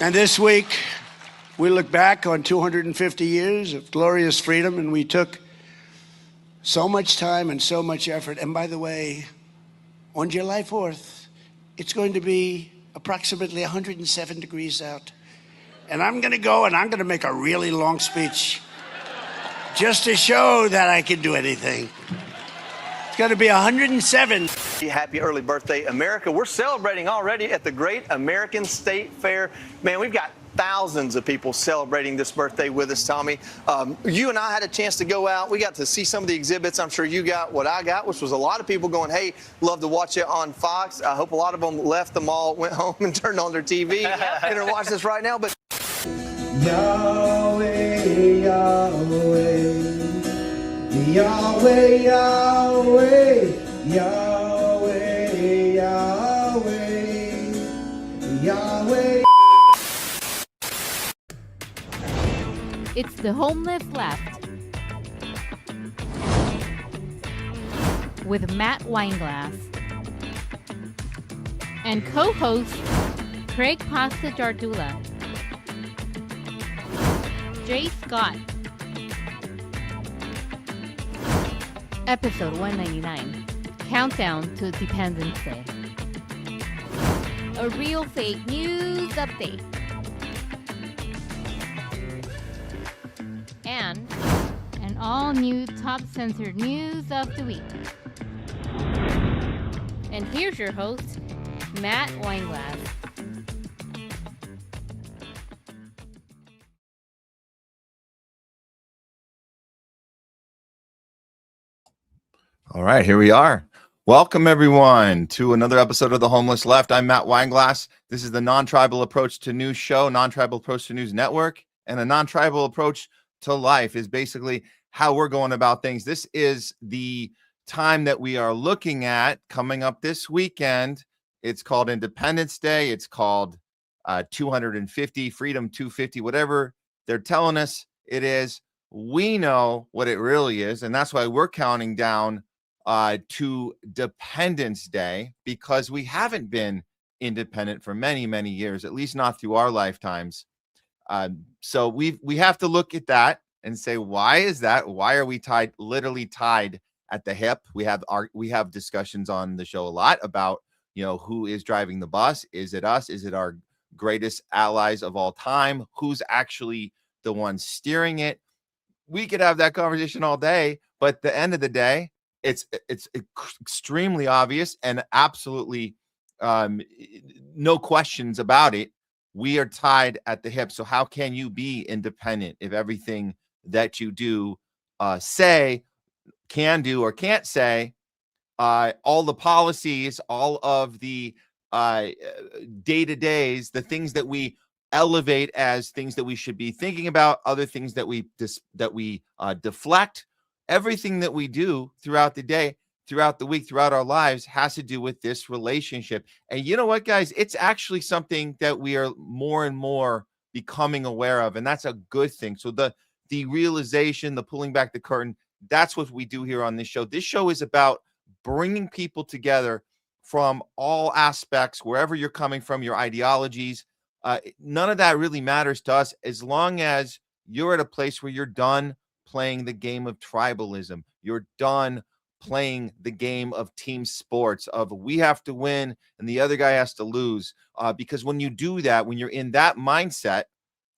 And this week, we look back on 250 years of glorious freedom, and we took so much time and so much effort. And by the way, on July 4th, it's going to be approximately 107 degrees out. And I'm going to go and I'm going to make a really long speech just to show that I can do anything. It's going to be 107. Happy early birthday, America. We're celebrating already at the Great American State Fair. Man, we've got thousands of people celebrating this birthday with us, Tommy. You and I had a chance to go out. We got to see some of the exhibits. I'm sure you got what I got, which was a lot of people going, hey, love to watch it on Fox. I hope a lot of them left the mall, went home and turned on their TV and are watching this right now. But Yahweh, Yahweh, Yahweh, Yahweh, Yahweh, Yahweh, Yahweh. It's the Homeless Left with Matt Weinglass and co-host Craig Pasta JARDULA, Jay Scott. Episode 199, Countdown to Independence Day. A real fake news update. And an all-new top censored news of the week. And here's your host, Matt Weinglass. All right, here we are. Welcome, everyone, to another episode of The Homeless Left. I'm Matt Weinglass. This is the non-tribal approach to news show, non-tribal approach to news network, and a non-tribal approach to life is basically how we're going about things. This is the time that we are looking at coming up this weekend. It's called Independence Day. It's called 250, Freedom 250, whatever they're telling us it is. We know what it really is, and that's why we're counting down to Dependence Day, because we haven't been independent for many, many years, at least not through our lifetimes. So we have to look at that and say, why is that? Why are we literally tied at the hip? We have discussions on the show a lot about, who is driving the bus? Is it us? Is it our greatest allies of all time? Who's actually the one steering it? We could have that conversation all day, but at the end of the day, it's extremely obvious and absolutely no questions about it. We are tied at the hip. So how can you be independent if everything that you do, say, can do, or can't say, all the policies, all of the day-to-days, the things that we elevate as things that we should be thinking about, other things that we deflect, everything that we do throughout the day, throughout the week, throughout our lives has to do with this relationship. And you know what, guys? It's actually something that we are more and more becoming aware of, and that's a good thing. So the realization, the pulling back the curtain, that's what we do here on this show. This show is about bringing people together from all aspects, wherever you're coming from, your ideologies. None of that really matters to us as long as you're at a place where you're done playing the game of tribalism. You're done playing the game of team sports of we have to win and the other guy has to lose. Because when you do that, when you're in that mindset,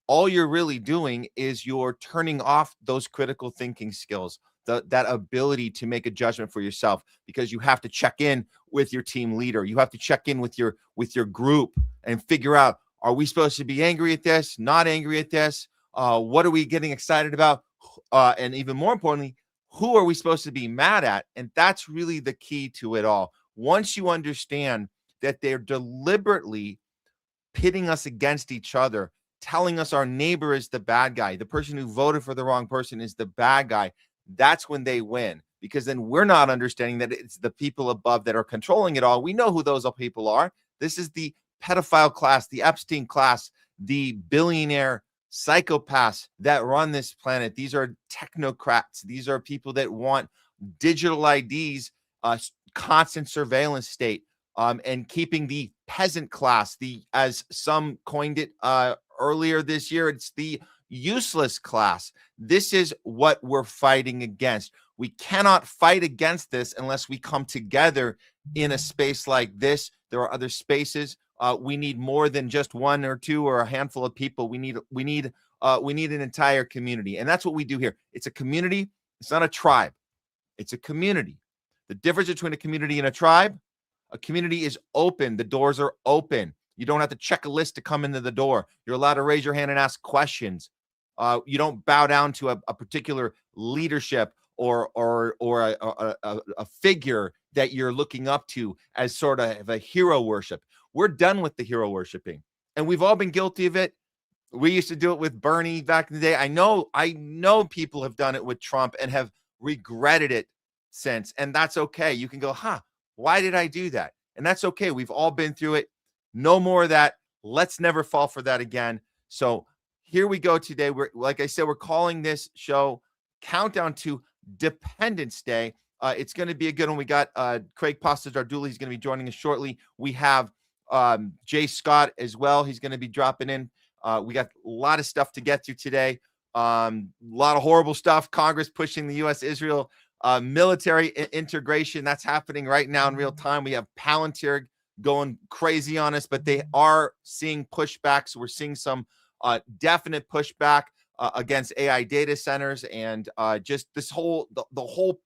all you're really doing is you're turning off those critical thinking skills, that ability to make a judgment for yourself, because you have to check in with your team leader. You have to check in with your group and figure out, are we supposed to be angry at this, not angry at this? What are we getting excited about? And even more importantly, who are we supposed to be mad at? And that's really the key to it all. Once you understand that they're deliberately pitting us against each other, telling us our neighbor is the bad guy, the person who voted for the wrong person is the bad guy, that's when they win. Because then we're not understanding that it's the people above that are controlling it all. We know who those people are. This is the pedophile class, the Epstein class, the billionaire psychopaths that run this planet. These are technocrats. These are people that want digital IDs, constant surveillance state, and keeping the peasant class, as some coined it earlier this year, it's the useless class. This is what we're fighting against. We cannot fight against this unless we come together in a space like this. There are other spaces. We need more than just one or two or a handful of people. We need an entire community, and that's what we do here. It's a community. It's not a tribe. It's a community. The difference between a community and a community is open. The doors are open. You don't have to check a list to come into the door. You're allowed to raise your hand and ask questions. You don't bow down to a particular leadership or a figure that you're looking up to as sort of a hero worship. We're done with the hero worshiping, and we've all been guilty of it. We used to do it with Bernie back in the day. I know people have done it with Trump and have regretted it since, and that's okay. You can go, why did I do that? And that's okay. We've all been through it. No more of that. Let's never fall for that again. So here we go today. Like I said, we're calling this show Countdown to Dependence Day. It's going to be a good one. We got Craig Pasta JARDULA. He's going to be joining us shortly. We have Jay Scott as well. He's going to be dropping in. We got a lot of stuff to get through today. A lot of horrible stuff. Congress pushing the U.S.-Israel military integration. That's happening right now in real time. We have Palantir going crazy on us, but they are seeing pushback. So we're seeing some definite pushback against AI data centers, and just this whole the whole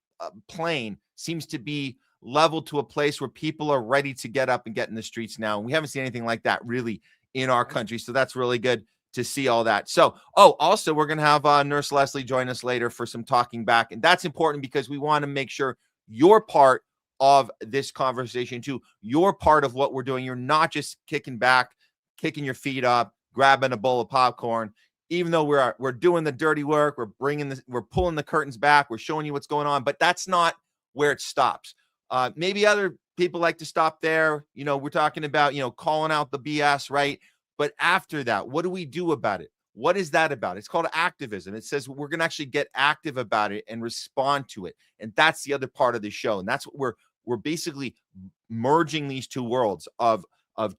plane seems to be leveled to a place where people are ready to get up and get in the streets now. And we haven't seen anything like that really in our country. So that's really good to see all that. So, also we're going to have Nurse Leslie join us later for some talking back. And that's important because we want to make sure you're part of this conversation too. You're part of what we're doing. You're not just kicking back, kicking your feet up, grabbing a bowl of popcorn. Even though we're doing the dirty work, we're pulling the curtains back, we're showing you what's going on, but that's not where it stops. Maybe other people like to stop there. We're talking about, calling out the BS, right? But after that, what do we do about it? What is that about? It's called activism. It says we're going to actually get active about it and respond to it. And that's the other part of the show. And that's what we're basically merging these two worlds of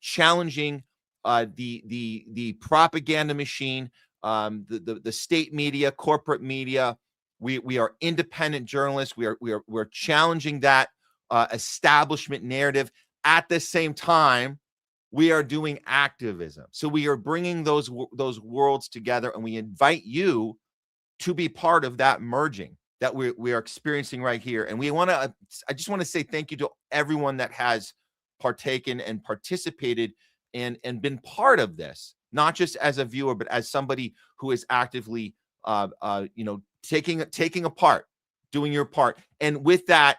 challenging the propaganda machine, the state media, corporate media. We are independent journalists. We're challenging that establishment narrative. At the same time, we are doing activism. So we are bringing those worlds together, and we invite you to be part of that merging that we are experiencing right here. And I just want to say thank you to everyone that has partaken and participated and been part of this, not just as a viewer, but as somebody who is actively, taking a part, doing your part. And with that,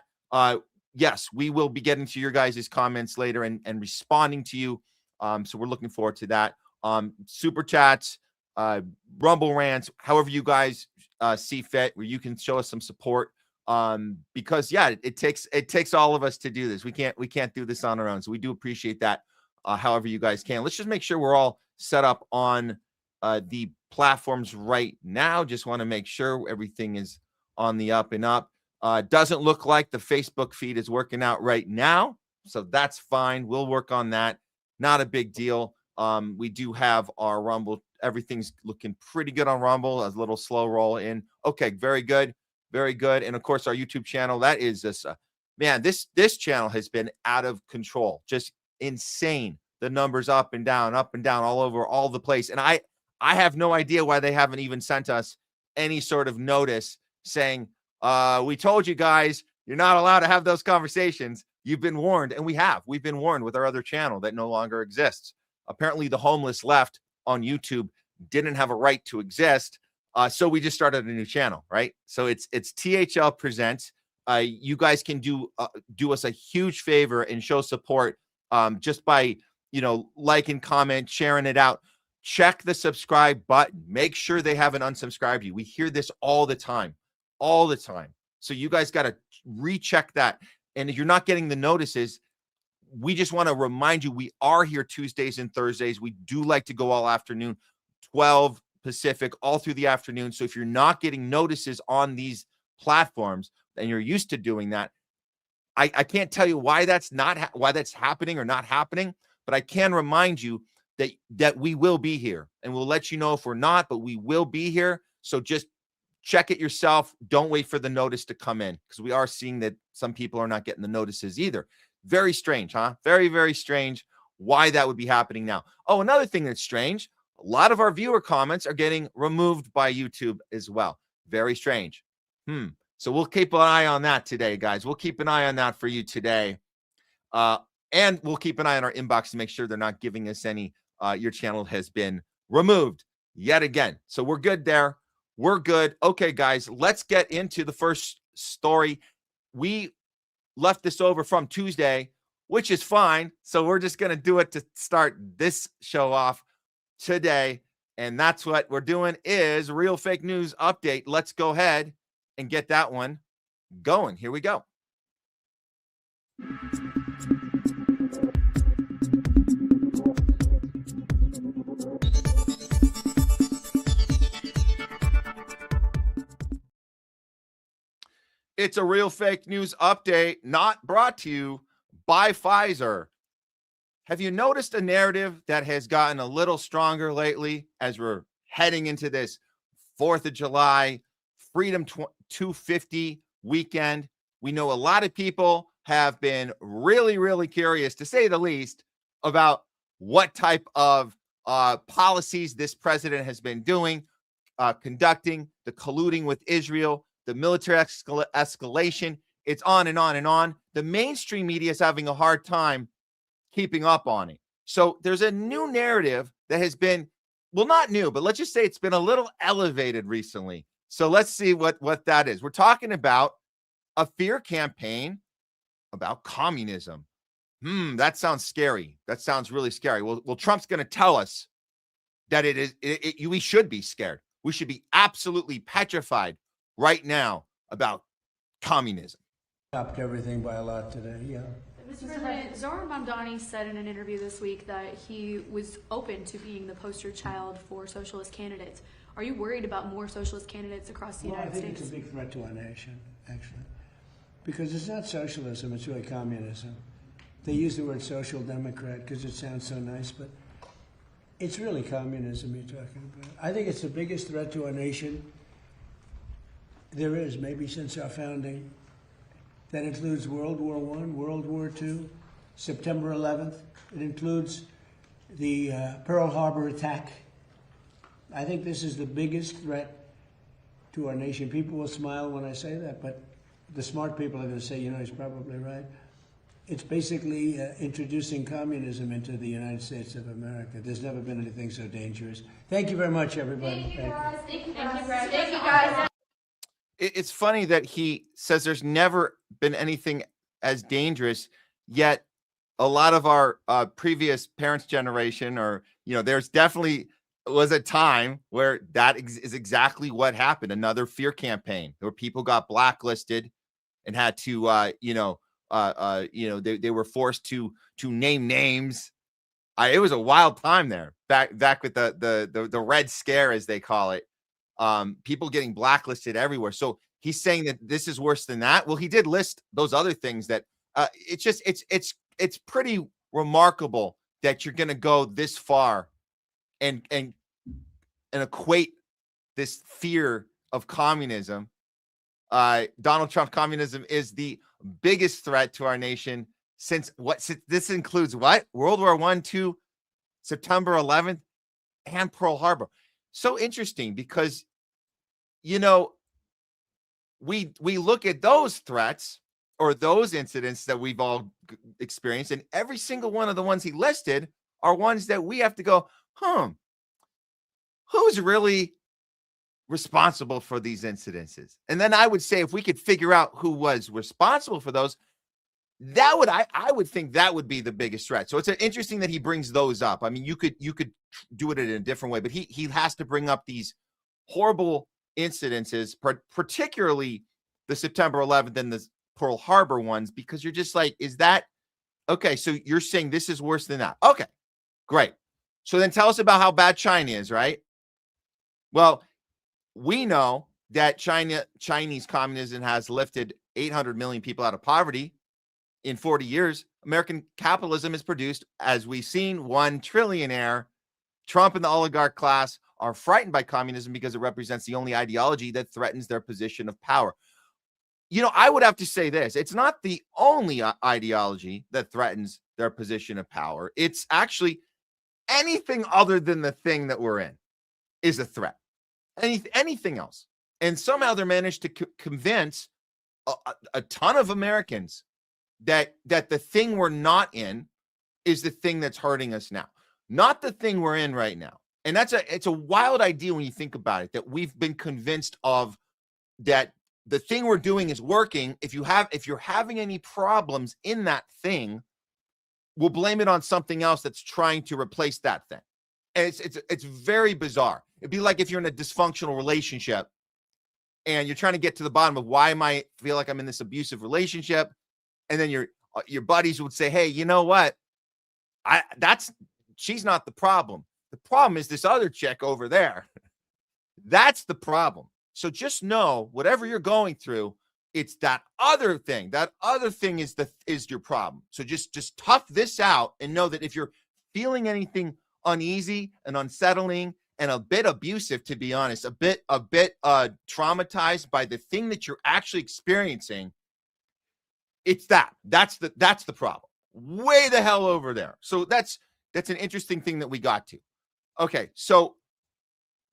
yes, we will be getting to your guys' comments later and responding to you. So we're looking forward to that. Super chats, Rumble rants, however you guys see fit, where you can show us some support. Because it takes all of us to do this. We can't do this on our own. So we do appreciate that. However you guys can. Let's just make sure we're all set up on the platforms right now. Just want to make sure everything is on the up and up. Doesn't look like the Facebook feed is working out right now, so that's fine. We'll work on that. Not a big deal. We do have our Rumble. Everything's looking pretty good on Rumble. A little slow roll in. Okay, very good. Very good. And of course, our YouTube channel, that is this, this channel has been out of control. Just insane. The numbers up and down, all over all the place. And I have no idea why they haven't even sent us any sort of notice saying, we told you guys, you're not allowed to have those conversations. You've been warned. And we've been warned with our other channel that no longer exists. Apparently the homeless left on YouTube didn't have a right to exist. So we just started a new channel, right? So it's THL Presents. You guys can do us a huge favor and show support just by, liking, comment, sharing it out. Check the subscribe button. Make sure they haven't unsubscribed you. We hear this all the time. So you guys got to recheck that. And if you're not getting the notices, we just want to remind you, we are here Tuesdays and Thursdays. We do like to go all afternoon, 12 Pacific, all through the afternoon. So if you're not getting notices on these platforms and you're used to doing that, I can't tell you why that's why that's happening or not happening, but I can remind you that we will be here, and we'll let you know if we're not, but we will be here. So just check it yourself. Don't wait for the notice to come in, because we are seeing that some people are not getting the notices either. Very strange, huh? Very, very strange why that would be happening now. Oh, another thing that's strange, a lot of our viewer comments are getting removed by YouTube as well. Very strange. So we'll keep an eye on that today, guys. We'll keep an eye on that for you today. And we'll keep an eye on our inbox to make sure they're not giving us any, your channel has been removed yet again. So we're good there. We're good. Okay, guys, let's get into the first story. We left this over from Tuesday, which is fine. So we're just going to do it to start this show off today. And that's what we're doing, is Real Fake News Update. Let's go ahead and get that one going. Here we go. It's a Real Fake News Update, not brought to you by Pfizer. Have you noticed a narrative that has gotten a little stronger lately as we're heading into this 4th of July Freedom 250 weekend? We know a lot of people have been really, really curious, to say the least, about what type of policies this president has been doing, conducting, the colluding with Israel, the military escalation. It's on and on and on. The mainstream media is having a hard time keeping up on it. So there's a new narrative that has been, well, not new, but let's just say it's been a little elevated recently. So let's see what that is. We're talking about a fear campaign about communism. That sounds scary. That sounds really scary. Well, Trump's going to tell us that we should be scared. We should be absolutely petrified right now about communism. Stopped everything by a lot today, yeah. Mr. President, Zohran Mamdani said in an interview this week that he was open to being the poster child for socialist candidates. Are you worried about more socialist candidates across the United States? I think it's a big threat to our nation, actually. Because it's not socialism, it's really communism. They use the word social democrat because it sounds so nice, but it's really communism you're talking about. I think it's the biggest threat to our nation there is, maybe since our founding. That includes World War I, World War II, September 11th. It includes the Pearl Harbor attack. I think this is the biggest threat to our nation. People will smile when I say that, but the smart people are going to say, you know, he's probably right. It's basically introducing communism into the United States of America. There's never been anything so dangerous. Thank you very much, everybody. Thank you, guys. Thank you, guys. Thank you, guys. It's funny that he says there's never been anything as dangerous, yet a lot of our previous parents' generation, or, you know, there's definitely was a time where that is exactly what happened. Another fear campaign where people got blacklisted and had to, they were forced to name names. It was a wild time there back with the Red Scare, as they call it. People getting blacklisted everywhere. So he's saying that this is worse than that. Well, he did list those other things that it's pretty remarkable that you're going to go this far and equate this fear of communism. Donald Trump, communism is the biggest threat to our nation since this includes what? World War I, II, September 11th, and Pearl Harbor. So interesting because, you know, we look at those threats or those incidents that we've all experienced, and every single one of the ones he listed are ones that we have to go, who's really responsible for these incidences? And then I would say if we could figure out who was responsible for those, I would think that would be the biggest threat. So it's interesting that he brings those up. I mean, you could do it in a different way, but he has to bring up these horrible incidences, particularly the September 11th and the Pearl Harbor ones, because you're just like, is that okay? So you're saying this is worse than that? Okay, great. So then tell us about how bad China is, right? Well, we know that Chinese communism has lifted 800 million people out of poverty. in 40 years, American capitalism has produced, as we've seen, one trillionaire. Trump and the oligarch class are frightened by communism because it represents the only ideology that threatens their position of power. You know, I would have to say this. It's not the only ideology that threatens their position of power. It's actually anything other than the thing that we're in is a threat. Anything else. And somehow they're managed to convince a ton of Americans that the thing we're not in is the thing that's hurting us now, not the thing we're in right now. And it's a wild idea when you think about it, that we've been convinced of that the thing we're doing is working. If you're having any problems in that thing, we'll blame it on something else that's trying to replace that thing. And it's very bizarre. It'd be like if you're in a dysfunctional relationship and you're trying to get to the bottom of why I feel like I'm in this abusive relationship, and then your buddies would say, "Hey, you know what? She's not the problem. The problem is this other chick over there. That's the problem." So just know, whatever you're going through, it's that other thing. That other thing is your problem. So just tough this out and know that if you're feeling anything uneasy and unsettling and a bit abusive, to be honest, a bit traumatized by the thing that you're actually experiencing, it's that's the problem. Way the hell over there. So that's an interesting thing that we got to. Okay, so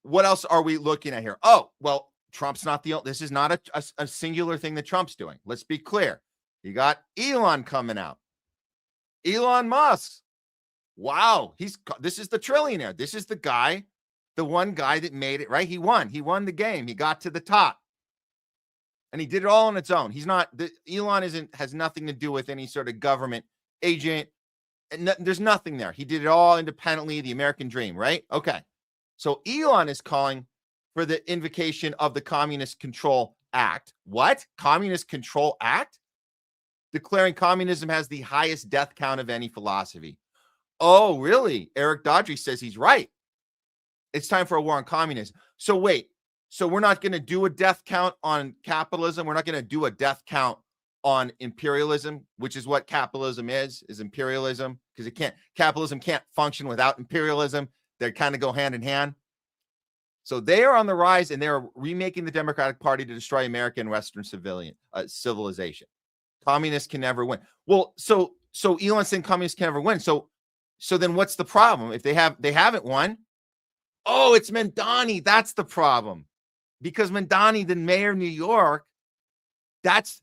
what else are we looking at here? Oh, well, Trump's not this is not a singular thing that Trump's doing. Let's be clear. You got Elon coming out. Elon Musk. Wow, this is the trillionaire. This is the one guy that made it, right? He won the game. He got to the top. And he did it all on its own. Elon has nothing to do with any sort of government agent. And there's nothing there. He did it all independently, the American dream, right? Okay. So Elon is calling for the invocation of the Communist Control Act. What? Communist Control Act? Declaring communism has the highest death count of any philosophy. Oh, really? Eric Dodry says he's right. It's time for a war on communism. So wait, so we're not going to do a death count on capitalism. We're not going to do a death count on imperialism, which is what capitalism is imperialism, because capitalism can't function without imperialism. They kind of go hand in hand. So they are on the rise, and they're remaking the Democratic Party to destroy American Western civilization. Communists can never win. Well, so Elon's saying communists can never win. So then what's the problem? If they haven't won, oh, it's Mamdani. That's the problem. Because Mamdani, the mayor of New York,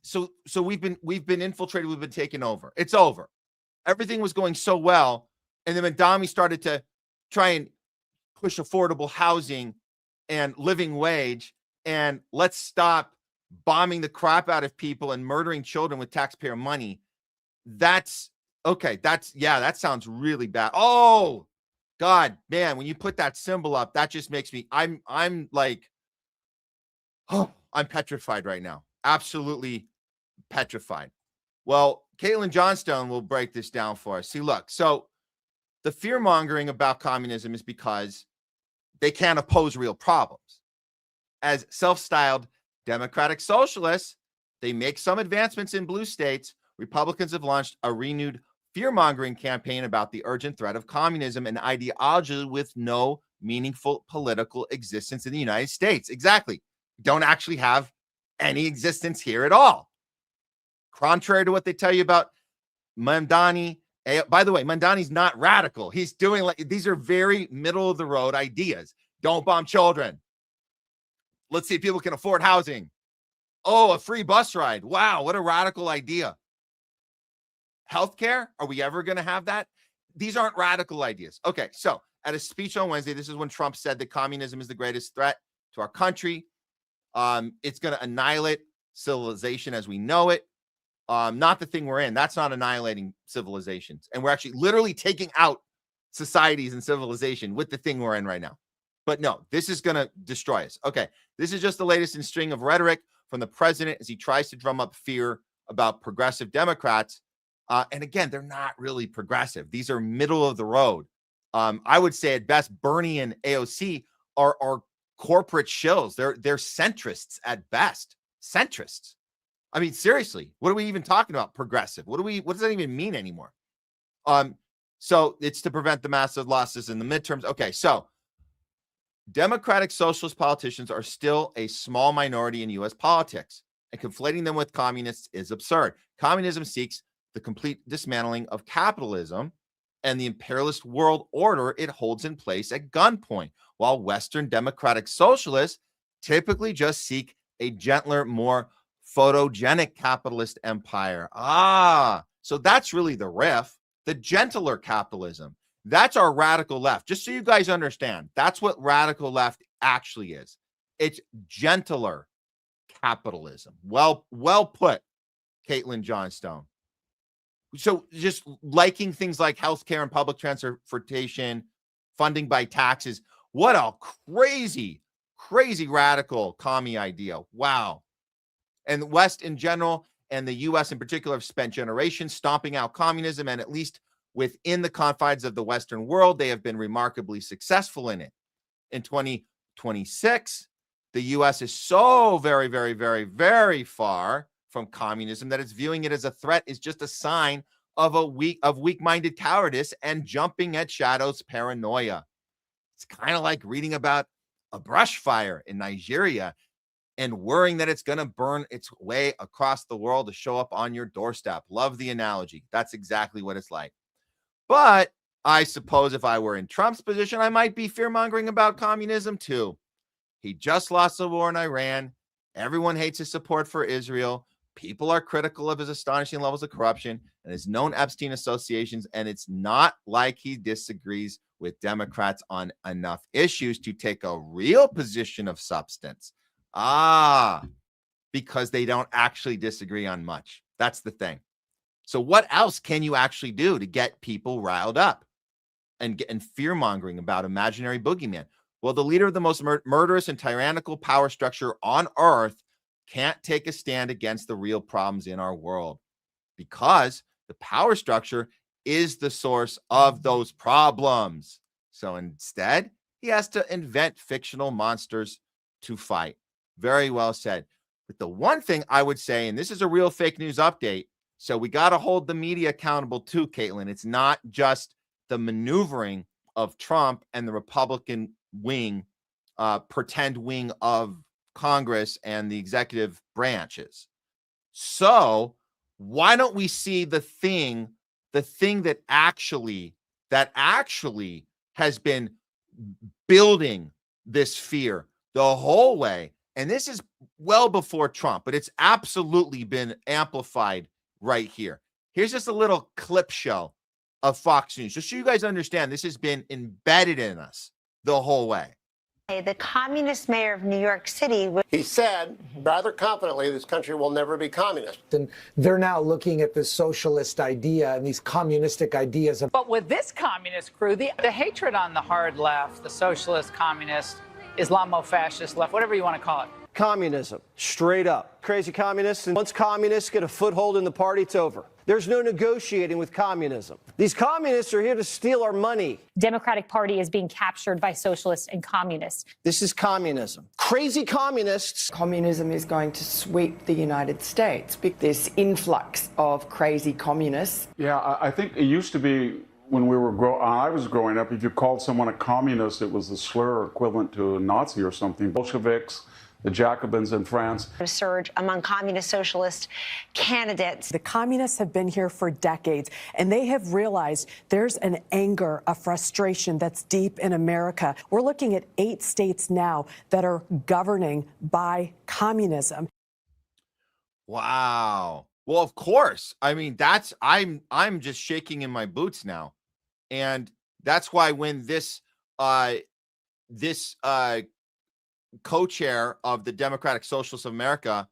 so we've been infiltrated, we've been taken over. It's over. Everything was going so well, and then Mamdani started to try and push affordable housing and living wage, and let's stop bombing the crap out of people and murdering children with taxpayer money. That's okay. That sounds really bad. Oh God, man, when you put that symbol up, that just makes me, I'm like, oh, I'm petrified right now. Absolutely petrified. Well, Caitlin Johnstone will break this down for us. See, look, so the fear mongering about communism is because they can't oppose real problems. As self-styled democratic socialists, they make some advancements in blue states. Republicans have launched a renewed fear-mongering campaign about the urgent threat of communism, an ideology with no meaningful political existence in the United States. Exactly. Don't actually have any existence here at all. Contrary to what they tell you about Mamdani. By the way, Mamdani's not radical. He's doing these are very middle of the road ideas. Don't bomb children. Let's see if people can afford housing. Oh, a free bus ride. Wow, what a radical idea. Healthcare? Are we ever going to have that? These aren't radical ideas. Okay, so at a speech on Wednesday, this is when Trump said that communism is the greatest threat to our country. It's going to annihilate civilization as we know it. Not the thing we're in. That's not annihilating civilizations. And we're actually literally taking out societies and civilization with the thing we're in right now. But no, this is going to destroy us. Okay, this is just the latest in string of rhetoric from the president as he tries to drum up fear about progressive Democrats. And again, they're not really progressive. These are middle of the road. I would say at best, Bernie and AOC are corporate shills. They're centrists at best. Centrists. I mean, seriously, what are we even talking about? Progressive. What does that even mean anymore? So it's to prevent the massive losses in the midterms. Okay, so Democratic socialist politicians are still a small minority in U.S. politics, and conflating them with communists is absurd. Communism seeks the complete dismantling of capitalism and the imperialist world order it holds in place at gunpoint, while Western democratic socialists typically just seek a gentler, more photogenic capitalist empire. So that's really the riff, the gentler capitalism. That's our radical left. Just so you guys understand, that's what radical left actually is. It's gentler capitalism. Well put, Caitlin Johnstone. So just liking things like healthcare and public transportation, funding by taxes. What a crazy, crazy radical commie idea. Wow. And the West in general and the U.S. in particular have spent generations stomping out communism, and at least within the confines of the Western world, they have been remarkably successful in it. In 2026, the U.S. is so very, very, very, very far from communism that it's viewing it as a threat is just a sign of weak-minded cowardice and jumping at shadows paranoia. It's kind of like reading about a brush fire in Nigeria and worrying that it's going to burn its way across the world to show up on your doorstep. Love the analogy. That's exactly what it's like. But I suppose if I were in Trump's position, I might be fear-mongering about communism too. He just lost the war in Iran. Everyone hates his support for Israel. People are critical of his astonishing levels of corruption and his known Epstein associations. And it's not like he disagrees with Democrats on enough issues to take a real position of substance. Because they don't actually disagree on much. That's the thing. So what else can you actually do to get people riled up and fear-mongering about imaginary boogeyman? Well, the leader of the most murderous and tyrannical power structure on earth can't take a stand against the real problems in our world because the power structure is the source of those problems. So instead, he has to invent fictional monsters to fight. Very well said. But the one thing I would say, and this is a real fake news update, so we got to hold the media accountable too, Caitlin. It's not just the maneuvering of Trump and the Republican wing, pretend wing of Congress and the executive branches. So why don't we see the thing that actually has been building this fear the whole way? And this is well before Trump, but it's absolutely been amplified right here. Here's just a little clip show of Fox News, just so you guys understand this has been embedded in us the whole way. The communist mayor of New York City. He said rather confidently this country will never be communist. And they're now looking at this socialist idea and these communistic ideas. But with this communist crew, the hatred on the hard left, the socialist, communist, Islamo-fascist left, whatever you want to call it. Communism, straight up. Crazy communists, and once communists get a foothold in the party, it's over. There's no negotiating with communism. These communists are here to steal our money. Democratic Party is being captured by socialists and communists. This is communism. Crazy communists. Communism is going to sweep the United States. This influx of crazy communists. Yeah, I think it used to be when I was growing up, if you called someone a communist, it was the slur equivalent to a Nazi or something. Bolsheviks, the Jacobins in France. A surge among communist socialist candidates. The communists have been here for decades, and they have realized there's an anger, a frustration that's deep in America. We're looking at 8 states now that are governing by communism. Wow. Well, of course. I mean, I'm just shaking in my boots now. And that's why when this co-chair of the Democratic Socialists of America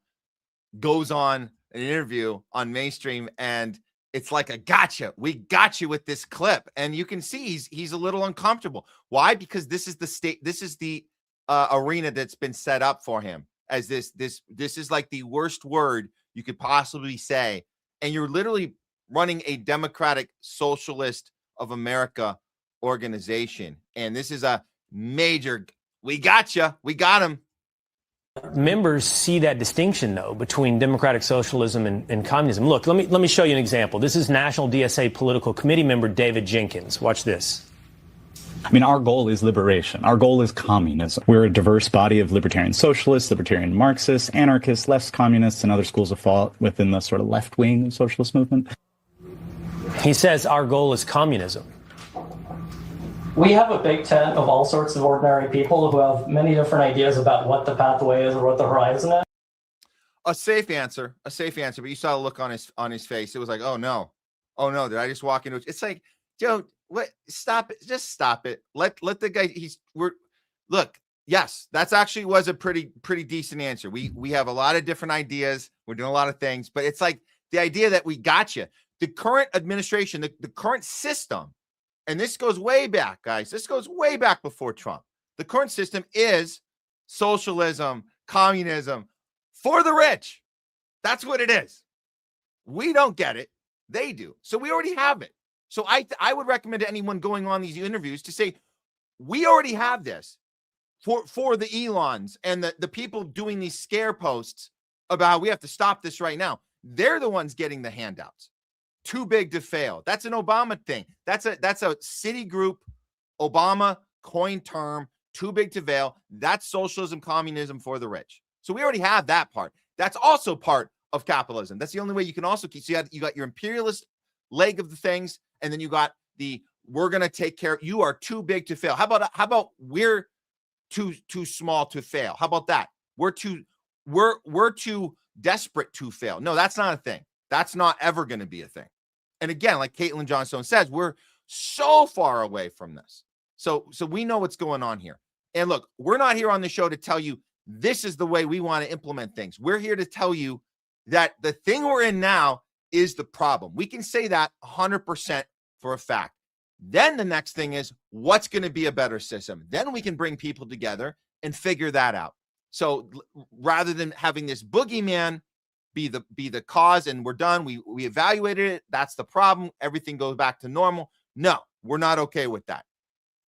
goes on an interview on mainstream and it's like a gotcha. We got you with this clip. And you can see he's a little uncomfortable. Why? Because this is the arena that's been set up for him as this is like the worst word you could possibly say. And you're literally running a Democratic Socialist of America organization. And this is a major, we got you. We got him. Members see that distinction, though, between democratic socialism and communism. Look, let me show you an example. This is National DSA Political Committee member David Jenkins. Watch this. I mean, our goal is liberation. Our goal is communism. We're a diverse body of libertarian socialists, libertarian Marxists, anarchists, left communists, and other schools of thought within the sort of left wing socialist movement. He says our goal is communism. We have a big tent of all sorts of ordinary people who have many different ideas about what the pathway is or what the horizon is. A safe answer, but you saw the look on his face. It was like, oh no, did I just walk into it? It's like, Joe, what? Stop it, just stop it. Let the guy. Look. Yes, that's actually was a pretty decent answer. We have a lot of different ideas. We're doing a lot of things, but it's like the idea that we got you. The current administration, the current system. And this goes way back, guys. This goes way back before Trump. The current system is socialism, communism for the rich. That's what it is. We don't get it. They do. So we already have it. So I would recommend to anyone going on these interviews to say, we already have this for the Elons and the people doing these scare posts about how we have to stop this right now. They're the ones getting the handouts. Too big to fail. That's an Obama thing. That's a Citigroup Obama coined term. Too big to fail. That's socialism, communism for the rich. So we already have that part. That's also part of capitalism. That's the only way you can also keep. So you got your imperialist leg of the things, and then you got the we're gonna take care. You are too big to fail. How about we're too small to fail? How about that? We're too desperate to fail. No, that's not a thing. That's not ever going to be a thing. And again, like Caitlin Johnstone says, we're so far away from this. So we know what's going on here. And look, we're not here on the show to tell you this is the way we want to implement things. We're here to tell you that the thing we're in now is the problem. We can say that 100% for a fact. Then the next thing is what's going to be a better system. Then we can bring people together and figure that out. So rather than having this boogeyman be the cause and we're done, we evaluated it, that's the problem, everything goes back to normal. No, we're not okay with that.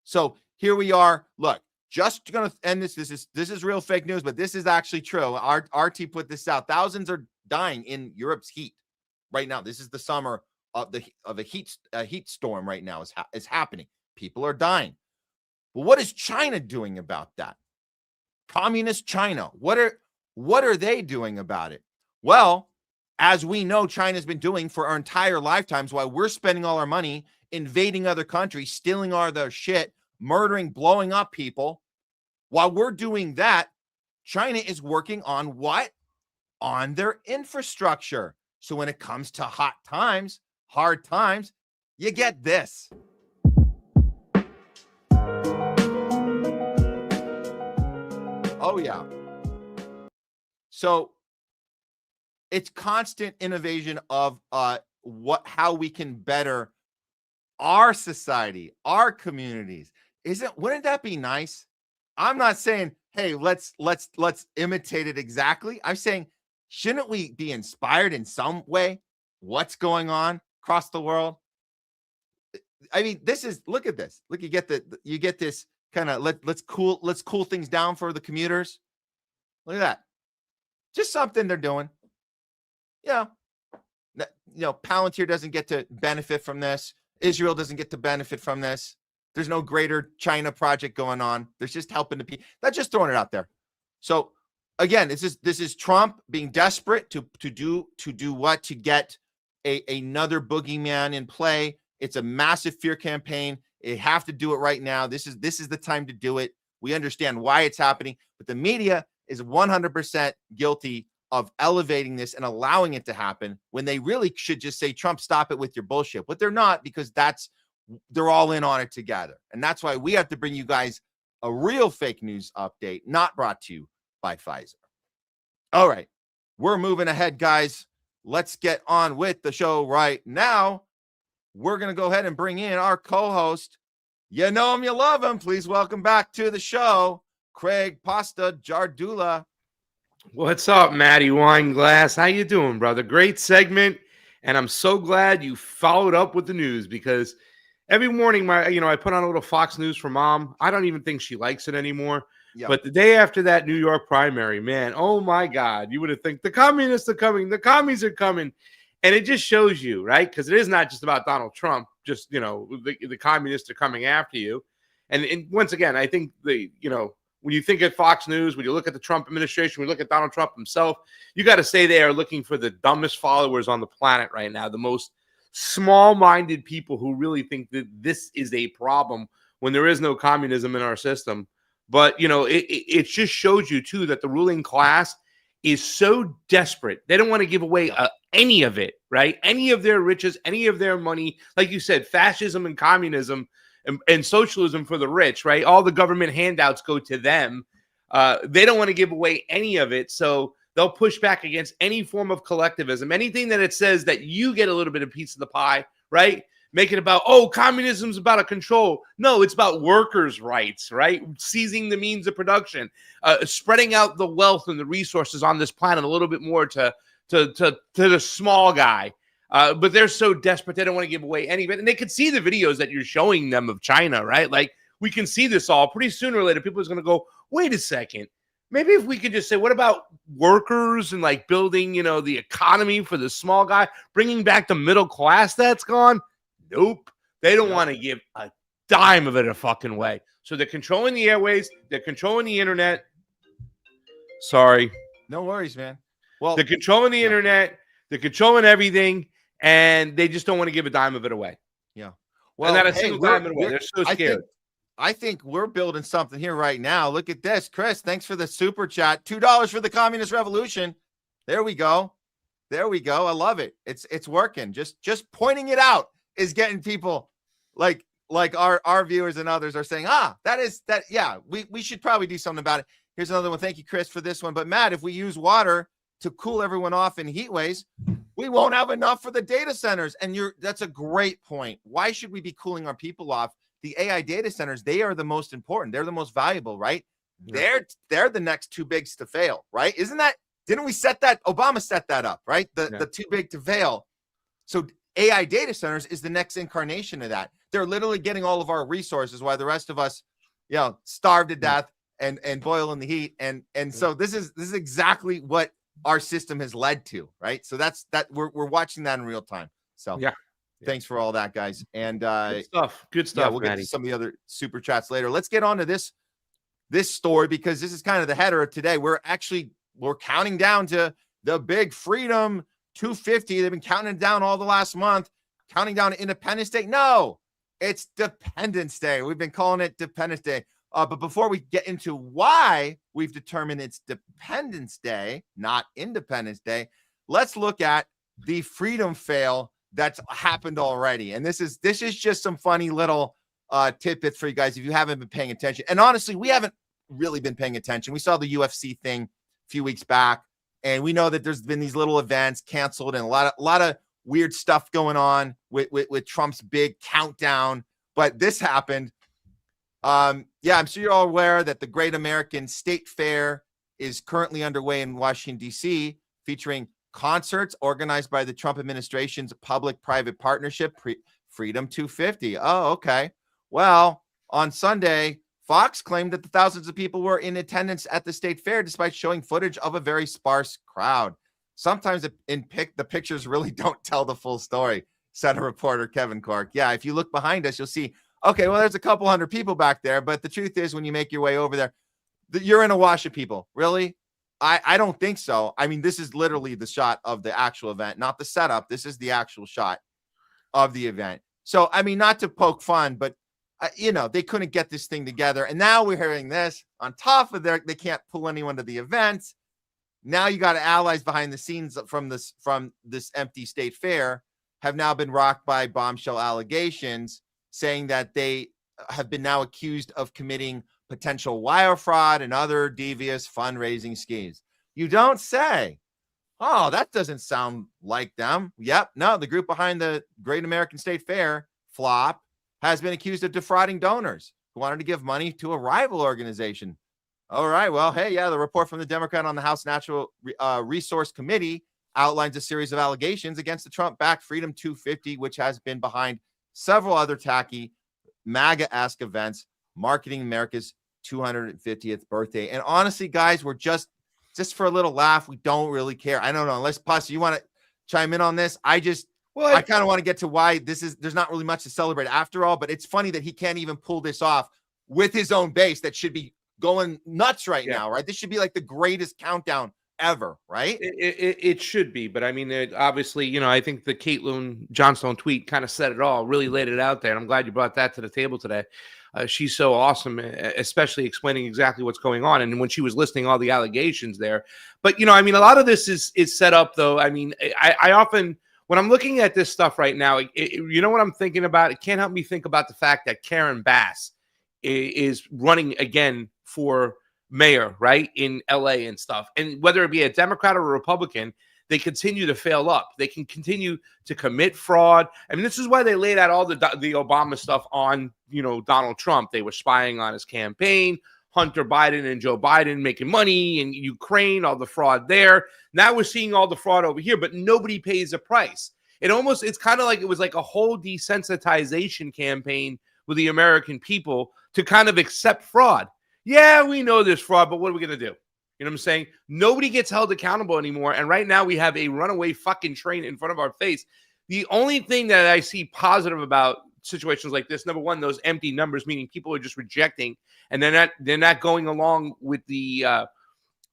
So here we are. Look, just gonna end this. This is real fake news, but this is actually true. RT put this out. Thousands are dying in Europe's heat right now. This is the summer of a heat storm right now is happening. People are dying. Well, what is China doing about that? Communist China. What are they doing about it? Well, as we know, China's been doing for our entire lifetimes while we're spending all our money invading other countries, stealing all their shit, murdering, blowing up people. While we're doing that, China is working on what? On their infrastructure. So when it comes to hard times, you get this. Oh, yeah. So it's constant innovation of how we can better our society, our communities. Wouldn't that be nice? I'm not saying, hey, let's imitate it exactly. I'm saying, shouldn't we be inspired in some way? What's going on across the world? I mean, look at this. Look, you get this kind of let's cool things down for the commuters. Look at that. Just something they're doing. Palantir doesn't get to benefit from this. Israel doesn't get to benefit from this. There's no greater China project going on. There's just helping the people. That's just throwing it out there. So again, this is Trump being desperate to do what? To get another boogeyman in play. It's a massive fear campaign. They have to do it right now. This is the time to do it. We understand why it's happening, but the media is 100% guilty of elevating this and allowing it to happen when they really should just say, Trump, stop it with your bullshit. But they're not, because they're all in on it together. And that's why we have to bring you guys a real fake news update, not brought to you by Pfizer. All right, we're moving ahead, guys. Let's get on with the show right now. We're going to go ahead and bring in our co-host. You know him, you love him. Please welcome back to the show, Craig Pasta Jardula. What's up, Matty Weinglass? How you doing, brother? Great segment, and I'm so glad you followed up with the news, because every morning I put on a little Fox News for Mom. I don't even think she likes it anymore, Yep. But the day after that New York primary, man, oh my God, you would have think the communists are coming, the commies are coming. And it just shows you, right? Because it is not just about Donald Trump, just, the communists are coming after you. And once again, I think when you think of Fox News, when you look at the Trump administration, when you look at Donald Trump himself, you got to say they are looking for the dumbest followers on the planet right now, the most small-minded people who really think that this is a problem when there is no communism in our system. But, it just shows you, too, that the ruling class is so desperate. They don't want to give away any of it, right? Any of their riches, any of their money. Like you said, fascism and communism and socialism for the rich, right? All the government handouts go to them. They don't want to give away any of it. So they'll push back against any form of collectivism. Anything that it says that you get a little bit of piece of the pie, right? Make it about, communism's about a control. No, it's about workers' rights, right? Seizing the means of production, spreading out the wealth and the resources on this planet a little bit more to the small guy. But they're so desperate, they don't want to give away any of it. And they can see the videos that you're showing them of China, right? Like, we can see this all. Pretty sooner or later, people are going to go, wait a second. Maybe if we could just say, what about workers and like building, the economy for the small guy, bringing back the middle class that's gone? Nope. They don't want to give a dime of it a fucking way. So they're controlling the airways. They're controlling the internet. Sorry. No worries, man. Well, they're controlling the internet. They're controlling everything. And they just don't want to give a dime of it away. Yeah. Well, and not a single dime of it away. They're so scared. I think we're building something here right now. Look at this. Chris, thanks for the super chat. $2 for the Communist Revolution. There we go. There we go. I love it. It's working. Just pointing it out is getting people like our viewers and others are saying, yeah, we should probably do something about it. Here's another one. Thank you, Chris, for this one. But Matt, if we use water to cool everyone off in heat waves, we won't have enough for the data centers. And that's a great point. Why should we be cooling our people off? The AI data centers, they are the most important. They're the most valuable, right? Yeah. They're the next too bigs to fail, right? Didn't we set that? Obama set that up, right? The too big to fail. So AI data centers is the next incarnation of that. They're literally getting all of our resources while the rest of us, starve to death and boil in the heat. And so this is exactly what our system has led to, right? So that's we're watching that in real time. So thanks for all that, guys. And good stuff. We'll get to some of the other super chats later. Let's get on to this story because this is kind of the header of today. We're counting down to the big Freedom 250. They've been counting down all the last month, counting down to Independence Day. No, it's Dependence Day. We've been calling it Dependence Day. But before we get into why we've determined it's Dependence Day, not Independence Day, let's look at the freedom fail that's happened already. And this is just some funny little tidbits for you guys if you haven't been paying attention. And honestly, we haven't really been paying attention. We saw the UFC thing a few weeks back, and we know that there's been these little events canceled and a lot of weird stuff going on with Trump's big countdown. But this happened. I'm sure you're all aware that the Great American State Fair is currently underway in Washington, D.C., featuring concerts organized by the Trump administration's public-private partnership, Freedom 250. Oh, okay. Well, on Sunday, Fox claimed that the thousands of people were in attendance at the state fair, despite showing footage of a very sparse crowd. Sometimes the pictures really don't tell the full story, said a reporter, Kevin Cork. Yeah, if you look behind us, you'll see, okay, well, there's a couple hundred people back there, but the truth is when you make your way over there, you're in a wash of people. Really? I don't think so. I mean, this is literally the shot of the actual event, not the setup. This is the actual shot of the event. So, I mean, not to poke fun, but, they couldn't get this thing together. And now we're hearing this on top of they can't pull anyone to the event. Now you got allies behind the scenes from this empty state fair have now been rocked by bombshell allegations saying that they have been now accused of committing potential wire fraud and other devious fundraising schemes. You don't say. Oh, that doesn't sound like them. Yep. No, the group behind the Great American State Fair, FLOP, has been accused of defrauding donors who wanted to give money to a rival organization. All right. Well, hey, the report from the Democrat on the House Natural Resource Committee outlines a series of allegations against the Trump-backed Freedom 250, which has been behind several other tacky MAGA-esque events marketing America's 250th birthday. And honestly, guys, we're just for a little laugh. We don't really care. I don't know. Unless Pasa, you want to chime in on this? I kind of want to get to why there's not really much to celebrate after all, but it's funny that he can't even pull this off with his own base that should be going nuts right now, right? This should be like the greatest countdown ever, right? It should be, but I mean, obviously, I think the Caitlin Johnstone tweet kind of said it all, really laid it out there, and I'm glad you brought that to the table today. She's so awesome, especially explaining exactly what's going on, and when she was listing all the allegations there. But I mean, a lot of this is set up, though. I mean, I often, when I'm looking at this stuff right now, you know what I'm thinking about? It can't help me think about the fact that Karen Bass is running again for mayor, right, in LA and stuff. And whether it be a Democrat or a Republican, they continue to fail up. They can continue to commit fraud. I mean, this is why they laid out all the Obama stuff on, Donald Trump. They were spying on his campaign, Hunter Biden and Joe Biden making money in Ukraine, all the fraud there. Now we're seeing all the fraud over here, but nobody pays a price. It's kind of like it was like a whole desensitization campaign with the American people to kind of accept fraud. Yeah, we know there's fraud, but what are we going to do? You know what I'm saying? Nobody gets held accountable anymore. And right now we have a runaway fucking train in front of our face. The only thing that I see positive about situations like this, number one, those empty numbers, meaning people are just rejecting and they're not going along with the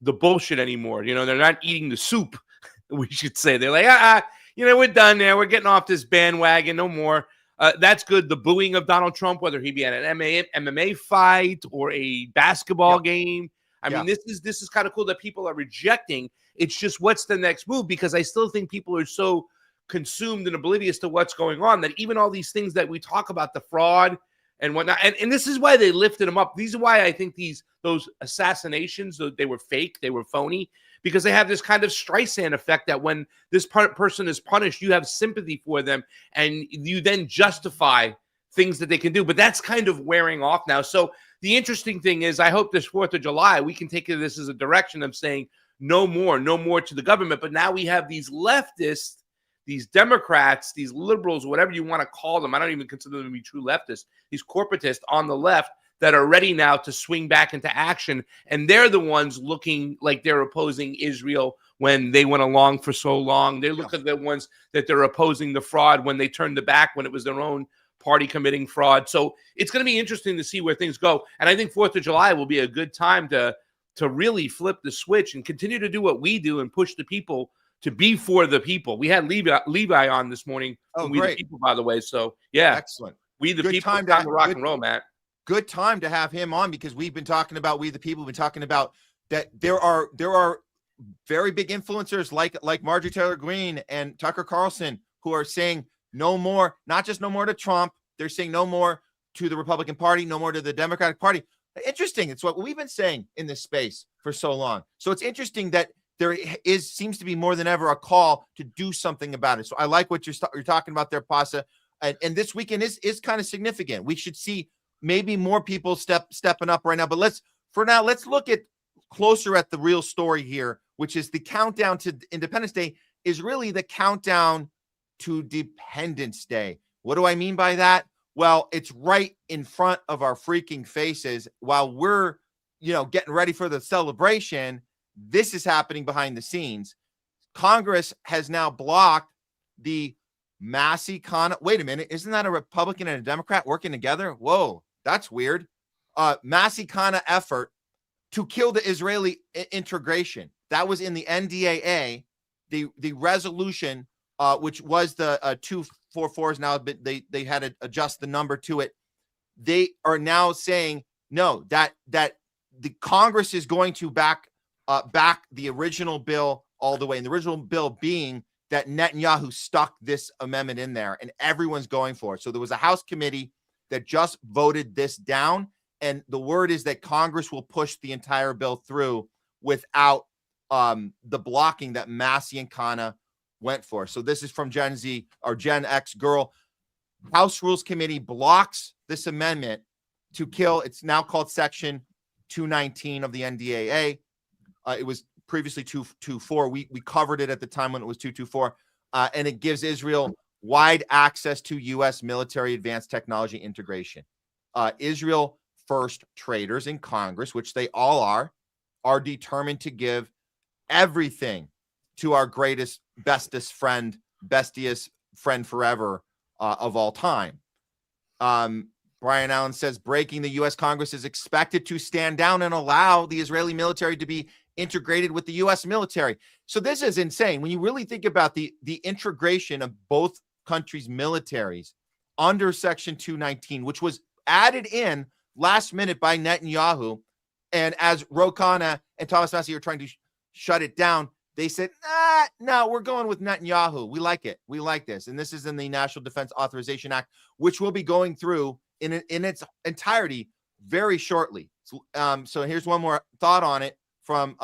bullshit anymore. They're not eating the soup, we should say. They're like, we're done there. We're getting off this bandwagon. No more. That's good. The booing of Donald Trump, whether he be at an MMA fight or a basketball game. I mean, this is kind of cool that people are rejecting. It's just what's the next move? Because I still think people are so consumed and oblivious to what's going on that even all these things that we talk about, the fraud and whatnot, and this is why they lifted them up. These are why I think those assassinations, they were fake, they were phony, because they have this kind of Streisand effect that when this person is punished, you have sympathy for them, and you then justify things that they can do. But that's kind of wearing off now. So the interesting thing is, I hope this 4th of July, we can take this as a direction of saying no more to the government. But now we have these leftists, these Democrats, these liberals, whatever you want to call them. I don't even consider them to be true leftists. These corporatists on the left that are ready now to swing back into action. And they're the ones looking like they're opposing Israel when they went along for so long. They look at the ones that they're opposing the fraud when they turned the back when it was their own party committing fraud. So it's going to be interesting to see where things go. And I think 4th of July will be a good time to really flip the switch and continue to do what we do and push the people to be for the people. We had Levi on this morning. Oh, We great. The People, by the way. So, yeah. Excellent. We the Good people. time Time to- to rock good- and roll, Matt. Good time to have him on because we've been talking about We the People. We've been talking about that there are very big influencers like Marjorie Taylor Greene and Tucker Carlson who are saying no more, not just no more to Trump. They're saying no more to the Republican Party, no more to the Democratic Party. Interesting. It's what we've been saying in this space for so long. So it's interesting that there seems to be more than ever a call to do something about it. So I like what you're talking about there, Pasa. And this weekend is kind of significant. We should see maybe more people stepping up right now. But let's look at closer at the real story here, which is the countdown to Independence Day is really the countdown to Dependence Day. What do I mean by that? Well, it's right in front of our freaking faces while we're, getting ready for the celebration. This is happening behind the scenes. Congress has now blocked the Massey Khanna. Wait a minute. Isn't that a Republican and a Democrat working together? Whoa, that's weird. Massey Khanna effort to kill the Israeli integration. That was in the NDAA, the resolution, which was the 244s now, but they had to adjust the number to it. They are now saying no, that the Congress is going to back the original bill all the way. And the original bill being that Netanyahu stuck this amendment in there and everyone's going for it. So there was a House committee that just voted this down. And the word is that Congress will push the entire bill through without the blocking that Massey and Khanna went for. So this is from Gen Z or Gen X girl. House Rules Committee blocks this amendment to kill. It's now called Section 219 of the NDAA. It was previously 224. We covered it at the time when it was 224. And it gives Israel wide access to U.S. military advanced technology integration. Israel first traders in Congress, which they all are determined to give everything to our greatest, bestest friend, bestiest friend forever of all time. Brian Allen says breaking, the U.S. Congress is expected to stand down and allow the Israeli military to be integrated with the U.S. military. So this is insane. When you really think about the integration of both countries' militaries under Section 219, which was added in last minute by Netanyahu, and as Ro Khanna and Thomas Massie are trying to shut it down, they said, no, we're going with Netanyahu. We like it. We like this. And this is in the National Defense Authorization Act, which will be going through in its entirety very shortly. So here's one more thought on it from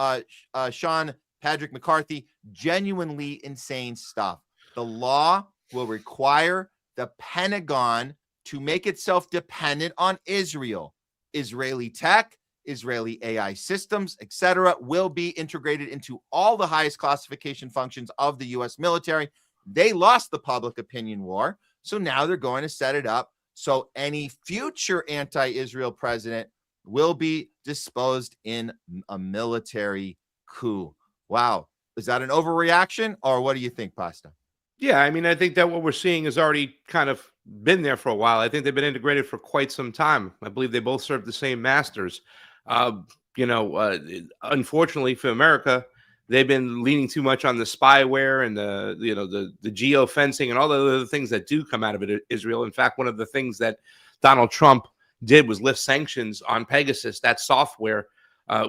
Sean Patrick McCarthy. Genuinely insane stuff. The law will require the Pentagon to make itself dependent on Israel. Israeli tech, Israeli AI systems, etc., will be integrated into all the highest classification functions of the U.S. military. They lost the public opinion war, so now they're going to set it up so any future anti-Israel president will be disposed in a military coup. Wow. Is that an overreaction, or what do you think, Pasta? Yeah, I mean, I think that what we're seeing has already kind of been there for a while. I think they've been integrated for quite some time. I believe they both serve the same masters. Unfortunately for America, they've been leaning too much on the spyware and the geofencing and all the other things that do come out of it, Israel. In fact, one of the things that Donald Trump did was lift sanctions on Pegasus, that software,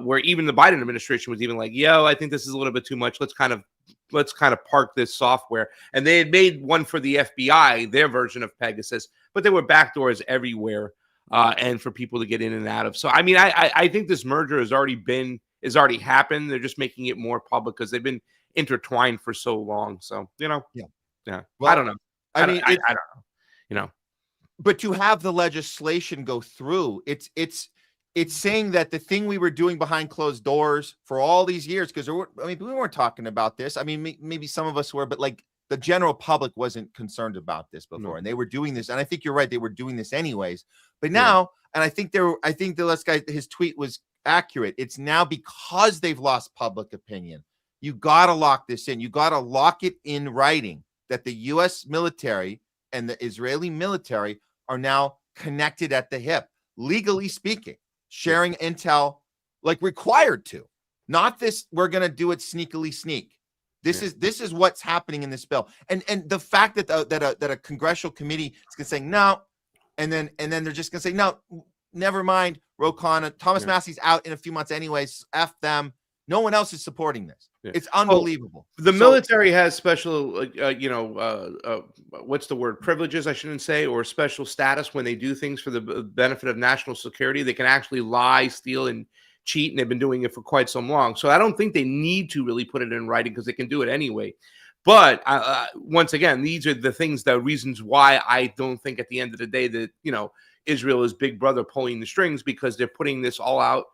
where even the Biden administration was even like, yo, I think this is a little bit too much. Let's kind of park this software. And they had made one for the FBI, their version of Pegasus, but there were backdoors everywhere. And for people to get in and out of. So, I mean, I think this merger has already happened. They're just making it more public because they've been intertwined for so long. So, yeah. Well, I don't know. I don't know. But to have the legislation go through, it's saying that the thing we were doing behind closed doors for all these years, because we weren't talking about this. I mean, maybe some of us were, but like the general public wasn't concerned about this before, and they were doing this. And I think you're right; they were doing this anyways. But now, and I think the last guy, his tweet was accurate. It's now because they've lost public opinion. You got to lock this in. You got to lock it in writing that the U.S. military and the Israeli military are now connected at the hip, legally speaking, sharing intel like required to. Not this, we're going to do it sneakily sneak. This is what's happening in this bill. And the fact that that a congressional committee is going to say no, and then they're just going to say no, never mind. Ro Khanna, Thomas Massie's out in a few months anyways. F them. No one else is supporting this. It's unbelievable. The military has special, what's the word? Privileges, I shouldn't say, or special status when they do things for the benefit of national security. They can actually lie, steal, and cheat, and they've been doing it for quite so long. So I don't think they need to really put it in writing because they can do it anyway. But once again, these are the reasons why I don't think at the end of the day that, Israel is Big Brother pulling the strings, because they're putting this all out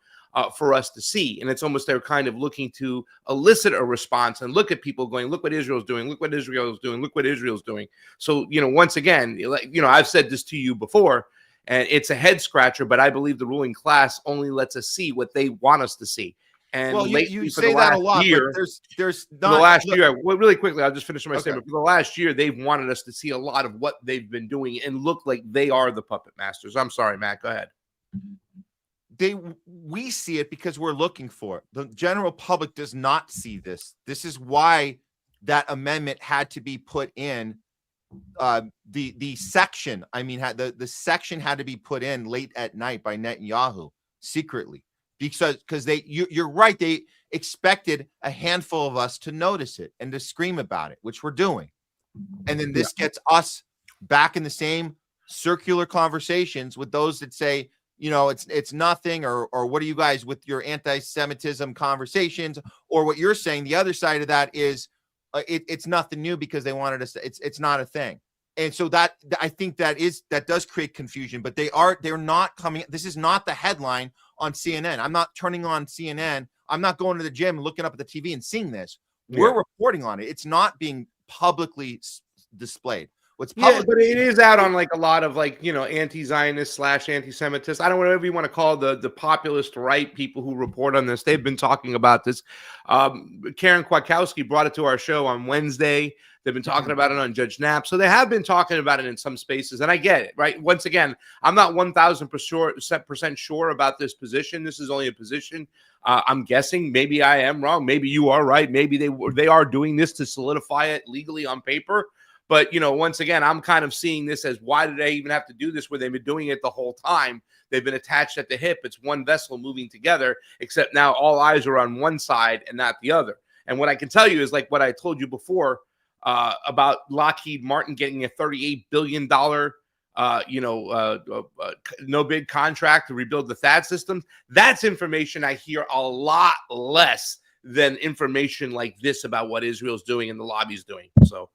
for us to see. And it's almost they're kind of looking to elicit a response and look at people going, look what Israel's doing, look what Israel's doing, look what Israel's doing. So, once again, I've said this to you before, and it's a head scratcher, but I believe the ruling class only lets us see what they want us to see. And well, you say that a lot, year, but there's not the last year. Well, really quickly, I'll just finish my statement. For the last year, they've wanted us to see a lot of what they've been doing and look like they are the puppet masters. I'm sorry, Matt. Go ahead. We see it because we're looking for it. The general public does not see this. This is why that amendment had to be put in. The section, the section had to be put in late at night by Netanyahu secretly, because you're right, they expected a handful of us to notice it and to scream about it, which we're doing, and then this gets us back in the same circular conversations with those that say, it's nothing, or what are you guys with your anti-Semitism conversations, or what you're saying. The other side of that is it's nothing new because they wanted us to, it's not a thing. And so that, I think that does create confusion, but they're not coming. This is not the headline on CNN. I'm not turning on CNN. I'm not going to the gym and looking up at the TV and seeing this. We're reporting on it. It's not being publicly displayed. What's Yeah, public? but it is out on like a lot of like, anti-Zionist / anti-Semitist. I don't know whatever you want to call the populist right people who report on this. They've been talking about this. Karen Kwiatkowski brought it to our show on Wednesday. They've been talking about it on Judge Knapp. So they have been talking about it in some spaces, and I get it, right? Once again, I'm not 1,000% sure about this position. This is only a position. I'm guessing. Maybe I am wrong. Maybe you are right. Maybe they are doing this to solidify it legally on paper. But, once again, I'm kind of seeing this as, why did they even have to do this where they've been doing it the whole time? They've been attached at the hip. It's one vessel moving together, except now all eyes are on one side and not the other. And what I can tell you is like what I told you before about Lockheed Martin getting a $38 billion no bid contract to rebuild the THAAD systems. That's information I hear a lot less than information like this about what Israel's doing and the lobby's doing. So,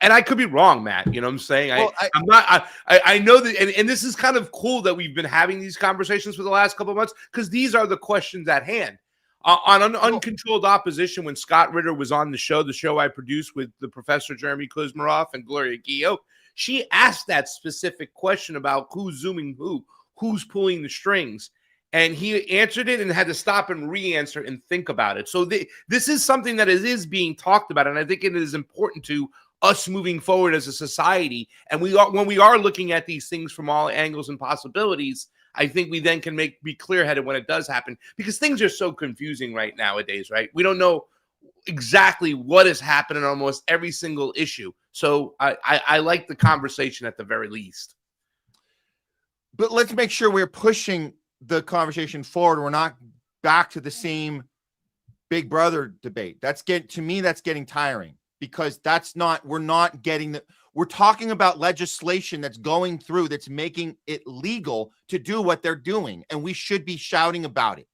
and I could be wrong, Matt. You know what I'm saying? Well, I'm not. I know that, and this is kind of cool that we've been having these conversations for the last couple of months, because these are the questions at hand. On Uncontrolled Opposition, when Scott Ritter was on the show I produced with the Professor Jeremy Kuzmarov and Gloria Guillot, she asked that specific question about who's zooming who's pulling the strings. And he answered it and had to stop and re-answer and think about it. So this is something that is being talked about, and I think it is important to us moving forward as a society. And when we are looking at these things from all angles and possibilities, I think we then can be clear-headed when it does happen, because things are so confusing right nowadays, right? We don't know exactly what is happening on almost every single issue. So I like the conversation at the very least. But let's make sure we're pushing the conversation forward. We're not back to the same Big Brother debate. That's getting tiring, because we're talking about legislation that's going through, that's making it legal to do what they're doing, and we should be shouting about it.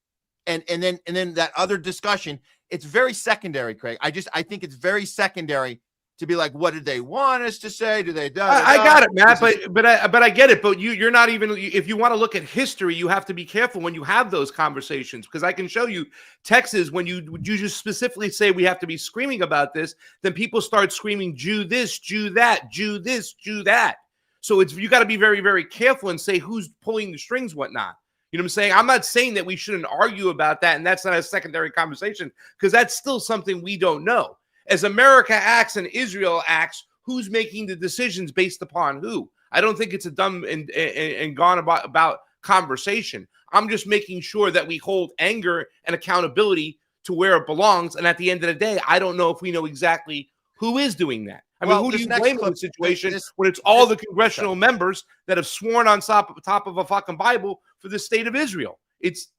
And then that other discussion, it's very secondary, Craig. I think it's very secondary to be like, what did they want us to say? Do they? I got it, Matt, but I get it. But you're not even. If you want to look at history, you have to be careful when you have those conversations, because I can show you Texas when you just specifically say we have to be screaming about this, then people start screaming Jew this, Jew that, Jew this, Jew that. So you got to be very, very careful and say who's pulling the strings, whatnot. You know what I'm saying? I'm not saying that we shouldn't argue about that, and that's not a secondary conversation, because that's still something we don't know. As America acts and Israel acts, who's making the decisions based upon who? I don't think it's a dumb and gone about conversation. I'm just making sure that we hold anger and accountability to where it belongs. And at the end of the day, I don't know if we know exactly who is doing that. I mean, who do you blame in the situation when it's all the congressional members that have sworn on top of a fucking Bible for the state of Israel? It's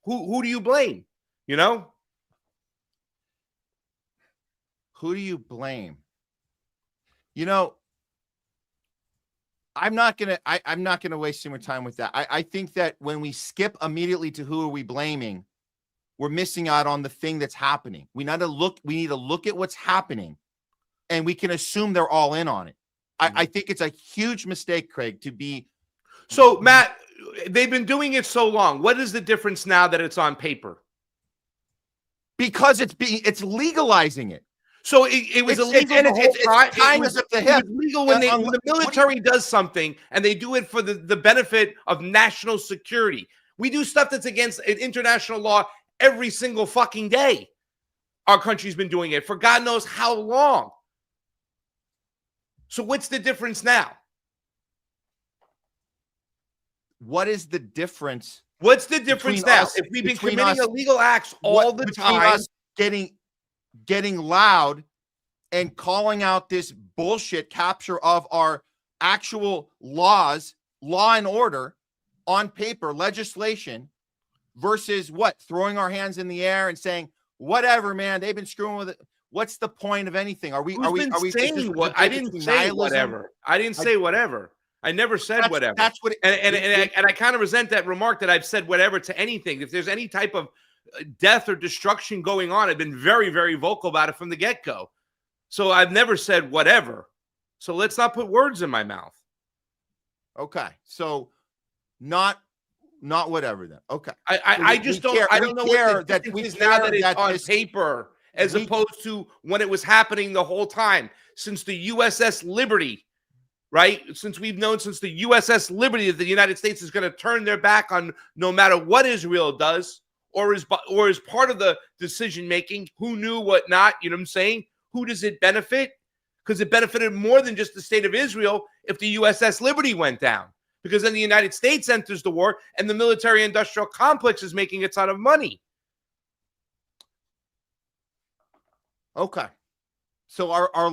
who do you blame? Who do you blame? I'm not gonna waste too much time with that. I think that when we skip immediately to who are we blaming, we're missing out on the thing that's happening. We need to look at what's happening, and we can assume they're all in on it. I think it's a huge mistake, Craig, to be. So, Matt, they've been doing it so long. What is the difference now that it's on paper? Because it's legalizing it. So it was illegal the whole time. Tying us up the hip. It was legal when the military does something and they do it for the benefit of national security. We do stuff that's against international law every single fucking day. Our country's been doing it for God knows how long. So what's the difference now? What is the difference? What's the difference now? If we've been committing illegal acts all the time, us getting loud and calling out this bullshit capture of our actual law and order on paper, legislation, versus throwing our hands in the air and saying, whatever, man, they've been screwing with it. What's the point of anything? Are we saying what? I didn't say whatever. I didn't say whatever. I never said whatever. That's what I kind of resent that remark that I've said whatever to anything. If there's any type of death or destruction going on, I've been very, very vocal about it from the get-go. So I've never said whatever. So let's not put words in my mouth. Okay. So not whatever then. Okay. I just don't care. I don't know what the difference is now that it's on paper as opposed to when it was happening the whole time. since the USS Liberty, right? Since we've known since the USS Liberty that the United States is going to turn their back on no matter what Israel does or is part of the decision making. Who knew, what not? You know what I'm saying? Who does it benefit? Because it benefited more than just the state of Israel if the USS Liberty went down. Because then the United States enters the war and the military-industrial complex is making a ton of money. Okay. So our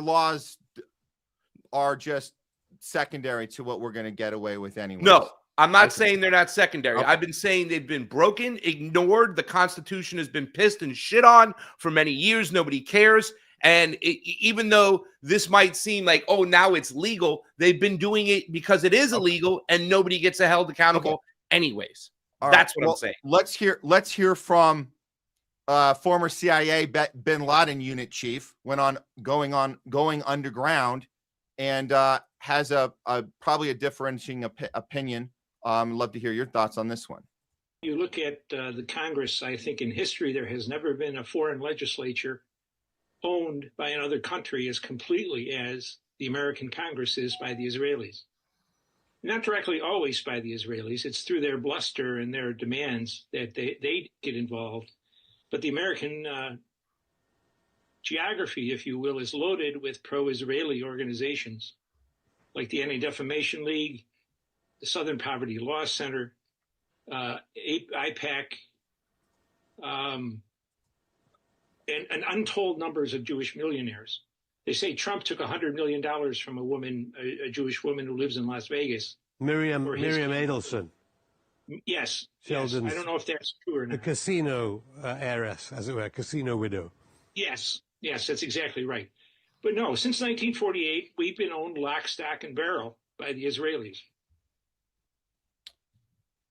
laws are just secondary to what we're going to get away with anyway. No, I'm not saying they're not secondary. Okay. I've been saying they've been broken, ignored. The Constitution has been pissed and shit on for many years. Nobody cares. And even though this might seem like, oh, now it's legal, they've been doing it because it is illegal and nobody gets held accountable anyways. That's what I'm saying. Let's hear from former CIA Bin Laden unit chief, going underground, and has probably a differentiating opinion. Love to hear your thoughts on this one. You look at the Congress, I think in history there has never been a foreign legislature owned by another country as completely as the American Congress is by the Israelis. Not directly always by the Israelis. It's through their bluster and their demands that they get involved. But the American geography, if you will, is loaded with pro-Israeli organizations like the Anti-Defamation League, the Southern Poverty Law Center, IPAC, and untold numbers of Jewish millionaires. They say Trump took $100 million from a Jewish woman who lives in Las Vegas. Miriam Adelson. Yes. Sheldon's, I don't know if that's true or not. The casino heiress, as it were, casino widow. Yes, that's exactly right. But no, since 1948, we've been owned lock, stock, and barrel by the Israelis.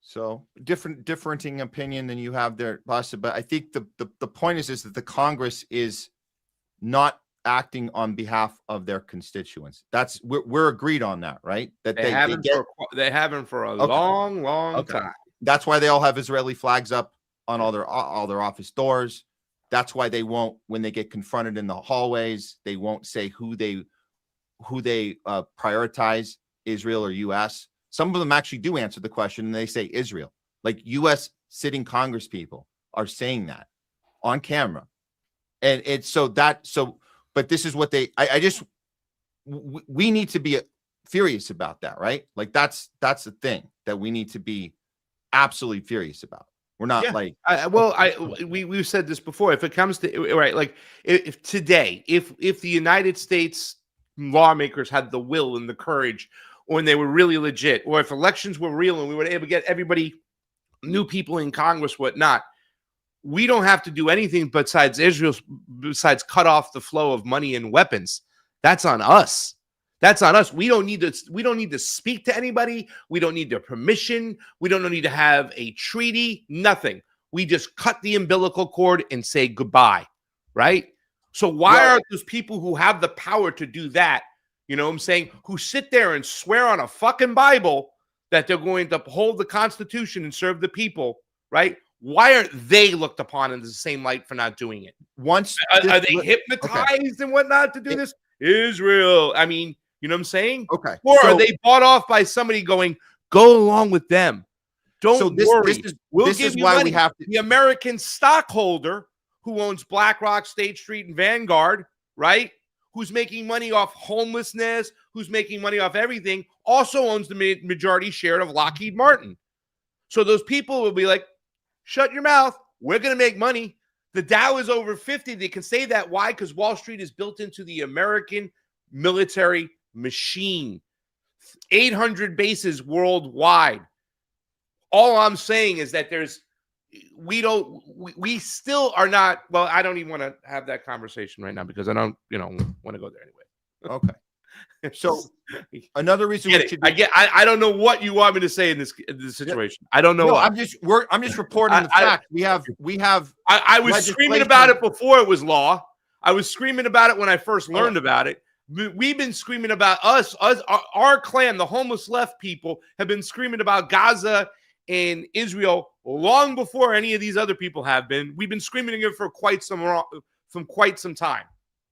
So differing opinion than you have there, Basta. But I think the point is that the Congress is not acting on behalf of their constituents. We're agreed on that, right? That they haven't for a long time. That's why they all have Israeli flags up on all their office doors. That's why they won't, when they get confronted in the hallways, they won't say who they prioritize, Israel or U.S. Some of them actually do answer the question and they say Israel. Like U.S. sitting Congress people are saying that on camera. And it's but this is what we need to be furious about that, right? Like that's the thing that we need to be absolutely furious about. We're not we've said this before. If it comes to like if today, if the United States lawmakers had the will and the courage, or when they were really legit, or if elections were real and we were able to get everybody, new people in Congress, whatnot, we don't have to do anything besides cut off the flow of money and weapons. That's on us. That's on us. We don't need to speak to anybody. We don't need their permission. We don't need to have a treaty, nothing. We just cut the umbilical cord and say goodbye, right? So why are those people who have the power to do that, you know what I'm saying, who sit there and swear on a fucking Bible that they're going to uphold the Constitution and serve the people, right? Why aren't they looked upon in the same light for not doing it? Are they hypnotized and whatnot to do this? Israel. I mean, you know what I'm saying? Okay. Or are they bought off by somebody going, go along with them? Don't worry. We'll give you money. We have the American stockholder who owns BlackRock, State Street, and Vanguard, right? Who's making money off homelessness, who's making money off everything, also owns the majority share of Lockheed Martin. So those people will be like, shut your mouth. We're going to make money. The Dow is over 50. They can say that. Why? Because Wall Street is built into the American military machine. 800 bases worldwide. All I'm saying is that we still are not, well, I don't even want to have that conversation right now because I don't, want to go there anyway. Okay. So another reason I don't know what you want me to say in this situation. I don't know. No, I'm just reporting the fact. We have. I was screaming about it before it was law. I was screaming about it when I first learned about it. We've been screaming about our clan, the homeless left people, have been screaming about Gaza and Israel long before any of these other people have been. We've been screaming it for quite some time.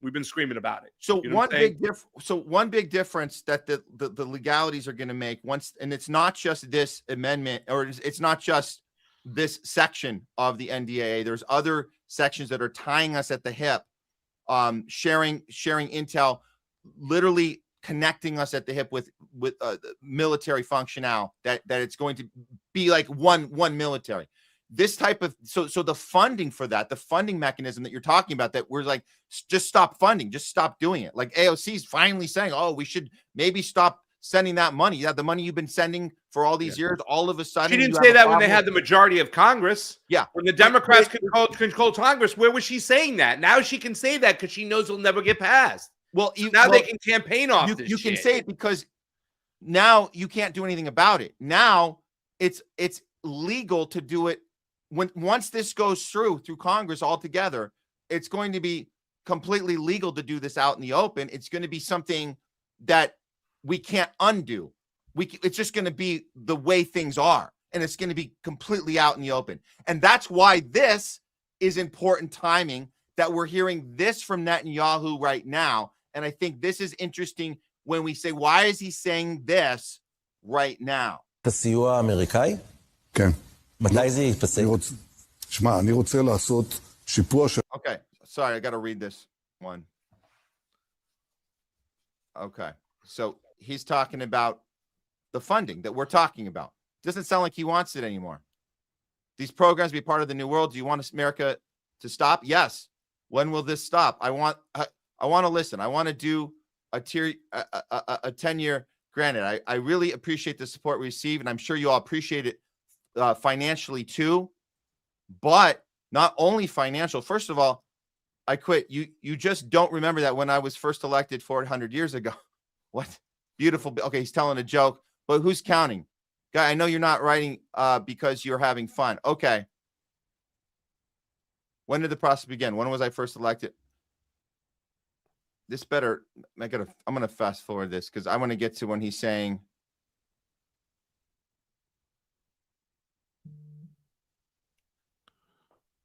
We've been screaming about it. So You know what I'm saying? one big difference that the legalities are going to make once, and it's not just this amendment, or it's not just this section of the NDAA. There's other sections that are tying us at the hip, sharing intel, literally connecting us at the hip with military functionality. That it's going to be like one military. This type of so the funding for that, the funding mechanism that you're talking about, that we're like, just stop funding, just stop doing it. Like AOC is finally saying, oh, we should maybe stop sending that money. Yeah, the money you've been sending for all these years, all of a sudden. She didn't say that when they had the majority of Congress. Yeah. When the Democrats controlled Congress, where was she saying that? Now she can say that because she knows it'll never get passed. Well, they can campaign off this You can shit. say it because now you can't do anything about it. Now it's legal to do it. Once this goes through Congress altogether, it's going to be completely legal to do this out in the open. It's going to be something that we can't undo. It's just going to be the way things are, and it's going to be completely out in the open. And that's why this is important timing, that we're hearing this from Netanyahu right now. And I think this is interesting when we say, why is he saying this right now? הסיוע האמריקאי? כן. מתי זה ייפסק? שמע, אני רוצה לעשות שיפוע של... Okay, sorry, I got to read this one. Okay, so he's talking about the funding that we're talking about. Doesn't sound like he wants it anymore. These programs be part of the new world. Do you want America to stop? Yes. When will this stop? I want to listen. I want to do a 10-year. Granted, I really appreciate the support we receive, and I'm sure you all appreciate it financially too. But not only financial. First of all, I quit. You just don't remember that when I was first elected 400 years ago. What? Beautiful. Okay, he's telling a joke, but who's counting? Guy, I know you're not writing because you're having fun. Okay. When did the process begin? When was I first elected? I'm going to fast forward this because I want to get to when he's saying,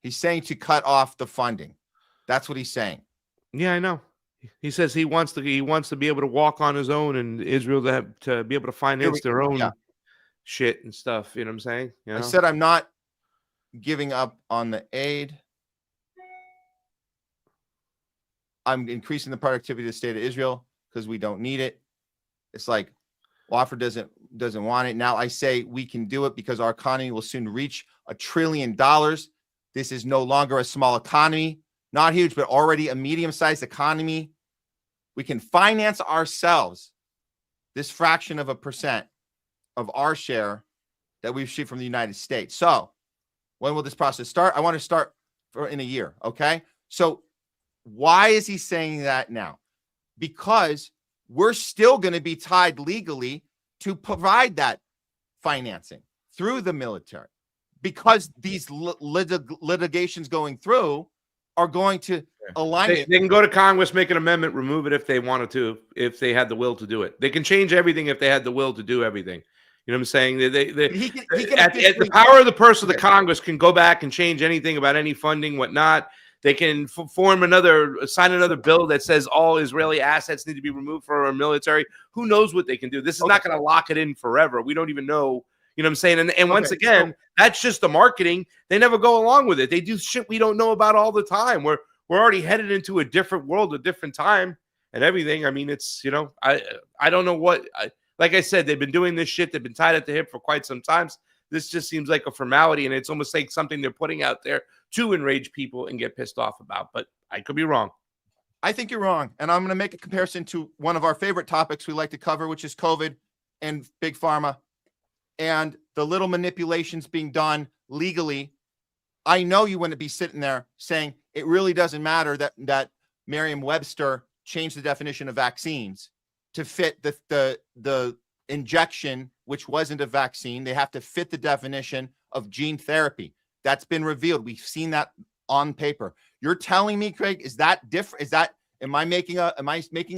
to cut off the funding. That's what he's saying. Yeah, I know. He says he wants to be able to walk on his own, and Israel to be able to finance their own shit and stuff. You know what I'm saying? You know? I said I'm not giving up on the aid. I'm increasing the productivity of the state of Israel because we don't need it. It's like Wofford doesn't want it. Now I say we can do it because our economy will soon reach $1 trillion. This is no longer a small economy, not huge, but already a medium-sized economy. We can finance ourselves this fraction of a percent of our share that we've received from the United States. So when will this process start? I want to start in a year, okay? So why is he saying that now? Because we're still going to be tied legally to provide that financing through the military, because these litigations going through are going to align. They can go to Congress, make an amendment, remove it if they wanted to, if they had the will to do it. They can change everything if they had the will to do everything. You know what I'm saying? The power of the purse of the Congress can go back and change anything about any funding, whatnot. They can sign another bill that says all Israeli assets need to be removed from our military. Who knows what they can do? This is not going to lock it in forever. We don't even know. You know what I'm saying? And once again, that's just the marketing. They never go along with it. They do shit we don't know about all the time. We're already headed into a different world, a different time, and everything. I mean, it's, you know, I don't know what. Like I said, they've been doing this shit. They've been tied at the hip for quite some time. This just seems like a formality, and it's almost like something they're putting out there to enrage people and get pissed off about. But I could be wrong. I think you're wrong. And I'm going to make a comparison to one of our favorite topics we like to cover, which is COVID and Big Pharma and the little manipulations being done legally. I know you wouldn't be sitting there saying it really doesn't matter that Merriam-Webster changed the definition of vaccines to fit the injection, which wasn't a vaccine. They have to fit the definition of gene therapy. That's been revealed. We've seen that on paper. You're telling me, Craig, is that different? Am I making a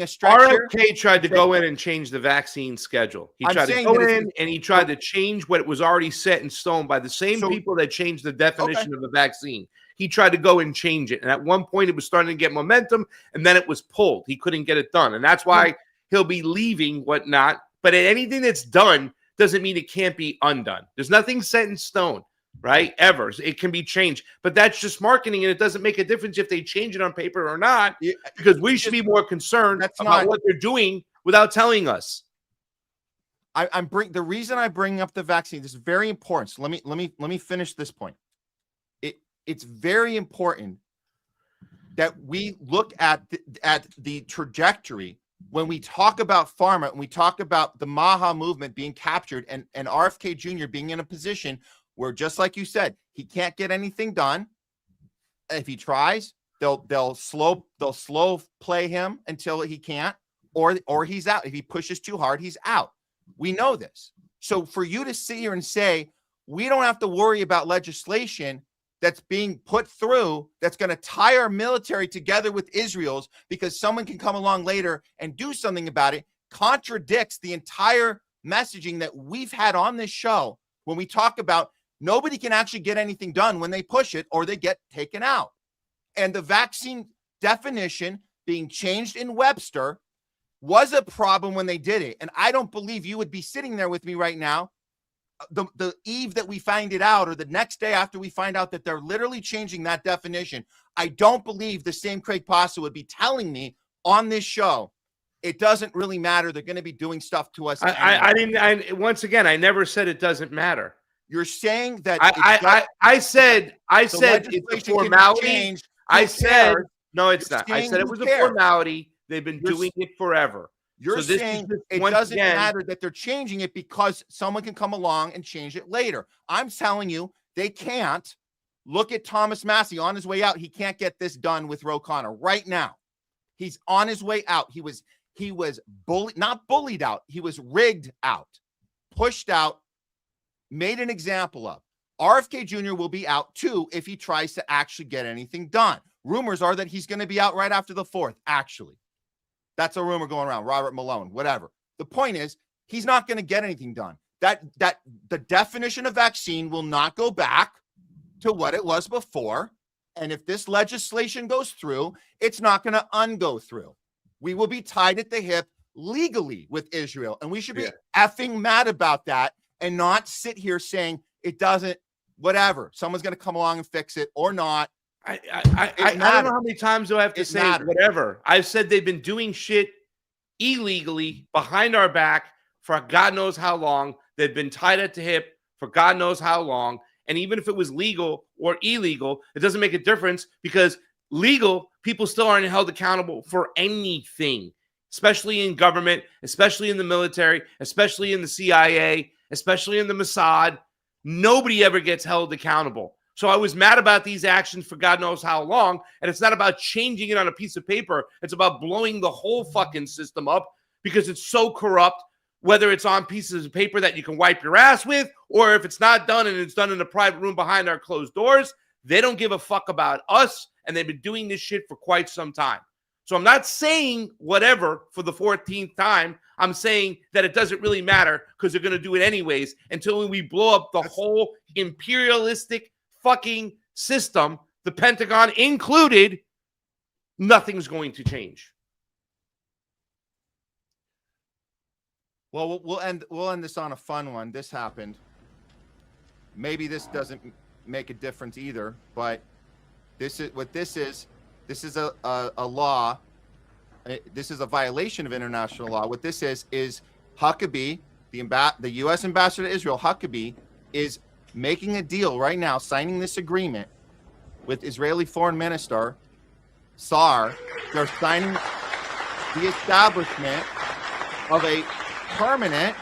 stretch here? RFK tried to go in and change the vaccine schedule. He tried to go in and he tried to change what was already set in stone by the same people that changed the definition of the vaccine. he tried to go and change it. And at one point, it was starting to get momentum, and then it was pulled. He couldn't get it done. And that's why he'll be leaving, whatnot. But anything that's done doesn't mean it can't be undone. There's nothing set in stone, right? Ever. It can be changed. But that's just marketing, and it doesn't make a difference if they change it on paper or not, because we should be more concerned about what they're doing without telling us. The reason I bring up the vaccine, this is very important. So let me finish this point. It's very important that we look at the trajectory when we talk about pharma and we talk about the Maha movement being captured and RFK Jr. being in a position where, just like you said, he can't get anything done. If he tries, they'll slow play him until he can't, or he's out. If he pushes too hard, he's out. We know this. So for you to sit here and say we don't have to worry about legislation that's being put through that's going to tie our military together with Israel's because someone can come along later and do something about it, contradicts the entire messaging that we've had on this show when we talk about nobody can actually get anything done when they push it or they get taken out. And the vaccine definition being changed in Webster was a problem when they did it. And I don't believe you would be sitting there with me right now the eve that we find it out, or the next day after we find out that they're literally changing that definition. I don't believe the same Craig Passa would be telling me on this show, it doesn't really matter. They're going to be doing stuff to us. Once again, I never said it doesn't matter. You're saying that I said it's a formality. I said no, it's not. I said it was a formality. They've been doing it forever. You're saying it doesn't matter that they're changing it because someone can come along and change it later. I'm telling you, they can't. Look at Thomas Massey on his way out. He can't get this done with Ro Khanna right now. He's on his way out. He was not bullied out. He was rigged out, pushed out, made an example of. RFK Jr. will be out too if he tries to actually get anything done. Rumors are that he's going to be out right after the 4th, actually. That's a rumor going around. Robert Malone, whatever. The point is, he's not going to get anything done. That the definition of vaccine will not go back to what it was before. And if this legislation goes through, it's not going to ungo through. We will be tied at the hip legally with Israel. And we should be effing mad about that and not sit here saying it doesn't, whatever. Someone's going to come along and fix it or not. I don't know how many times do I have to say whatever. I've said they've been doing shit illegally behind our back for God knows how long. They've been tied at the hip for God knows how long. And even if it was legal or illegal, it doesn't make a difference because legal people still aren't held accountable for anything, especially in government, especially in the military, especially in the CIA, especially in the Mossad. Nobody ever gets held accountable. So I was mad about these actions for God knows how long. And it's not about changing it on a piece of paper. It's about blowing the whole fucking system up because it's so corrupt, whether it's on pieces of paper that you can wipe your ass with, or if it's not done and it's done in a private room behind our closed doors. They don't give a fuck about us. And they've been doing this shit for quite some time. So I'm not saying whatever for the 14th time. I'm saying that it doesn't really matter because they're going to do it anyways until we blow up the whole imperialistic fucking system, the Pentagon included. Nothing's going to change. Well, we'll end this on a fun one. This happened. Maybe this doesn't make a difference either, but this is what this is. This is a law. This is a violation of international law. What this is Huckabee, the U.S. ambassador to Israel, Huckabee, is making a deal right now, signing this agreement with Israeli Foreign Minister Saar. They're signing the establishment of a permanent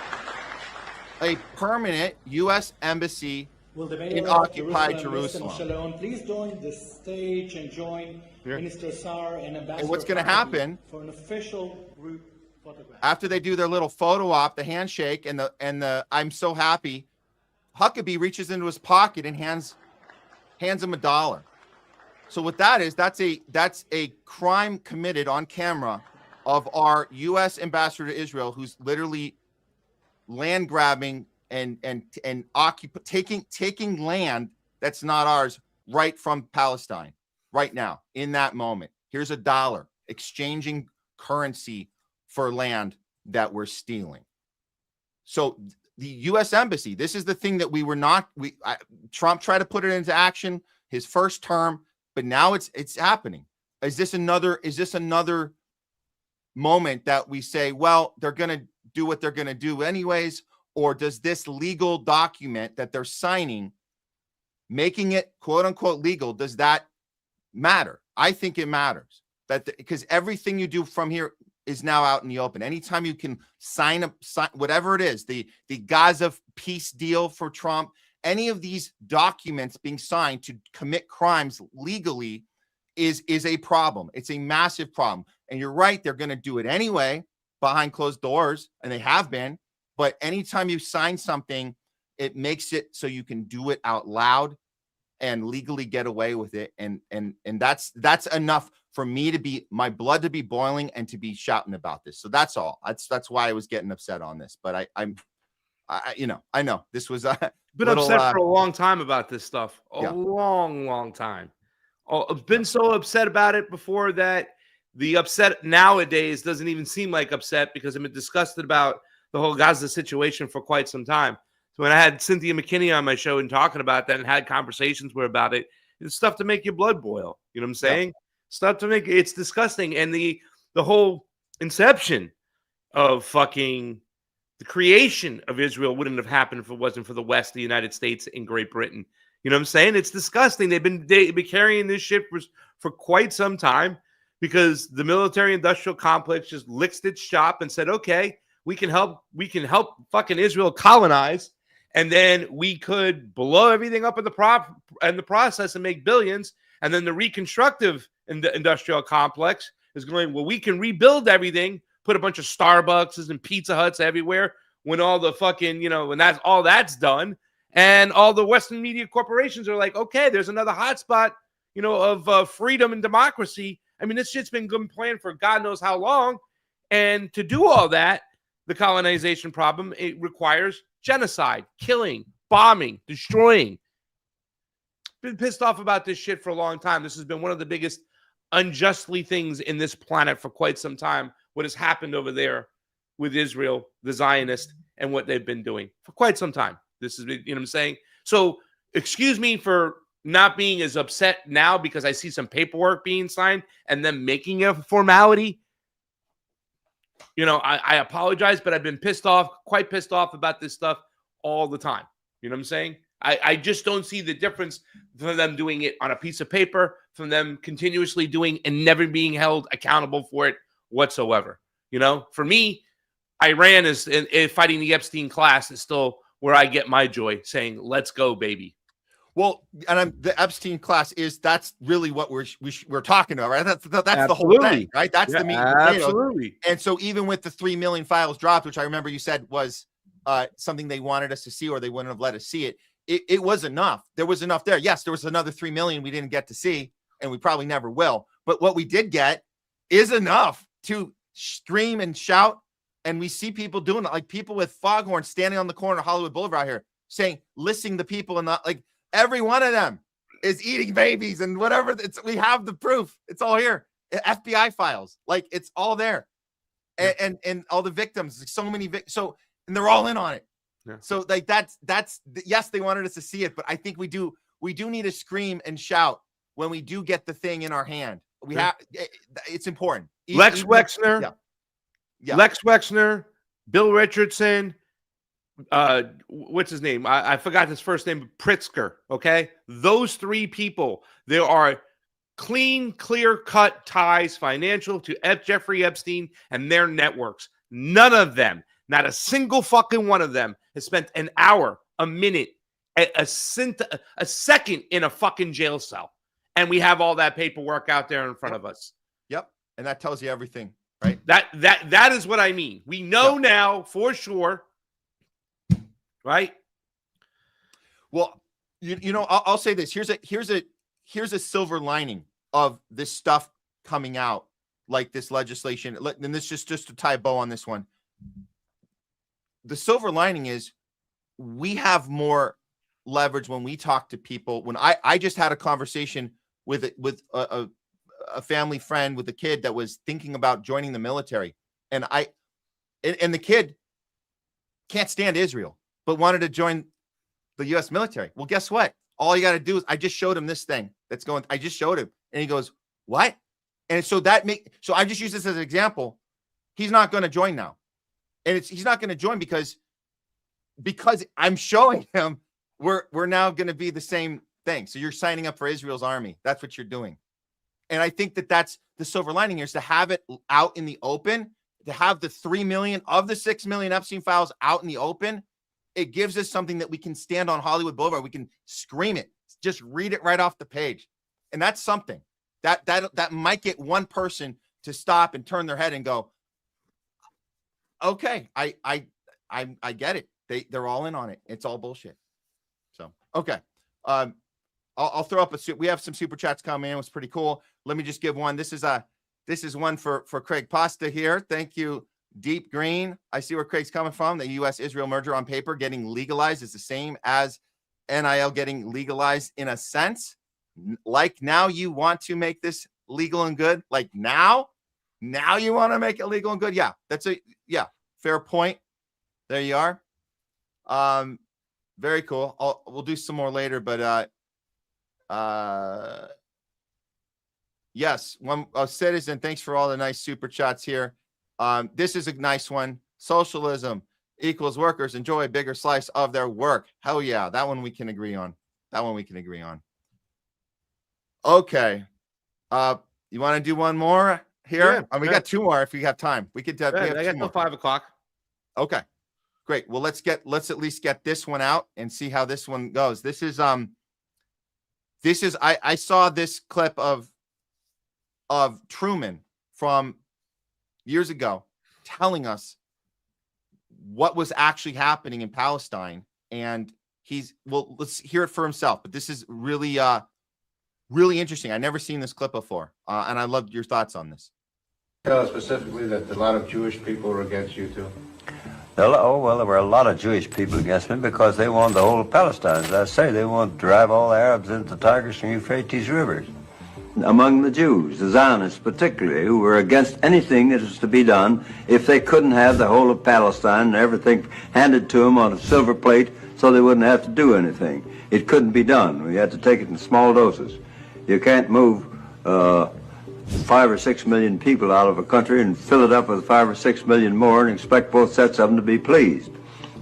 U.S. embassy in occupied Jerusalem. Please join the stage and join Minister Saar and Ambassador. And what's going to happen for an official group photograph after they do their little photo op, the handshake, and the I'm so happy. Huckabee reaches into his pocket and hands him $1. So what that is, that's a crime committed on camera of our U.S. ambassador to Israel, who's literally land grabbing and taking land that's not ours right from Palestine right now in that moment. Here's $1 exchanging currency for land that we're stealing. So the U.S. Embassy, this is the thing that Trump tried to put it into action his first term, but now it's happening. Is this another moment that we say, well, they're going to do what they're going to do anyways? Or does this legal document that they're signing, making it quote unquote legal, does that matter? I think it matters because everything you do from here is now out in the open. Anytime you can sign whatever it is, the Gaza peace deal for Trump, any of these documents being signed to commit crimes legally is a problem. It's a massive problem. And you're right, they're going to do it anyway behind closed doors, and they have been. But anytime you sign something, it makes it so you can do it out loud and legally get away with it. And that's enough for me to be, my blood to be boiling and to be shouting about this. So that's all. That's why I was getting upset on this. But I know this was been upset for a long time about this stuff. Long time. I've been so upset about it before that the upset nowadays doesn't even seem like upset because I've been disgusted about the whole Gaza situation for quite some time. So when I had Cynthia McKinney on my show and talking about that and had conversations with her about it, it's stuff to make your blood boil. You know what I'm saying? Yeah. Stuff to make it's disgusting. And the whole inception of fucking the creation of Israel wouldn't have happened if it wasn't for the West, the United States, and Great Britain. You know what I'm saying? It's disgusting. They've been carrying this shit for quite some time because the military-industrial complex just licked its shop and said, okay, we can help fucking Israel colonize, and then we could blow everything up in the process and make billions. And then the reconstructive industrial complex is going, well, we can rebuild everything, put a bunch of Starbucks and Pizza Huts everywhere when all the fucking, when that's done. And all the Western media corporations are like, okay, there's another hotspot, of freedom and democracy. I mean, this shit's been planned for God knows how long. And to do all that, the colonization problem, it requires genocide, killing, bombing, destroying. Been pissed off about this shit for a long time. This has been one of the biggest unjustly things in this planet for quite some time. What has happened over there with Israel, the Zionists, and what they've been doing for quite some time. This is, what I'm saying? So excuse me for not being as upset now because I see some paperwork being signed and them making it a formality. I apologize, but I've been quite pissed off about this stuff all the time. You know what I'm saying? I just don't see the difference from them doing it on a piece of paper, from them continuously doing and never being held accountable for it whatsoever. For me, Iran is fighting the Epstein class is still where I get my joy, saying, let's go, baby. Well, and the Epstein class that's really what we're talking about, right? That's the whole thing, right? That's the meat and potatoes. Absolutely. And so even with the 3 million files dropped, which I remember you said was something they wanted us to see, or they wouldn't have let us see it. It was enough. There was enough there. Yes, there was another 3 million we didn't get to see, and we probably never will. But what we did get is enough to scream and shout. And we see people doing it, like people with foghorns standing on the corner of Hollywood Boulevard here saying, listing the people, and not like every one of them is eating babies and whatever. We have the proof. It's all here. FBI files, like it's all there. And all the victims, so many victims. And they're all in on it. Yeah. So like that's yes, they wanted us to see it, but I think we do need to scream and shout when we do get the thing in our hand. It's important. Lex Wexner. Yeah. Yeah. Lex Wexner, Bill Richardson, what's his name? I forgot his first name, Pritzker, okay? Those three people, there are clean, clear-cut ties, financial, to Jeffrey Epstein and their networks. None of them, not a single fucking one of them, has spent an hour, a minute, a second in a fucking jail cell. And we have all that paperwork out there in front of us. Yep, and that tells you everything. Right. That is what I mean. We know now for sure. Right. Well, I'll say this. Here's a silver lining of this stuff coming out, like this legislation. And this just to tie a bow on this one. The silver lining is we have more leverage when we talk to people. When I just had a conversation with a family friend with a kid that was thinking about joining the military, and the kid can't stand Israel, but wanted to join the U.S. military. Well, guess what? All you got to do is I just showed him this thing that's going. I just showed him, and he goes, "What?" And so so I just use this as an example. He's not going to join now, and he's not going to join because I'm showing him we're now going to be the same thing. So you're signing up for Israel's army. That's what you're doing. And I think that's the silver lining here, is to have it out in the open, to have the 3 million of the 6 million Epstein files out in the open. It gives us something that we can stand on Hollywood Boulevard. We can scream it, just read it right off the page. And that's something that might get one person to stop and turn their head and go, okay, I get it. They're all in on it. It's all bullshit. So, okay. I'll throw up we have some super chats coming in. It was pretty cool. Let me just give one. This is one for Craig Pasta here. Thank you, Deep Green. I see where Craig's coming from. The U.S.-Israel merger on paper getting legalized is the same as NIL getting legalized in a sense. Like, now you want to make this legal and good? Like, now you want to make it legal and good? Yeah, fair point. There you are. Very cool. We'll do some more later, but yes, a citizen, thanks for all the nice super chats here. This is a nice one. Socialism equals workers enjoy a bigger slice of their work. Hell yeah, that one we can agree on. Okay. You want to do one more here? Yeah, we got two more if we have time. We could have I got till 5 o'clock. Okay, great. Well, let's at least get this one out and see how this one goes. This is I saw this clip of Truman from years ago telling us what was actually happening in Palestine, and let's hear it for himself. But this is really really interesting. I've never seen this clip before, and I loved your thoughts on this. Tell us specifically that a lot of Jewish people are against you too. Oh, well, there were a lot of Jewish people against me because they wanted the whole of Palestine. As I say, they wanted to drive all the Arabs into the Tigris and Euphrates rivers. Among the Jews, the Zionists particularly, who were against anything that was to be done if they couldn't have the whole of Palestine and everything handed to them on a silver plate so they wouldn't have to do anything. It couldn't be done. We had to take it in small doses. You can't move 5 or 6 million people out of a country and fill it up with 5 or 6 million more and expect both sets of them to be pleased.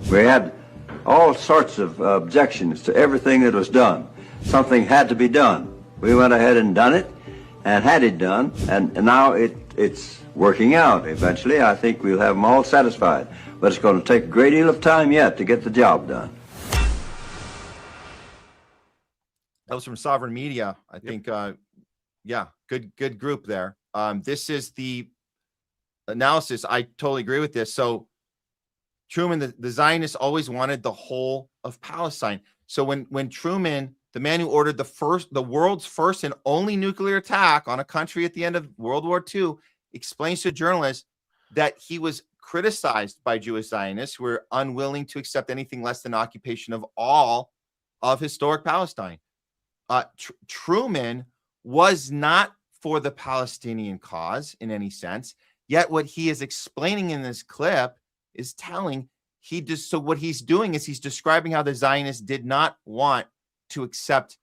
We had all sorts of objections to everything that was done. Something had to be done. We went ahead and done it and had it done, and now it's working out. Eventually, I think we'll have them all satisfied. But it's going to take a great deal of time yet to get the job done. That was from Sovereign Media, I think. Yeah, good group there. This is the analysis. I totally agree with this. So Truman, the Zionists always wanted the whole of Palestine. So when Truman, the man who ordered the world's first and only nuclear attack on a country at the end of World War II, explains to journalists that he was criticized by Jewish Zionists who were unwilling to accept anything less than occupation of all of historic Palestine. Truman was not for the Palestinian cause in any sense. Yet what he is explaining in this clip is telling so what he's doing is he's describing how the Zionists did not want to accept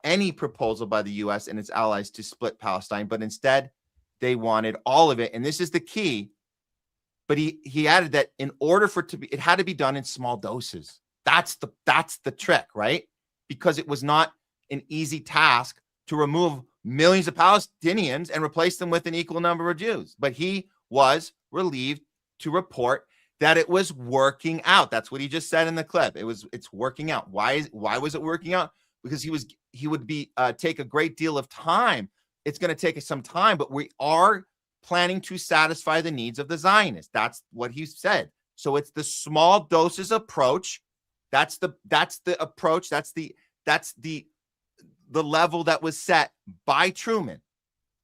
any proposal by the U.S. and its allies to split Palestine, but instead they wanted all of it. And this is the key. But he added that in order for it to be, it had to be done in small doses. That's the trick, right? Because it was not an easy task to remove millions of Palestinians and replace them with an equal number of Jews. But he was relieved to report that it was working out. That's what he just said in the clip. It's working out. Why was it working out? Because he would take a great deal of time. It's going to take us some time, but we are planning to satisfy the needs of the Zionists. That's what he said. So it's the small doses approach. That's the approach. That's the level that was set by Truman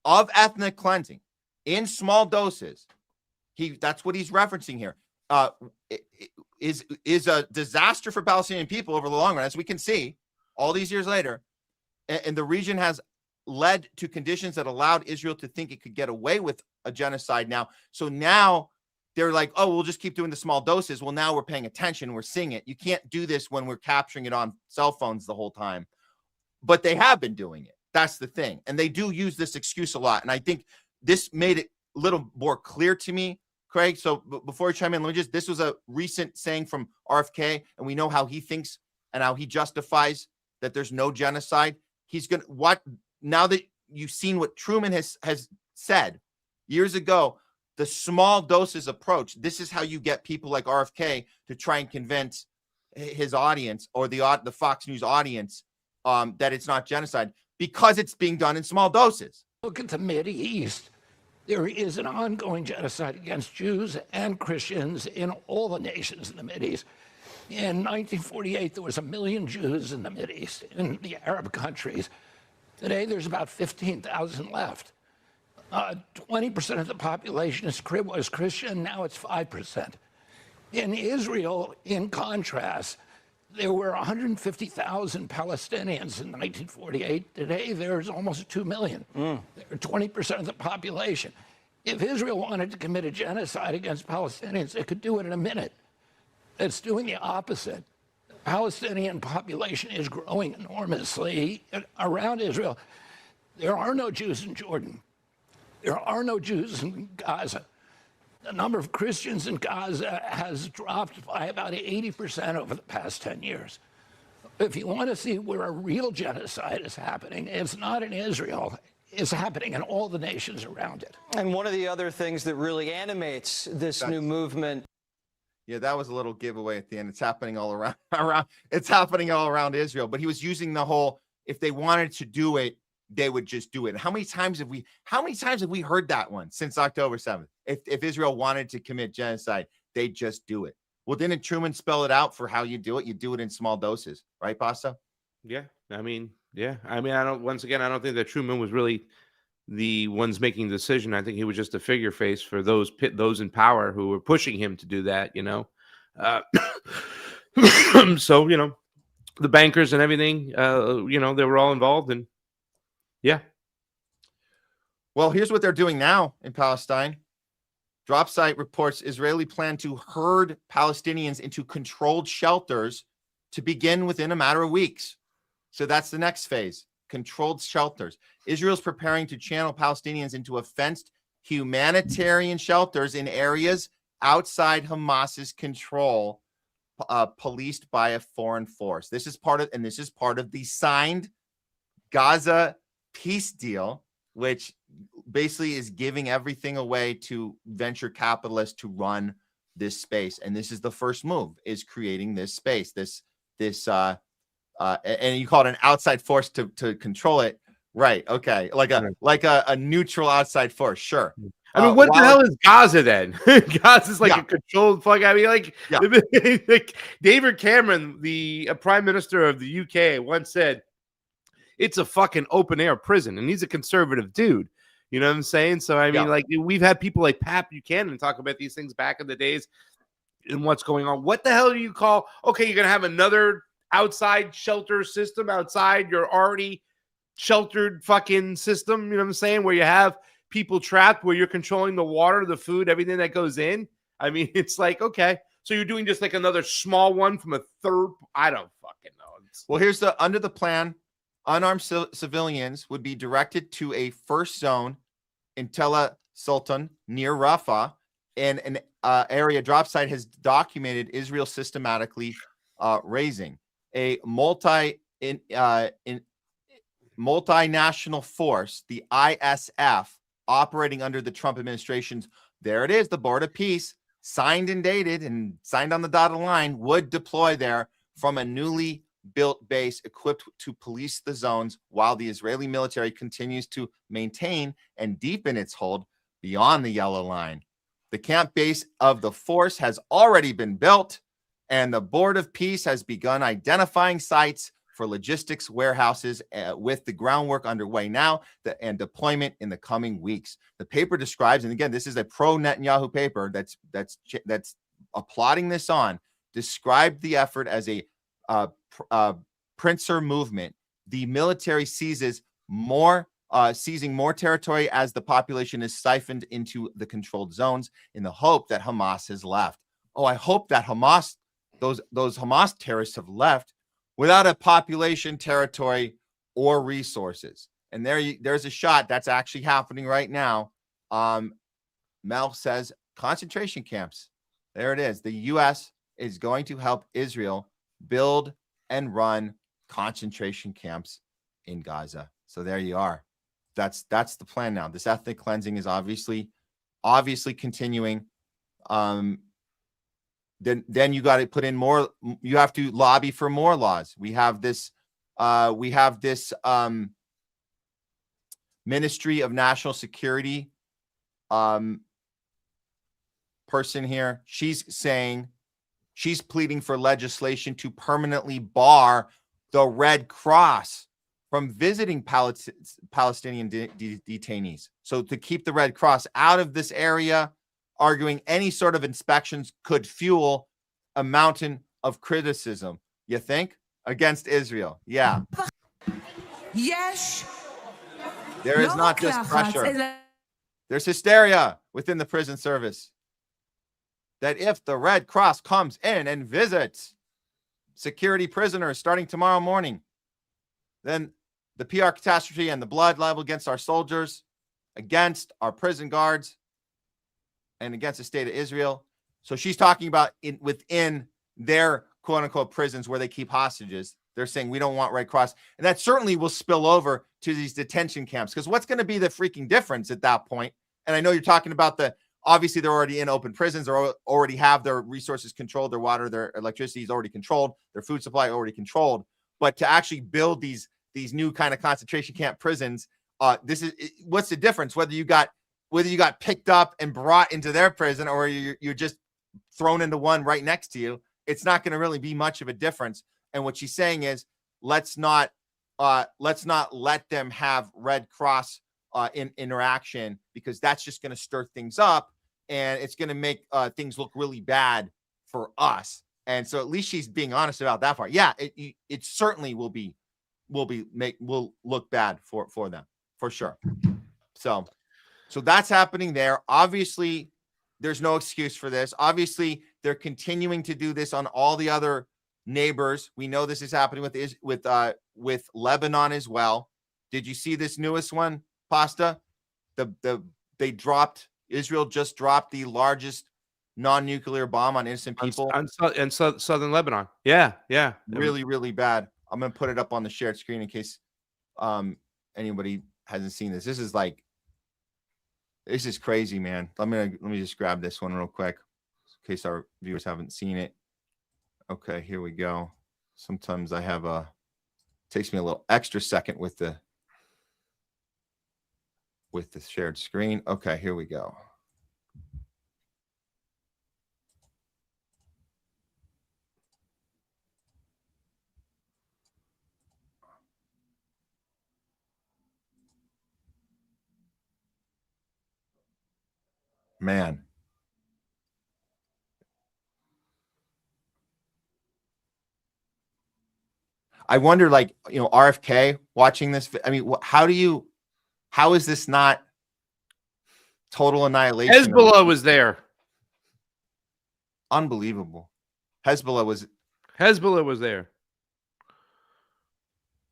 of ethnic cleansing in small doses. That's what he's referencing here. is a disaster for Palestinian people over the long run, as we can see all these years later. And the region has led to conditions that allowed Israel to think it could get away with a genocide now. So now they're like, oh, we'll just keep doing the small doses. Well, now we're paying attention. We're seeing it. You can't do this when we're capturing it on cell phones the whole time. But they have been doing it. That's the thing. And they do use this excuse a lot. And I think this made it a little more clear to me, Craig. So before you chime in, this was a recent saying from RFK, and we know how he thinks and how he justifies that there's no genocide. He's going to, what, now that you've seen what Truman has said years ago, the small doses approach, this is how you get people like RFK to try and convince his audience or the Fox News audience that it's not genocide, because it's being done in small doses. Look at the Mideast. There is an ongoing genocide against Jews and Christians in all the nations in the Mideast. In 1948, there was 1 million Jews in the Mideast, in the Arab countries. Today, there's about 15,000 left. 20% of the population was Christian, now it's 5%. In Israel, in contrast, there were 150,000 Palestinians in 1948. Today, there's almost 2 million. They're 20% of the population. If Israel wanted to commit a genocide against Palestinians, it could do it in a minute. It's doing the opposite. The Palestinian population is growing enormously around Israel. There are no Jews in Jordan. There are no Jews in Gaza. The number of Christians in Gaza has dropped by about 80% over the past 10 years. If you want to see where a real genocide is happening, it's not in Israel. It's happening in all the nations around it. And one of the other things that really animates this new movement. Yeah, that was a little giveaway at the end. It's happening all around it's happening all around Israel. But he was using the whole, if they wanted to do it, they would just do it. How many times have we heard that one since October 7th? If Israel wanted to commit genocide, they'd just do it. Well, didn't Truman spell it out for how you do it? You do it in small doses, right, Pasta? Yeah. I mean, I don't think that Truman was really the ones making the decision. I think he was just a figure face for those in power who were pushing him to do that, So, the bankers and everything, they were all involved, and yeah. Well, here's what they're doing now in Palestine. Drop site reports Israeli plan to herd Palestinians into controlled shelters to begin within a matter of weeks. So that's the next phase, controlled shelters. Israel's preparing to channel Palestinians into fenced humanitarian shelters in areas outside Hamas's control, policed by a foreign force. This is part of the signed Gaza peace deal, which basically is giving everything away to venture capitalists to run this space. And this is the first move, is creating this space, and you call it an outside force to control it. Right. Okay. Like a neutral outside force. Sure. I mean, what the hell is Gaza then? Gaza's like a controlled fuck. I mean, like David Cameron, the Prime Minister of the UK, once said, it's a fucking open air prison, and he's a conservative dude. You know what I'm saying? So, I mean, like, we've had people like Pat Buchanan talk about these things back in the days and what's going on. What the hell do you call, okay, you're going to have another outside shelter system outside your already sheltered fucking system, you know what I'm saying, where you have people trapped, where you're controlling the water, the food, everything that goes in. I mean, it's like, okay, so you're doing just like another small one from a third, I don't fucking know. Well, here's under the plan, unarmed civilians would be directed to a first zone in Tel Sultan near Rafah, and an area drop site has documented Israel systematically raising a multinational force, the ISF, operating under the Trump administration's, there it is, the Board of Peace, signed and dated and signed on the dotted line, would deploy there from a newly built base equipped to police the zones while the Israeli military continues to maintain and deepen its hold beyond the yellow line. The camp base of the force has already been built, and the Board of Peace has begun identifying sites for logistics warehouses with the groundwork underway now and deployment in the coming weeks. The paper describes, and again, this is a pro-Netanyahu paper that's applauding this on, described the effort as a pincer movement. The military seizing more territory as the population is siphoned into the controlled zones in the hope that Hamas has left. Oh, I hope that those Hamas terrorists have left without a population, territory, or resources. And there's a shot that's actually happening right now. Mel says concentration camps. There it is. The U.S. is going to help Israel build and run concentration camps in Gaza. So there you are. That's the plan now. This ethnic cleansing is obviously continuing. Then you got to put in more. You have to lobby for more laws. We have this Ministry of National Security person here. She's pleading for legislation to permanently bar the Red Cross from visiting Palestinian detainees. So to keep the Red Cross out of this area, arguing any sort of inspections could fuel a mountain of criticism. You think? Against Israel. Yeah. Yes. There is not just pressure. There's hysteria within the prison service that if the Red Cross comes in and visits security prisoners starting tomorrow morning, then the PR catastrophe and the blood libel against our soldiers, against our prison guards, and against the state of Israel. So she's talking about within their quote unquote prisons where they keep hostages. They're saying we don't want Red Cross. And that certainly will spill over to these detention camps. Because what's going to be the freaking difference at that point? And I know you're talking about obviously they're already in open prisons. They already have their resources controlled. Their water, their electricity is already controlled. Their food supply already controlled. But to actually build these new kind of concentration camp prisons, what's the difference? Whether you got picked up and brought into their prison or you're just thrown into one right next to you, it's not going to really be much of a difference. And what she's saying is, let's not let them have Red Cross in interaction, because that's just going to stir things up and it's going to make things look really bad for us. And so at least she's being honest about that part. Yeah, it certainly will look bad for them for sure. So that's happening there. Obviously, there's no excuse for this. Obviously, they're continuing to do this on all the other neighbors. We know this is happening with Lebanon as well. Did you see this newest one, Pasta? Israel just dropped the largest non-nuclear bomb on innocent people in southern Lebanon. Yeah. Really, really bad. I'm gonna put it up on the shared screen in case anybody hasn't seen this. This is crazy, man. Let me just grab this one real quick in case our viewers haven't seen it. Okay, here we go. Sometimes I have takes me a little extra second with the shared screen. Okay, here we go. Man. I wonder, RFK watching this. I mean, how is this not total annihilation? Hezbollah was there. Unbelievable. Hezbollah was there.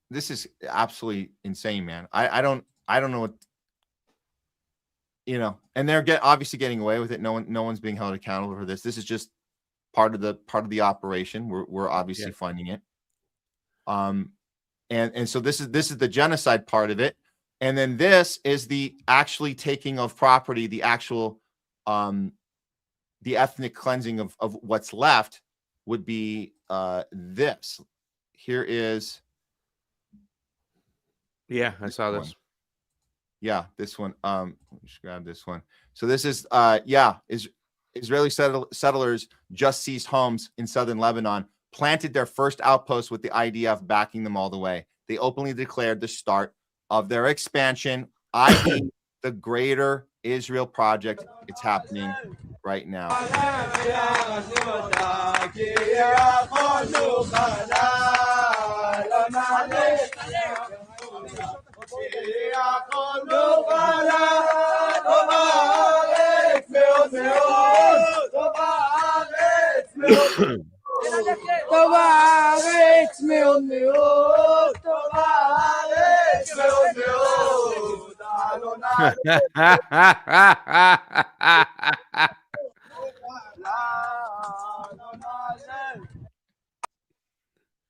This is absolutely insane, man. I don't know what, and they're obviously getting away with it. No one's being held accountable for this. This is just part of the operation. We're obviously funding it. And so this is the genocide part of it. And then this is the actually taking of property, the actual the ethnic cleansing of what's left would be this. Here is. Yeah, I saw this. Yeah, this one. Let me just grab this one. So this is Israeli settlers just seized homes in southern Lebanon, planted their first outpost with the IDF backing them all the way. They openly declared the start of their expansion, i.e. the Greater Israel Project. It's happening right now.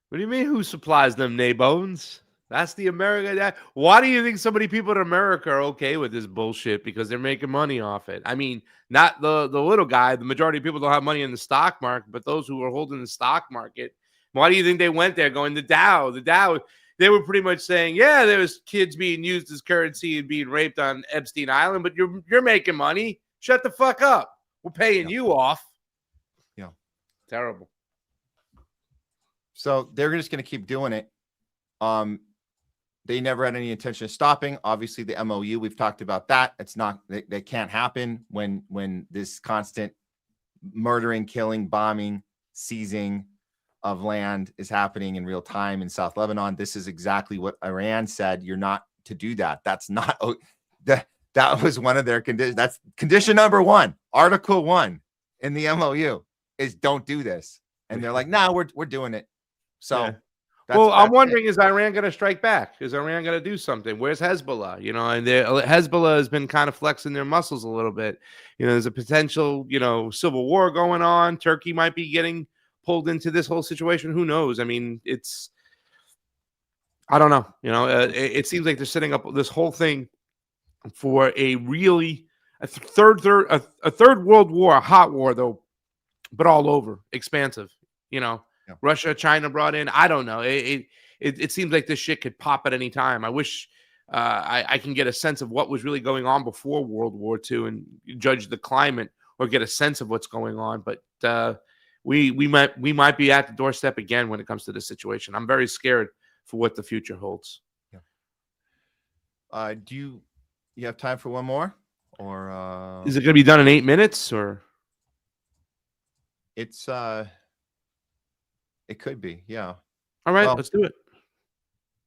What do you mean? Who supplies them, Naybones? That's the America. Why do you think so many people in America are okay with this bullshit? Because they're making money off it. I mean, not the little guy. The majority of people don't have money in the stock market, but those who are holding the stock market. Why do you think they went there? Going the Dow. They were pretty much saying, yeah, there's kids being used as currency and being raped on Epstein Island, but you're making money. Shut the fuck up. We're paying you off. Yeah, terrible. So they're just going to keep doing it. They never had any intention of stopping. Obviously, the MOU, we've talked about that. It's not, that can't happen when this constant murdering, killing, bombing, seizing of land is happening in real time in South Lebanon. This is exactly what Iran said. You're not to do that. That's not, that was one of their conditions. That's condition number 1, Article 1 in the MOU is don't do this. And they're like, nah, we're doing it. So, yeah. Well, I'm wondering, is Iran going to strike back? Is Iran going to do something? Where's Hezbollah? You know, and Hezbollah has been kind of flexing their muscles a little bit. You know, there's a potential, civil war going on. Turkey might be getting pulled into this whole situation. Who knows? I mean, I don't know. It seems like they're setting up this whole thing for a third world war, a hot war though, but all over, expansive. Yeah. Russia, China brought in. I don't know. It seems like this shit could pop at any time. I wish I can get a sense of what was really going on before World War II and judge the climate or get a sense of what's going on. But we might be at the doorstep again when it comes to this situation. I'm very scared for what the future holds. Yeah. Do you have time for one more, or is it going to be done in 8 minutes, or it's it could be, yeah. All right, let's do it.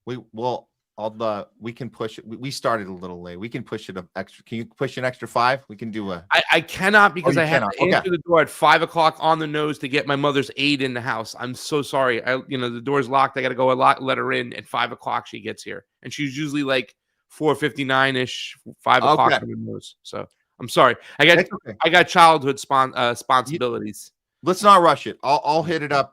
We can push it. We started a little late. We can push it up extra. Can you push an extra 5? We can do a. I cannot because I have cannot. to answer the door at 5 o'clock on the nose to get my mother's aid in the house. I'm so sorry. The door's locked. I got to go let her in at 5 o'clock. She gets here, and she's usually like 4:59ish, 5 o'clock on the nose. So I'm sorry. I got childhood responsibilities. Let's not rush it. I'll hit it up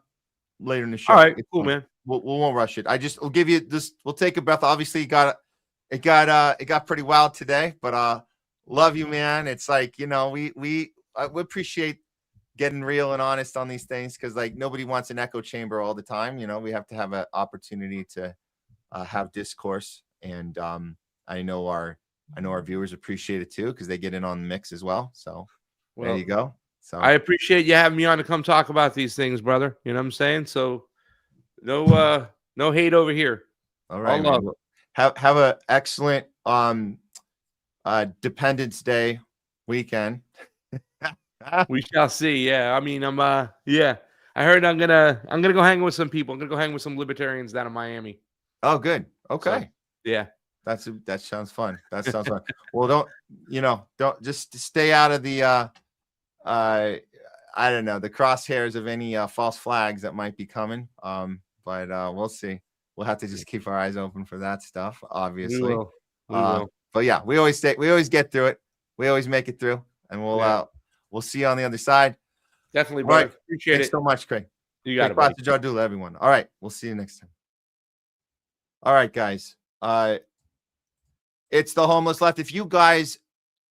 later in the show. All right, cool, man. We won't rush it. We'll give you this. We'll take a breath. Obviously, it got pretty wild today, but love you, man. It's like, we appreciate getting real and honest on these things, because like nobody wants an echo chamber all the time. We have to have an opportunity to have discourse, and I know our viewers appreciate it too, because they get in on the mix as well. So there you go. So I appreciate you having me on to come talk about these things, brother. You know what I'm saying? So no hate over here. All right. All love. Have an excellent Dependence Day weekend. We shall see. Yeah. I mean, I heard I'm gonna go hang with some people. I'm gonna go hang with some libertarians down in Miami. Oh, good. Okay. So, yeah. That sounds fun. That sounds fun. Well, don't just stay out of the I don't know, the crosshairs of any false flags that might be coming. But we'll see. We'll have to just keep our eyes open for that stuff, obviously. We will. But yeah, we always get through it. We always make it through, and we'll see you on the other side. Definitely, brother. Right. Appreciate Thanks it so much, Craig. You got it, buddy. to JARDULA, everyone. All right, we'll see you next time. All right, guys. It's the homeless left. If you guys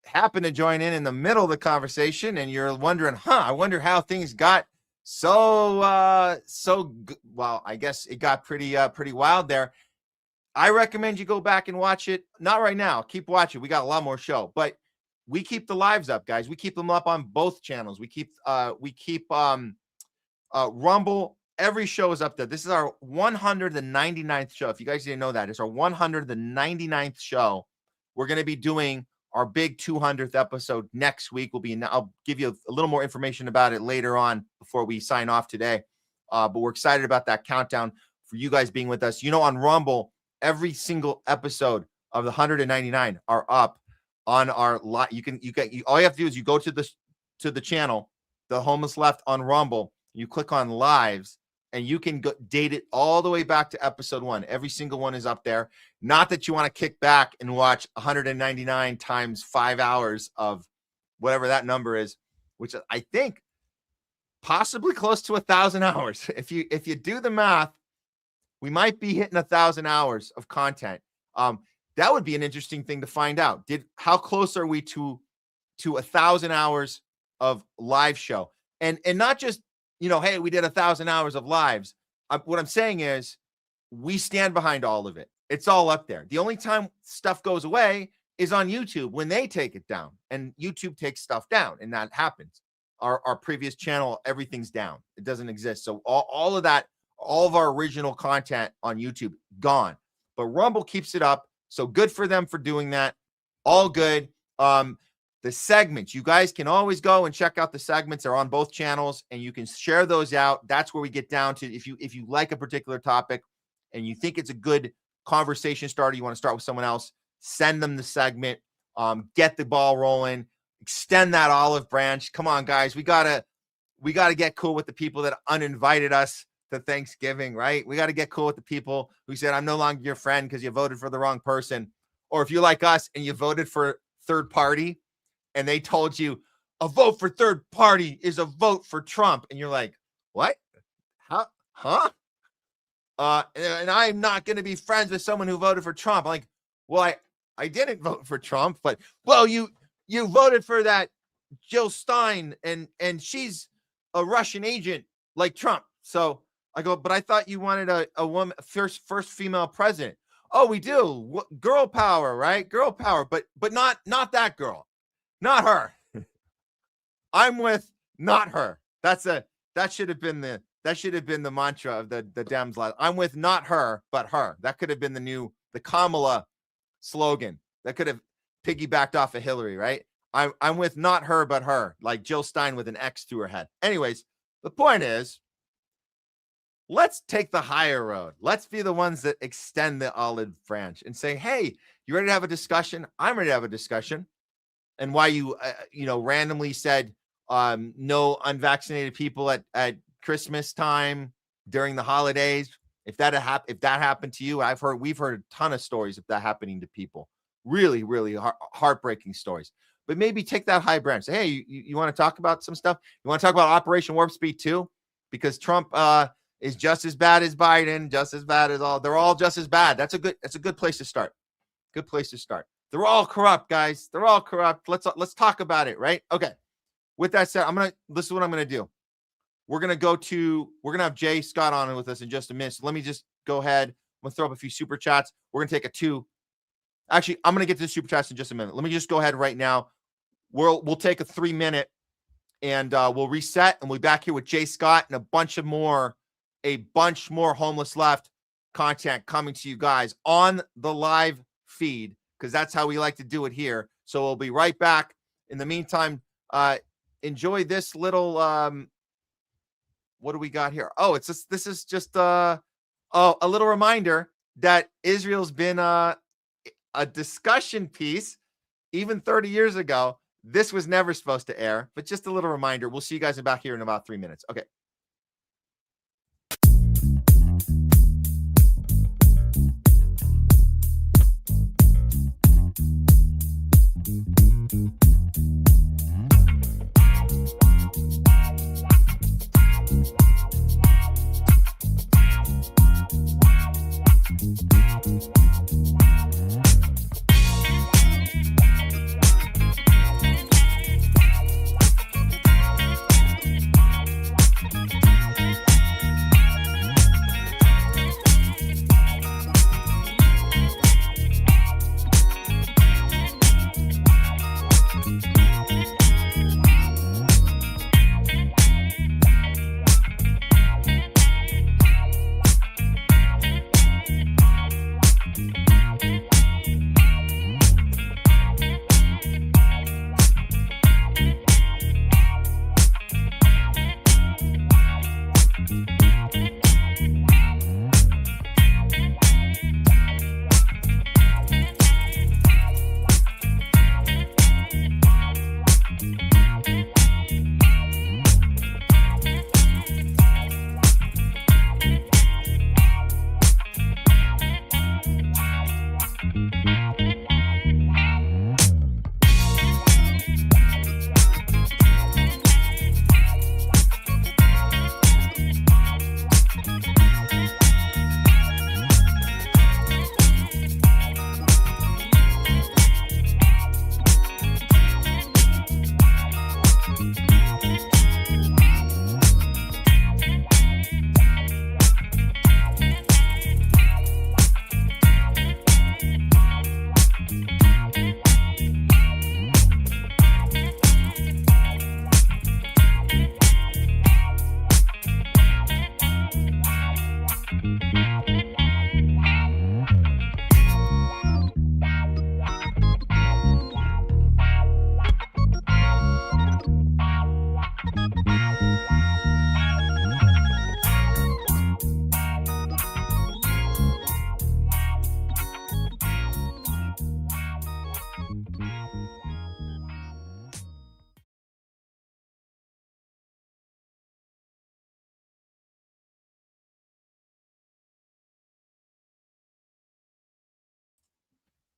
happen to join in the middle of the conversation and you're wondering, I wonder how things got so well, I guess it got pretty wild there. I recommend you go back and watch it. Not right now. Keep watching. We got a lot more show, but we keep the lives up, guys. We keep them up on both channels. We keep Rumble. Every show is up there. This is our 199th show. If you guys didn't know that, it's our 199th show. We're going to be doing our big 200th episode next week will be. I'll give you a little more information about it later on before we sign off today. But we're excited about that countdown for you guys being with us. On Rumble, every single episode of the 199 are up on our lot. All you have to do is you go to the channel, The Homeless Left on Rumble. You click on lives, and you can date it all the way back to episode 1. Every single one is up there. Not that you want to kick back and watch 199 times 5 hours of whatever that number is, which I think possibly close to 1,000 hours. If you do the math, we might be hitting 1,000 hours of content. That would be an interesting thing to find out. How close are we to 1,000 hours of live show? And not just, hey, we did 1,000 hours of lives. What I'm saying is we stand behind all of it. It's all up there. The only time stuff goes away is on YouTube when they take it down, and YouTube takes stuff down, and that happens. Our previous channel, everything's down. It doesn't exist. So all of that, all of our original content on YouTube, gone. But Rumble keeps it up. So good for them for doing that. All good. The segments, you guys can always go and check out the segments. They're on both channels, and you can share those out. That's where we get down to if you like a particular topic and you think it's a good conversation starter, you want to start with someone else, send them the segment, get the ball rolling, extend that olive branch. Come on, guys. We gotta get cool with the people that uninvited us to Thanksgiving, right? We got to get cool with the people who said, I'm no longer your friend because you voted for the wrong person. Or if you're like us and you voted for third party and they told you a vote for third party is a vote for Trump. And you're like, what? Huh? And I'm not going to be friends with someone who voted for Trump. I'm like, well, I didn't vote for Trump, but well, you voted for that Jill Stein and she's a Russian agent like Trump. So I go, but I thought you wanted a woman, first female president. Oh, we do. Girl power, right? Girl power, but not that girl, not her. I'm with not her. That should have been the mantra of the Dems. I'm with not her, but her. That could have been the Kamala slogan. That could have piggybacked off of Hillary, right? I'm with not her, but her, like Jill Stein with an X through her head. Anyways, the point is, let's take the higher road. Let's be the ones that extend the olive branch and say, hey, you ready to have a discussion? I'm ready to have a discussion. And why you, randomly said no unvaccinated people at Christmas time during the holidays. If that happened to you, we've heard a ton of stories of that happening to people. Really, really heartbreaking stories. But maybe take that high branch. Say, hey, you want to talk about some stuff? You want to talk about Operation Warp Speed too? Because Trump is just as bad as Biden, just as bad as they're all just as bad. That's a good place to start. Good place to start. They're all corrupt, guys. They're all corrupt. Let's talk about it, right? Okay. With that said, this is what I'm gonna do. We're gonna have Jay Scott on with us in just a minute. So let me just go ahead. I'm gonna throw up a few super chats. We're gonna take a 2. Actually, I'm gonna get to the super chats in just a minute. Let me just go ahead right now. We'll take a 3-minute and we'll reset, and we'll be back here with Jay Scott and a bunch more Homeless Left content coming to you guys on the live feed, because that's how we like to do it here. So we'll be right back. In the meantime, enjoy this little what do we got here? Oh, this is just a little reminder that Israel's been a discussion piece even 30 years ago. This was never supposed to air, but just a little reminder. We'll see you guys back here in about 3 minutes. Okay.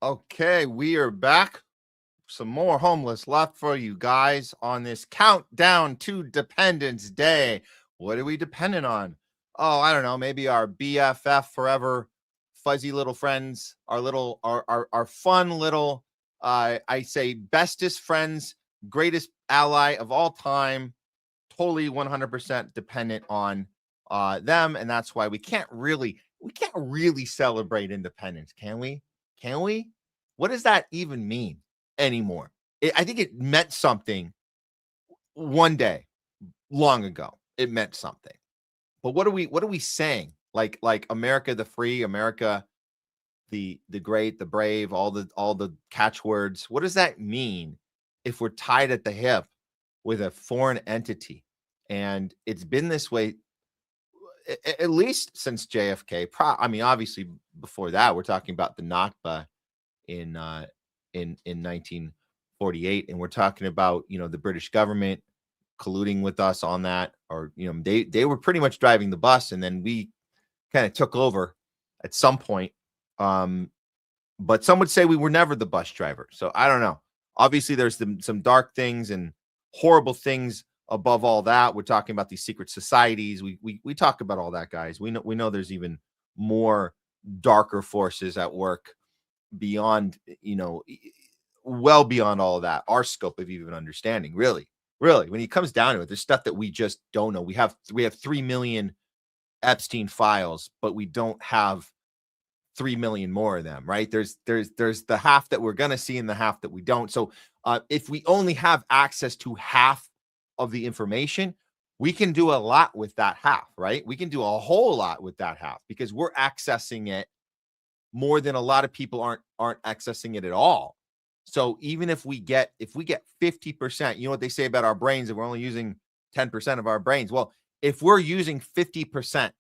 Okay, we are back. Some more homeless left for you guys on this countdown to Dependence Day. What are we dependent on? Oh, I don't know. Maybe our BFF forever fuzzy little friends, our fun little, I say bestest friends, greatest ally of all time, totally 100% dependent on them. And that's why we can't really celebrate independence. Can we? Can we? What does that even mean anymore? I think it meant something one day long ago. It meant something. But what are we saying? Like America the free, America the great, the brave, all the catchwords. What does that mean if we're tied at the hip with a foreign entity? And it's been this way at least since JFK. I mean, obviously before that, we're talking about the Nakba in 1948, and we're talking about, you know, the British government colluding with us on that, or, you know, they were pretty much driving the bus, and then we kind of took over at some point. But some would say we were never the bus driver. So I don't know. Obviously, there's some dark things and horrible things above all that. We're talking about these secret societies. We talk about all that, guys. We know there's even more darker forces at work beyond, you know, well beyond all of that, our scope of even understanding. Really, when it comes down to it, there's stuff that we just don't know. We have 3 million Epstein files, but we don't have 3 million more of them, right? There's the half that we're gonna see and the half that we don't. So if we only have access to half of the information, we can do a lot with that half, right? We can do a whole lot with that half because we're accessing it more than a lot of people aren't accessing it at all. So even if we get 50%, you know what they say about our brains, that we're only using 10% of our brains. Well, if we're using 50%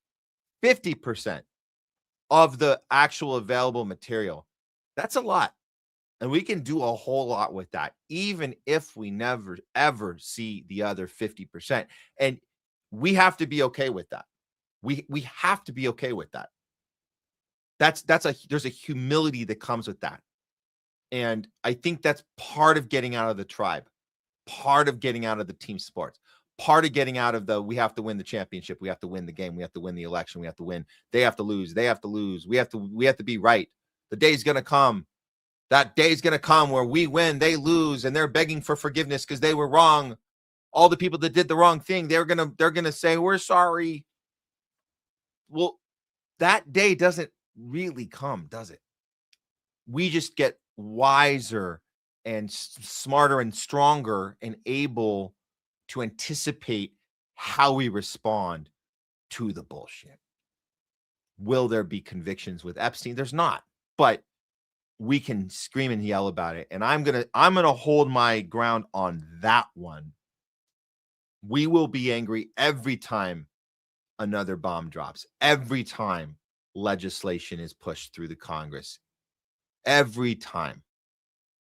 of the actual available material, that's a lot. And we can do a whole lot with that, even if we never, ever see the other 50%. And we have to be okay with that. We have to be okay with that. There's a humility that comes with that. And I think that's part of getting out of the tribe, part of getting out of the team sports, part of getting out of we have to win the championship. We have to win the game. We have to win the election. We have to win. They have to lose. They have to lose. We have to be right. The day's going to come. That day's going to come where we win, they lose, and they're begging for forgiveness because they were wrong. All the people that did the wrong thing, they're going to say, we're sorry. Well, that day doesn't really come, does it? We just get wiser and smarter and stronger and able to anticipate how we respond to the bullshit. Will there be convictions with Epstein? There's not, but we can scream and yell about it. And I'm going to hold my ground on that one. We will be angry every time another bomb drops, every time legislation is pushed through the Congress, every time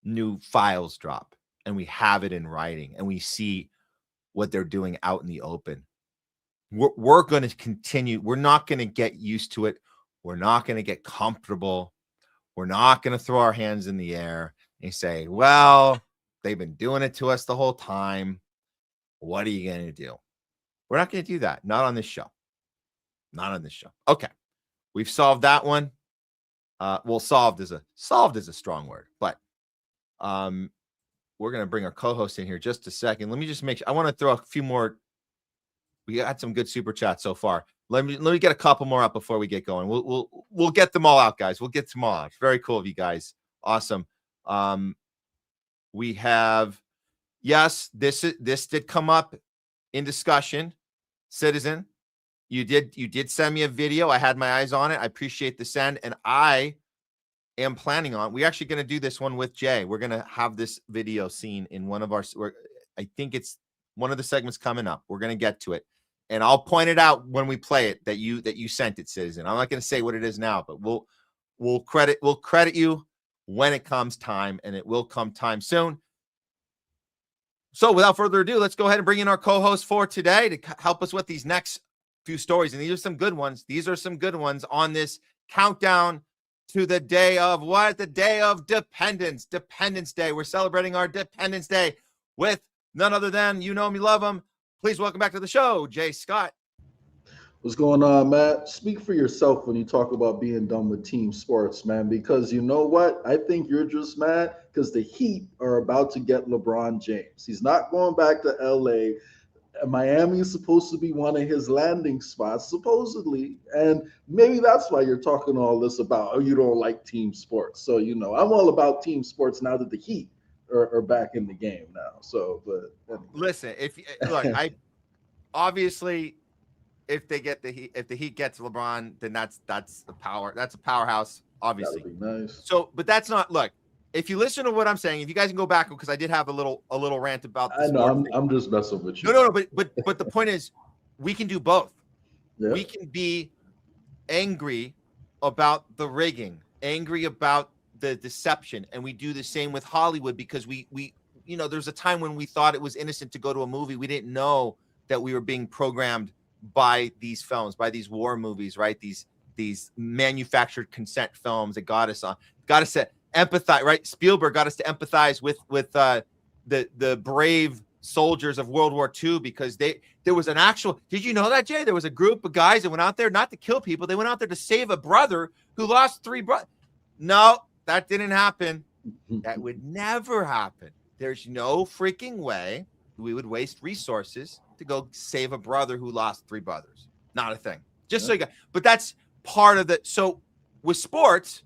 new files drop and we have it in writing and we see what they're doing out in the open. We're going to continue. We're not going to get used to it. We're not going to get comfortable. We're not going to throw our hands in the air and say, well, they've been doing it to us the whole time. What are you going to do? We're not going to do that. Not on this show. Not on this show. Okay. We've solved that one. Well, solved is a strong word, but we're going to bring our co-host in here just a second. Let me just make sure. I want to throw a few more. We got some good super chats so far. Let me get a couple more up before we get going. We'll get them all out, guys. We'll get them all out. Very cool of you guys. Awesome. We have, yes, this did come up in discussion. Citizen, you did send me a video. I had my eyes on it. I appreciate the send, and I am planning on. We're actually going to do this one with Jay. We're going to have this video seen in one of our. I think it's one of the segments coming up. We're going to get to it. And I'll point it out when we play it that you sent it, Citizen. I'm not going to say what it is now, but we'll credit you when it comes time, and it will come time soon. So without further ado, let's go ahead and bring in our co-host for today to help us with these next few stories. And these are some good ones. These are some good ones on this countdown to the day of what? The day of Dependence Day. We're celebrating our Dependence Day with none other than, you know me, love him. Please welcome back to the show, Jay Scott. What's going on, Matt? Speak for yourself when you talk about being done with team sports, man, because you know what? I think you're just mad because the Heat are about to get LeBron James. He's not going back to LA. Miami is supposed to be one of his landing spots, supposedly. And maybe that's why you're talking all this about, oh, you don't like team sports. So, you know, I'm all about team sports now that the Heat are back in the game now. So, but anyway. Listen, I obviously, if the Heat gets LeBron, then that's a powerhouse, obviously. That'd be nice. So, but that's not, look, if you listen to what I'm saying, if you guys can go back, because I did have a little rant about this. I know, I'm just messing with you. No, but the point is, we can do both. Yeah. We can be angry about the rigging, angry about the deception, and we do the same with Hollywood, because we there's a time when we thought it was innocent to go to a movie. We didn't know that we were being programmed by these films, by these war movies, right? These manufactured consent films that got us to empathize, right? Spielberg got us to empathize with the brave soldiers of World War II, because there was an actual, did you know that, Jay? There was a group of guys that went out there not to kill people. They went out there to save a brother who lost 3 brothers. No, that didn't happen. That would never happen. There's no freaking way we would waste resources to go save a brother who lost 3 brothers. Not a thing. Just so you got, but that's part of the, so with sports,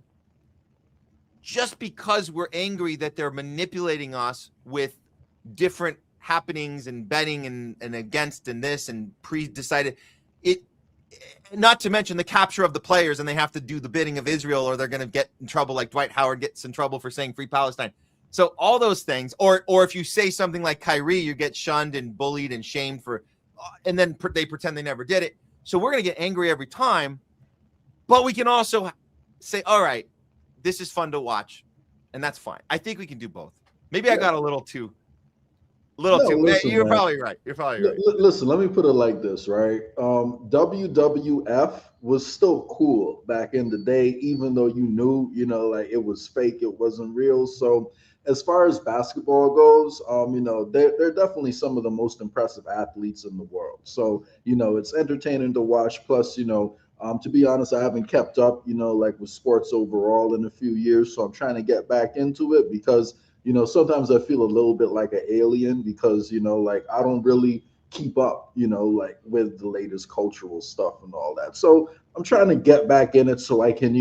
just because we're angry that they're manipulating us with different happenings and betting and against and this and pre-decided it, not to mention the capture of the players, and they have to do the bidding of Israel or they're going to get in trouble, like Dwight Howard gets in trouble for saying free Palestine. So all those things, or if you say something like Kyrie, you get shunned and bullied and shamed for, and then they pretend they never did it. So we're going to get angry every time, but we can also say, all right, this is fun to watch, and that's fine. I think we can do both. Maybe I got a little too. Listen, You're man. probably right. You're probably right. Listen, let me put it like this, right? WWF was still cool back in the day, even though you knew, like it was fake, it wasn't real. So as far as basketball goes, they're definitely some of the most impressive athletes in the world. So, it's entertaining to watch. Plus, to be honest, I haven't kept up, like with sports overall in a few years. So I'm trying to get back into it because, sometimes I feel a little bit like an alien because, like I don't really keep up, like with the latest cultural stuff and all that. So I'm trying to get back in it so I can,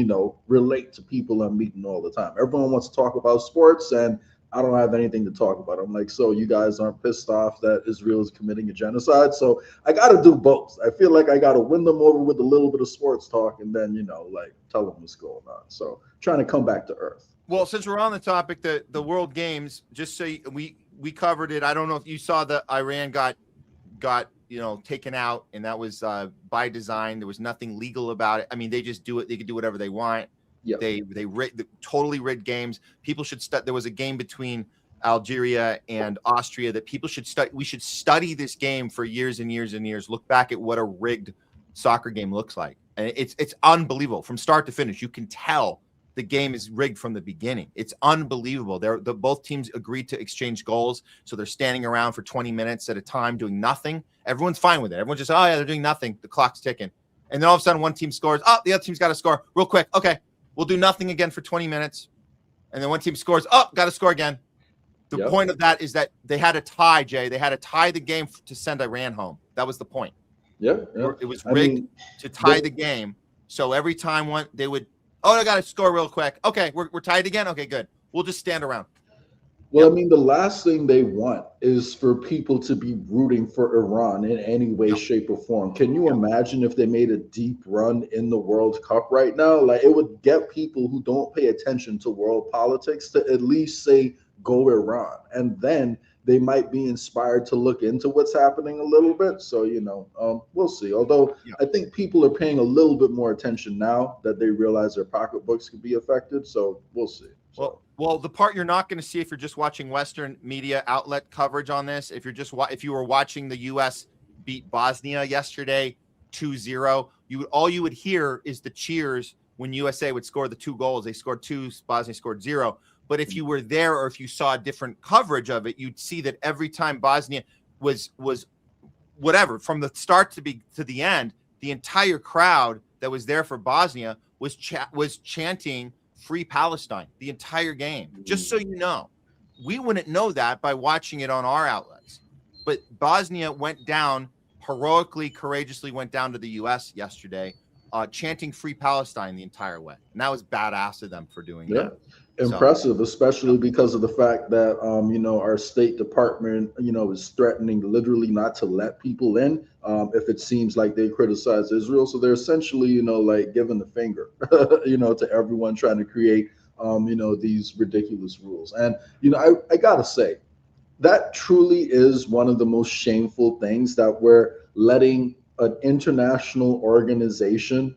relate to people I'm meeting all the time. Everyone wants to talk about sports and I don't have anything to talk about. I'm like, so you guys aren't pissed off that Israel is committing a genocide? So I got to do both. I feel like I got to win them over with a little bit of sports talk and then, like tell them what's going on. So trying to come back to earth. Well, since we're on the topic, the World Games, just so we covered it. I don't know if you saw that Iran got taken out, and that was by design. There was nothing legal about it. I mean, they just do it. They can do whatever they want. Yep. They totally rigged games. People should study. There was a game between Algeria and Austria that people should study. We should study this game for years and years and years. Look back at what a rigged soccer game looks like, and it's unbelievable from start to finish. You can tell the game is rigged from the beginning. It's unbelievable. Both teams agreed to exchange goals, so they're standing around for 20 minutes at a time doing nothing. Everyone's fine with it. Everyone's just, oh yeah, they're doing nothing. The clock's ticking, and then all of a sudden one team scores. Oh, the other team's got to score real quick. Okay, we'll do nothing again for 20 minutes, and then one team scores. Oh, got to score again. The point of that is that they had a tie, Jay. They had to tie the game to send Iran home. That was the point. Yeah. It was rigged to tie the game. So every time they would, oh, I got to score real quick. Okay, we're tied again. Okay, good. We'll just stand around. Well, I mean, the last thing they want is for people to be rooting for Iran in any way, shape, or form. Can you imagine if they made a deep run in the World Cup right now? Like, it would get people who don't pay attention to world politics to at least say, go Iran. And then they might be inspired to look into what's happening a little bit. So, we'll see. Although I think people are paying a little bit more attention now that they realize their pocketbooks could be affected. So we'll see. Well, the part you're not going to see if you're just watching Western media outlet coverage on this, if you were watching the U.S. beat Bosnia yesterday 2-0, all you would hear is the cheers when USA would score the 2 goals, they scored 2, Bosnia scored 0. But if you were there or if you saw different coverage of it, you'd see that every time Bosnia was whatever, from the start to the end, the entire crowd that was there for Bosnia was chanting Free Palestine the entire game. Just so you know, we wouldn't know that by watching it on our outlets. But Bosnia went down heroically, courageously went down to the U.S. yesterday, chanting Free Palestine the entire way. And that was badass of them for doing that. Impressive, especially because of the fact that our State Department is threatening literally not to let people in if it seems like they criticize Israel. So they're essentially like giving the finger to everyone trying to create these ridiculous rules. And I gotta say, that truly is one of the most shameful things, that we're letting an international organization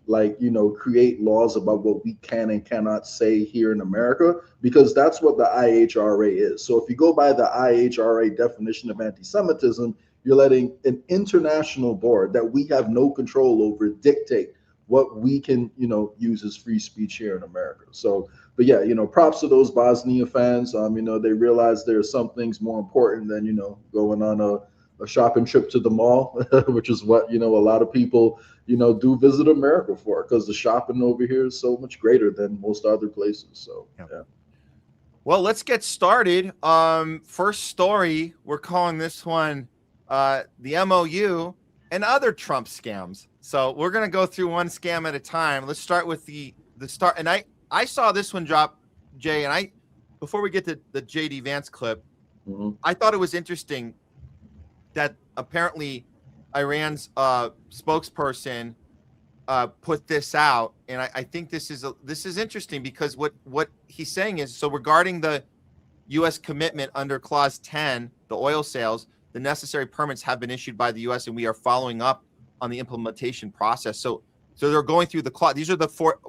create laws about what we can and cannot say here in America, because that's what the IHRA is. So if you go by the IHRA definition of anti-Semitism, you're letting an international board that we have no control over dictate what we can use as free speech here in America. So, but yeah, props to those Bosnia fans. They realize there's some things more important than going on a shopping trip to the mall, which is what a lot of people do visit America for, because the shopping over here is so much greater than most other places. So yeah. Well, let's get started. First story, we're calling this one the MOU and other Trump scams. So we're gonna go through one scam at a time. Let's start with the start. And I saw this one drop, Jay, and before we get to the JD Vance clip, I thought it was interesting that apparently Iran's spokesperson put this out, and I think this is interesting, because what he's saying is, so regarding the U.S. commitment under Clause 10, the oil sales, the necessary permits have been issued by the U.S. and we are following up on the implementation process. So they're going through the clause. These are the 4.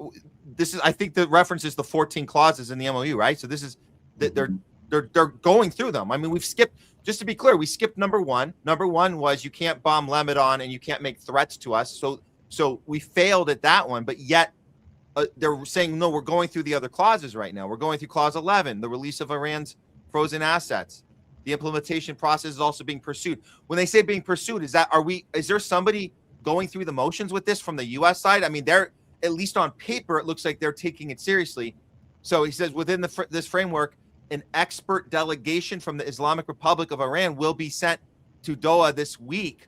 This is, I think the reference is the 14 clauses in the MOU, right? So this is that they're going through them. I mean, we've skipped. Just to be clear, we skipped number 1. Number 1 was you can't bomb Lebanon and you can't make threats to us. So we failed at that one, but yet they're saying, no, we're going through the other clauses right now. We're going through Clause 11, the release of Iran's frozen assets. The implementation process is also being pursued. When they say being pursued, is there somebody going through the motions with this from the U.S. side? I mean, they're, at least on paper, it looks like they're taking it seriously. So he says within this framework, an expert delegation from the Islamic Republic of Iran will be sent to Doha this week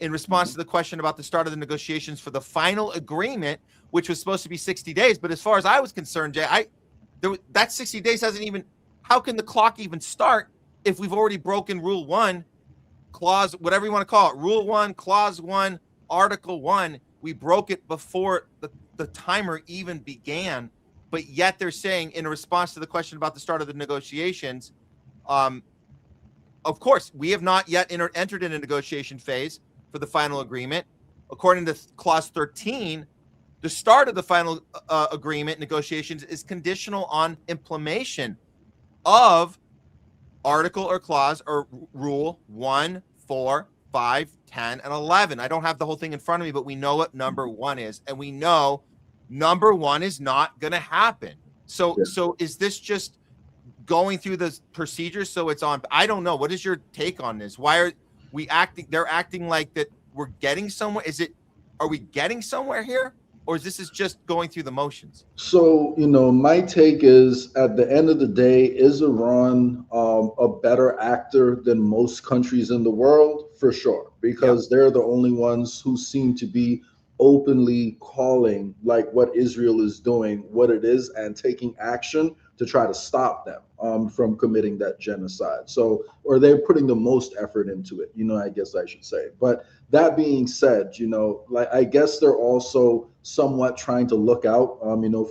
in response to the question about the start of the negotiations for the final agreement, which was supposed to be 60 days. But as far as I was concerned, Jay, that 60 days hasn't even, how can the clock even start if we've already broken Rule 1, Clause, whatever you want to call it, Rule 1, Clause 1, Article 1, we broke it before the timer even began. But yet they're saying, in response to the question about the start of the negotiations, of course, we have not yet entered in a negotiation phase for the final agreement. According to Clause 13, the start of the final agreement negotiations is conditional on implementation of Article or Clause or Rule 1, 4, 5, 10, and 11. I don't have the whole thing in front of me, but we know what number 1 is, and we know number 1 is not going to happen. So is this just going through the procedures? So it's on. I don't know. What is your take on this? Why are we acting? They're acting like that we're getting somewhere. Are we getting somewhere here? Or is this just going through the motions? So, my take is, at the end of the day, is Iran a better actor than most countries in the world? For sure, because they're the only ones who seem to be openly calling what Israel is doing, what it is, and taking action to try to stop them from committing that genocide. So, or they're putting the most effort into it, I guess I should say. But that being said, I guess they're also somewhat trying to look out,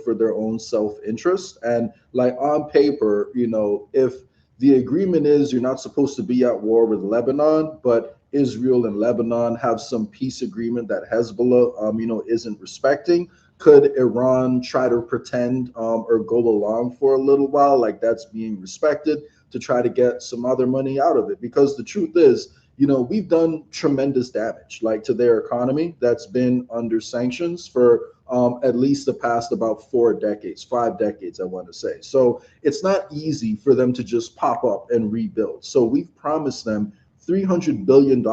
for their own self-interest. And on paper, if the agreement is you're not supposed to be at war with Lebanon, but Israel and Lebanon have some peace agreement that Hezbollah, isn't respecting, could Iran try to pretend or go along for a little while like that's being respected to try to get some other money out of it? Because the truth is, we've done tremendous damage to their economy that's been under sanctions for at least the past about 4 decades, 5 decades, I want to say. So it's not easy for them to just pop up and rebuild. So we've promised them $300 billion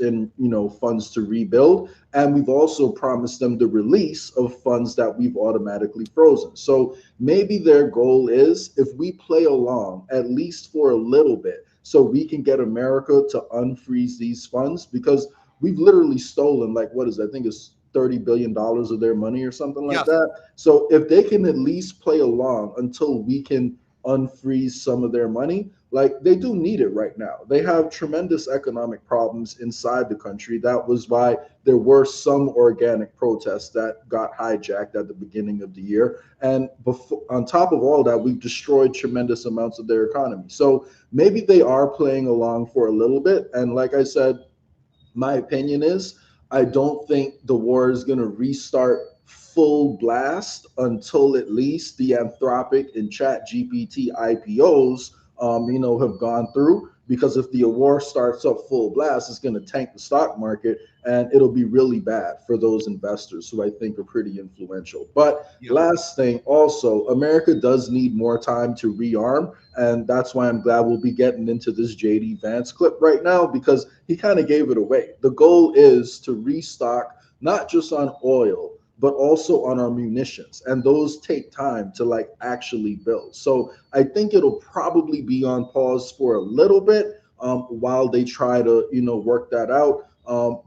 in funds to rebuild, and we've also promised them the release of funds that we've automatically frozen. So maybe their goal is, if we play along at least for a little bit, so we can get America to unfreeze these funds, because we've literally stolen, like, what is it? I think it's $30 billion of their money or something like that. So if they can at least play along until we can unfreeze some of their money, like, they do need it right now. They have tremendous economic problems inside the country. That was why there were some organic protests that got hijacked at the beginning of the year. And on top of all that, we've destroyed tremendous amounts of their economy. So maybe they are playing along for a little bit. And like I said, my opinion is, I don't think the war is going to restart full blast until at least the Anthropic and ChatGPT IPOs have gone through, because if the war starts up full blast, it's going to tank the stock market, and it'll be really bad for those investors who I think are pretty influential. But last thing, also, America does need more time to rearm, and that's why I'm glad we'll be getting into this JD Vance clip right now, because he kind of gave it away. The goal is to restock not just on oil, but also on our munitions, and those take time to actually build. So I think it'll probably be on pause for a little bit while they try to work that out.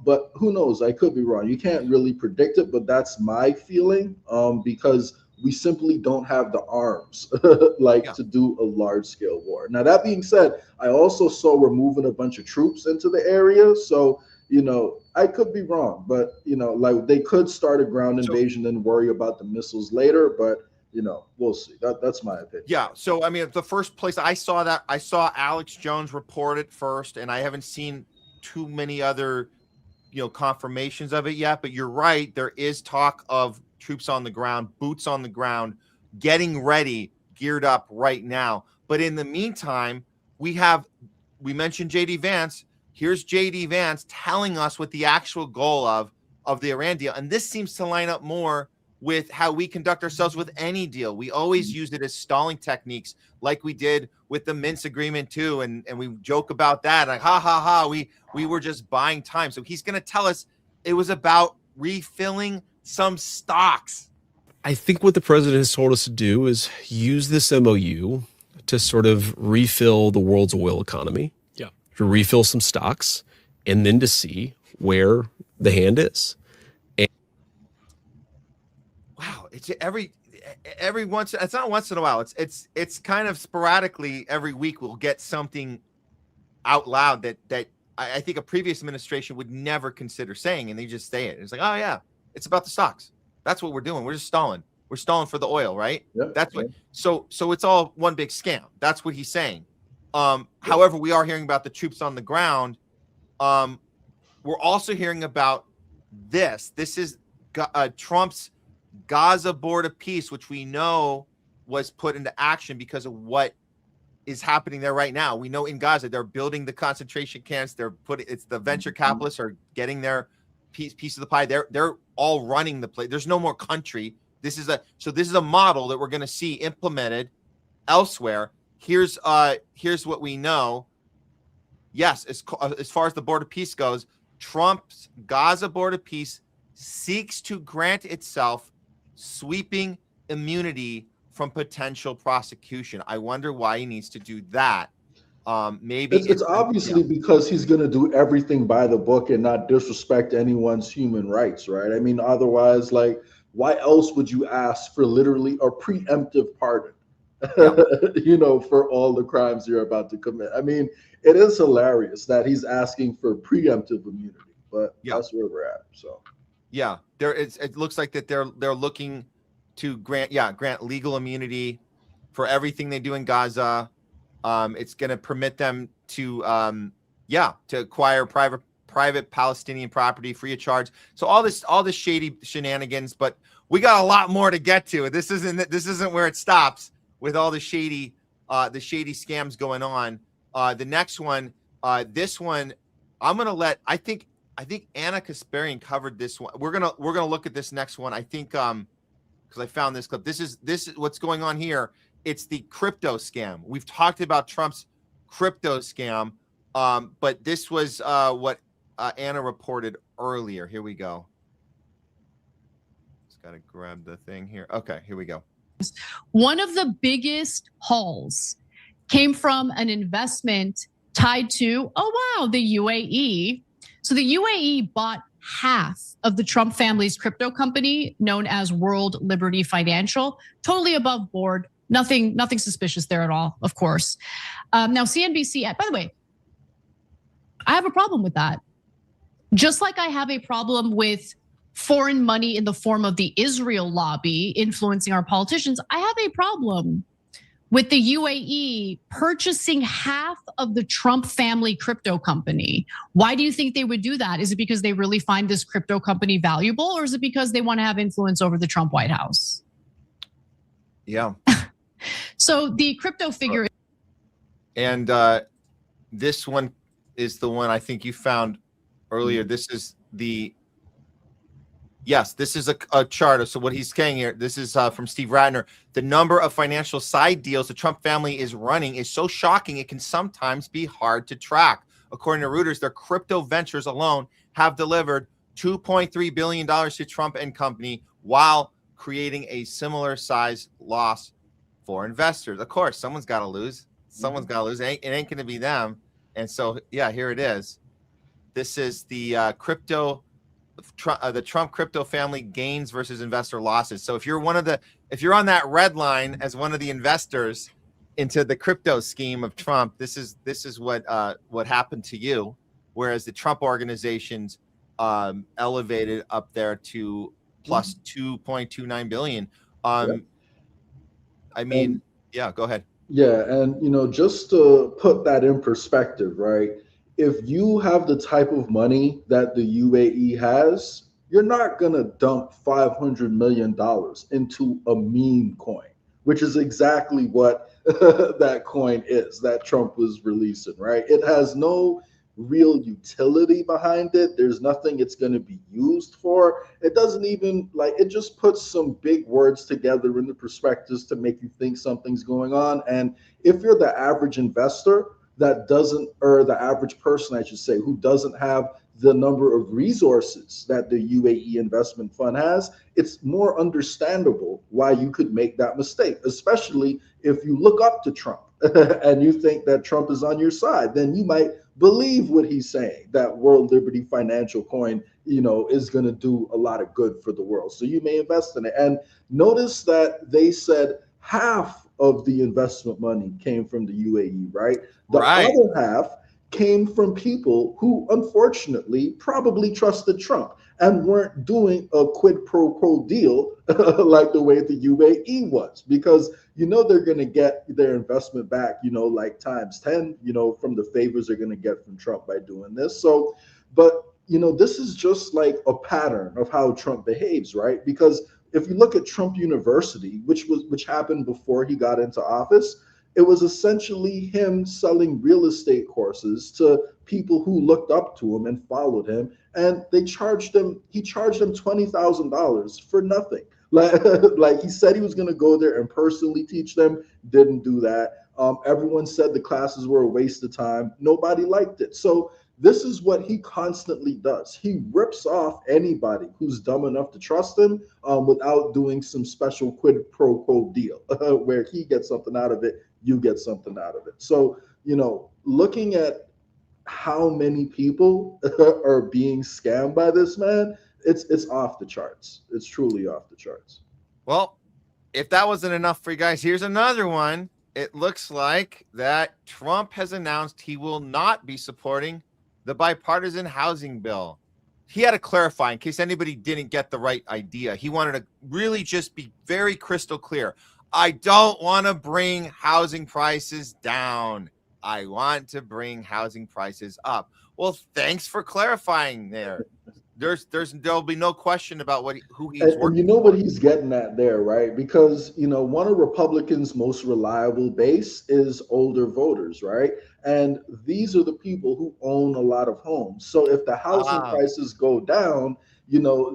But who knows? I could be wrong. You can't really predict it, but that's my feeling, because we simply don't have the arms to do a large scale war. Now, that being said, I also saw we're moving a bunch of troops into the area, so I could be wrong, but they could start a ground invasion and worry about the missiles later, but we'll see. That's my opinion. Yeah. So I mean, the first place I saw Alex Jones report it first, and I haven't seen too many other confirmations of it yet, but you're right, there is talk of troops on the ground, boots on the ground, getting ready, geared up right now. But in the meantime, we mentioned JD Vance. Here's JD Vance telling us what the actual goal of the Iran deal. And this seems to line up more with how we conduct ourselves with any deal. We always use it as stalling techniques, like we did with the Minsk agreement too. And we joke about that. Like, ha, ha, ha, we were just buying time. So he's going to tell us it was about refilling some stocks. I think what the president has told us to do is use this MOU to sort of refill the world's oil economy. To refill some stocks, and then to see where the hand is. Wow, it's every once. It's not once in a while. It's kind of sporadically every week we'll get something out loud that I think a previous administration would never consider saying, and they just say it. It's like, oh yeah, it's about the stocks. That's what we're doing. We're just stalling. We're stalling for the oil, right? Yep. That's what. So it's all one big scam. That's what he's saying. However, we are hearing about the troops on the ground. We're also hearing about this. This is Trump's Gaza Board of Peace, which we know was put into action because of what is happening there right now. We know in Gaza, they're building the concentration camps. It's the venture capitalists are getting their piece of the pie. They're all running the place. There's no more country. This is a model that we're going to see implemented elsewhere. Here's what we know. Yes, as far as the Board of Peace goes, Trump's Gaza Board of Peace seeks to grant itself sweeping immunity from potential prosecution. I wonder why he needs to do that. Maybe it's obviously because he's going to do everything by the book and not disrespect anyone's human rights, right? I mean, otherwise, why else would you ask for literally a preemptive pardon? For all the crimes you're about to commit. I mean, it is hilarious that he's asking for preemptive immunity, but that's where we're at. So, it looks like that they're looking to grant legal immunity for everything they do in Gaza. It's going to permit them to acquire private Palestinian property free of charge. So all this shady shenanigans, but we got a lot more to get to. This isn't where it stops. With all the shady scams going on. The next one, this one, I think Anna Kasparian covered this one. We're gonna look at this next one. I think because I found this clip. This is what's going on here. It's the crypto scam. We've talked about Trump's crypto scam, but this was what Anna reported earlier. Here we go. Just gotta grab the thing here. Okay, here we go. One of the biggest hauls came from an investment tied to, oh wow, the UAE. So the UAE bought half of the Trump family's crypto company known as World Liberty Financial, totally above board. Nothing suspicious there at all, of course. Now CNBC, by the way, I have a problem with that. Just like I have a problem with foreign money in the form of the Israel lobby influencing our politicians, I have a problem with the UAE purchasing half of the Trump family crypto company. Why do you think they would do that? Is it because they really find this crypto company valuable, or is it because they want to have influence over the Trump White House? Yeah. So the crypto figure. And this one is the one I think you found earlier. This is this is a chart. So what he's saying here, this is from Steve Ratner. The number of financial side deals the Trump family is running is so shocking it can sometimes be hard to track. According to Reuters, their crypto ventures alone have delivered $2.3 billion to Trump and company while creating a similar size loss for investors. Of course, someone's got to lose. Someone's got to lose. It ain't going to be them. And so, yeah, here it is. This is the the Trump crypto family gains versus investor losses. So if you're on that red line as one of the investors into the crypto scheme of Trump, this is what happened to you. Whereas the Trump organizations elevated up there to plus 2.29 billion. I mean, yeah, go ahead. Yeah, and just to put that in perspective, right? If you have the type of money that the UAE has, you're not going to dump $500 million into a meme coin, which is exactly what that coin is that Trump was releasing, right? It has no real utility behind it. There's nothing it's going to be used for. It doesn't even it just puts some big words together in the prospectus to make you think something's going on. And if you're the average investor that doesn't, or the average person, I should say, who doesn't have the number of resources that the UAE investment fund has, it's more understandable why you could make that mistake, especially if you look up to Trump and you think that Trump is on your side. Then you might believe what he's saying, that World Liberty Financial coin, is going to do a lot of good for the world. So you may invest in it. And notice that they said half of the investment money came from the UAE, right? The other half came from people who unfortunately probably trusted Trump and weren't doing a quid pro quo deal like the way the UAE was, because they're going to get their investment back, times 10, from the favors they're going to get from Trump by doing this. So, but this is just like a pattern of how Trump behaves, right? Because if you look at Trump University, which happened before he got into office, it was essentially him selling real estate courses to people who looked up to him and followed him, and he charged them $20,000 for nothing. Like he said he was going to go there and personally teach them, didn't do that. Everyone said the classes were a waste of time. Nobody liked it. So this is what he constantly does. He rips off anybody who's dumb enough to trust him without doing some special quid pro quo deal where he gets something out of it, you get something out of it. So, looking at how many people are being scammed by this man, it's off the charts. It's truly off the charts. Well, if that wasn't enough for you guys, here's another one. It looks like that Trump has announced he will not be supporting the bipartisan housing bill. He had to clarify in case anybody didn't get the right idea. He wanted to really just be very crystal clear. I don't want to bring housing prices down. I want to bring housing prices up. Well, thanks for clarifying there. There'll be no question about who he's working. And you know what he's getting at there, right? Because one of Republicans' most reliable base is older voters, right? And these are the people who own a lot of homes. So if the housing prices go down,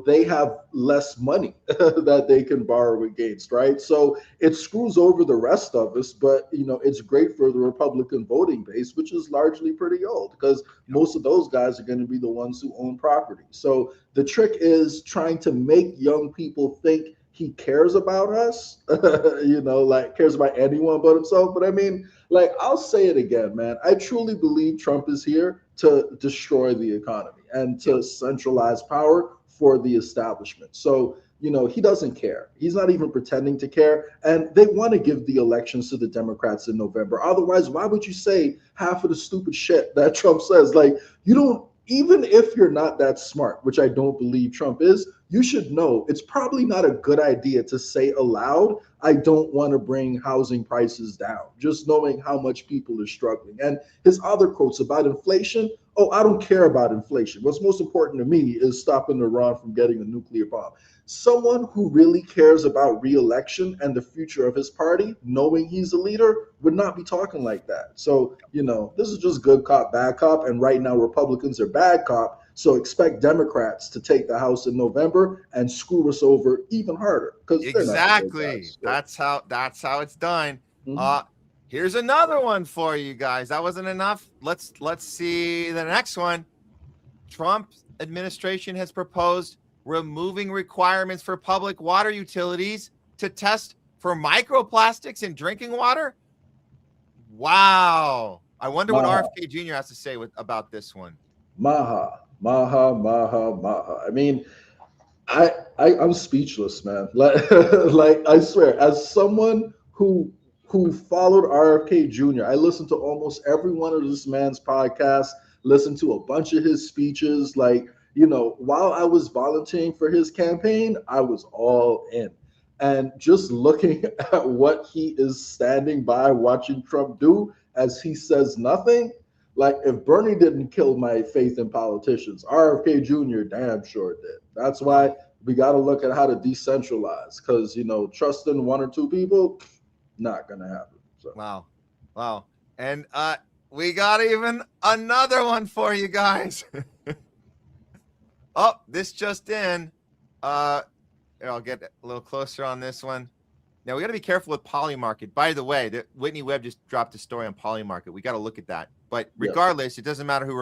they have less money that they can borrow against, right? So it screws over the rest of us, but it's great for the Republican voting base, which is largely pretty old, because most of those guys are going to be the ones who own property. So the trick is trying to make young people think he cares about us, cares about anyone but himself. But I mean, I'll say it again, man. I truly believe Trump is here to destroy the economy and to centralize power for the establishment. So, he doesn't care. He's not even pretending to care. And they want to give the elections to the Democrats in November. Otherwise, why would you say half of the stupid shit that Trump says? You don't, even if you're not that smart, which I don't believe Trump is, you should know it's probably not a good idea to say aloud, I don't want to bring housing prices down, just knowing how much people are struggling. And his other quotes about inflation, I don't care about inflation. What's most important to me is stopping Iran from getting a nuclear bomb. Someone who really cares about re-election and the future of his party, knowing he's a leader, would not be talking like that. So, this is just good cop, bad cop. And right now, Republicans are bad cop. So expect Democrats to take the House in November and screw us over even harder. Exactly. That's how it's done. Here's another one for you guys. That wasn't enough. Let's see the next one. Trump administration has proposed removing requirements for public water utilities to test for microplastics in drinking water. Wow. I wonder what RFK Jr. has to say about this one. Maha. I mean, I'm speechless, man. Like I swear, as someone who followed RFK Jr., I listened to almost every one of this man's podcasts, listened to a bunch of his speeches. While I was volunteering for his campaign, I was all in. And just looking at what he is standing by watching Trump do as he says nothing, if Bernie didn't kill my faith in politicians, RFK Jr. damn sure did. That's why we got to look at how to decentralize, because, trusting one or two people, not going to happen. So. Wow. And we got even another one for you guys. This just in. I'll get a little closer on this one. Now, we got to be careful with Polymarket. By the way, Whitney Webb just dropped a story on Polymarket. We got to look at that. But regardless, It doesn't matter who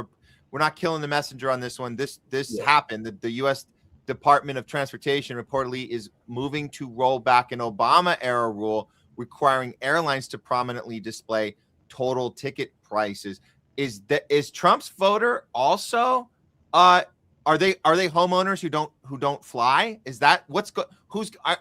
we're not killing the messenger on this one. This happened. The U.S. Department of Transportation reportedly is moving to roll back an Obama-era rule requiring airlines to prominently display total ticket prices. Is Trump's voter also are they homeowners who don't fly? Is that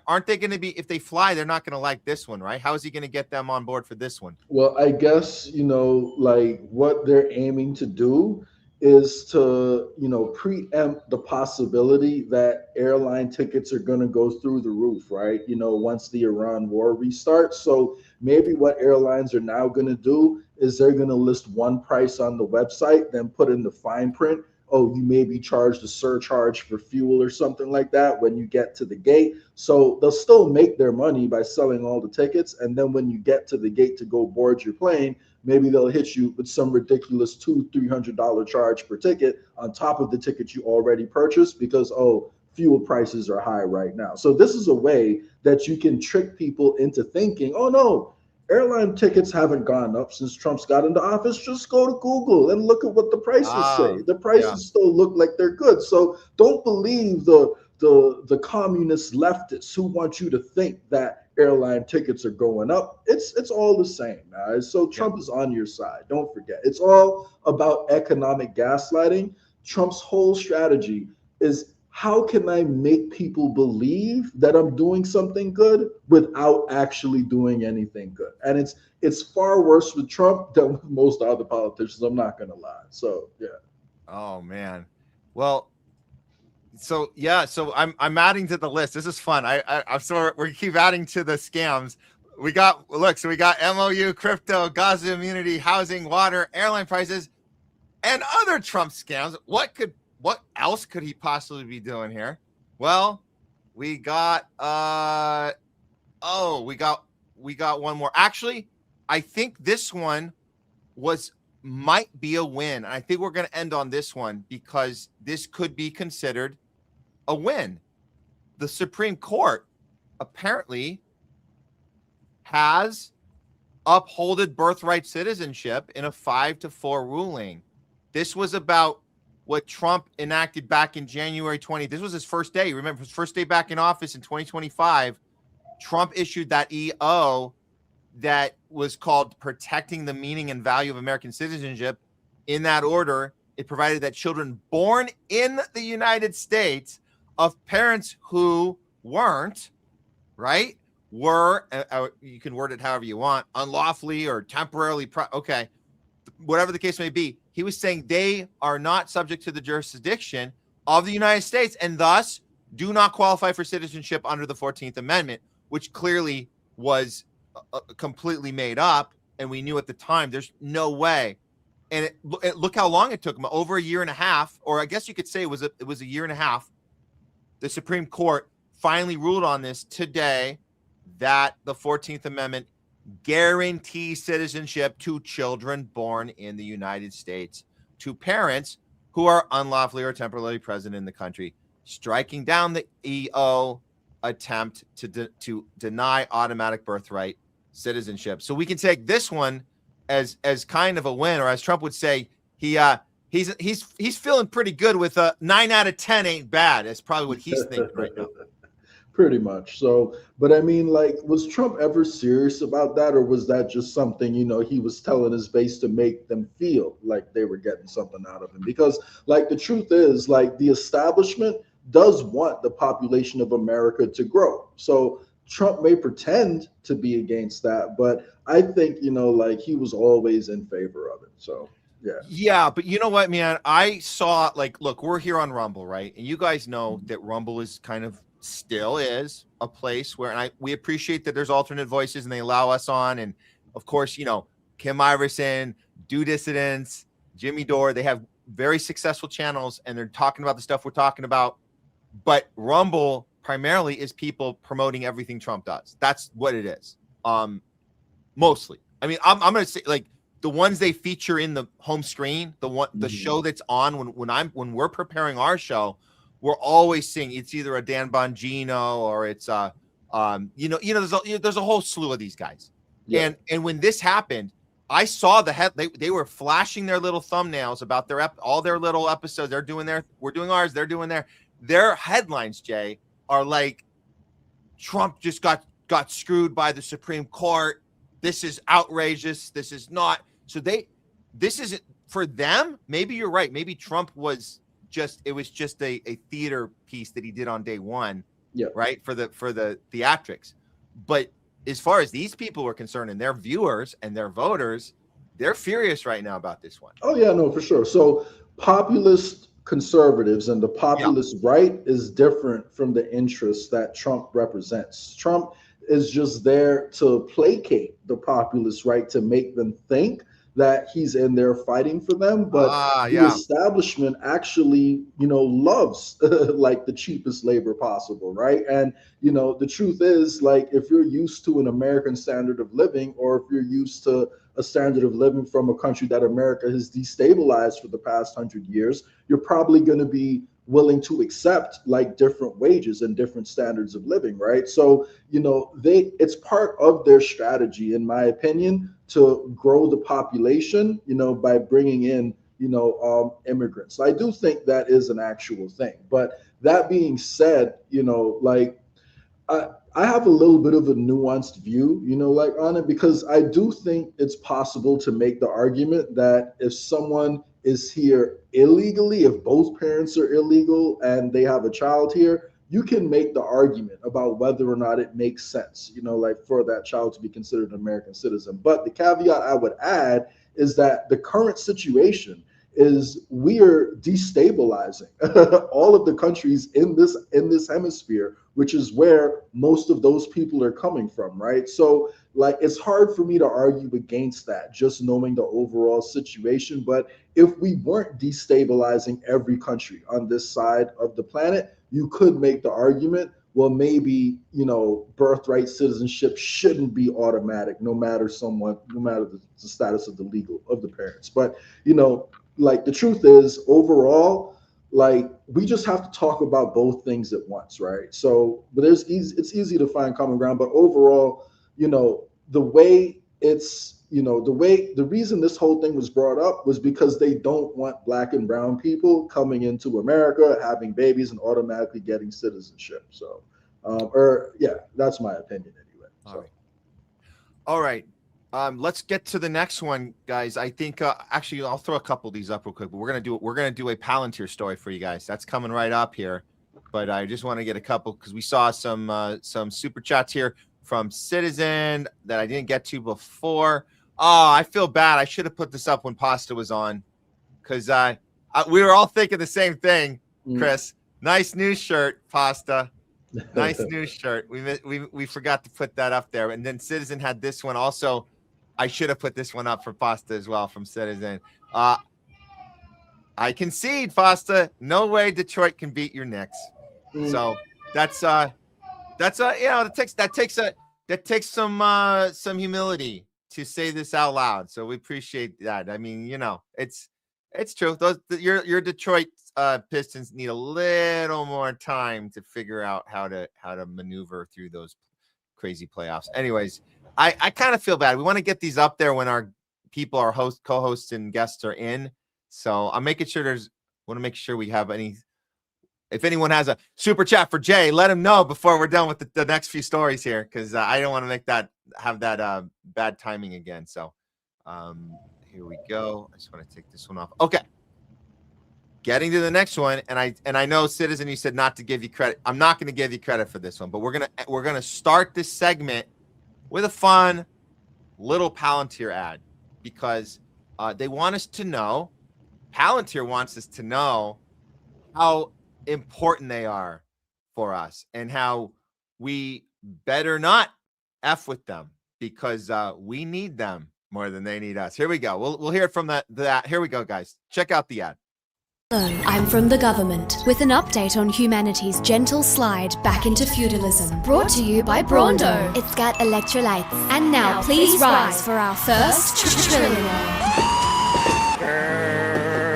aren't they going to be, if they fly, they're not going to like this one, right? How is he going to get them on board for this one? Well, I guess, what they're aiming to do is to, preempt the possibility that airline tickets are going to go through the roof, right? Once the Iran war restarts. So maybe what airlines are now going to do is they're going to list one price on the website, then put in the fine print, you may be charged a surcharge for fuel or something like that when you get to the gate. So they'll still make their money by selling all the tickets. And then when you get to the gate to go board your plane, maybe they'll hit you with some ridiculous $200-300 charge per ticket on top of the ticket you already purchased because, fuel prices are high right now. So this is a way that you can trick people into thinking, no, airline tickets haven't gone up since Trump's got into office. Just go to Google and look at what the prices say. The prices still look like they're good. So don't believe the communist leftists who want you to think that airline tickets are going up. It's all the same, guys. So Trump is on your side. Don't forget. It's all about economic gaslighting. Trump's whole strategy is, how can I make people believe that I'm doing something good without actually doing anything good? And it's far worse with Trump than with most other politicians. I'm not going to lie. So, yeah. Oh, man. Well, so I'm adding to the list. This is fun. I'm sorry. We keep adding to the scams. We got MOU, crypto, Gaza immunity, housing, water, airline prices, and other Trump scams. What else could he possibly be doing here? Well, we got we got one more. Actually, I think this one was might be a win. And I think we're going to end on this one because this could be considered a win. The Supreme Court apparently has upholded birthright citizenship in a 5-4 ruling. This was about what Trump enacted back in January 20. This was his first day. Remember, his first day back in office in 2025. Trump issued that EO that was called Protecting the Meaning and Value of American Citizenship. In that order, it provided that children born in the United States of parents who weren't, right, were, you can word it however you want, unlawfully or temporarily, okay, whatever the case may be, he was saying they are not subject to the jurisdiction of the United States and thus do not qualify for citizenship under the 14th Amendment, which clearly was completely made up. And we knew at the time there's no way. And look how long it took him, over a year and a half, or I guess you could say it was a year and a half. The Supreme Court finally ruled on this today that the 14th Amendment guarantees citizenship to children born in the United States to parents who are unlawfully or temporarily present in the country, striking down the EO attempt to deny automatic birthright citizenship. So we can take this one as kind of a win, or as Trump would say, he's feeling pretty good with a 9 out of 10 ain't bad. That's probably what he's thinking right now. Pretty much. So, but I mean, like, was Trump ever serious about that, or was that just something, you know, he was telling his base to make them feel like they were getting something out of him? Because, like, the truth is, like, the establishment does want the population of America to grow. So Trump may pretend to be against that, but I think, you know, like, he was always in favor of it. So yeah, but you know what, man, I saw, like, look, we're here on Rumble, right? And you guys know that Rumble is kind of still is a place where, and we appreciate that there's alternate voices and they allow us on. And of course, you know, Kim Iverson, Do Dissidents, Jimmy Dore, they have very successful channels and they're talking about the stuff we're talking about. But Rumble primarily is people promoting everything Trump does. That's what it is. Mostly. I mean, I'm going to say, like, the ones they feature in the home screen, the show that's on when we're preparing our show, we're always seeing it's either a Dan Bongino or it's there's a whole slew of these guys. Yeah. And when this happened, I saw they were flashing their little thumbnails about all their little episodes. They're doing we're doing ours, they're doing their headlines, Jay, are like, Trump just got screwed by the Supreme Court. This is outrageous. This is not. So this isn't for them. Maybe you're right. Maybe Trump was just a theater piece that he did on day one. Yeah. Right. For the theatrics. But as far as these people are concerned and their viewers and their voters, they're furious right now about this one. Oh yeah, no, for sure. So populist conservatives and the populist right is different from the interests that Trump represents. Trump is just there to placate the populist right, to make them think that he's in there fighting for them. But the establishment actually, you know, loves like the cheapest labor possible, right? And, you know, the truth is, like, if you're used to an American standard of living, or if you're used to a standard of living from a country that America has destabilized for the past 100 years, you're probably going to be willing to accept like different wages and different standards of living, right? So, you know, it's part of their strategy, in my opinion, to grow the population, you know, by bringing in, you know, immigrants. So I do think that is an actual thing. But that being said, you know, like, I have a little bit of a nuanced view, you know, like, on it, because I do think it's possible to make the argument that if someone is here illegally, if both parents are illegal and they have a child here, you can make the argument about whether or not it makes sense, you know, like, for that child to be considered an American citizen. But the caveat I would add is that the current situation is we are destabilizing all of the countries in this hemisphere, which is where most of those people are coming from, right? So, like, it's hard for me to argue against that, just knowing the overall situation. But if we weren't destabilizing every country on this side of the planet, you could make the argument well, maybe, birthright citizenship shouldn't be automatic, no matter the status of the parents. But, like the truth is, overall, like we just have to talk about both things at once, right? So, but it's easy to find common ground, but overall, the way the reason this whole thing was brought up was because they don't want Black and brown people coming into America, having babies, and automatically getting citizenship. So, that's my opinion anyway. So. All right. Let's get to the next one, guys. I think actually I'll throw a couple of these up real quick, but we're gonna do a Palantir story for you guys. That's coming right up here. But I just want to get a couple because we saw some super chats here from Citizen that I didn't get to before. Oh, I feel bad. I should have put this up when Pasta was on because we were all thinking the same thing, Chris. Nice new shirt, Pasta. Nice new shirt. We forgot to put that up there. And then Citizen had this one also. I should have put this one up for Pasta as well from Citizen. I concede, Pasta. No way Detroit can beat your Knicks. So that takes some humility to say this out loud. So we appreciate that. I mean, it's true. Your Detroit Pistons need a little more time to figure out how to maneuver through those crazy playoffs. Anyways, I kind of feel bad. We want to get these up there when our people, our co-hosts and guests are in. So I'm making sure want to make sure we have any. If anyone has a super chat for Jay, let him know before we're done with the next few stories here, because I don't want to have that bad timing again. So here we go. I just want to take this one off. Okay. Getting to the next one, and I know, Citizen, you said not to give you credit. I'm not going to give you credit for this one, but we're gonna start this segment with a fun little Palantir ad because they want us to know. Palantir wants us to know how important they are for us and how we better not F with them because we need them more than they need us. Here we go. We'll hear it from that. Here we go, guys. Check out the ad. Hello, I'm from the government with an update on humanity's gentle slide back into feudalism. Brought to you by Brando. It's got electrolytes. And now please rise for our first trillionaire.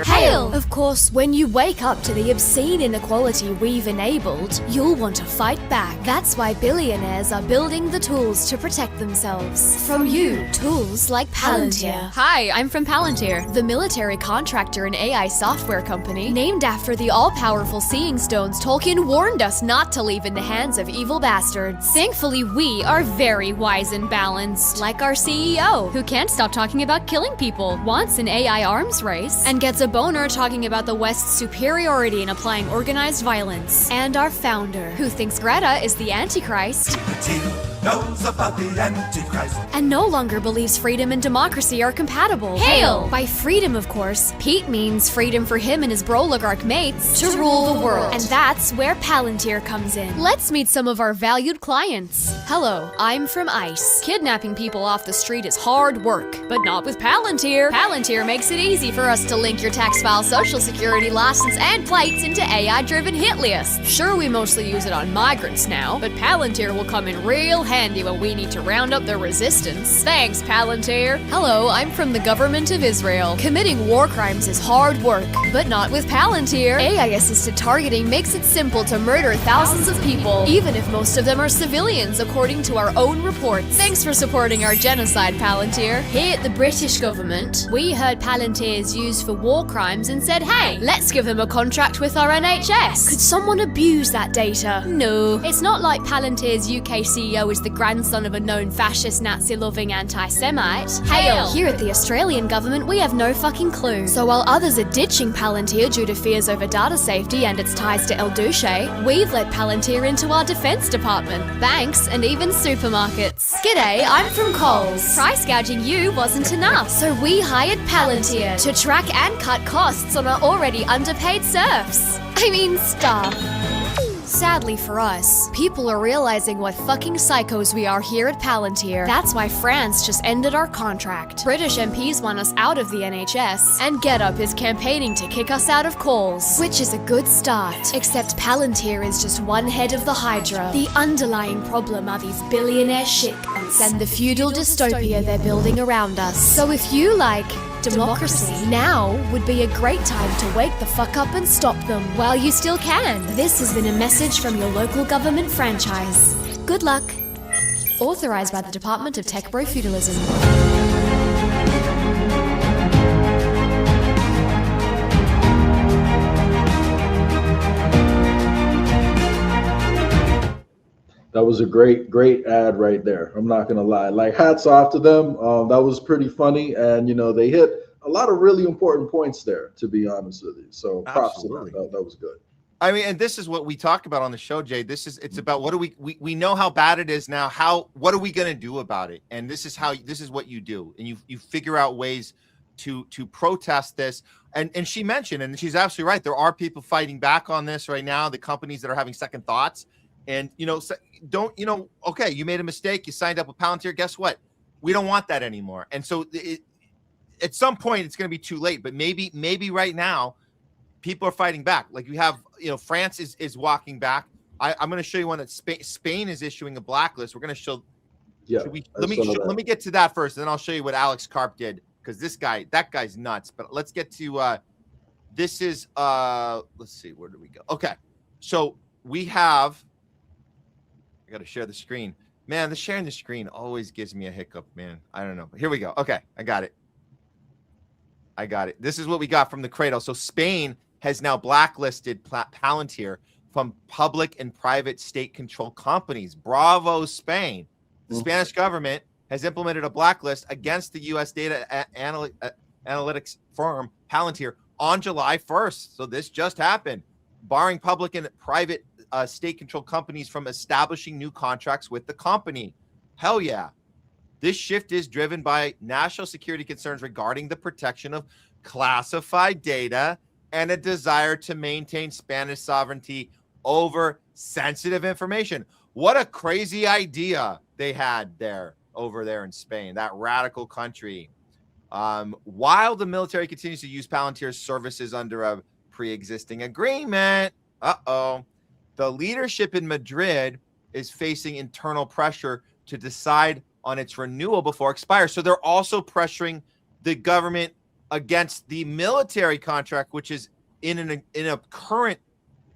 Hail! Of course, when you wake up to the obscene inequality we've enabled, you'll want to fight back. That's why billionaires are building the tools to protect themselves. From you, tools like Palantir. Hi, I'm from Palantir, the military contractor and AI software company named after the all-powerful seeing stones Tolkien warned us not to leave in the hands of evil bastards. Thankfully, we are very wise and balanced, like our CEO, who can't stop talking about killing people, wants an AI arms race, and gets a boner talking about the West's superiority in applying organized violence. And our founder, who thinks Greta is the Antichrist, knows about the Antichrist, and no longer believes freedom and democracy are compatible. Hail! By freedom, of course, Pete means freedom for him and his broligarch mates to rule the world. And that's where Palantir comes in. Let's meet some of our valued clients. Hello, I'm from ICE. Kidnapping people off the street is hard work, but not with Palantir. Palantir makes it easy for us to link your tax file, social security license, and plates into AI-driven hit lists. Sure, we mostly use it on migrants now, but Palantir will come in real handy when we need to round up the resistance. Thanks, Palantir. Hello, I'm from the government of Israel. Committing war crimes is hard work, but not with Palantir. AI-assisted targeting makes it simple to murder thousands of people, even if most of them are civilians, according to our own reports. Thanks for supporting our genocide, Palantir. Here at the British government, we heard Palantir is used for war crimes and said, hey, let's give them a contract with our NHS. Could someone abuse that data? No. It's not like Palantir's UK CEO is the grandson of a known fascist, Nazi-loving anti-Semite. Hail! Here at the Australian government, we have no fucking clue. So while others are ditching Palantir due to fears over data safety and its ties to El Duce, we've let Palantir into our defense department, banks, and even supermarkets. G'day, I'm from Coles. Price gouging you wasn't enough, so we hired Palantir to track and cut costs on our already underpaid serfs. I mean, staff. Sadly for us, people are realizing what fucking psychos we are here at Palantir. That's why France just ended our contract. British MPs want us out of the NHS, and GetUp is campaigning to kick us out of calls, which is a good start. Except Palantir is just one head of the Hydra. The underlying problem are these billionaire shitcoins and the feudal dystopia they're building around us. So if you like democracy, now would be a great time to wake the fuck up and stop them while you still can. This has been a message from your local government franchise. Good luck. Authorized by the Department of Tech Bro Feudalism. That was a great ad right there. I'm not gonna lie. Like, hats off to them. That was pretty funny, and they hit a lot of really important points there, to be honest with you. So props to them. That was good. I mean, and this is what we talk about on the show, Jay. It's about what do we know how bad it is now. What are we gonna do about it? And this is what you do, and you figure out ways to protest this. And she mentioned, and she's absolutely right. There are people fighting back on this right now. The companies that are having second thoughts. And, okay, you made a mistake. You signed up with Palantir. Guess what? We don't want that anymore. And so at some point, it's going to be too late. But maybe right now, people are fighting back. Like you have, France is walking back. I'm going to show you one that Spain is issuing a blacklist. We're going to show. Yeah. Let me get to that first, and then I'll show you what Alex Karp did, because that guy's nuts. But let's get to this is let's see, where do we go? Okay, so we have. I got to share the screen. Man, the sharing the screen always gives me a hiccup, man. I don't know. Here we go. Okay, I got it. This is what we got from the cradle. So Spain has now blacklisted Palantir from public and private state-controlled companies. Bravo, Spain. The Spanish government has implemented a blacklist against the U.S. data analytics firm Palantir on July 1st. So this just happened, barring public and private state-controlled companies from establishing new contracts with the company. Hell yeah. This shift is driven by national security concerns regarding the protection of classified data and a desire to maintain Spanish sovereignty over sensitive information. What a crazy idea they had over there in Spain, that radical country. While the military continues to use Palantir's services under a pre-existing agreement, the leadership in Madrid is facing internal pressure to decide on its renewal before it expires. So they're also pressuring the government against the military contract, which is in a current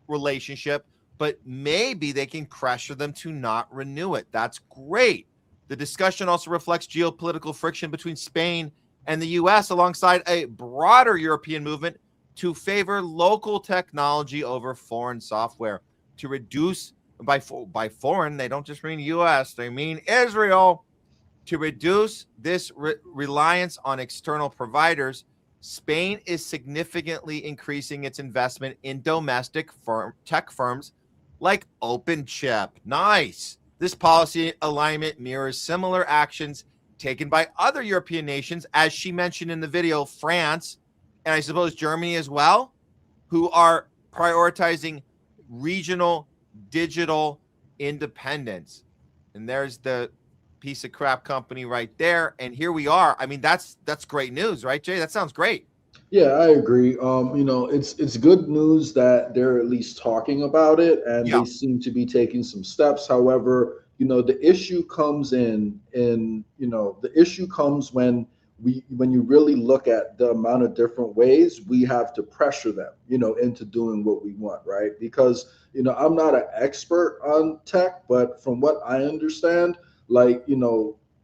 relationship, but maybe they can pressure them to not renew it. That's great. The discussion also reflects geopolitical friction between Spain and the U.S. alongside a broader European movement to favor local technology over foreign software. To reduce, by foreign, they don't just mean U.S., they mean Israel. To reduce this reliance on external providers, Spain is significantly increasing its investment in domestic tech firms like OpenChip. Nice. This policy alignment mirrors similar actions taken by other European nations, as she mentioned in the video, France, and I suppose Germany as well, who are prioritizing regional digital independence. And there's the piece of crap company right there. And here we are. I mean, that's great news, right, Jay? That sounds great. Yeah, I agree. It's good news that they're at least talking about it, and they seem to be taking some steps. However, the issue comes when you really look at the amount of different ways we have to pressure them, into doing what we want, right? Because, I'm not an expert on tech, but from what I understand,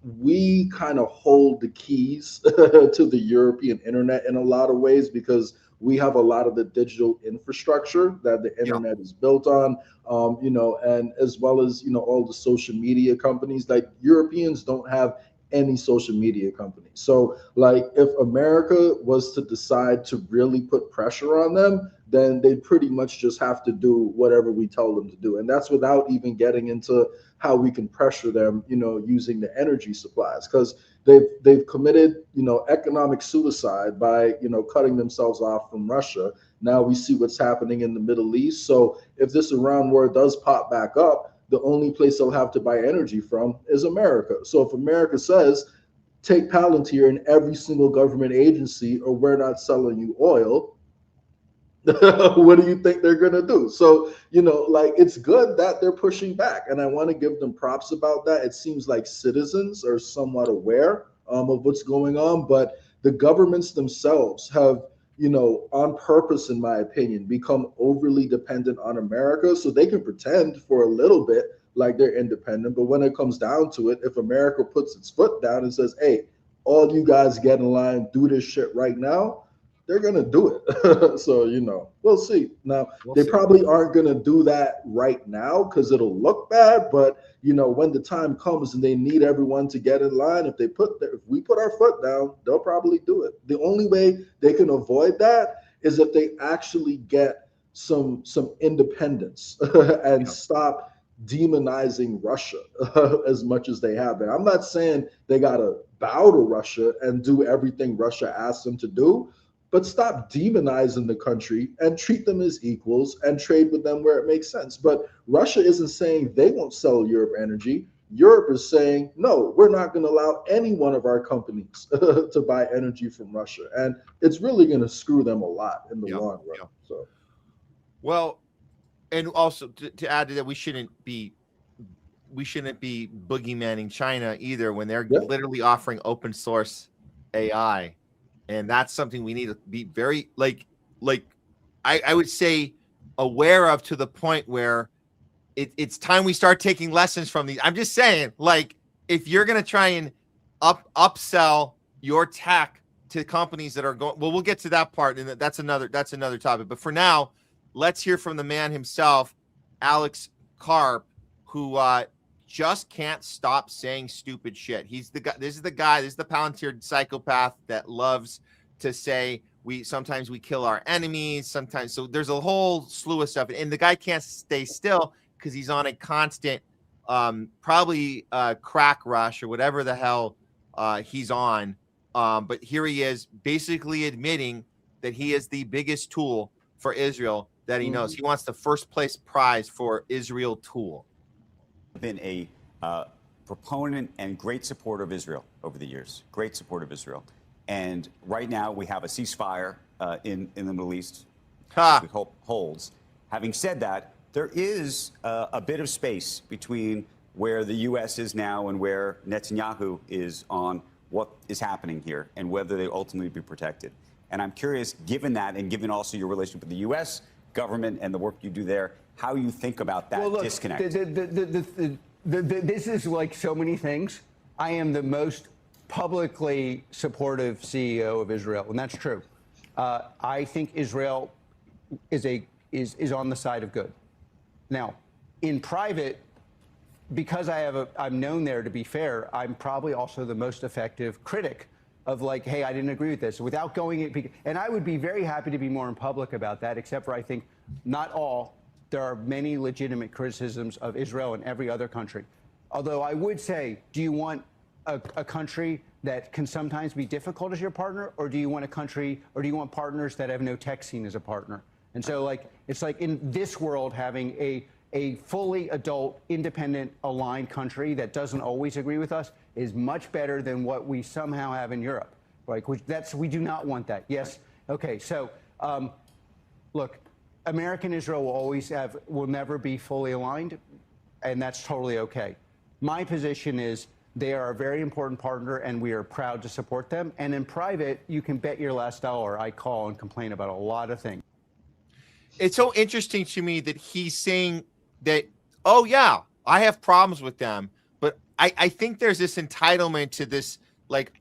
we kind of hold the keys to the European internet in a lot of ways, because we have a lot of the digital infrastructure that the internet is built on, and as well as, all the social media companies. Like, Europeans don't have any social media company. So if America was to decide to really put pressure on them, then they pretty much just have to do whatever we tell them to do. And that's without even getting into how we can pressure them, using the energy supplies, because they've committed, economic suicide by, cutting themselves off from Russia. Now we see what's happening in the Middle East. So if this Iran war does pop back up, the only place they'll have to buy energy from is America. So if America says, take Palantir in every single government agency, or we're not selling you oil, what do you think they're going to do? So, like, it's good that they're pushing back, and I want to give them props about that. It seems like citizens are somewhat aware of what's going on, but the governments themselves have, on purpose, in my opinion, become overly dependent on America, so they can pretend for a little bit like they're independent. But when it comes down to it, if America puts its foot down and says, hey, all you guys get in line, do this shit right now, they're going to do it. So, we'll see. Now, they probably aren't going to do that right now because it'll look bad. But, when the time comes and they need everyone to get in line, if we put our foot down, they'll probably do it. The only way they can avoid that is if they actually get some independence and stop demonizing Russia as much as they have been. I'm not saying they got to bow to Russia and do everything Russia asks them to do, but stop demonizing the country and treat them as equals and trade with them where it makes sense. But Russia isn't saying they won't sell Europe energy. Europe is saying, no, we're not going to allow any one of our companies to buy energy from Russia. And it's really going to screw them a lot in the long run. So, well, and also to add to that, we shouldn't be boogeymanning China either when they're literally offering open source AI. And that's something we need to be very I would say aware of, to the point where it's time we start taking lessons from these. I'm just saying, like, if you're going to try and upsell your tech to companies that are going, well, we'll get to that part, and that's another topic. But for now, let's hear from the man himself, Alex Karp, who just can't stop saying stupid shit. He's the guy. This is the Palantir psychopath that loves to say sometimes we kill our enemies. Sometimes, so there's a whole slew of stuff, and the guy can't stay still because he's on a constant, probably crack rush or whatever the hell he's on. But here he is, basically admitting that he is the biggest tool for Israel that he knows. He wants the first place prize for Israel tool. Been a proponent and great supporter of Israel over the years. Great support of Israel. And right now we have a ceasefire in the Middle East, which we hope holds. Having said that, there is a bit of space between where the U.S. is now and where Netanyahu is on what is happening here and whether they ultimately be protected. And I'm curious, given that and given also your relationship with the U.S. government and the work you do there, how you think about that disconnect. This is like so many things. I am the most publicly supportive CEO of Israel, and that's true. I think Israel is on the side of good. Now, in private, because I'm known there to be fair, I'm probably also the most effective critic of, like, hey, I didn't agree with this, without going, and I would be very happy to be more in public about that, except for I think not all. There are many legitimate criticisms of Israel and every other country. Although I would say, do you want a country that can sometimes be difficult as your partner, or do you want partners that have no tech scene as a partner? And so, like, it's like in this world, having a fully adult, independent, aligned country that doesn't always agree with us is much better than what we somehow have in Europe. Like, we do not want that. Yes. Okay. So, look, America and Israel will never be fully aligned, and that's totally okay. My position is they are a very important partner, and we are proud to support them. And in private, you can bet your last dollar I call and complain about a lot of things. It's so interesting to me that he's saying that, oh, yeah, I have problems with them. But I think there's this entitlement to this, like,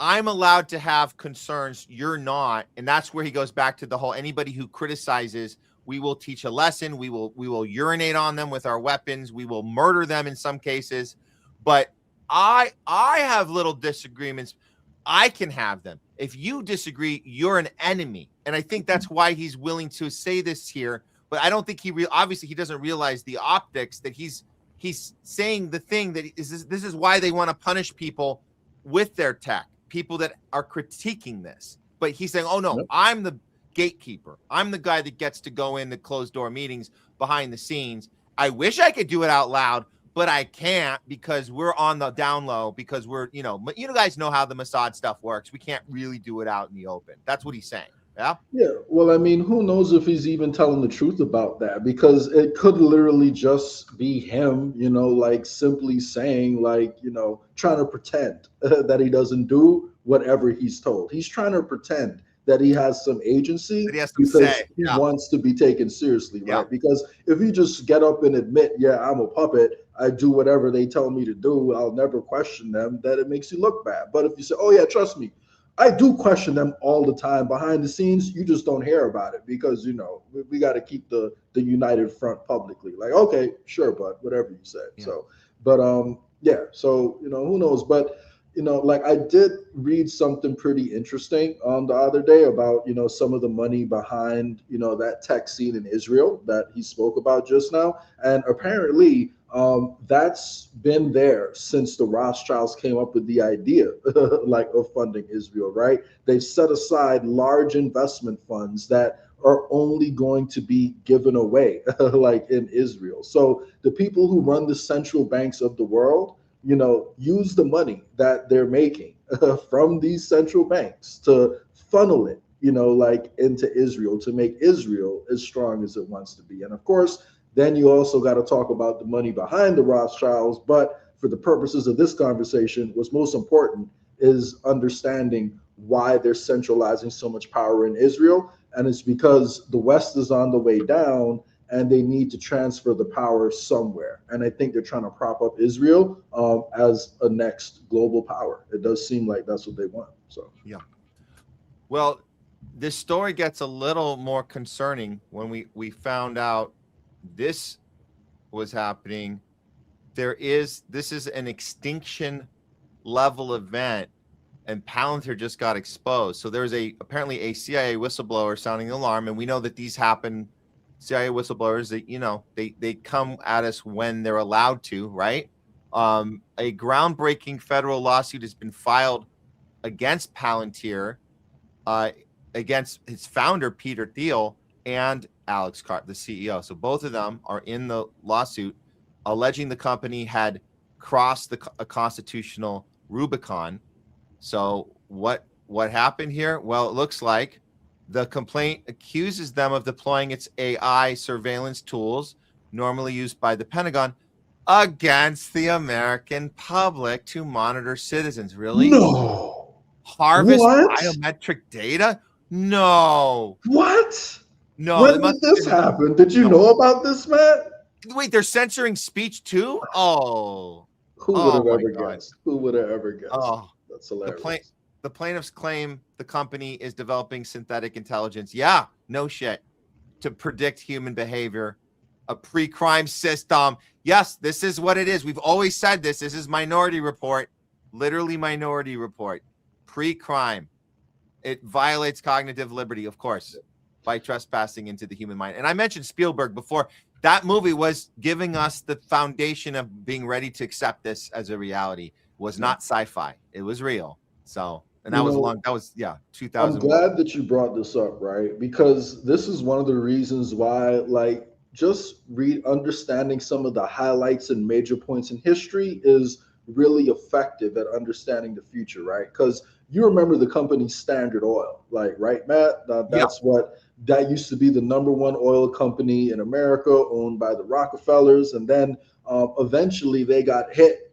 I'm allowed to have concerns, you're not. And that's where he goes back to the whole, anybody who criticizes, we will teach a lesson. We will urinate on them with our weapons. We will murder them in some cases. But I have little disagreements. I can have them. If you disagree, you're an enemy. And I think that's why he's willing to say this here. But I don't think obviously he doesn't realize the optics that he's saying the thing that this is why they want to punish people with their tech, people that are critiquing this. But he's saying, oh no, I'm gatekeeper. I'm the guy that gets to go into closed door meetings behind the scenes. I wish I could do it out loud, but I can't because we're on the down low, because we're, you guys know how the Mossad stuff works. We can't really do it out in the open. That's what he's saying. Yeah. Yeah. Well, I mean, who knows if he's even telling the truth about that, because it could literally just be him, like simply saying, like, trying to pretend that he doesn't do whatever he's told. He's trying to pretend that he has some agency because he wants to be taken seriously, right? Because if you just get up and admit, yeah, I'm a puppet, I do whatever they tell me to do, I'll never question them, that it makes you look bad. But if you say, oh yeah, trust me, I do question them all the time behind the scenes, you just don't hear about it because, we got to keep the united front publicly. Like, okay, sure, bud, whatever you say. Yeah. So, but yeah, so, who knows? But like I did read something pretty interesting the other day about, some of the money behind, that tech scene in Israel that he spoke about just now. And apparently that's been there since the Rothschilds came up with the idea like of funding Israel, right? They've set aside large investment funds that are only going to be given away like in Israel. So the people who run the central banks of the world, use the money that they're making from these central banks to funnel it, like into Israel to make Israel as strong as it wants to be. And of course, then you also got to talk about the money behind the Rothschilds. But for the purposes of this conversation, what's most important is understanding why they're centralizing so much power in Israel. And it's because the West is on the way down and they need to transfer the power somewhere. And I think they're trying to prop up Israel as a next global power. It does seem like that's what they want. So, yeah. Well, this story gets a little more concerning when we found out this was happening. This is an extinction level event, and Palantir just got exposed. So there's apparently a CIA whistleblower sounding the alarm, and we know that these happen. CIA whistleblowers, that they come at us when they're allowed to, right? A groundbreaking federal lawsuit has been filed against Palantir, against its founder Peter Thiel and Alex Carr, the CEO. So both of them are in the lawsuit, alleging the company had crossed a constitutional Rubicon. So what happened here? Well, it looks like the complaint accuses them of deploying its AI surveillance tools, normally used by the Pentagon, against the American public to monitor citizens. Really? No. Harvest what? Biometric data? No. What? No. When did this happen? Did you know about this, Matt? Wait, they're censoring speech too? Oh. Who would have ever guessed? Who would have ever guessed? Oh, that's hilarious. The plaintiffs claim the company is developing synthetic intelligence. Yeah, no shit. To predict human behavior, a pre-crime system. Yes, this is what it is. We've always said this. This is Minority Report, literally Minority Report. Pre-crime. It violates cognitive liberty, of course, by trespassing into the human mind. And I mentioned Spielberg before. That movie was giving us the foundation of being ready to accept this as a reality. It was not sci-fi. It was real. So, and that was 2000. I'm glad that you brought this up, right? Because this is one of the reasons why, like, just understanding some of the highlights and major points in history is really effective at understanding the future, right? Because you remember the company Standard Oil, like, right, Matt? That used to be the #1 oil company in America, owned by the Rockefellers, and then eventually they got hit,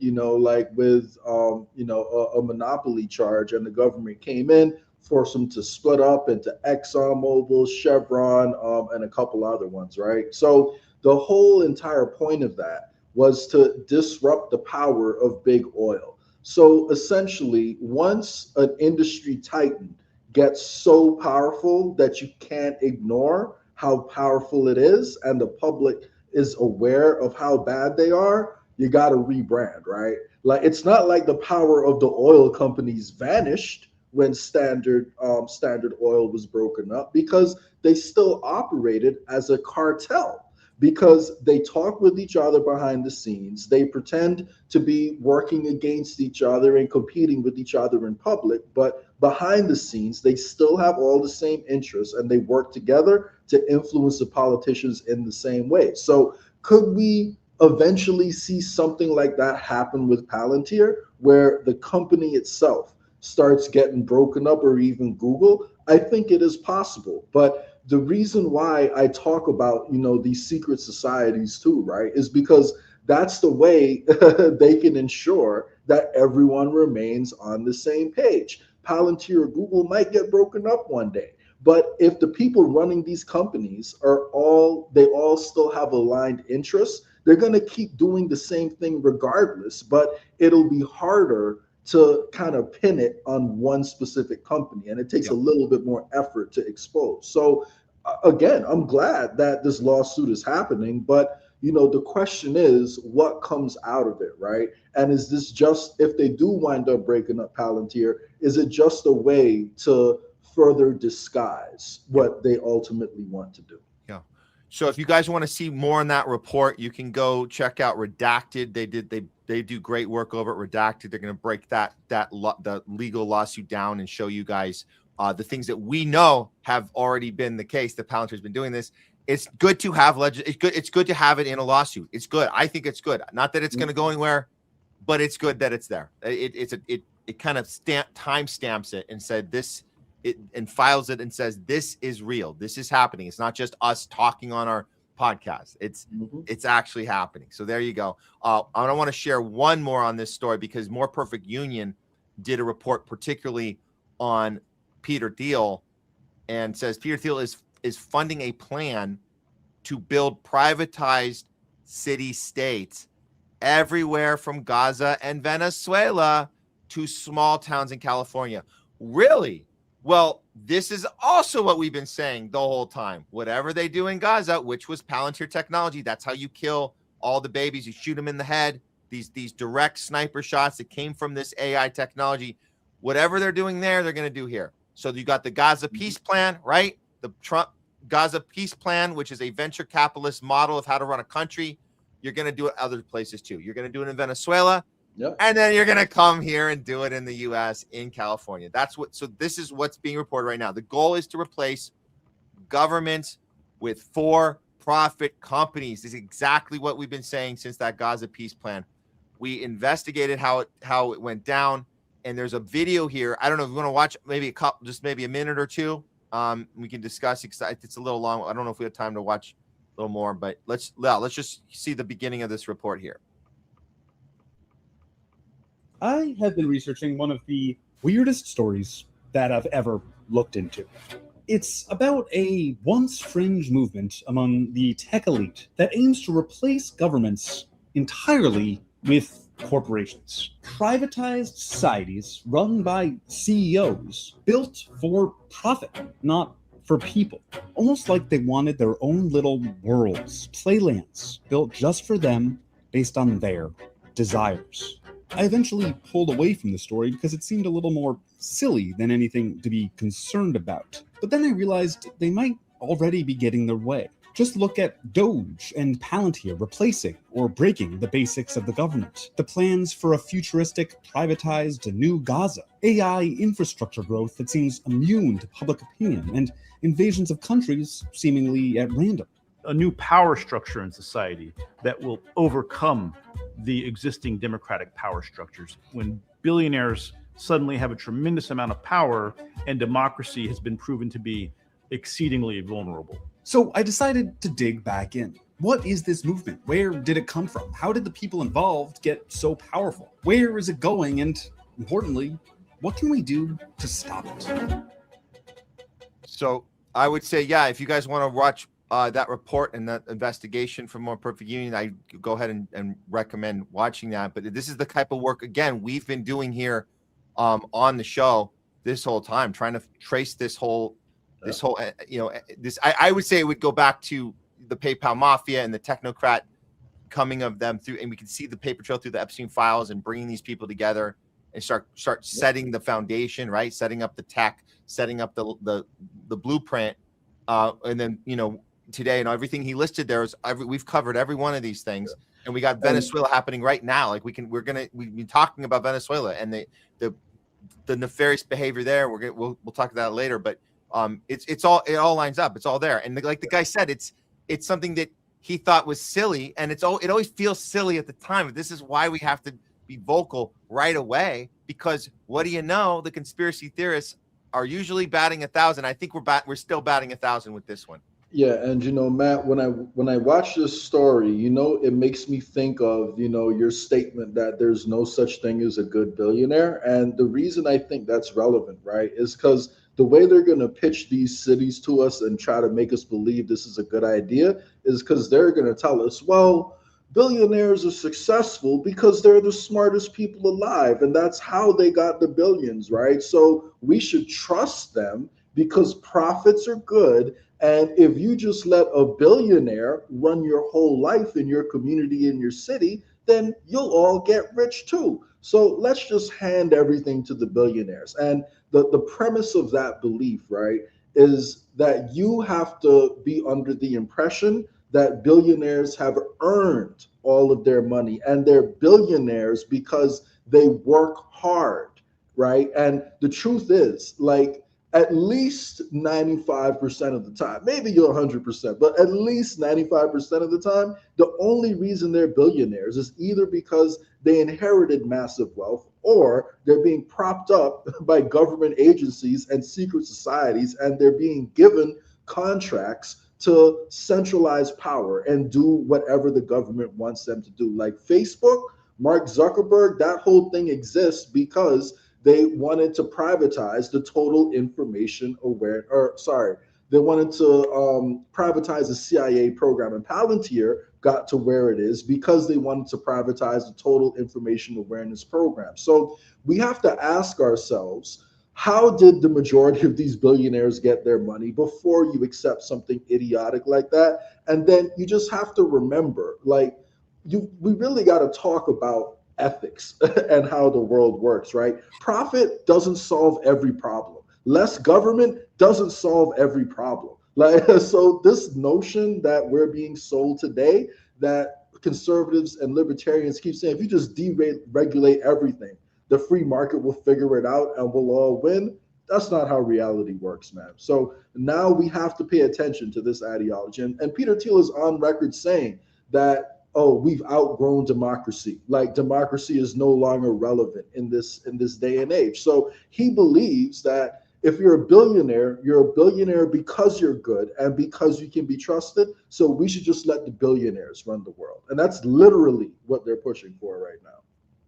with a monopoly charge, and the government came in, forced them to split up into ExxonMobil, Chevron, and a couple other ones, right? So the whole entire point of that was to disrupt the power of big oil. So essentially, once an industry titan gets so powerful that you can't ignore how powerful it is, and the public is aware of how bad they are, you got to rebrand, right? Like, it's not like the power of the oil companies vanished when Standard Oil was broken up, because they still operated as a cartel. because they talk with each other behind the scenes. They pretend to be working against each other and competing with each other in public, but behind the scenes, they still have all the same interests and they work together to influence the politicians in the same way. So could we eventually see something like that happen with Palantir, where the company itself starts getting broken up, or even Google? I think it is possible. But the reason why I talk about, these secret societies too, right, is because that's the way they can ensure that everyone remains on the same page. Palantir or Google might get broken up one day, but if the people running these companies they all still have aligned interests, they're going to keep doing the same thing regardless, but it'll be harder to kind of pin it on one specific company, and it takes a little bit more effort to expose. So again, I'm glad that this lawsuit is happening, but the question is what comes out of it, right? And is this just, if they do wind up breaking up Palantir, is it just a way to further disguise what they ultimately want to do? Yeah. So if you guys want to see more on that report, you can go check out Redacted. They do great work over at Redacted. They're going to break the legal lawsuit down and show you guys the things that we know have already been the case. That Palantir's been doing this. It's good to have It's good to have it in a lawsuit. It's good. I think it's good. Not that it's going to go anywhere, but it's good that it's there. It kind of time stamps it and said this. And files it and says this is real. This is happening. It's not just us talking on our podcast. It's actually happening. So there you go. I want to share one more on this story because More Perfect Union did a report particularly on Peter Thiel, and says Peter Thiel is funding a plan to build privatized city states everywhere from Gaza and Venezuela to small towns in California. Really? Well, this is also what we've been saying the whole time. Whatever they do in Gaza, which was Palantir technology, that's how you kill all the babies. You shoot them in the head. These direct sniper shots that came from this AI technology. Whatever they're doing there, they're going to do here. So you got the Gaza peace plan, right? The Trump Gaza peace plan, which is a venture capitalist model of how to run a country. You're going to do it other places too. You're going to do it in Venezuela. Yep. And then you're going to come here and do it in the U.S. in California. So this is what's being reported right now. The goal is to replace government with for-profit companies. This is exactly what we've been saying since that Gaza peace plan. We investigated how it went down, and there's a video here. I don't know if you want to watch maybe a minute or two. We can discuss. It's a little long. I don't know if we have time to watch a little more, but let's just see the beginning of this report here. I have been researching one of the weirdest stories that I've ever looked into. It's about a once fringe movement among the tech elite that aims to replace governments entirely with corporations. Privatized societies run by CEOs built for profit, not for people. Almost like they wanted their own little worlds, playlands, built just for them based on their desires. I eventually pulled away from the story because it seemed a little more silly than anything to be concerned about. But then I realized they might already be getting their way. Just look at Doge and Palantir replacing or breaking the basics of the government. The plans for a futuristic, privatized new Gaza. AI infrastructure growth that seems immune to public opinion, and invasions of countries seemingly at random. A new power structure in society that will overcome the existing democratic power structures. When billionaires suddenly have a tremendous amount of power and democracy has been proven to be exceedingly vulnerable. So I decided to dig back in. What is this movement? Where did it come from? How did the people involved get so powerful? Where is it going? And importantly, what can we do to stop it? So I would say, yeah, if you guys want to watch that report and that investigation from More Perfect Union, I go ahead and recommend watching that. But this is the type of work, again, we've been doing here on the show this whole time, trying to trace this whole, I would say it would go back to the PayPal mafia and the technocrat coming of them through, and we can see the paper trail through the Epstein files and bringing these people together and start setting the foundation, right? Setting up the tech, setting up the blueprint, and then, today, and everything he listed there is we've covered every one of these things, and we got Venezuela happening right now. Like we've been talking about Venezuela and the nefarious behavior there. We'll talk about that later, but it all lines up. It's all there, and like the guy said, it's something that he thought was silly, and it always feels silly at the time. This is why we have to be vocal right away, because what do you know? The conspiracy theorists are usually batting 1,000. I think we're still batting 1,000 with this one. Yeah, and Matt, when I watch this story, it makes me think of, your statement that there's no such thing as a good billionaire. And the reason I think that's relevant, right, is because the way they're going to pitch these cities to us and try to make us believe this is a good idea is because they're going to tell us, well, billionaires are successful because they're the smartest people alive, and that's how they got the billions, right? So we should trust them because profits are good. And if you just let a billionaire run your whole life in your community, in your city, then you'll all get rich too. So let's just hand everything to the billionaires. And the premise of that belief, right, is that you have to be under the impression that billionaires have earned all of their money, and they're billionaires because they work hard, right? And the truth is, like, at least 95% of the time, maybe you're 100%, but at least 95% of the time, the only reason they're billionaires is either because they inherited massive wealth or they're being propped up by government agencies and secret societies, and they're being given contracts to centralize power and do whatever the government wants them to do. Like Facebook, Mark Zuckerberg, that whole thing exists because they wanted to privatize the total information they wanted to privatize the CIA program, and Palantir got to where it is because they wanted to privatize the total information awareness program. So we have to ask ourselves, how did the majority of these billionaires get their money before you accept something idiotic like that? And then you just have to remember, like, we really got to talk about ethics and how the world works, right? Profit doesn't solve every problem. Less government doesn't solve every problem. Like, so this notion that we're being sold today, that conservatives and libertarians keep saying, if you just deregulate everything, the free market will figure it out and we'll all win. That's not how reality works, man. So now we have to pay attention to this ideology. And Peter Thiel is on record saying that, oh, we've outgrown democracy. Like, democracy is no longer relevant in this day and age. So he believes that if you're a billionaire because you're good and because you can be trusted. So we should just let the billionaires run the world. And that's literally what they're pushing for right now.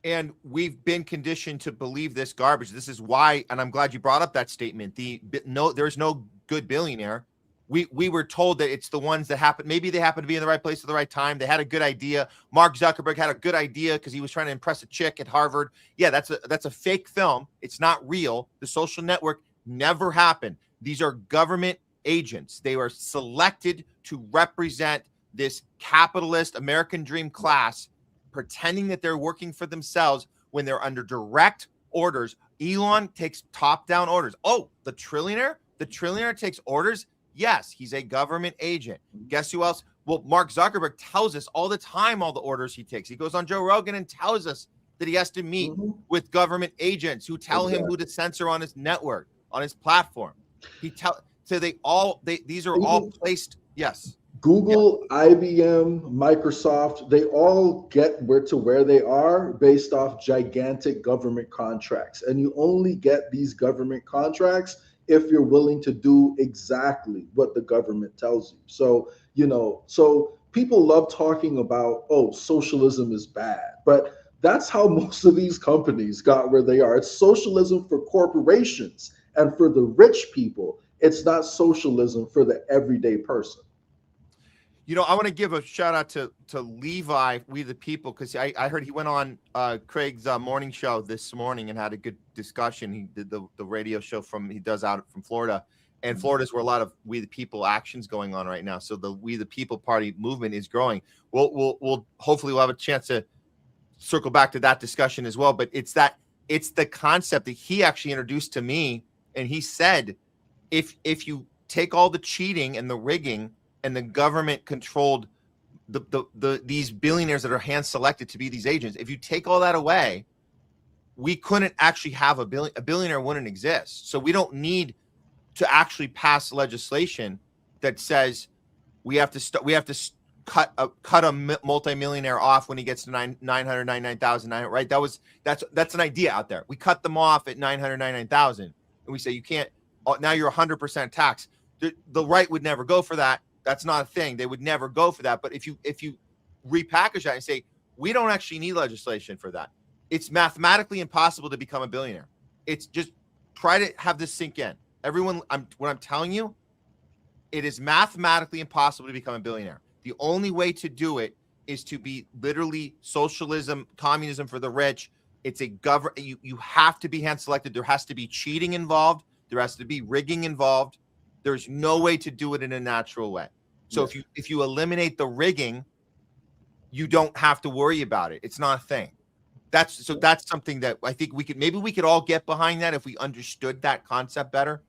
And we've been conditioned to believe this garbage. This is why, and I'm glad you brought up that statement. There's no good billionaire. We were told that it's the ones that happen. Maybe they happen to be in the right place at the right time. They had a good idea. Mark Zuckerberg had a good idea because he was trying to impress a chick at Harvard. Yeah, that's a fake film. It's not real. The Social Network never happened. These are government agents. They were selected to represent this capitalist American dream class, pretending that they're working for themselves when they're under direct orders. Elon takes top-down orders. Oh, the trillionaire takes orders. Yes, he's a government agent. Guess who else? Well, Mark Zuckerberg tells us all the time all the orders he takes. He goes on Joe Rogan and tells us that he has to meet with government agents who tell him who to censor on his network, on his platform. These are all placed. Yes. Google, IBM, Microsoft, they all get where they are based off gigantic government contracts. And you only get these government contracts if you're willing to do exactly what the government tells you. So, so people love talking about, oh, socialism is bad, but that's how most of these companies got where they are. It's socialism for corporations and for the rich people. It's not socialism for the everyday person. I want to give a shout out to Levi, We the People, because I heard he went on Craig's morning show this morning and had a good discussion. He did the radio show he does out from Florida, and Florida's where a lot of We the People actions going on right now. So the We the People Party movement is growing. We'll hopefully we'll have a chance to circle back to that discussion as well. But it's the concept that he actually introduced to me, and he said, if you take all the cheating and the rigging and the government controlled these billionaires that are hand selected to be these agents. If you take all that away, we couldn't actually have a billionaire wouldn't exist. So we don't need to actually pass legislation that says we have to cut a multimillionaire off when he gets to 999,000, right? That's an idea out there. We cut them off at 999,000, and we say you can't. Now you're 100% tax. The right would never go for that. That's not a thing. They would never go for that. But if you repackage that and say we don't actually need legislation for that, it's mathematically impossible to become a billionaire. It's just try to have this sink in. Everyone, what I'm telling you, it is mathematically impossible to become a billionaire. The only way to do it is to be literally socialism, communism for the rich. It's a government. You have to be hand selected. There has to be cheating involved. There has to be rigging involved. There's no way to do it in a natural way. So if you eliminate the rigging, you don't have to worry about it. It's not a thing. That's something that I think we could all get behind that if we understood that concept better.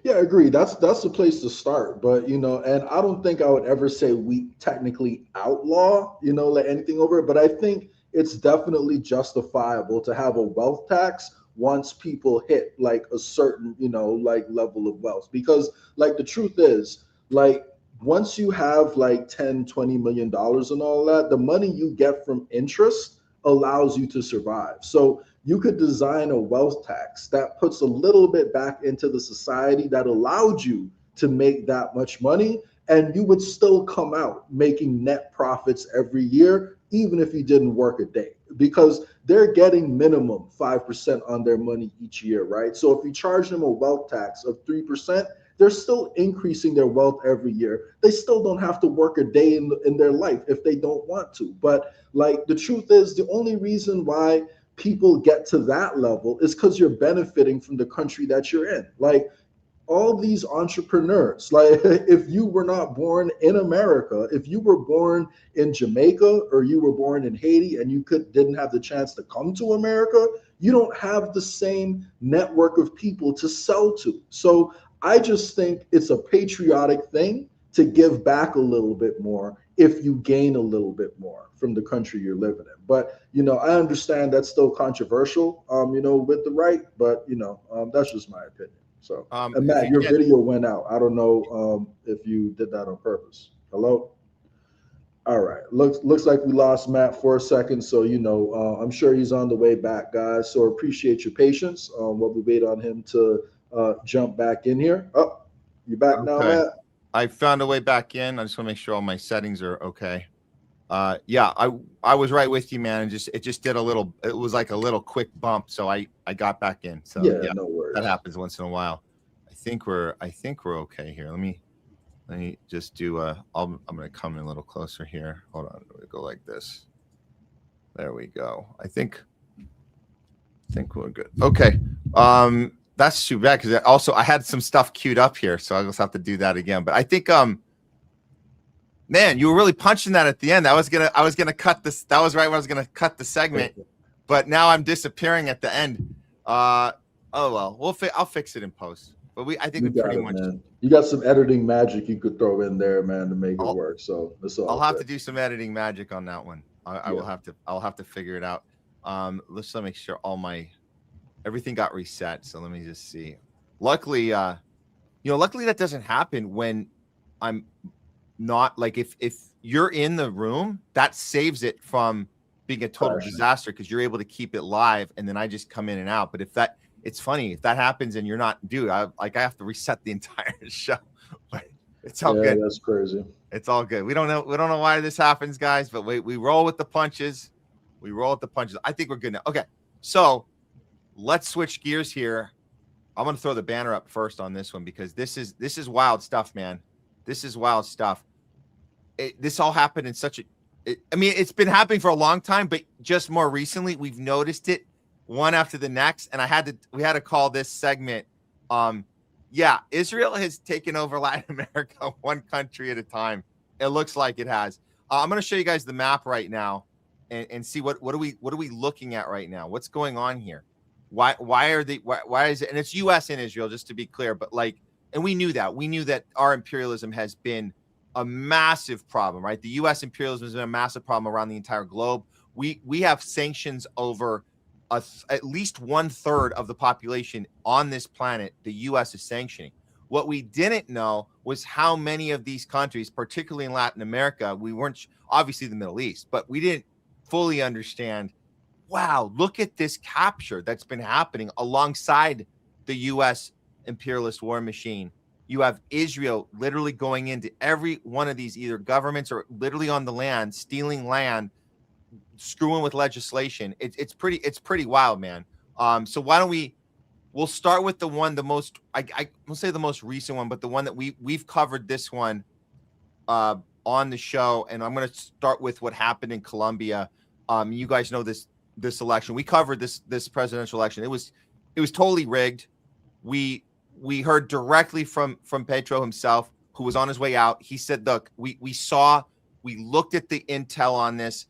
Yeah, I agree. That's the place to start. But and I don't think I would ever say we technically outlaw, like anything over it. But I think it's definitely justifiable to have a wealth tax once people hit like a certain, like level of wealth. Because like the truth is, like once you have like 10, $20 million and all that, the money you get from interest allows you to survive. So you could design a wealth tax that puts a little bit back into the society that allowed you to make that much money, and you would still come out making net profits every year, even if you didn't work a day, because they're getting minimum 5% on their money each year, right? So if you charge them a wealth tax of 3%, they're still increasing their wealth every year. They still don't have to work a day in their life if they don't want to. But like the truth is, the only reason why people get to that level is because you're benefiting from the country that you're in. Like all these entrepreneurs, like if you were not born in America, if you were born in Jamaica or you were born in Haiti and you didn't have the chance to come to America, you don't have the same network of people to sell to. So I just think it's a patriotic thing to give back a little bit more if you gain a little bit more from the country you're living in. But, I understand that's still controversial, with the right, but, that's just my opinion. So, and Matt, your video went out. I don't know if you did that on purpose. Hello? All right. Looks like we lost Matt for a second. So, I'm sure he's on the way back, guys. So appreciate your patience while we wait on him to jump back in here. Oh, you back now, Matt? I found a way back in. I just want to make sure all my settings are okay. Yeah, I was right with you, man. And it just did it was like a little quick bump. So I got back in. So yeah, no worries. That happens once in a while. I think we're okay here. Let me just do I'm going to come in a little closer here. Hold on. Let me go like this. There we go. I think we're good. Okay. That's too bad because also I had some stuff queued up here, so I just have to do that again. But I think, man, you were really punching that at the end. I was gonna cut this. That was right when I was gonna cut the segment, but now I'm disappearing at the end. Oh well, I'll fix it in post. But I think we pretty much. Man. You got some editing magic you could throw in there, man, to make it work. So that's all. I'll have to do some editing magic on that one. I'll have to figure it out. Let's make sure everything got reset. So let me just see. Luckily, luckily that doesn't happen when I'm not like if you're in the room, that saves it from being a total disaster because you're able to keep it live and then I just come in and out. But it's funny if that happens and you're not, dude, I have to reset the entire show. But it's all good. That's crazy. It's all good. We don't know why this happens, guys, but we roll with the punches. I think we're good now. Okay. So let's switch gears here. I'm going to throw the banner up first on this one because this is wild stuff, man. This is wild stuff. This all happened in it's been happening for a long time, but just more recently we've noticed it one after the next. And we had to call this segment. Israel has taken over Latin America one country at a time. It looks like it has. I'm going to show you guys the map right now and see what are we looking at right now? What's going on here? Why is it? And it's U.S. and Israel, just to be clear. But and we knew that our imperialism has been a massive problem, right? The U.S. imperialism has been a massive problem around the entire globe. We have sanctions over at least 1/3 of the population on this planet. The U.S. is sanctioning. What we didn't know was how many of these countries, particularly in Latin America, we weren't, obviously the Middle East, but we didn't fully understand, wow, look at this capture that's been happening alongside the U.S. imperialist war machine. You have Israel literally going into every one of these either governments or literally on the land, stealing land, screwing with legislation. It's pretty wild, man. So why don't we'll start with the most, I will say the most recent one, but the one that we've covered this one on the show. And I'm going to start with what happened in Colombia. You guys know this election. We covered this presidential election. It was totally rigged. We heard directly from Petro himself, who was on his way out. He said, look, we looked at the intel on this.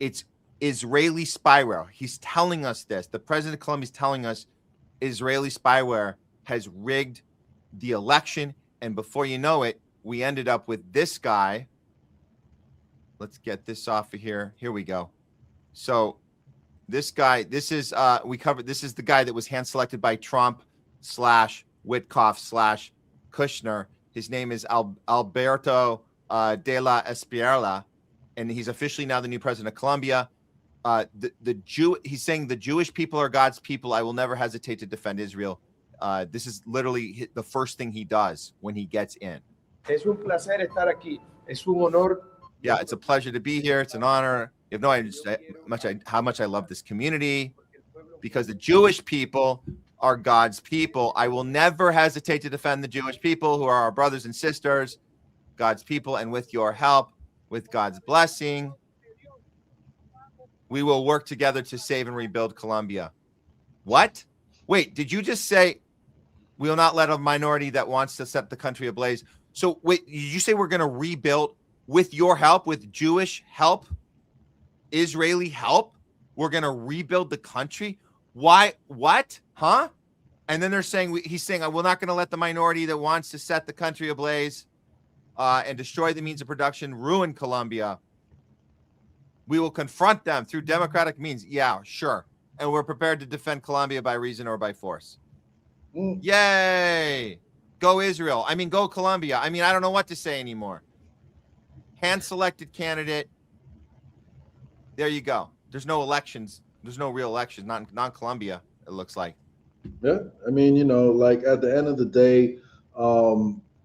It's Israeli spyware. He's telling us this. The president of Colombia is telling us Israeli spyware has rigged the election. And before you know it, we ended up with this guy. Let's get this off of here. Here we go. So this guy, this is the guy that was hand selected by Trump / Witkoff / Kushner. His name is Alberto de la Espriella, and he's officially now the new president of Colombia. He's saying the Jewish people are God's people. I will never hesitate to defend Israel. This is literally the first thing he does when he gets in. Es un placer estar aquí. Es un honor. Yeah, it's a pleasure to be here. It's an honor. You have no idea how much I love this community, because the Jewish people are God's people. I will never hesitate to defend the Jewish people, who are our brothers and sisters, God's people, and with your help, with God's blessing, we will work together to save and rebuild Colombia. What? Wait, did you just say we will not let a minority that wants to set the country ablaze? So wait, did you say we're going to rebuild with your help, with Jewish help, Israeli help? We're going to rebuild the country? Why? What? Huh? And then they're saying, he's saying, we're not going to let the minority that wants to set the country ablaze and destroy the means of production ruin Colombia. We will confront them through democratic means. Yeah, sure. And we're prepared to defend Colombia by reason or by force. Yay. Go Israel. I mean, go Colombia. I mean, I don't know what to say anymore. Hand-selected candidate. There you go. There's no elections. There's no real elections. Not Colombia, it looks like. Yeah. I mean, like at the end of the day,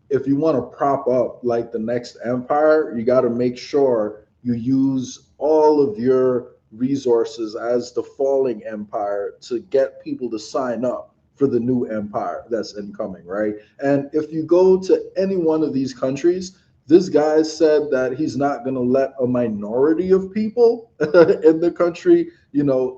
if you want to prop up like the next empire, you got to make sure you use all of your resources as the falling empire to get people to sign up for the new empire that's incoming, right? And if you go to any one of these countries, this guy said that he's not going to let a minority of people in the country,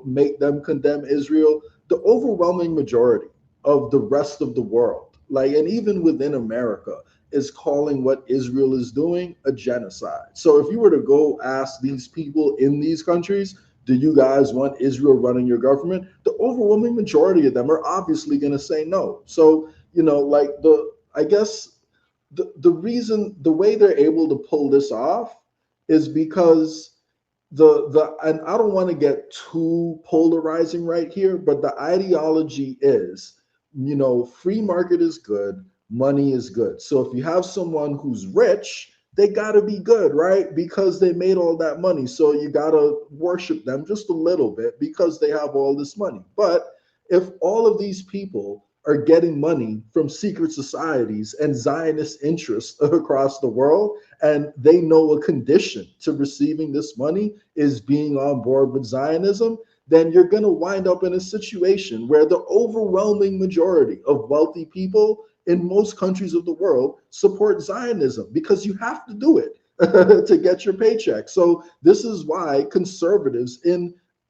make them condemn Israel. The overwhelming majority of the rest of the world, and even within America, is calling what Israel is doing a genocide. So if you were to go ask these people in these countries, do you guys want Israel running your government? The overwhelming majority of them are obviously going to say no. So, I guess the reason, the way they're able to pull this off is because and I don't want to get too polarizing right here, but the ideology is, free market is good, money is good. So if you have someone who's rich, they got to be good, right? Because they made all that money. So you got to worship them just a little bit because they have all this money. But if all of these people are getting money from secret societies and Zionist interests across the world, and they know a condition to receiving this money is being on board with Zionism, then you're going to wind up in a situation where the overwhelming majority of wealthy people in most countries of the world support Zionism, because you have to do it to get your paycheck. So this is why conservatives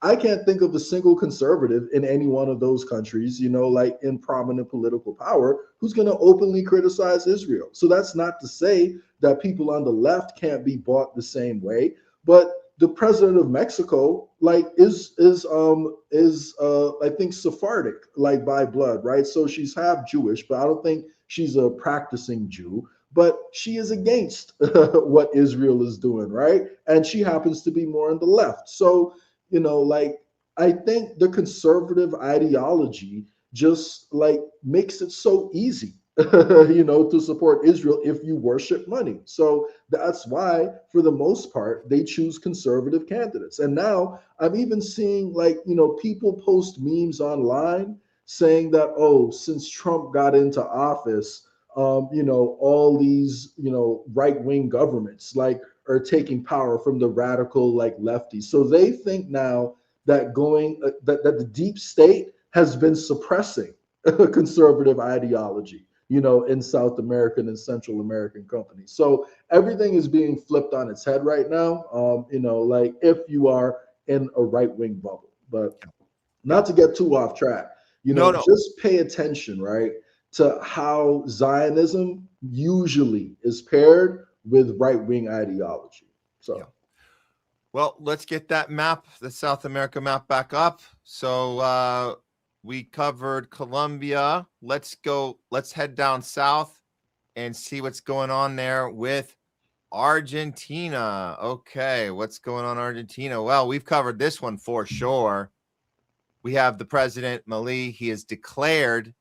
I can't think of a single conservative in any one of those countries, in prominent political power, who's going to openly criticize Israel. So that's not to say that people on the left can't be bought the same way, but the president of Mexico, is I think Sephardic, by blood, right? So she's half Jewish, but I don't think she's a practicing Jew. but she is against what Israel is doing, right? And she happens to be more on the left. So, like, I think the conservative ideology just like makes it so easy, to support Israel if you worship money. So that's why, for the most part, they choose conservative candidates. And now I'm even seeing like, people post memes online saying that, oh, since Trump got into office, all these, right-wing governments like are taking power from the radical like lefties. So they think now that that the deep state has been suppressing conservative ideology, in South American and Central American companies. So everything is being flipped on its head right now. Like if you are in a right-wing bubble, but not to get too off track, just pay attention, right, to how Zionism usually is paired with right-wing ideology. So. Well, let's get that map, the South America map, back up. So we covered Colombia. Let's head down south and see what's going on there with Argentina. Okay, what's going on in Argentina? Well, we've covered this one for sure. We have the president, Milei. He has declared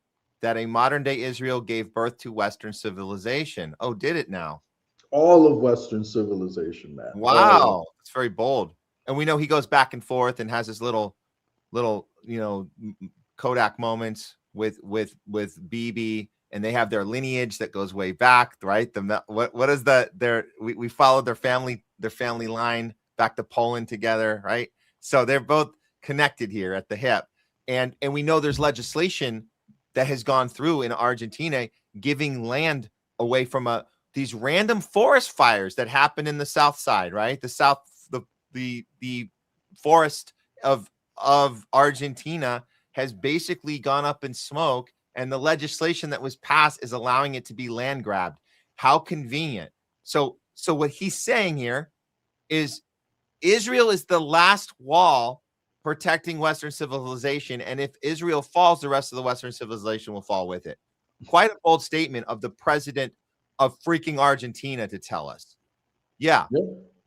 that a modern-day Israel gave birth to Western civilization. Oh, did it now? All of Western civilization, man. Wow, it's very bold. And we know he goes back and forth and has his little, Kodak moments with Bibi, and they have their lineage that goes way back, right? What is we followed their family line back to Poland together, right? So they're both connected here at the hip, and we know there's legislation that has gone through in Argentina giving land away from these random forest fires that happen in the south side, right? The forest of Argentina has basically gone up in smoke, and the legislation that was passed is allowing it to be land grabbed. How convenient. So what he's saying here is Israel is the last wall protecting Western civilization, and if Israel falls, the rest of the Western civilization will fall with it. Quite a bold statement of the president of freaking Argentina to tell us. Yeah.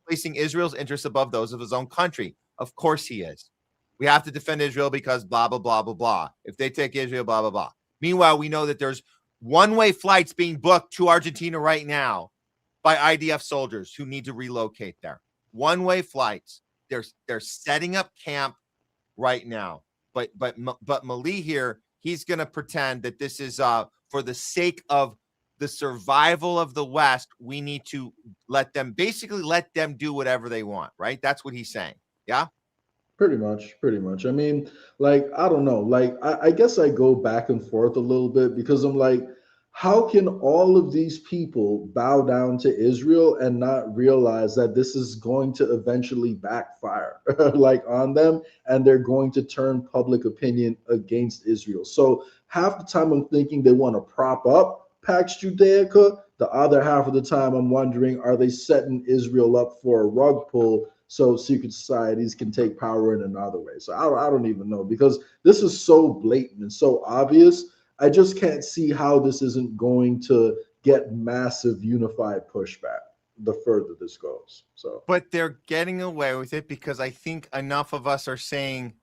Placing Israel's interests above those of his own country. Of course he is. We have to defend Israel because blah, blah, blah, blah, blah. If they take Israel, blah, blah, blah. Meanwhile, we know that there's one-way flights being booked to Argentina right now by IDF soldiers who need to relocate there. One-way flights. They're setting up camp right now. But Milei here, he's going to pretend that this is for the sake of the survival of the West. We need to let them do whatever they want, right? That's what he's saying. Yeah. Pretty much. I mean, like, I don't know. Like, I guess I go back and forth a little bit because I'm like, how can all of these people bow down to Israel and not realize that this is going to eventually backfire like on them, and they're going to turn public opinion against Israel? So half the time I'm thinking they want to prop up Pax Judaica. The other half of the time I'm wondering, are they setting Israel up for a rug pull so secret societies can take power in another way? So I don't even know, because this is so blatant and so obvious. I just can't see how this isn't going to get massive unified pushback the further this goes. So, but they're getting away with it because I think enough of us are saying,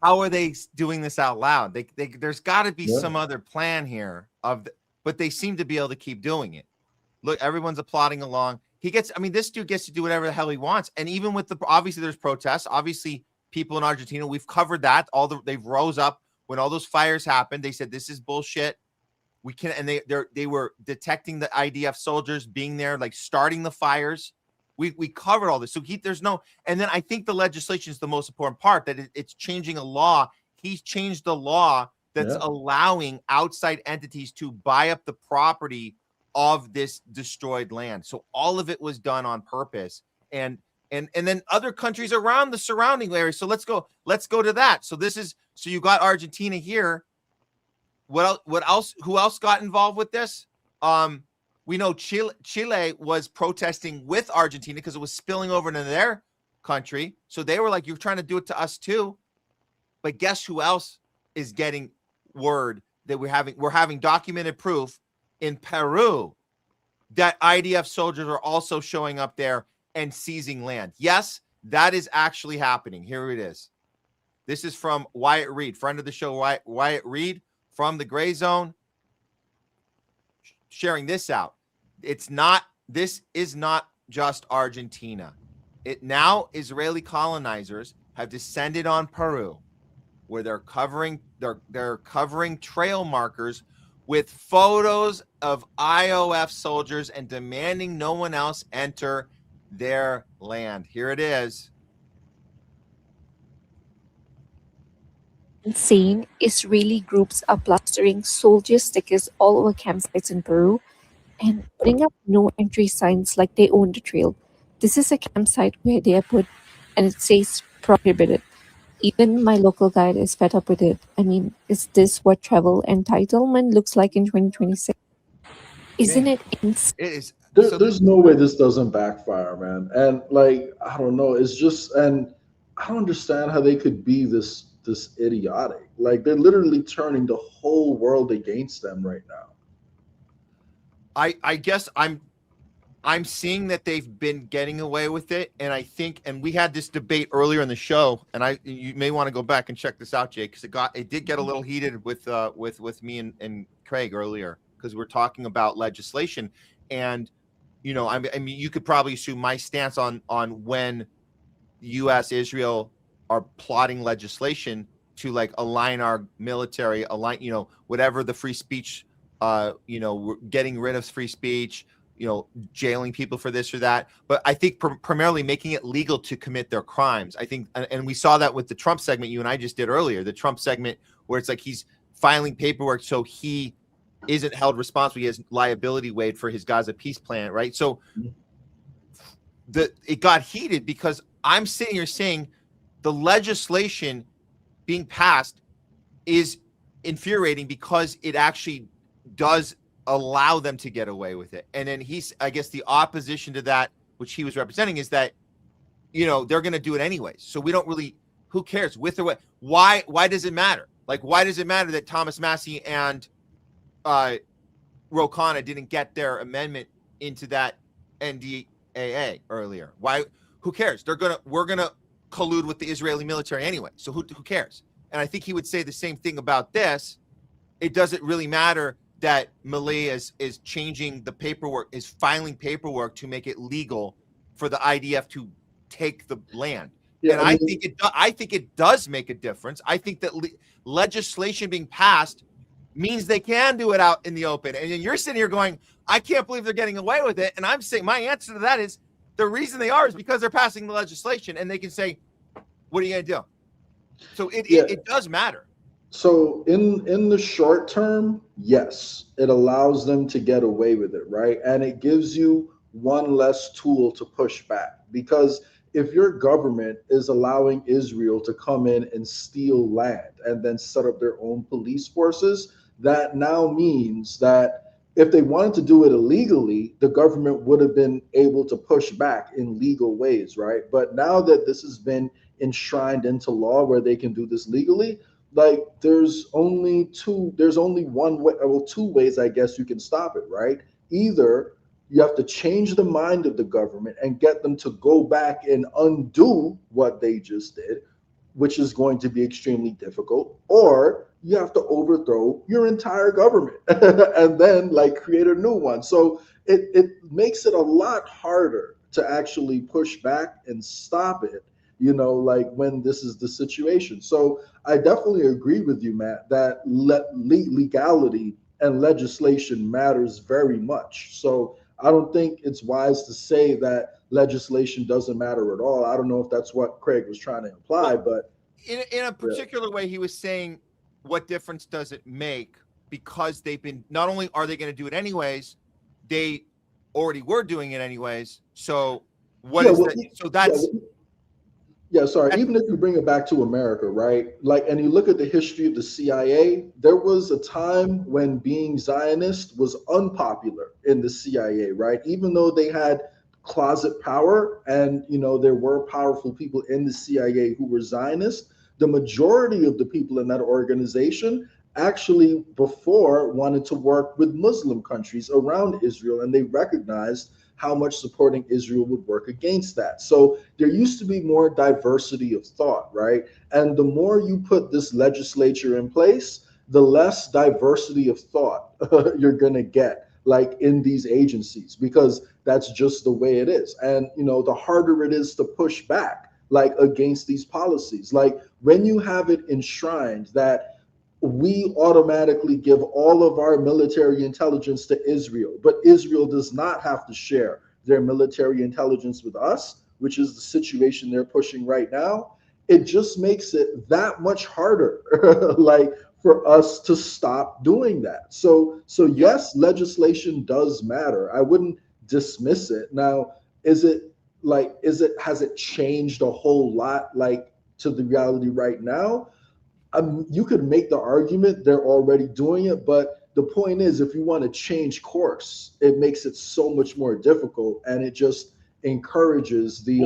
how are they doing this out loud? There's got to be some other plan here but they seem to be able to keep doing it. Look, everyone's applauding along. This dude gets to do whatever the hell he wants. And even with obviously there's protests, obviously people in Argentina, we've covered that. They've rose up when all those fires happened. They said, this is bullshit. We can, and they were detecting the IDF soldiers being there, like starting the fires. We covered all this. So and then I think the legislation is the most important part, that it's changing a law. He's changed the law that's allowing outside entities to buy up the property of this destroyed land. So all of it was done on purpose. And then other countries around the surrounding area. So let's go to that. So you got Argentina here. What else? Who else got involved with this? We know Chile was protesting with Argentina because it was spilling over into their country. So they were like, you're trying to do it to us too. But guess who else is getting word that we're having documented proof in Peru? that IDF soldiers are also showing up there and seizing land. Yes, that is actually happening. Here it is. This is from Wyatt Reed, friend of the show, Wyatt Reed from the Gray Zone, sharing this out. This is not just Argentina. Now Israeli colonizers have descended on Peru, where they're covering trail markers with photos of IOF soldiers and demanding no one else enter their land. Here it is. Insane Israeli groups are plastering soldier stickers all over campsites in Peru and putting up no entry signs like they own the trail. This is a campsite where they are put and it says prohibited. Even my local guide is fed up with it. I mean, is this what travel entitlement looks like in 2026? Isn't it insane? It is. There's no way this doesn't backfire, man. And like, I don't know. It's just, and I don't understand how they could be this idiotic. Like, they're literally turning the whole world against them right now. I guess I'm seeing that they've been getting away with it, and I think, and we had this debate earlier in the show, and you may want to go back and check this out, Jay, because it did get a little heated with me and Craig earlier, because we're talking about legislation, and I mean you could probably assume my stance on when U.S. Israel are plotting legislation to like align our military, whatever the free speech, we're getting rid of free speech, jailing people for this or that. But I think primarily making it legal to commit their crimes. I think, and we saw that with the Trump segment you and I just did earlier, the Trump segment where it's like he's filing paperwork so he isn't held responsible. He has liability waived for his Gaza peace plan, right? So it got heated because I'm sitting here saying the legislation being passed is infuriating because it actually does allow them to get away with it. And then I guess the opposition to that, which he was representing, is that, they're going to do it anyways. So we don't really, who cares with or what? Why does it matter? Like, why does it matter that Thomas Massey and Ro Khanna didn't get their amendment into that NDAA earlier? Why? Who cares? We're going to collude with the Israeli military anyway. So who cares? And I think he would say the same thing about this. It doesn't really matter that Milei is changing the paperwork, is filing paperwork to make it legal for the IDF to take the land. Yeah, and I think it does make a difference. I think that legislation being passed means they can do it out in the open. And you're sitting here going, I can't believe they're getting away with it. And I'm saying my answer to that is the reason they are is because they're passing the legislation and they can say, what are you going to do? So it does matter. So in the short term, yes, it allows them to get away with it, right? And it gives you one less tool to push back. Because if your government is allowing Israel to come in and steal land and then set up their own police forces, that now means that if they wanted to do it illegally, the government would have been able to push back in legal ways, right? But now that this has been enshrined into law where they can do this legally, like there's only one way, well, two ways, I guess you can stop it, right? Either you have to change the mind of the government and get them to go back and undo what they just did, which is going to be extremely difficult, or you have to overthrow your entire government and then like create a new one. So it makes it a lot harder to actually push back and stop it, like when this is the situation. So I definitely agree with you, Matt, that legality and legislation matters very much. So I don't think it's wise to say that legislation doesn't matter at all. I don't know if that's what Craig was trying to imply, but in a particular way, he was saying, what difference does it make? Because they've been, not only are they going to do it anyways, they already were doing it anyways. So even if you bring it back to America, right? Like, and you look at the history of the CIA, there was a time when being Zionist was unpopular in the CIA, right? Even though they had closet power and, there were powerful people in the CIA who were Zionists, the majority of the people in that organization actually before wanted to work with Muslim countries around Israel, and they recognized how much supporting Israel would work against that. So there used to be more diversity of thought, right? And the more you put this legislature in place, the less diversity of thought you're going to get, like in these agencies, because that's just the way it is. And, you know, the harder it is to push back, like against these policies, like when you have it enshrined that we automatically give all of our military intelligence to Israel, but Israel does not have to share their military intelligence with us, which is the situation they're pushing right now. It just makes it that much harder, like for us to stop doing that. So yes, legislation does matter. I wouldn't dismiss it. Now, has it changed a whole lot, like to the reality right now? You could make the argument they're already doing it, but the point is, if you want to change course, it makes it so much more difficult, and it just encourages the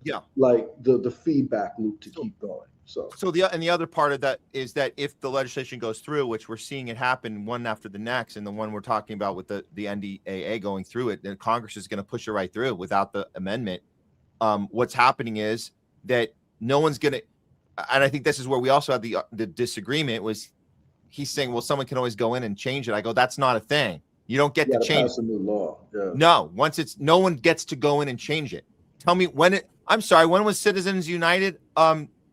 the feedback loop to keep going. So the other part of that is that if the legislation goes through, which we're seeing it happen one after the next, and the one we're talking about with the NDAA going through it, then Congress is going to push it right through without the amendment. What's happening is that no one's going to. And I think this is where we also had the disagreement was he's saying, well, someone can always go in and change it. I go, that's not a thing. You don't get to change pass a new law. Yeah. No, no one gets to go in and change it. Tell me when was Citizens United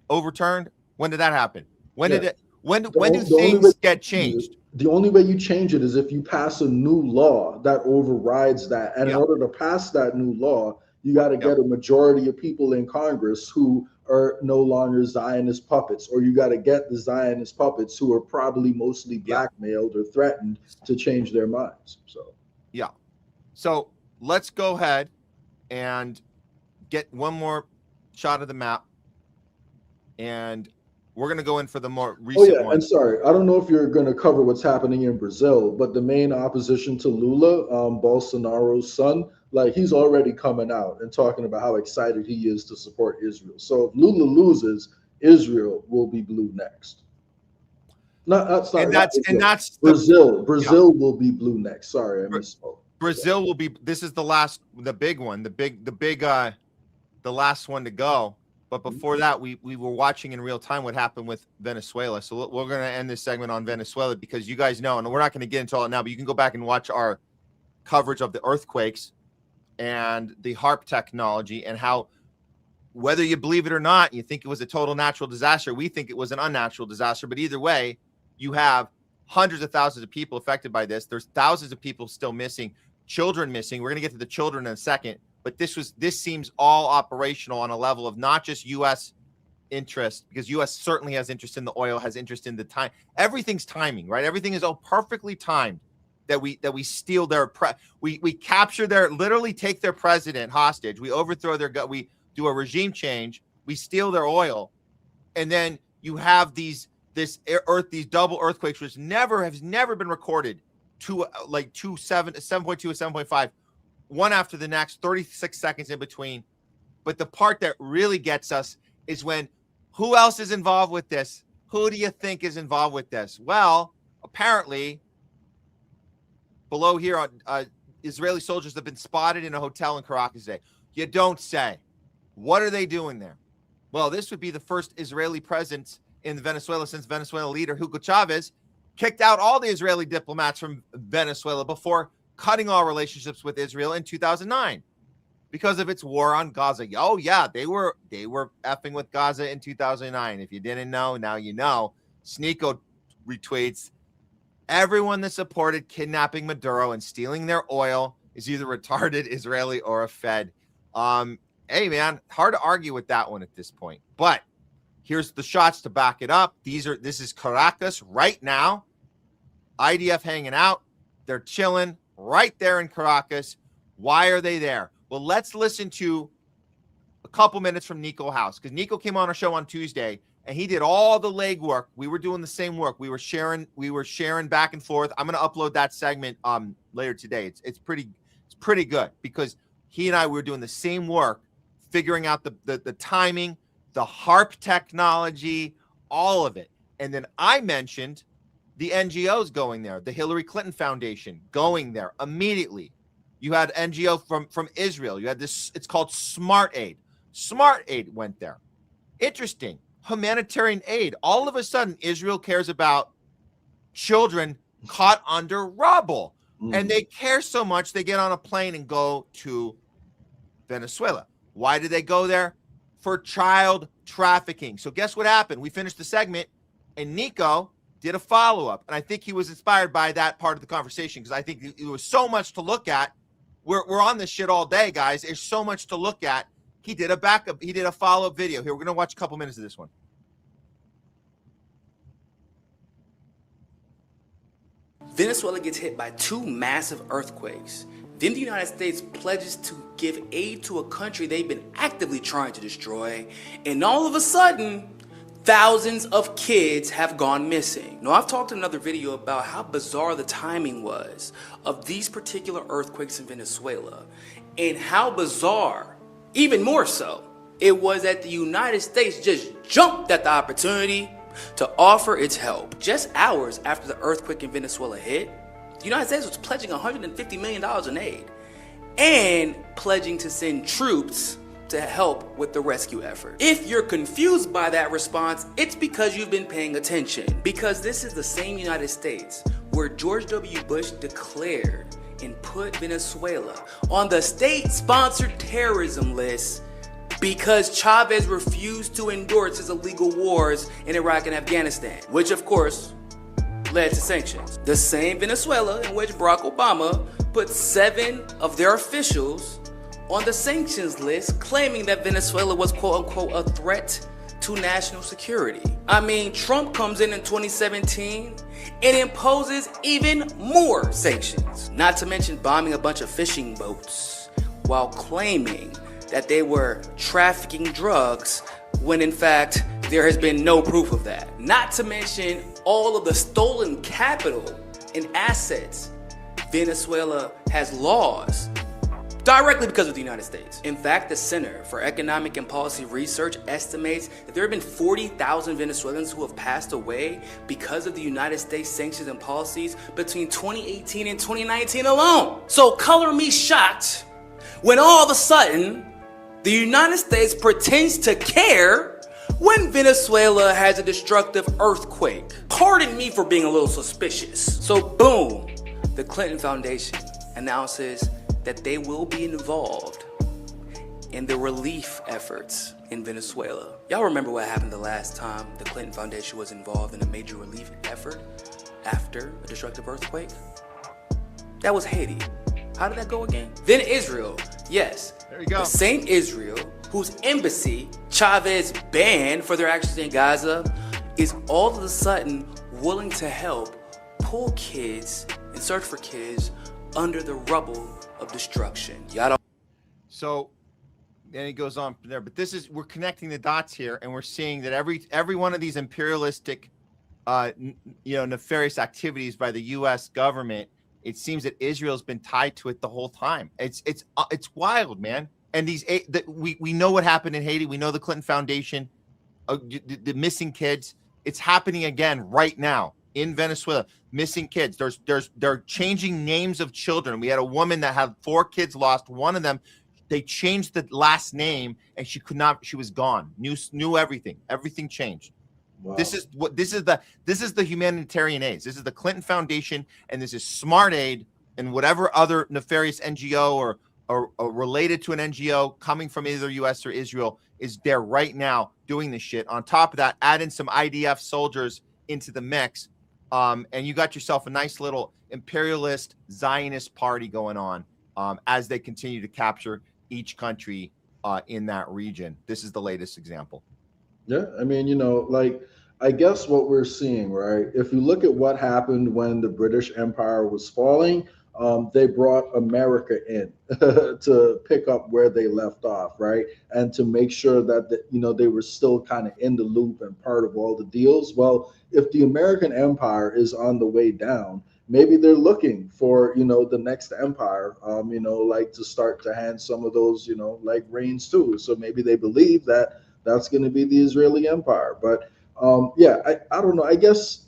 overturned? When did that happen? When do things get changed? The only way you change it is if you pass a new law that overrides that. And in order to pass that new law, you got to get a majority of people in Congress who are no longer Zionist puppets, or you got to get the Zionist puppets who are probably mostly blackmailed or threatened to change their minds. So let's go ahead and get one more shot of the map, and we're going to go in for the more recent one. And sorry, I don't know if you're going to cover what's happening in Brazil, but the main opposition to Lula, Bolsonaro's son, like he's already coming out and talking about how excited he is to support Israel. So if Lula loses, Israel will be blue next. That's Brazil. Brazil will be blue next. Sorry, I misspoke. Brazil will be. This is the big one, the last one to go. But before that, we were watching in real time what happened with Venezuela. So we're going to end this segment on Venezuela because you guys know, and we're not going to get into all it now, but you can go back and watch our coverage of the earthquakes and the HARP technology and how, whether you believe it or not, you think it was a total natural disaster. We think it was an unnatural disaster. But either way, you have hundreds of thousands of people affected by this. There's thousands of people still missing, children missing. We're going to get to the children in a second. But this seems all operational on a level of not just U.S. interest, because U.S. certainly has interest in the oil, has interest in the time. Everything's timing, right? Everything is all perfectly timed. That we steal their we capture literally take their president hostage. We overthrow we do a regime change. We steal their oil, and then you have these double earthquakes, which has never been recorded. 7.2 and 7.5. One after the next, 36 seconds in between. But the part that really gets us is when, who else is involved with this? Who do you think is involved with this? Well, apparently, below here, Israeli soldiers have been spotted in a hotel in Caracas today. You don't say. What are they doing there? Well, this would be the first Israeli presence in Venezuela since Venezuela leader Hugo Chavez kicked out all the Israeli diplomats from Venezuela before cutting all relationships with Israel in 2009 because of its war on Gaza. Oh yeah, they were effing with Gaza in 2009. If you didn't know, now you know. Sneeko retweets, everyone that supported kidnapping Maduro and stealing their oil is either retarded, Israeli, or a Fed. Hey man, hard to argue with that one at this point. But here's the shots to back it up. This is Caracas right now. IDF hanging out. They're chilling right there in Caracas. Why are they there? Well, let's listen to a couple minutes from Nico House, because Nico came on our show on Tuesday and he did all the legwork. We were doing the same work. We were sharing back and forth. I'm going to upload that segment later today. It's pretty good because he and I were doing the same work, figuring out the timing, the HARP technology, all of it. And then I mentioned the NGOs going there, the Hillary Clinton Foundation going there immediately. You had NGO from Israel. You had this, it's called Smart Aid. Smart Aid went there. Interesting. Humanitarian aid. All of a sudden, Israel cares about children caught under rubble. And they care so much, they get on a plane and go to Venezuela. Why did they go there? For child trafficking. So guess what happened? We finished the segment, and Nico did a follow-up. And I think he was inspired by that part of the conversation, because I think it was so much to look at. We're on this shit all day, guys. There's so much to look at. He did a backup. He did a follow-up video. Here, we're going to watch a couple minutes of this one. Venezuela gets hit by 2 massive earthquakes. Then the United States pledges to give aid to a country they've been actively trying to destroy. And all of a sudden, thousands of kids have gone missing. Now, I've talked in another video about how bizarre the timing was of these particular earthquakes in Venezuela. And how bizarre, even more so, it was that the United States just jumped at the opportunity to offer its help. Just hours after the earthquake in Venezuela hit, the United States was pledging $150 million in aid and pledging to send troops to help with the rescue effort. If you're confused by that response, it's because you've been paying attention. Because this is the same United States where George W. Bush declared and put Venezuela on the state-sponsored terrorism list because Chavez refused to endorse his illegal wars in Iraq and Afghanistan, which of course led to sanctions. The same Venezuela in which Barack Obama put 7 of their officials on the sanctions list, claiming that Venezuela was quote unquote a threat to national security. I mean, Trump comes in 2017 and imposes even more sanctions, not to mention bombing a bunch of fishing boats while claiming that they were trafficking drugs when in fact there has been no proof of that. Not to mention all of the stolen capital and assets Venezuela has lost directly because of the United States. In fact, the Center for Economic and Policy Research estimates that there have been 40,000 Venezuelans who have passed away because of the United States sanctions and policies between 2018 and 2019 alone. So color me shocked when all of a sudden the United States pretends to care when Venezuela has a destructive earthquake. Pardon me for being a little suspicious. So boom, the Clinton Foundation announces that they will be involved in the relief efforts in Venezuela. Y'all remember what happened the last time the Clinton Foundation was involved in a major relief effort after a destructive earthquake? That was Haiti. How did that go again? Then Israel. Yes, there you go. The same Israel whose embassy Chavez banned for their actions in Gaza is all of a sudden willing to help pull kids and search for kids under the rubble of destruction. Y'all don't. So then he goes on from there, but this is, we're connecting the dots here, and we're seeing that every one of these imperialistic, nefarious activities by the U.S. government, it seems that Israel's been tied to it the whole time. It's wild, man. And we know what happened in Haiti. We know the Clinton Foundation, the missing kids. It's happening again right now in Venezuela. Missing kids. They're changing names of children. We had a woman that had 4 kids lost. One of them, they changed the last name, and she could not. She was gone. Knew everything. Everything changed. Wow. This is the humanitarian aid. This is the Clinton Foundation, and this is Smart Aid and whatever other nefarious NGO or related to an NGO coming from either U.S. or Israel is there right now doing this shit. On top of that, add in some IDF soldiers into the mix, and you got yourself a nice little imperialist Zionist party going on as they continue to capture each country in that region. This is the latest example. Yeah, I mean, I guess what we're seeing, right? If you look at what happened when the British Empire was falling, they brought America in to pick up where they left off, right? And to make sure that, they were still kind of in the loop and part of all the deals. Well, if the American empire is on the way down, maybe they're looking for, the next empire, to start to hand some of those, reins too. So maybe they believe that that's going to be the Israeli empire. But I don't know. I guess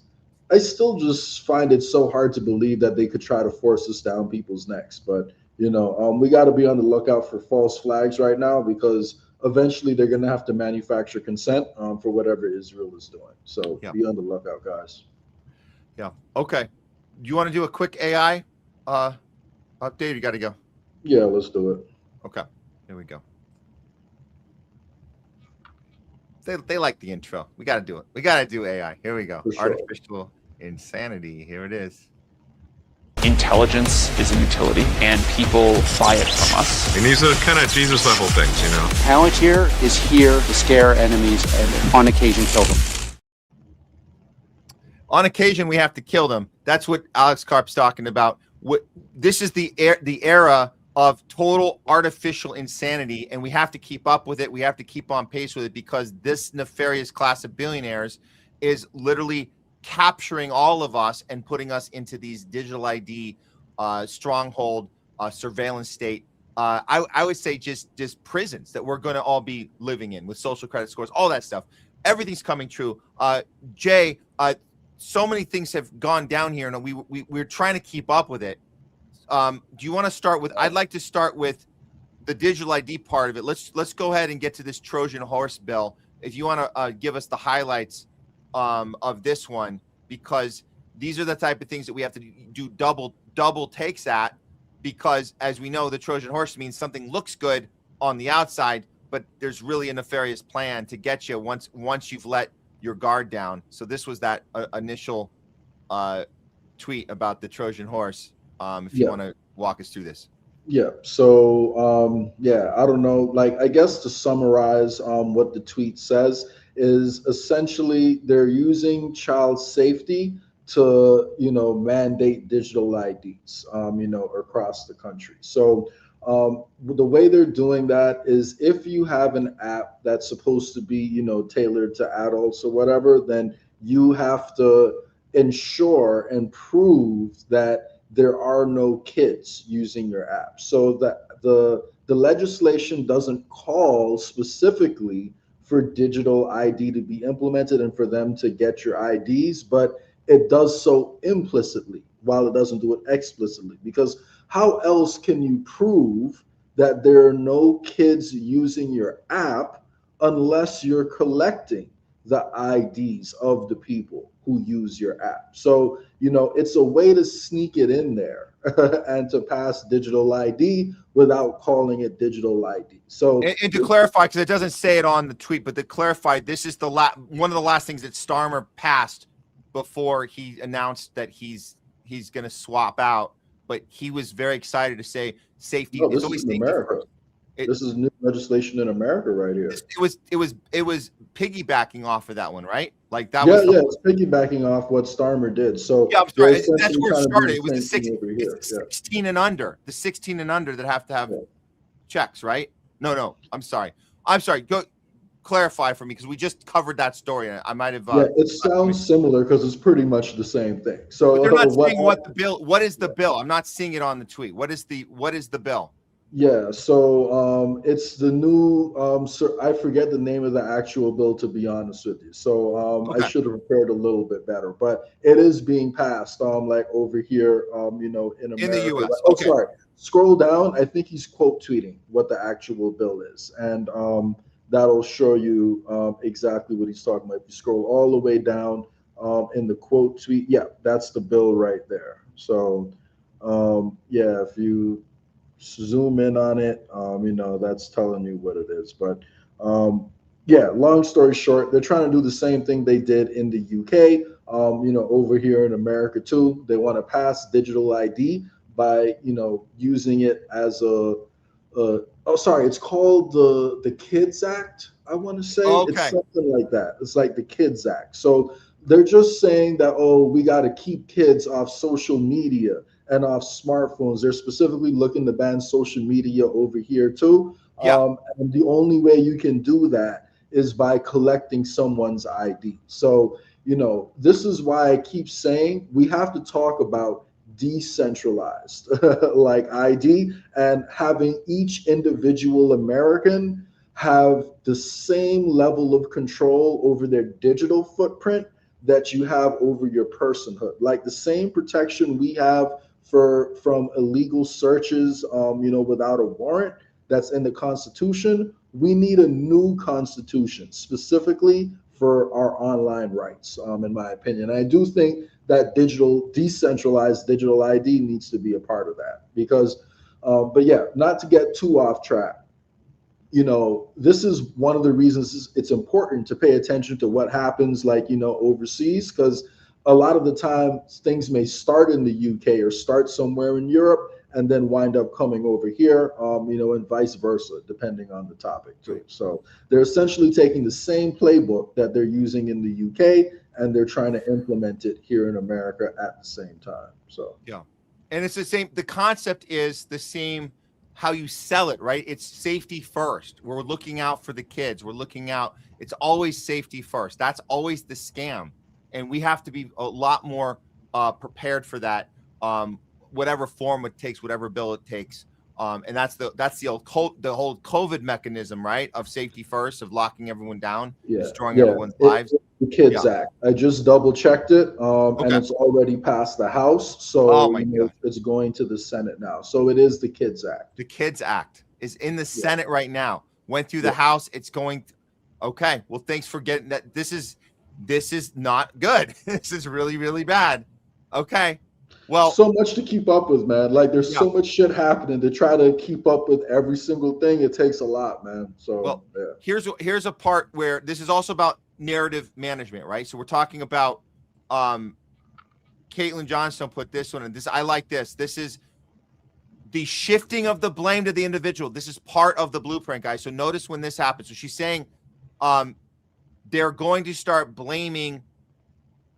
I still just find it so hard to believe that they could try to force this down people's necks. But we got to be on the lookout for false flags right now, because eventually they're going to have to manufacture consent for whatever Israel is doing. So be on the lookout, guys. Yeah. Okay. Do you want to do a quick AI update? You got to go. Yeah, let's do it. Okay. Here we go. They like the intro. We got to do it. We got to do AI. Here we go. For sure. Artificial insanity. Here it is. Intelligence is a utility, and people fly it from us. And these are kind of Jesus level things, Palantir is here to scare enemies and on occasion kill them. On occasion, we have to kill them. That's what Alex Karp's talking about. This is the era of total artificial insanity, and we have to keep up with it. We have to keep on pace with it, because this nefarious class of billionaires is literally capturing all of us and putting us into these digital ID stronghold surveillance state. I would say just prisons that we're going to all be living in with social credit scores, all that stuff. Everything's coming true. Jay, so many things have gone down here, and we're trying to keep up with it. Do you want to start with? I'd like to start with the digital ID part of it. Let's go ahead and get to this Trojan horse bill. If you want to give us the highlights of this one, because these are the type of things that we have to do double takes at, because as we know, the Trojan horse means something looks good on the outside, but there's really a nefarious plan to get you once you've let your guard down. So this was that initial tweet about the Trojan horse. If you want to walk us through this. Yeah. So, I don't know. Like, I guess to summarize what the tweet says is essentially they're using child safety to, mandate digital IDs, across the country. So the way they're doing that is if you have an app that's supposed to be, tailored to adults or whatever, then you have to ensure and prove that there are no kids using your app. So that the legislation doesn't call specifically for digital ID to be implemented and for them to get your IDs, but it does so implicitly while it doesn't do it explicitly. Because how else can you prove that there are no kids using your app unless you're collecting the IDs of the people who use your app? So, it's a way to sneak it in there and to pass digital ID without calling it digital ID. So, and to clarify, because it doesn't say it on the tweet, but to clarify, this is one of the last things that Starmer passed before he announced that he's going to swap out. But he was very excited to say safety. No, this is in America. This is new legislation in America right here. It was piggybacking off of that one, right? Like that it's piggybacking off what Starmer did. So I'm sorry, that's where it started. It was the 16 and under, the 16 and under that have to have checks, right? No, I'm sorry. Go clarify for me, because we just covered that story. I might have. It sounds similar because it's pretty much the same thing. So they're not saying what the bill. What is the bill? I'm not seeing it on the tweet. What is the bill? Yeah, so it's the new I forget the name of the actual bill, to be honest with you. So I should have prepared a little bit better, but it is being passed like over here in America. In the US. Oh, sorry. Scroll down. I think he's quote tweeting what the actual bill is, and that'll show you exactly what he's talking about. If you scroll all the way down in the quote tweet, that's the bill right there. So if you zoom in on it, that's telling you what it is. But long story short, they're trying to do the same thing they did in the UK, over here in America too. They want to pass digital ID by, using it as it's called the Kids Act, I want to say. It's something like that. It's like the Kids Act. So they're just saying that, we got to keep kids off social media and off smartphones. They're specifically looking to ban social media over here too. And the only way you can do that is by collecting someone's ID. So, this is why I keep saying we have to talk about decentralized like ID, and having each individual American have the same level of control over their digital footprint that you have over your personhood. Like the same protection we have from illegal searches, without a warrant that's in the Constitution, we need a new Constitution specifically for our online rights, in my opinion. I do think that decentralized digital ID needs to be a part of that because, but yeah, not to get too off track. This is one of the reasons it's important to pay attention to what happens, overseas, because a lot of the time things may start in the UK or start somewhere in Europe and then wind up coming over here, and vice versa, depending on the topic too. So they're essentially taking the same playbook that they're using in the UK and they're trying to implement it here in America at the same time. So yeah, and it's the same. The concept is the same. How you sell it, right? It's safety first. We're looking out for the kids. We're looking out. It's always safety first. That's always the scam. And we have to be a lot more prepared for that, whatever form it takes, whatever bill it takes. And that's the whole COVID mechanism, right? Of safety first, of locking everyone down, destroying everyone's lives. The Kids Act. I just double checked it, and it's already passed the House. So it's going to the Senate now. So it is the Kids Act. The Kids Act is in the Senate right now. Went through the House. It's going. Okay. Well, thanks for getting that. This is not good. This is really, really bad. Okay. Well, so much to keep up with, man. Like there's so much shit happening to try to keep up with every single thing. It takes a lot, man. So here's a part where this is also about narrative management, right? So we're talking about Caitlin Johnstone put this one, and this I like this. This is the shifting of the blame to the individual. This is part of the blueprint, guys. So notice when this happens. So she's saying they're going to start blaming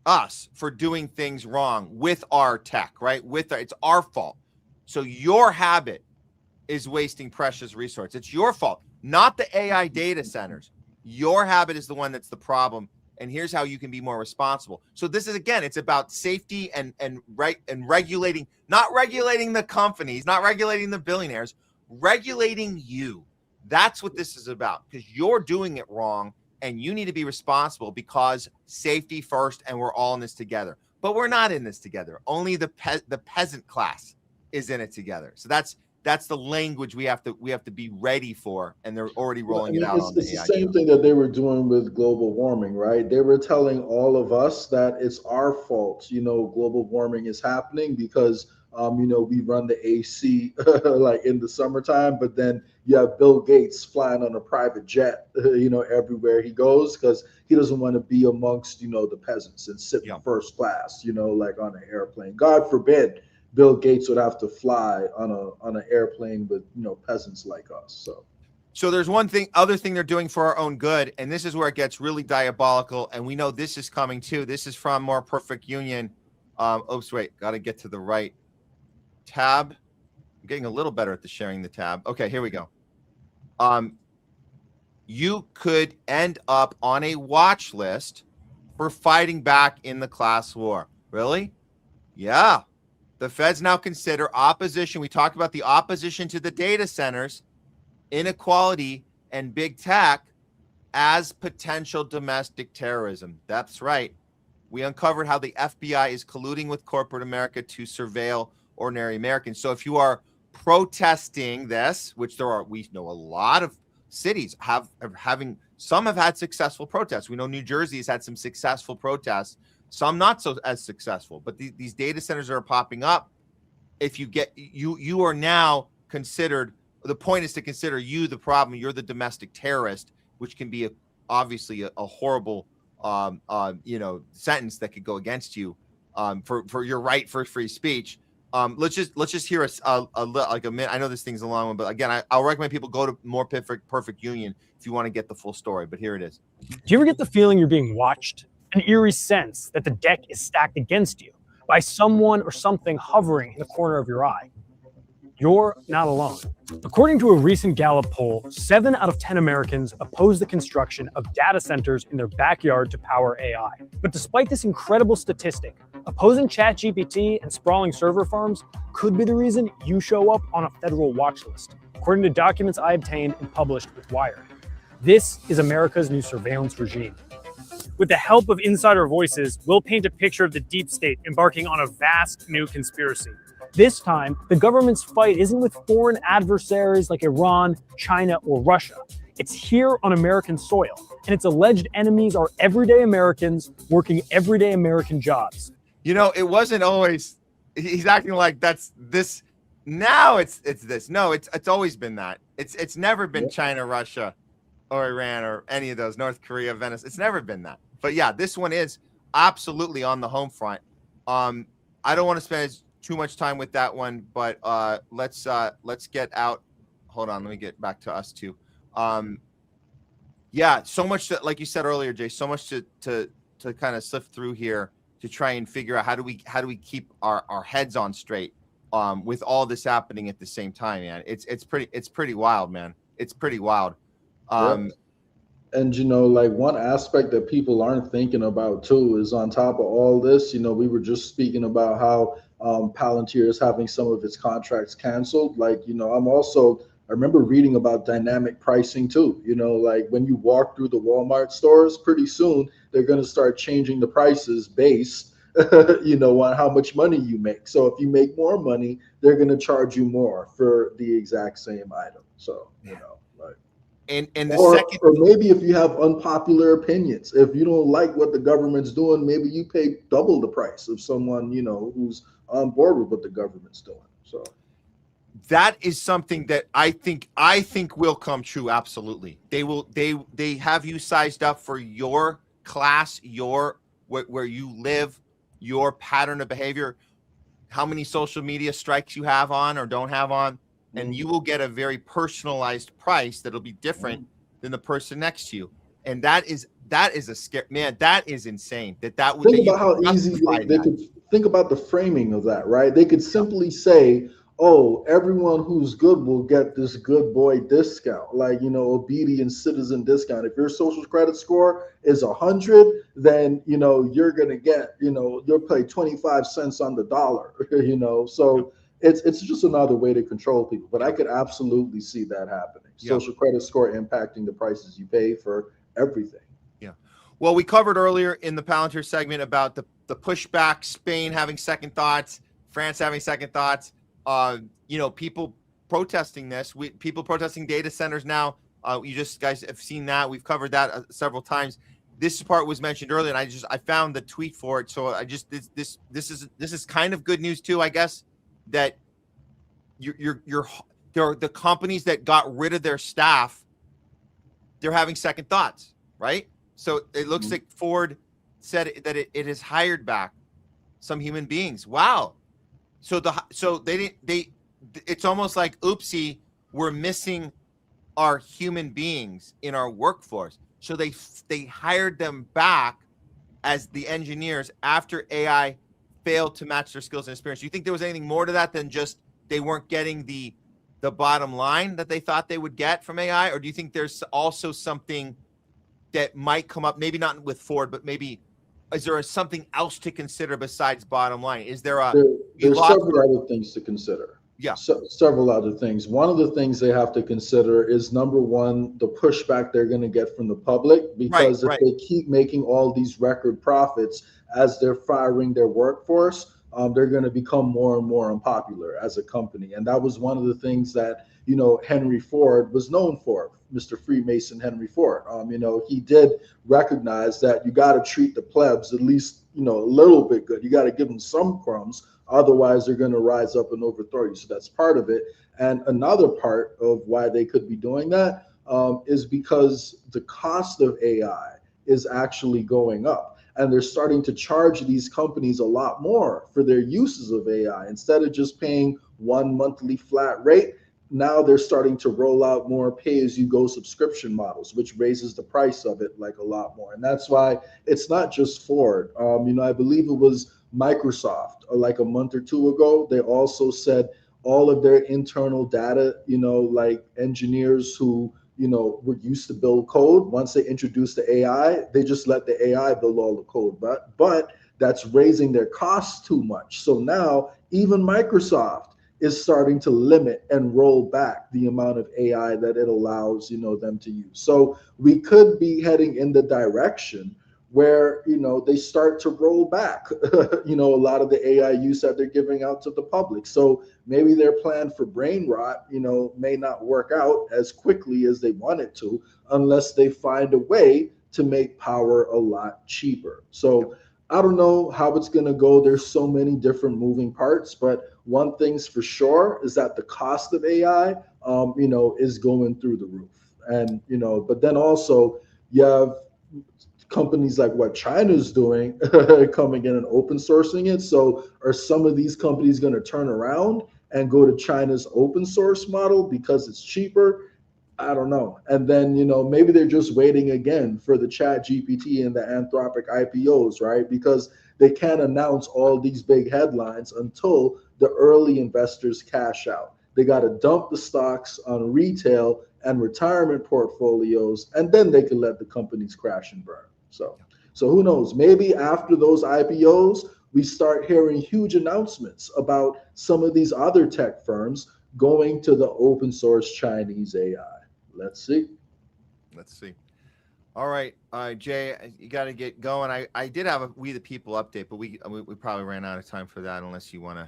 us for doing things wrong with our tech, right? It's our fault. So your habit is wasting precious resources. It's your fault, not the AI data centers. Your habit is the one that's the problem. And here's how you can be more responsible. So this is, again, it's about safety and regulating, not regulating the companies, not regulating the billionaires, regulating you. That's what this is about, because you're doing it wrong and you need to be responsible, because safety first, and we're all in this together. But we're not in this together. Only the peasant class is in it together. So that's the language we have to be ready for, and they're already rolling it out on the AI. It's the same thing that they were doing with global warming, right? They were telling all of us that it's our fault, global warming is happening because we run the AC like in the summertime, but then you have Bill Gates flying on a private jet, everywhere he goes, because he doesn't want to be amongst, the peasants and sit in first class, like on an airplane. God forbid Bill Gates would have to fly on an airplane with, peasants like us. So there's other thing they're doing for our own good, and this is where it gets really diabolical. And we know this is coming too. This is from More Perfect Union. Oops, wait, got to get to the right tab. I'm getting a little better at the sharing the tab. Okay, here we go. You could end up on a watch list for fighting back in the class war. Really? Yeah. The feds now consider opposition. We talked about the opposition to the data centers, inequality, and big tech as potential domestic terrorism. That's right. We uncovered how the FBI is colluding with corporate America to surveil ordinary Americans. So if you are protesting this, which we know a lot of cities some have had successful protests. We know New Jersey has had some successful protests, some not so as successful, but these data centers are popping up. If you are now considered, the point is to consider you the problem. You're the domestic terrorist, which can be obviously a horrible sentence that could go against you for your right for free speech. Let's just hear like a minute. I know this thing's a long one, but again, I'll recommend people go to More Perfect Union if you want to get the full story. But here it is. Do you ever get the feeling you're being watched? An eerie sense that the deck is stacked against you by someone or something hovering in the corner of your eye? You're not alone. According to a recent Gallup poll, 7 out of 10 Americans oppose the construction of data centers in their backyard to power AI. But despite this incredible statistic, opposing ChatGPT and sprawling server farms could be the reason you show up on a federal watch list, according to documents I obtained and published with Wired. This is America's new surveillance regime. With the help of insider voices, we'll paint a picture of the deep state embarking on a vast new conspiracy. This time, the government's fight isn't with foreign adversaries like Iran, China, or Russia. It's here on American soil, and its alleged enemies are everyday Americans working everyday American jobs. You know, it wasn't always, he's acting like that's this. Now it's this. No, it's always been that. It's never been China, Russia, or Iran, or any of those, North Korea, Venice. It's never been that. But yeah, this one is absolutely on the home front. I don't want to spend too much time with that one, but let's get out. Hold on, let me get back to us too. Yeah, so much to, like you said earlier, Jay, so much to kind of sift through here to try and figure out how do we keep our heads on straight with all this happening at the same time, man. It's pretty wild, man. It's pretty wild. And you know, like one aspect that people aren't thinking about too is on top of all this, you know, we were just speaking about how Palantir is having some of its contracts canceled. Like, you know, I remember reading about dynamic pricing too. You know, like when you walk through the Walmart stores, pretty soon they're going to start changing the prices based, you know, on how much money you make. So if you make more money, they're going to charge you more for the exact same item. So, you know. And the second, or maybe if you have unpopular opinions, if you don't like what the government's doing, maybe you pay double the price of someone, you know, who's on board with what the government's doing. So that is something that I think will come true. Absolutely. They have you sized up for your class, your where you live, your pattern of behavior, how many social media strikes you have on or don't have on. And you will get a very personalized price that'll be different than the person next to you. And that is a scare, man. That is insane. That would think about how easy they could think about the framing of that, right? They could simply say, "Oh, everyone who's good will get this good boy discount, like, you know, obedient citizen discount. If your social credit score is 100, then, you know, you're gonna get, you know, you'll pay 25 cents on the dollar, you know." So it's just another way to control people. But I could absolutely see that happening. Social credit score impacting the prices you pay for everything. Yeah. Well, we covered earlier in the Palantir segment about the pushback, Spain having second thoughts, France having second thoughts. You know, people protesting this. People protesting data centers now. You just guys have seen that. We've covered that several times. This part was mentioned earlier, and I found the tweet for it. So this is kind of good news too, I guess. That the companies that got rid of their staff, they're having second thoughts, right? So it looks like Ford said that it has hired back some human beings. Wow. So it's almost like, oopsie, we're missing our human beings in our workforce. So they hired them back as the engineers after AI failed to match their skills and experience. Do you think there was anything more to that than just they weren't getting the bottom line that they thought they would get from AI? Or do you think there's also something that might come up, maybe not with Ford, but maybe is there something else to consider besides bottom line? Is there there's several other things to consider? Yeah. So, several other things. One of the things they have to consider is, number one, the pushback they're going to get from the public, because if they keep making all these record profits as they're firing their workforce, they're going to become more and more unpopular as a company. And that was one of the things that, you know, Henry Ford was known for, Mr. Freemason Henry Ford. You know, he did recognize that you got to treat the plebs at least, you know, a little bit good. You got to give them some crumbs. Otherwise, they're going to rise up and overthrow you. So that's part of it. And another part of why they could be doing that is because the cost of AI is actually going up. And they're starting to charge these companies a lot more for their uses of AI. Instead of just paying one monthly flat rate, now they're starting to roll out more pay-as-you-go subscription models, which raises the price of it like a lot more. And that's why it's not just Ford. You know, I believe it was Microsoft like a month or two ago. They also said all of their internal data, you know, like engineers who, you know, were used to build code, once they introduced the AI, they just let the AI build all the code. But that's raising their costs too much. So now even Microsoft is starting to limit and roll back the amount of AI that it allows, you know, them to use. So we could be heading in the direction where, they start to roll back, a lot of the AI use that they're giving out to the public. So maybe their plan for brain rot, may not work out as quickly as they want it to, unless they find a way to make power a lot cheaper. So I don't know how it's going to go. There's so many different moving parts, but one thing's for sure is that the cost of AI, is going through the roof. And, but then also you have companies like what China's doing coming in and open sourcing it. So are some of these companies going to turn around and go to China's open source model because it's cheaper? I don't know. And then, maybe they're just waiting again for the Chat GPT and the Anthropic IPOs, right? Because they can't announce all these big headlines until the early investors cash out. They got to dump the stocks on retail and retirement portfolios, and then they can let the companies crash and burn. So who knows? Maybe after those IPOs, we start hearing huge announcements about some of these other tech firms going to the open source Chinese AI. Let's see. All right, Jay, you got to get going. I did have a We the People update, but we probably ran out of time for that unless you want to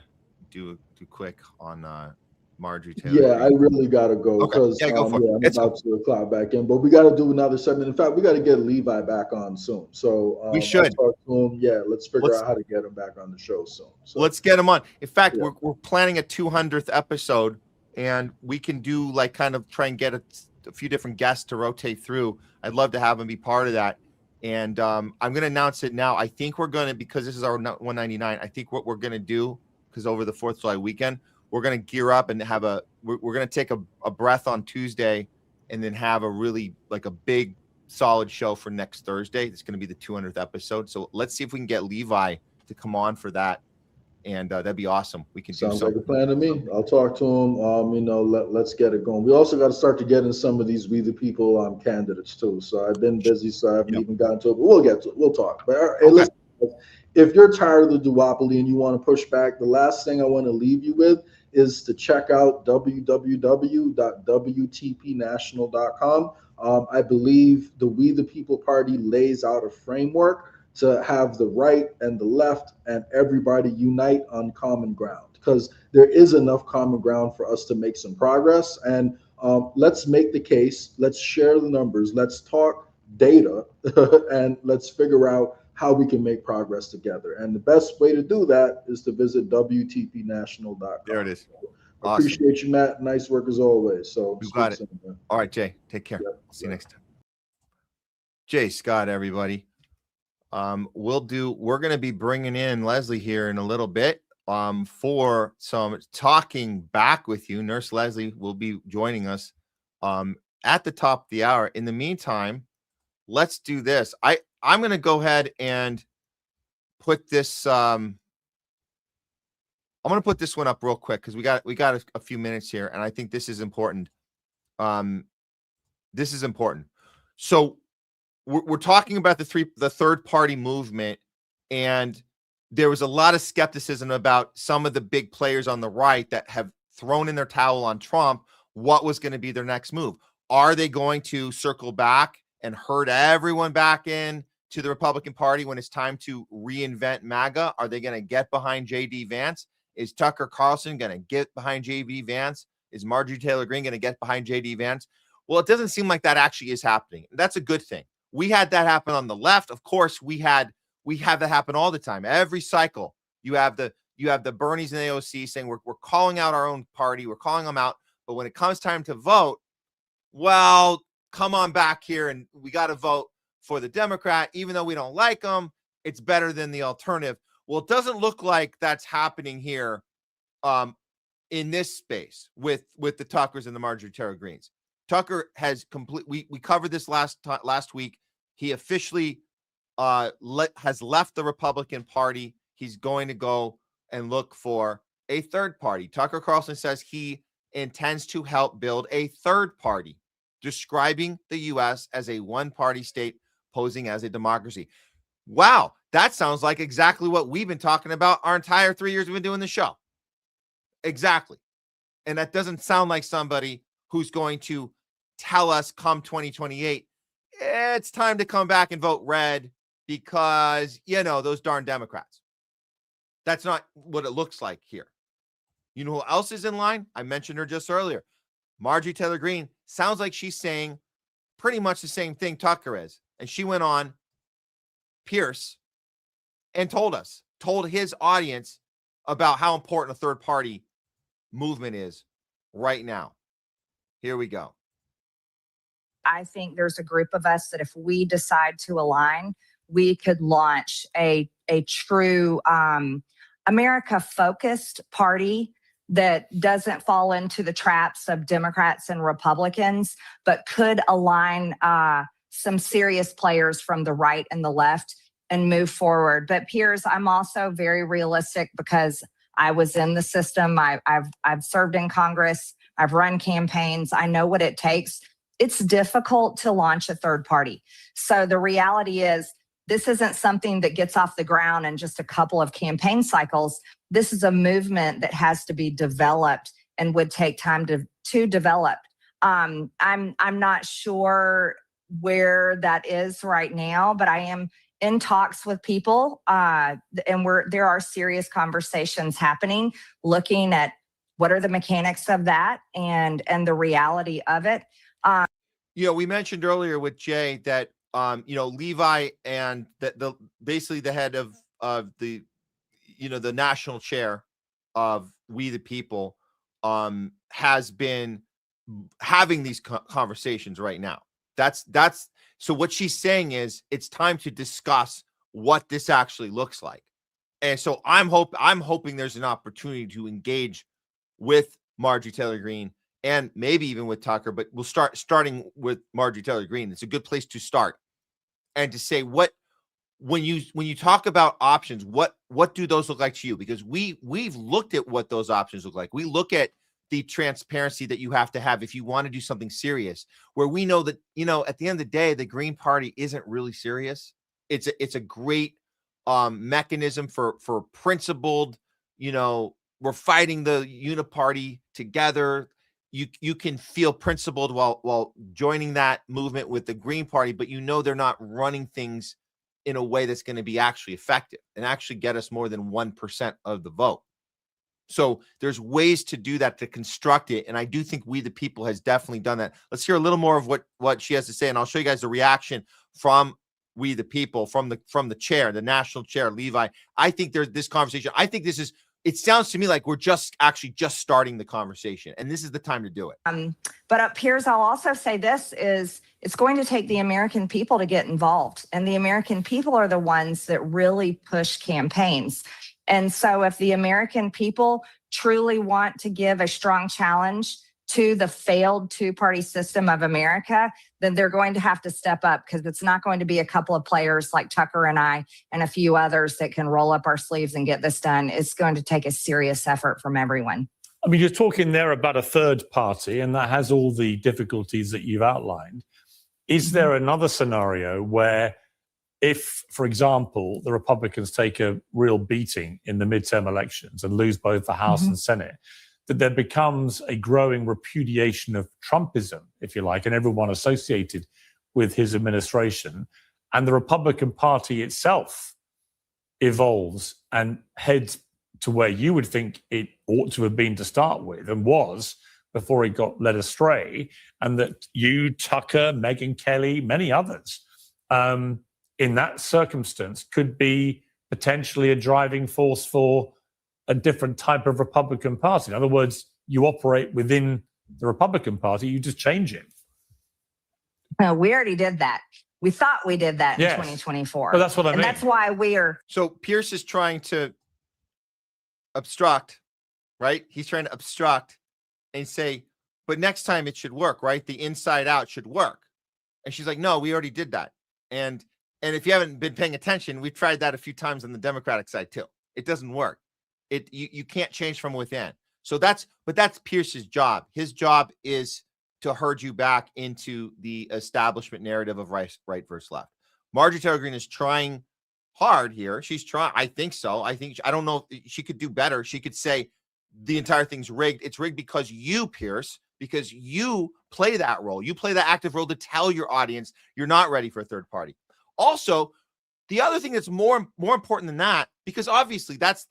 do quick on Marjorie Taylor. Yeah, I really gotta go because I'm about to clock back in. But we got to do another segment. In fact, we got to get Levi back on soon. So we should I'll talk to him. Yeah, let's figure out how to get him back on the show soon. So let's get him on. In fact, we're planning a 200th episode, and we can do kind of try and get a few different guests to rotate through. I'd love to have him be part of that. And I'm going to announce it now. I think we're going to, because this is our 199. I think what we're going to do, because over the 4th of July weekend, we're going to gear up and have we're going to take a breath on Tuesday and then have a really a big solid show for next Thursday. It's going to be the 200th episode. So let's see if we can get Levi to come on for that. And that'd be awesome. We can Sounds do something. like a plan to me. I'll talk to him. Let's get it going. We also got to start to get in some of these We the People candidates too. So I've been busy, so I haven't even gotten to it. But we'll get to it. We'll talk. But hey, listen, if you're tired of the duopoly and you want to push back, the last thing I want to leave you with is to check out www.wtpnational.com. I believe the We the People Party lays out a framework to have the right and the left and everybody unite on common ground, because there is enough common ground for us to make some progress. And let's make the case, let's share the numbers, let's talk data, and let's figure out how we can make progress together. And the best way to do that is to visit WTPnational.com. There it is. Awesome. Appreciate you, Matt. Nice work as always. So you got it. All right, Jay, take care. See you next time. Jay Scott, everybody. We're going to be bringing in Leslie here in a little bit for some talking back with you. Nurse Leslie will be joining us at the top of the hour. In the meantime, let's do this. I'm going to go ahead and put this. I'm going to put this one up real quick because we got a few minutes here, and I think this is important. This is important. So we're talking about the third party movement, and there was a lot of skepticism about some of the big players on the right that have thrown in their towel on Trump. What was going to be their next move? Are they going to circle back and herd everyone back in to the Republican Party when it's time to reinvent MAGA? Are they going to get behind J.D. Vance? Is Tucker Carlson going to get behind J.D. Vance? Is Marjorie Taylor Greene going to get behind J.D. Vance? Well, it doesn't seem like that actually is happening. That's a good thing. We had that happen on the left. Of course, we have that happen all the time. Every cycle, you have the Bernies and AOC saying we're calling out our own party, we're calling them out. But when it comes time to vote, well, come on back here and we got to vote for the Democrat, even though we don't like them. It's better than the alternative. Well, it doesn't look like that's happening here in this space with the Tuckers and the Marjorie Taylor Greenes. Tucker has we covered this last week. He officially has left the Republican Party. He's going to go and look for a third party. Tucker Carlson says he intends to help build a third party, describing the U.S. as a one-party state posing as a democracy. Wow, that sounds like exactly what we've been talking about our entire 3 years we've been doing the show. Exactly. And that doesn't sound like somebody who's going to tell us come 2028, it's time to come back and vote red because, those darn Democrats. That's not what it looks like here. You know who else is in line? I mentioned her just earlier. Marjorie Taylor Greene. Sounds like she's saying pretty much the same thing Tucker is. And she went on Pierce and told his audience about how important a third party movement is right now. Here we go. I think there's a group of us that if we decide to align, we could launch a true America-focused party that doesn't fall into the traps of Democrats and Republicans, but could align some serious players from the right and the left and move forward. But Piers, I'm also very realistic because I was in the system. I've served in Congress. I've run campaigns. I know what it takes. It's difficult to launch a third party. So the reality is, this isn't something that gets off the ground in just a couple of campaign cycles. This is a movement that has to be developed and would take time to develop. I'm not sure where that is right now, but I am in talks with people, and there are serious conversations happening, looking at what are the mechanics of that and the reality of it. We mentioned earlier with Jay that Levi and the basically the head of the the national chair of We the People has been having these conversations right now. That's so what she's saying is it's time to discuss what this actually looks like. And so I'm hoping there's an opportunity to engage with Marjorie Taylor Greene and maybe even with Tucker, but we'll starting with Marjorie Taylor Greene. It's a good place to start. And to say when you talk about options, what do those look like to you? Because we've looked at what those options look like. We look at the transparency that you have to have if you want to do something serious, where we know that, at the end of the day, the Green Party isn't really serious. It's a great mechanism for principled, we're fighting the uniparty together. You can feel principled while joining that movement with the Green Party, but they're not running things in a way that's going to be actually effective and actually get us more than 1% of the vote. So there's ways to do that, to construct it. And I do think We the People has definitely done that. Let's hear a little more of what she has to say. And I'll show you guys the reaction from We the People, from the chair, the national chair, Levi. I think there's this conversation. I think it sounds to me like we're just starting the conversation, and this is the time to do it. But Piers, I'll also say this is it's going to take the American people to get involved, and the American people are the ones that really push campaigns. And so if the American people truly want to give a strong challenge to the failed two-party system of America, then they're going to have to step up, because it's not going to be a couple of players like Tucker and I and a few others that can roll up our sleeves and get this done. It's going to take a serious effort from everyone. I mean, you're talking there about a third party, and that has all the difficulties that you've outlined. Is there another scenario where if, for example, the Republicans take a real beating in the midterm elections and lose both the House and Senate, that there becomes a growing repudiation of Trumpism, if you like, and everyone associated with his administration, and the Republican Party itself evolves and heads to where you would think it ought to have been to start with and was before it got led astray, and that you, Tucker, Megyn Kelly, many others, in that circumstance could be potentially a driving force for a different type of Republican Party. In other words, you operate within the Republican Party, you just change it. No, we already did that. We thought we did that in 2024. But that's what I mean. And that's why we are. So Pierce is trying to obstruct, right? He's trying to obstruct and say, but next time it should work, right? The inside out should work. And she's like, no, we already did that. And if you haven't been paying attention, we've tried that a few times on the Democratic side too. It doesn't work. You can't change from within. So that's Pierce's job. His job is to herd you back into the establishment narrative of right versus left. Marjorie Taylor Greene is trying hard here. She's trying. I think so. I don't know if she could do better. She could say the entire thing's rigged. It's rigged because you, Pierce, because you play that role. You play that active role to tell your audience you're not ready for a third party. Also, The other thing that's more important than that, because obviously that's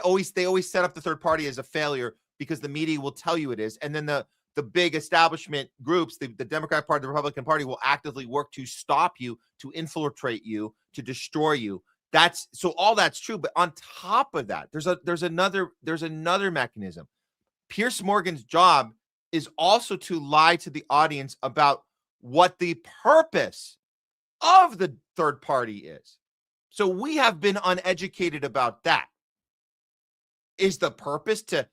always, they always set up the third party as a failure because the media will tell you it is. And then the big establishment groups, the Democratic Party, the Republican Party, will actively work to stop you, to infiltrate you, to destroy you. So all that's true. But on top of that, there's another mechanism. Piers Morgan's job is also to lie to the audience about what the purpose of the third party is. So we have been uneducated about that. Is the purpose to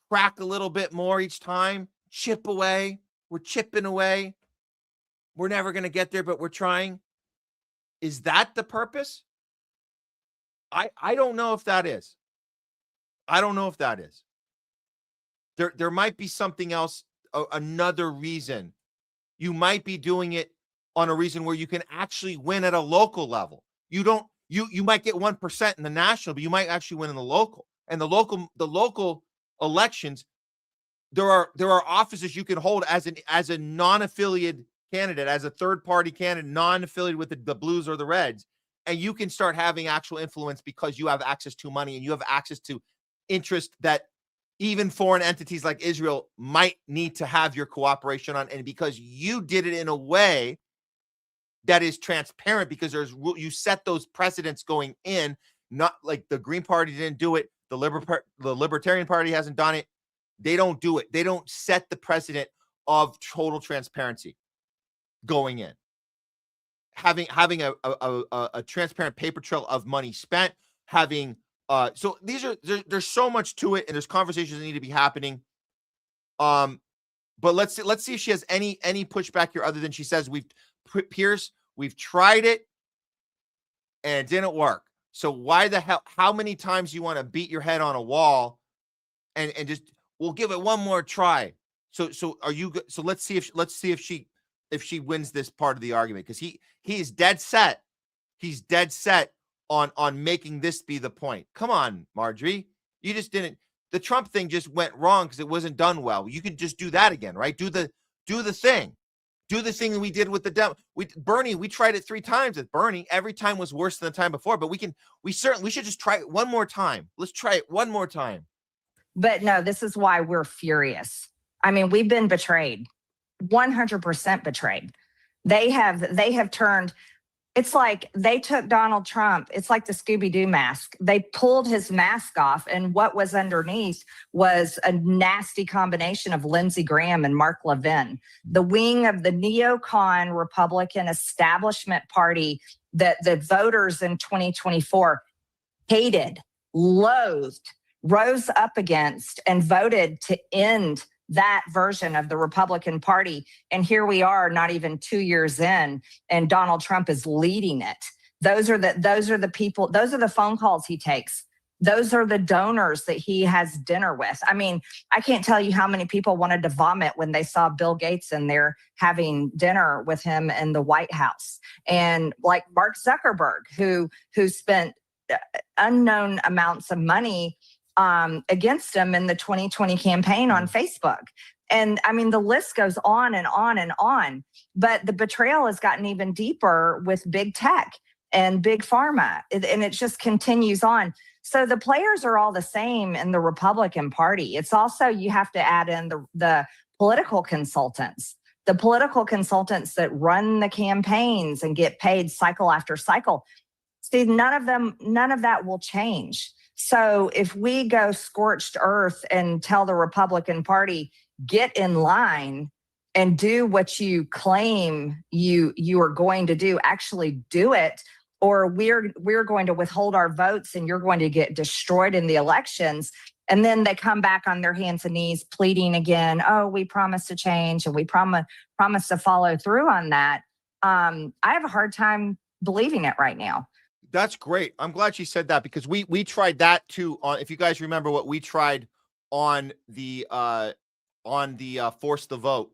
crack a little bit more each time, chip away? We're chipping away. We're never going to get there, but we're trying. Is that the purpose? I don't know if that is. I don't know if that is. There might be something else, another reason. You might be doing it on a reason where you can actually win at a local level. You might get 1% in the national, but you might actually win in the local. And the local elections, there are offices you can hold as a non-affiliated candidate, as a third party candidate, non-affiliated with the Blues or the Reds, and you can start having actual influence because you have access to money and you have access to interest that even foreign entities like Israel might need to have your cooperation on, and because you did it in a way that is transparent, because you set those precedents going in, not like the Green Party didn't do it, the Libertarian Party hasn't done it. They don't do it. They don't set the precedent of total transparency going in. Having a transparent paper trail of money spent, having so there's so much to it, and there's conversations that need to be happening. But let's see if she has any pushback here, other than she says Pierce, we've tried it and it didn't work. So why the hell? How many times do you want to beat your head on a wall and just we'll give it one more try? So are you? So let's see if she wins this part of the argument, because he is dead set. He's dead set on making this be the point. Come on, Marjorie. You just didn't. The Trump thing just went wrong because it wasn't done well. You could just do that again, right? Do the thing. Do the thing that we did with Bernie. We tried it 3 times with Bernie. Every time was worse than the time before. But we should just try it one more time. Let's try it one more time. But no, this is why we're furious. I mean, we've been betrayed. 100% betrayed. They have turned. It's like they took Donald Trump. It's like the Scooby-Doo mask. They pulled his mask off, and what was underneath was a nasty combination of Lindsey Graham and Mark Levin, the wing of the neocon Republican establishment party that the voters in 2024 hated, loathed, rose up against, and voted to end that version of the Republican Party. And here we are, not even 2 years in, and Donald Trump is leading it. Those are the people, those are the phone calls he takes. Those are the donors that he has dinner with. I mean, I can't tell you how many people wanted to vomit when they saw Bill Gates in there having dinner with him in the White House. And like Mark Zuckerberg, who spent unknown amounts of money against him in the 2020 campaign on Facebook. And I mean, the list goes on and on and on. But the betrayal has gotten even deeper with big tech and big pharma, and it just continues on. So the players are all the same in the Republican Party. It's also, you have to add in the political consultants, that run the campaigns and get paid cycle after cycle. See, none of that will change. So if we go scorched earth and tell the Republican Party, get in line and do what you claim you are going to do, actually do it, or we're going to withhold our votes and you're going to get destroyed in the elections. And then they come back on their hands and knees pleading again, oh, we promised to change and we promise to follow through on that. I have a hard time believing it right now. That's great. I'm glad she said that, because we tried that too. If you guys remember what we tried on the force the vote,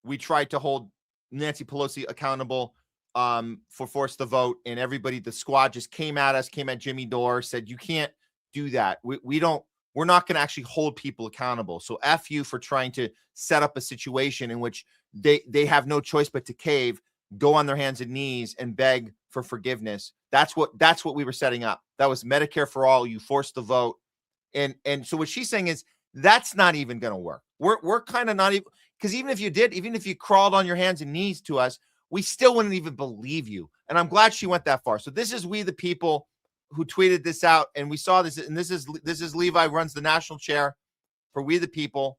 we tried to hold Nancy Pelosi accountable for force the vote, and everybody, the squad just came at Jimmy Dore, said you can't do that. We're not going to actually hold people accountable. So F you for trying to set up a situation in which they have no choice but to cave, go on their hands and knees and beg for forgiveness. That's what we were setting up. That was Medicare for all. You forced the vote. And so what she's saying is that's not even going to work. We're kind of not even, because even if you crawled on your hands and knees to us, we still wouldn't even believe you. And I'm glad she went that far. So this is We the People who tweeted this out, and we saw this, and this is Levi, runs the national chair for We the People,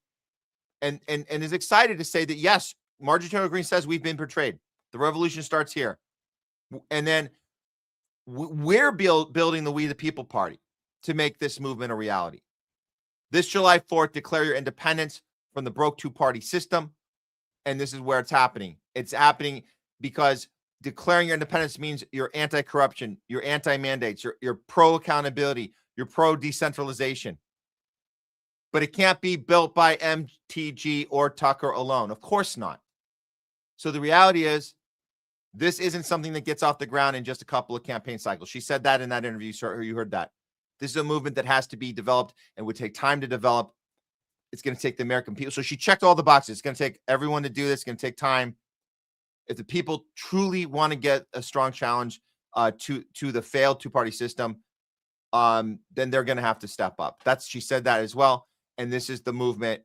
and is excited to say that yes, Marjorie Taylor Greene says we've been betrayed. The revolution starts here, and then we're building the We the People party to make this movement a reality. This July 4th, declare your independence from the broke two-party system, and this is where it's happening. It's happening because declaring your independence means you're anti-corruption, you're anti-mandates, you're pro-accountability, you're pro-decentralization. But it can't be built by MTG or Tucker alone. Of course not. So the reality is, this isn't something that gets off the ground in just a couple of campaign cycles. She said that in that interview, so you heard that. This is a movement that has to be developed and would take time to develop. It's going to take the American people. So she checked all the boxes. It's going to take everyone to do this. It's going to take time. If the people truly want to get a strong challenge to the failed two-party system, then they're going to have to step up. She said that as well. And this is the movement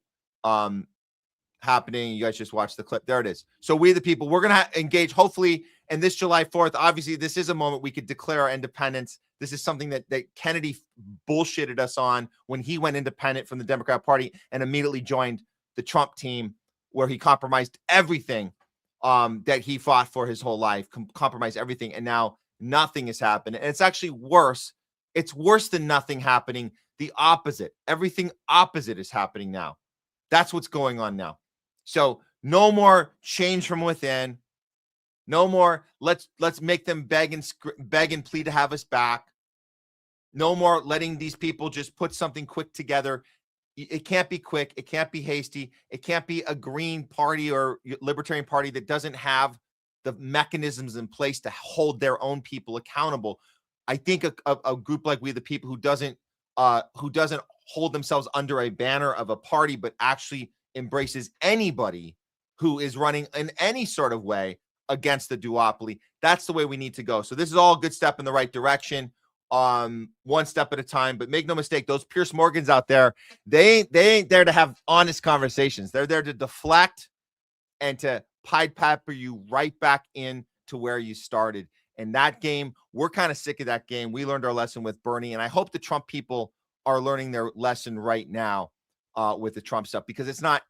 happening. You guys just watched the clip. There it is. So We the People, we're going to engage, hopefully, and this July 4th, obviously, this is a moment we could declare our independence. This is something that Kennedy bullshitted us on when he went independent from the Democrat Party and immediately joined the Trump team, where he compromised everything that he fought for his whole life, compromised everything, and now nothing has happened. And it's actually worse. It's worse than nothing happening. The opposite. Everything opposite is happening now. That's what's going on now. So no more change from within. No more let's make them beg and plead to have us back. No more letting these people just put something quick together. It can't be quick. It can't be hasty. It can't be a Green Party or Libertarian Party that doesn't have the mechanisms in place to hold their own people accountable. I think a group like We the People who doesn't hold themselves under a banner of a party, but actually embraces anybody who is running in any sort of way against the duopoly. That's the way we need to go. So this is all a good step in the right direction, one step at a time. But make no mistake, those Pierce Morgans out there, they ain't there to have honest conversations. They're there to deflect and to pied pepper you right back in to where you started. And that game, we're kind of sick of that game. We learned our lesson with Bernie, and I hope the Trump people are learning their lesson right now with the Trump stuff, because it's not,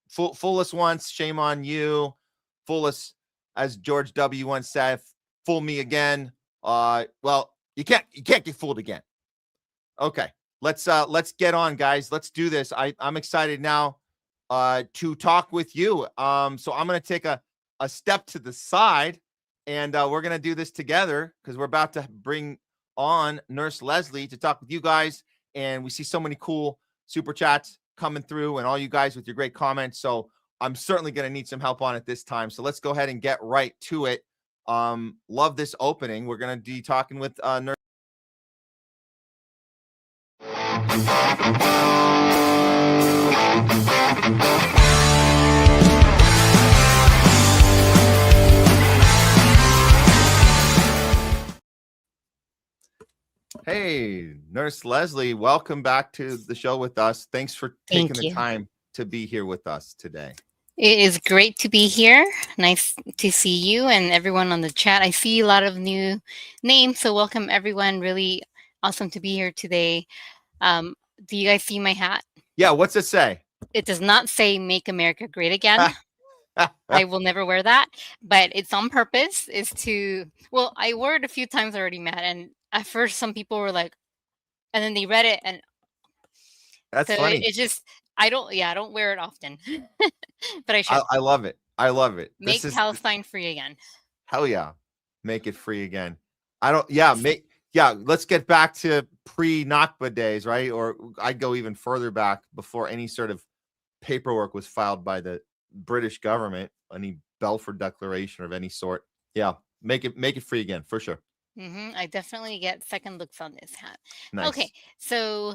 fool us once, shame on you. Fool us, as George W. once said, fool me again. Well, you can't get fooled again. Okay, let's get on, guys. Let's do this. I'm excited now to talk with you. So I'm going to take a step to the side, and we're going to do this together because we're about to bring on Nurse Leslie to talk with you guys. And we see so many cool super chats coming through and all you guys with your great comments. So I'm certainly going to need some help on it this time. So let's go ahead and get right to it. Love this opening. We're going to be talking with Nurse. Hey, Nurse Leslie, welcome back to the show with us. Thanks for taking the time to be here with us today. It is great to be here. Nice to see you and everyone on the chat. I see a lot of new names, so welcome everyone. Really awesome to be here today. Do you guys see my hat? Yeah, what's it say? It does not say "Make America Great Again." I will never wear that, but it's on purpose. Well, I wore it a few times already, Matt, and at first some people were like, and then they read it, and that's so funny. It just, I don't wear it often, but I should. I love it. I love it. Make Palestine free again. Hell yeah. Make it free again. Let's get back to pre-Nakba days, right? Or I'd go even further back before any sort of paperwork was filed by the British government, any Balfour Declaration of any sort. Yeah, make it free again for sure. I definitely get second looks on this hat. Nice. Okay, so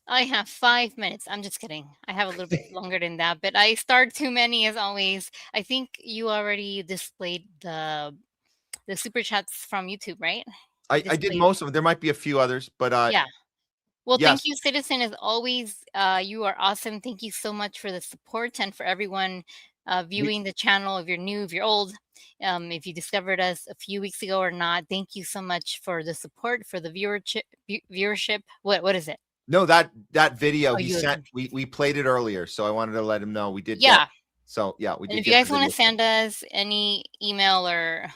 I have 5 minutes. I'm just kidding. I have a little bit longer than that, but I start too many as always. I think you already displayed the super chats from YouTube, right? I did Displayed. most of them. There might be a few others, but Yeah. Well, yes. thank you, Citizen, as always. You are awesome. Thank you so much for the support and for everyone viewing the channel. If you're new, if you're old, if you discovered us a few weeks ago or not, thank you so much for the support, for the viewership. What is it? No, that video Oh, he sent, we played it earlier, so I wanted to let him know we did. Yeah. So yeah, we did. And if you guys want to send us any email or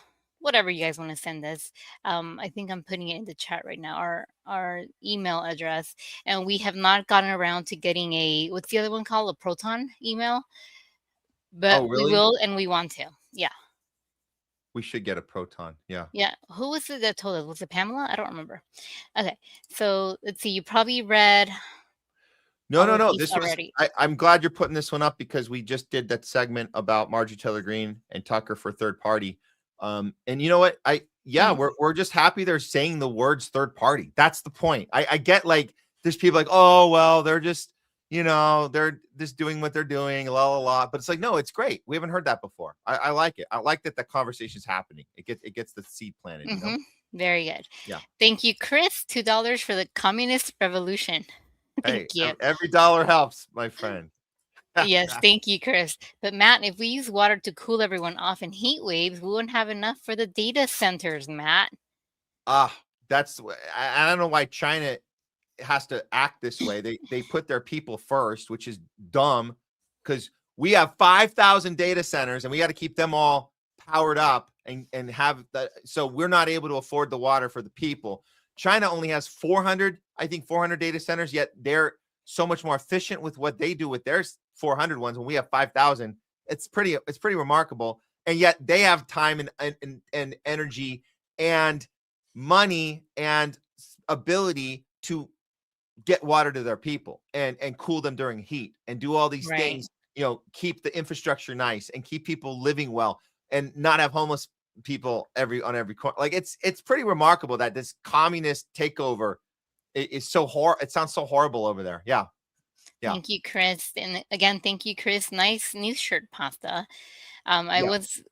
whatever you guys want to send us, I think I'm putting it in the chat right now, our email address. And we have not gotten around to getting a, what's the other one called? A Proton email. But really? we will, and we want to. Yeah. We should get a Proton. Yeah. Yeah. Who was it that told us? Was it Pamela? I don't remember. Okay. So let's see. You probably read. No. This was, I'm glad you're putting this one up because we just did that segment about Marjorie Taylor Greene and Tucker for third party. And you know what? We're just happy they're saying the words third party. That's the point. I get like there's people like, oh, well, they're just, they're just doing what they're doing, la. But it's like, no, it's great. We haven't heard that before. I like it. I like that the conversation's happening. It gets the seed planted. Very good. Yeah. Thank you, Chris. $2 for the communist revolution. Thank you. Every dollar helps, my friend. Yes, thank you, Chris. But Matt, if we use water to cool everyone off in heat waves, we wouldn't have enough for the data centers, Matt. I don't know why China has to act this way. They put their people first, which is dumb because we have 5,000 data centers and we got to keep them all powered up and have that. So we're not able to afford the water for the people. China only has 400 data centers, yet they're so much more efficient with what they do with their 400 ones when we have 5,000. It's pretty remarkable. And yet they have time and energy and money and ability to get water to their people and cool them during heat and do all these things, keep the infrastructure nice and keep people living well and not have homeless people on every corner. Like it's pretty remarkable that this communist takeover is so it sounds so horrible over there. Yeah. Thank you, Chris. And again, thank you, Chris. Nice news shirt, Pasta. I was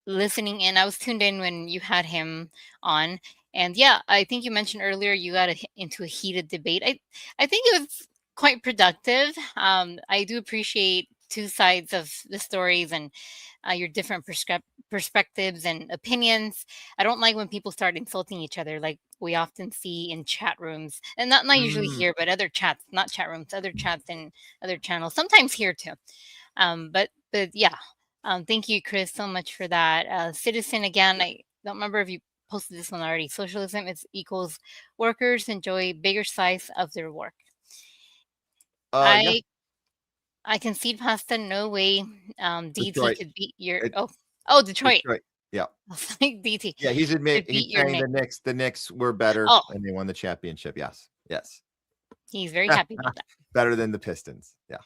listening in. I was tuned in when you had him on. And yeah, I think you mentioned earlier you got into a heated debate. I think it was quite productive. I do appreciate two sides of the stories and your different perspectives and opinions. I don't like when people start insulting each other like we often see in chat rooms, and not usually here, but other chats, not chat rooms, other chats and other channels, sometimes here too. But yeah, thank you, Chris, so much for that. Citizen, again, I don't remember if you posted this one already. Socialism is equals workers enjoy bigger slice of their work. I concede, Pasta. No way. DT Detroit. could beat your. Detroit. Yeah. Like DT. Yeah, he's saying the Knicks were better and they won the championship. Yes. He's very happy about that. Better than the Pistons. Yeah.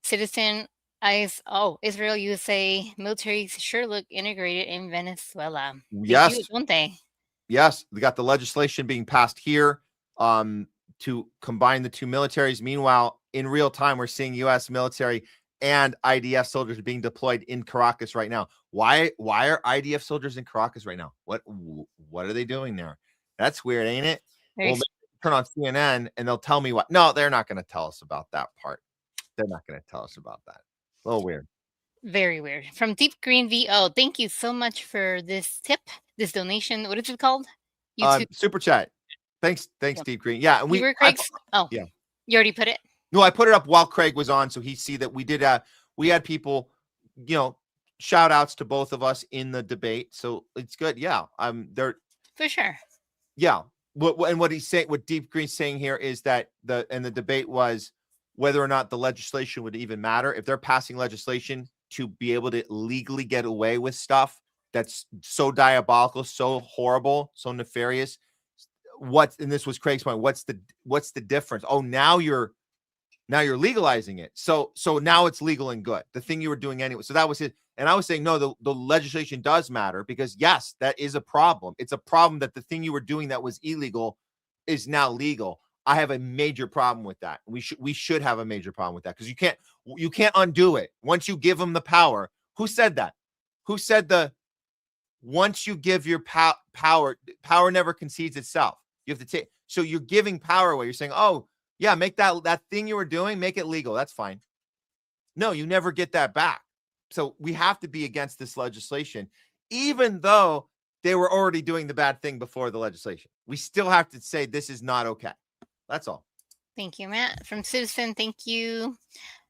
Citizen Israel, USA militaries sure look integrated in Venezuela. Yes. Don't they? Yes, we got the legislation being passed here to combine the two militaries. Meanwhile, in real time, we're seeing U.S. military and IDF soldiers being deployed in Caracas right now. Why are IDF soldiers in Caracas right now? What are they doing there? That's weird, ain't it? Well, turn on CNN and they'll tell me what. No, they're not going to tell us about that part. They're not going to tell us about that. A little weird. Very weird. From Deep Green VO, thank you so much for this tip, this donation. What is it called? YouTube super chat. Thanks, Deep Green. Yeah, and you already put it. No, I put it up while Craig was on, so he see that we did. We had people, shout outs to both of us in the debate, so it's good. Yeah, there for sure. Yeah, what he's saying, what Deep Green's saying here is that the debate was whether or not the legislation would even matter if they're passing legislation to be able to legally get away with stuff that's so diabolical, so horrible, so nefarious. And this was Craig's point. What's the difference? Oh, now you're legalizing it. So now it's legal and good. The thing you were doing anyway. So that was it. And I was saying, no, the legislation does matter because yes, that is a problem. It's a problem that the thing you were doing that was illegal is now legal. I have a major problem with that. We should have a major problem with that because you can't undo it once you give them the power. Who said that? Who said once you give your power never concedes itself. You have to take, so you're giving power away. You're saying, oh yeah, make that thing you were doing, make it legal. That's fine. No, you never get that back. So we have to be against this legislation, even though they were already doing the bad thing before the legislation. We still have to say this is not okay. That's all. Thank you, Matt. From Citizen, thank you.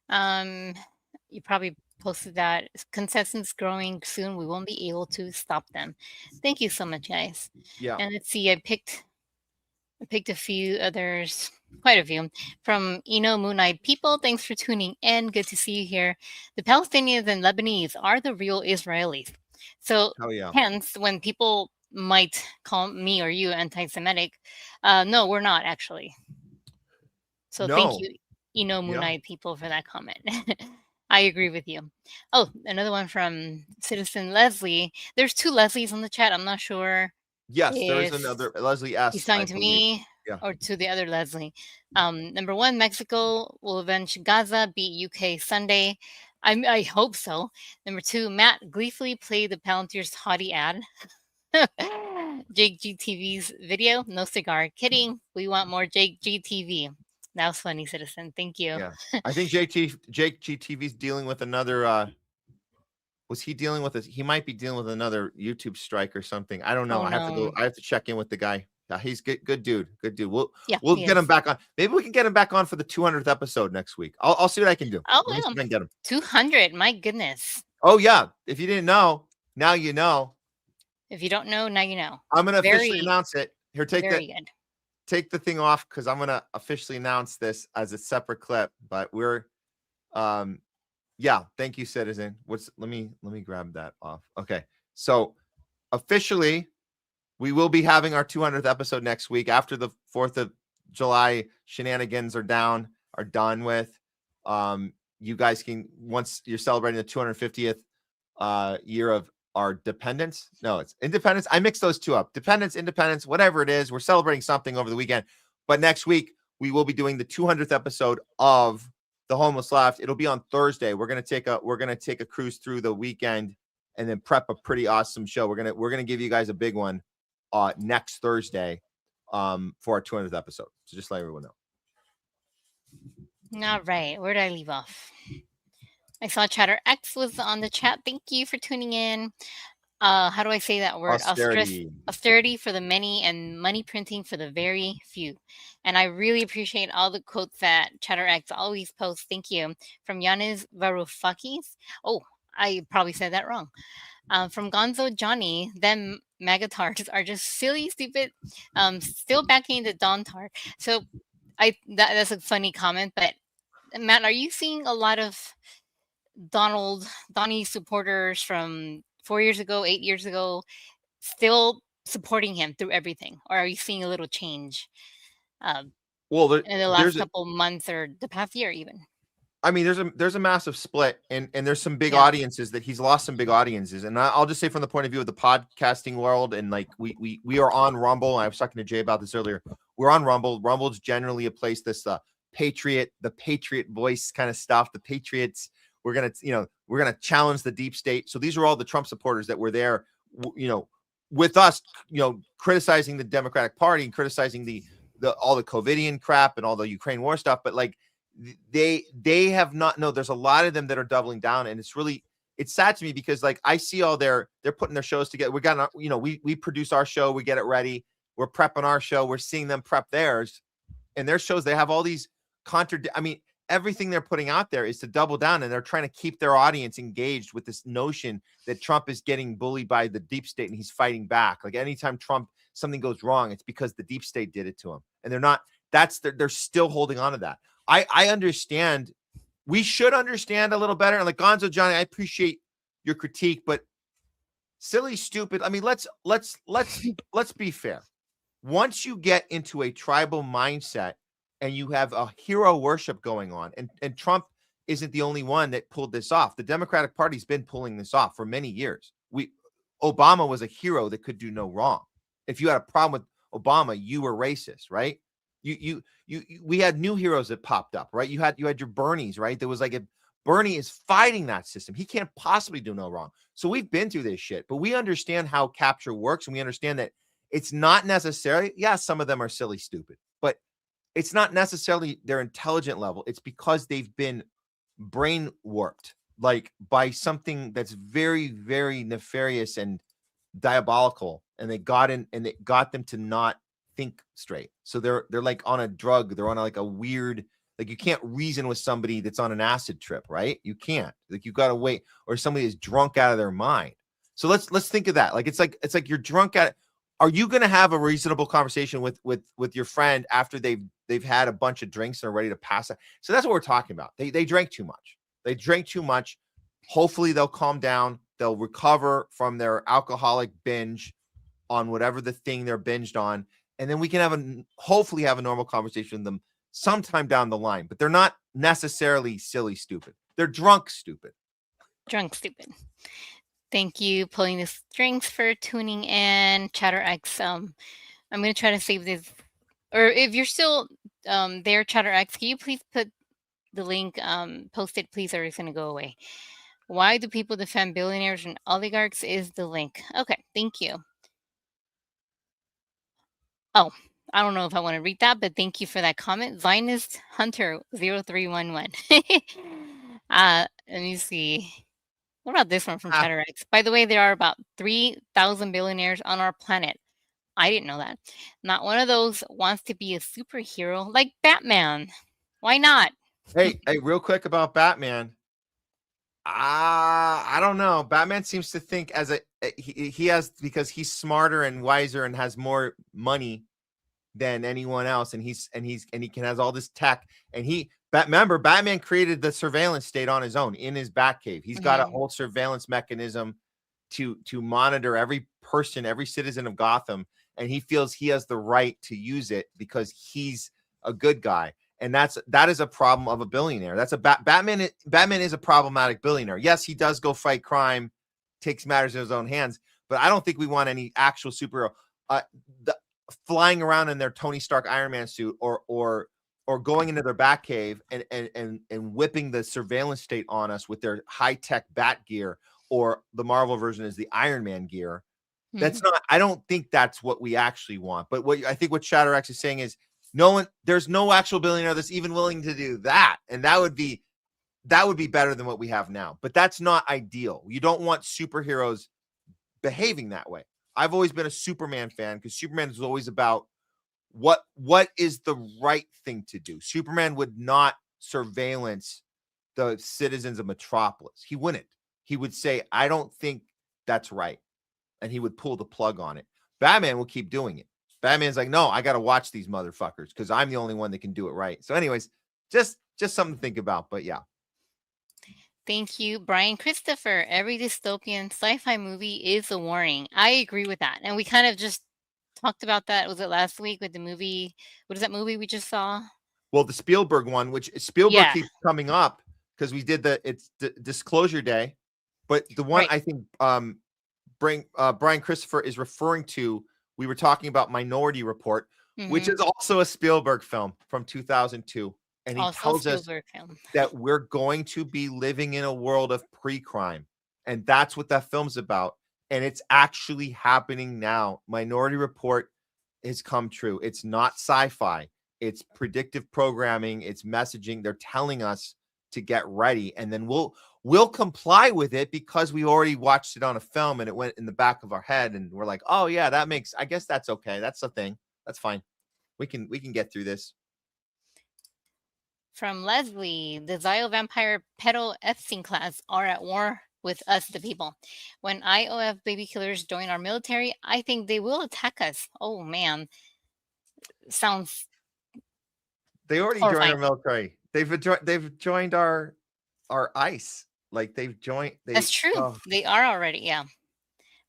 You probably posted that concessions growing soon. We won't be able to stop them. Thank you so much, guys. Yeah. And let's see, I picked a few others, quite a few, from Moon-Eyed People. Thanks for tuning in. Good to see you here. The Palestinians and Lebanese are the real Israelis. So hence, when people might call me or you anti-Semitic, no, we're not actually. So thank you, Moon-Eyed People, for that comment. I agree with you. Oh, another one from Citizen Leslie. There's two Leslies on the chat. I'm not sure. Yes, there is another Leslie S. He's talking to me or to the other Leslie. Number one, Mexico will avenge Gaza, beat UK Sunday. I hope so. Number two, Matt gleefully played the Palantir's haughty ad. Jake GTV's video, no cigar. Kidding. We want more Jake GTV. That was funny, Citizen. Thank you. Yeah. I think Jake GTV's dealing with another was he dealing with he might be dealing with another YouTube strike or something. I don't know. I have to check in with the guy. Yeah, he's good dude. Good dude. We'll get him back on. Maybe we can get him back on for the 200th episode next week. I'll see what I can do. Oh, Let me see if I can get him. 200. My goodness. Oh yeah. If you didn't know, now you know. If you don't know, now you know. I'm gonna officially announce it. Here, take the thing off, because I'm gonna officially announce this as a separate clip. But we're yeah, thank you, Citizen. Let me grab that off. Okay. So officially, we will be having our 200th episode next week after the 4th of July shenanigans are done with. You guys can, once you're celebrating the 250th year of our dependence. No, it's independence. I mix those two up. Dependence, independence, whatever it is. We're celebrating something over the weekend. But next week, we will be doing the 200th episode of The Homeless Left. It'll be on Thursday. We're gonna take a cruise through the weekend and then prep a pretty awesome show. We're gonna give you guys a big one next Thursday for our 200th episode. So just let everyone know. All right. Where did I leave off? I saw Chatter X was on the chat. Thank you for tuning in. How do I say that word? Austerity for the many and money printing for the very few. And I really appreciate all the quotes that Chatter X always posts. Thank you. From Yanis Varoufakis. Oh, I probably said that wrong. From Gonzo Johnny, them magatards are just silly, stupid, still backing the Don Tart. So that's a funny comment. But Matt, are you seeing a lot of Donnie supporters from 4 years ago, 8 years ago, still supporting him through everything? Or are you seeing a little change in the last couple months or the past year even? I mean, there's a massive split, and there's some big audiences that he's lost some big audiences. And I'll just say from the point of view of the podcasting world, and like we are on Rumble. I was talking to Jay about this earlier. We're on Rumble. Rumble's generally a place that's the patriot voice kind of stuff. The patriots. We're gonna challenge the deep state. So these are all the Trump supporters that were there, with us, criticizing the Democratic Party and criticizing all the COVIDian crap and all the Ukraine war stuff. But like they have not. No, there's a lot of them that are doubling down, and it's sad to me because like I see all they're putting their shows together. We got we produce our show, we get it ready, we're prepping our show, we're seeing them prep theirs, and their shows they have all these everything they're putting out there is to double down, and they're trying to keep their audience engaged with this notion that Trump is getting bullied by the deep state and he's fighting back. Like anytime something goes wrong, it's because the deep state did it to him. And they're not, they're still holding on to that. I understand. We should understand a little better. And like Gonzo Johnny, I appreciate your critique, but silly, stupid. I mean, let's be fair. Once you get into a tribal mindset, and you have a hero worship going on, and Trump isn't the only one that pulled this off. The Democratic Party's been pulling this off for many years. Obama was a hero that could do no wrong. If you had a problem with Obama, you were racist, right? We had new heroes that popped up, right? You had your Bernies, right? There was like Bernie is fighting that system. He can't possibly do no wrong. So we've been through this shit, but we understand how capture works, and we understand that it's not necessarily, some of them are silly, stupid, but it's not necessarily their intelligent level. It's because they've been brain warped, like by something that's very, very nefarious and diabolical, and they got in and it got them to not think straight. So they're like on a drug. They're on like a weird, like you can't reason with somebody that's on an acid trip, right? You can't. Like you got to wait, or somebody is drunk out of their mind. So let's think of that. Like it's like you're drunk at. Are you going to have a reasonable conversation with your friend after they've had a bunch of drinks and are ready to pass out? So that's what we're talking about. They drank too much. They drank too much. Hopefully they'll calm down. They'll recover from their alcoholic binge on whatever the thing they're binged on, and then we can hopefully have a normal conversation with them sometime down the line. But they're not necessarily silly, stupid. They're drunk, stupid. Drunk, stupid. Thank you, Pulling the Strings, for tuning in. ChatterX, I'm going to try to save this. Or if you're still there, ChatterX, can you please put the link, post it, please, or it's going to go away. Why do people defend billionaires and oligarchs is the link. Okay, thank you. Oh, I don't know if I want to read that, but thank you for that comment. Zionist Hunter 0311. Let me see. What about this one from ChatterX? By the way, there are about 3,000 billionaires on our planet. I didn't know that. Not one of those wants to be a superhero like Batman. Why not? Hey, real quick about Batman. I don't know. Batman seems to think he has, because he's smarter and wiser and has more money than anyone else, and he has all this tech, and remember, Batman created the surveillance state on his own in his Batcave. He's got a whole surveillance mechanism to monitor every person, every citizen of Gotham, and he feels he has the right to use it because he's a good guy. And that is a problem of a billionaire. That's Batman is a problematic billionaire. Yes, he does go fight crime, takes matters in his own hands, but I don't think we want any actual superhero flying around in their Tony Stark Iron Man suit or going into their Batcave and whipping the surveillance state on us with their high-tech bat gear, or the Marvel version is the Iron Man gear. That's not, I don't think that's what we actually want. But I think what ChatterX is saying is, there's no actual billionaire that's even willing to do that. And that would be better than what we have now. But that's not ideal. You don't want superheroes behaving that way. I've always been a Superman fan because Superman is always about what is the right thing to do. Superman would not surveillance the citizens of Metropolis. He wouldn't. He would say, I don't think that's right. And he would pull the plug on it. Batman will keep doing it. Batman's like, no, I got to watch these motherfuckers because I'm the only one that can do it right. So anyways, just something to think about. But yeah. Thank you, Brian Christopher. Every dystopian sci-fi movie is a warning. I agree with that. And we kind of just talked about that. Was it last week with the movie? What is that movie we just saw? Well, the Spielberg one, which Spielberg keeps coming up because we did it's the Disclosure Day. But the one I think Brian Christopher is referring to, we were talking about Minority Report, which is also a Spielberg film from 2002. And he tells us that we're going to be living in a world of pre-crime. And that's what that film's about. And it's actually happening now. Minority Report has come true. It's not sci-fi. It's predictive programming. It's messaging. They're telling us to get ready. And then we'll comply with it because we already watched it on a film and it went in the back of our head. And we're like, oh yeah, I guess that's okay. That's the thing. That's fine. We can get through this. From Leslie, the Zio vampire pedo Epstein class are at war with us, the people. When IOF baby killers join our military, I think they will attack us. Oh man, sounds. They already joined our military. They've joined our ICE. Like they've joined. That's true. Oh. They are already. Yeah.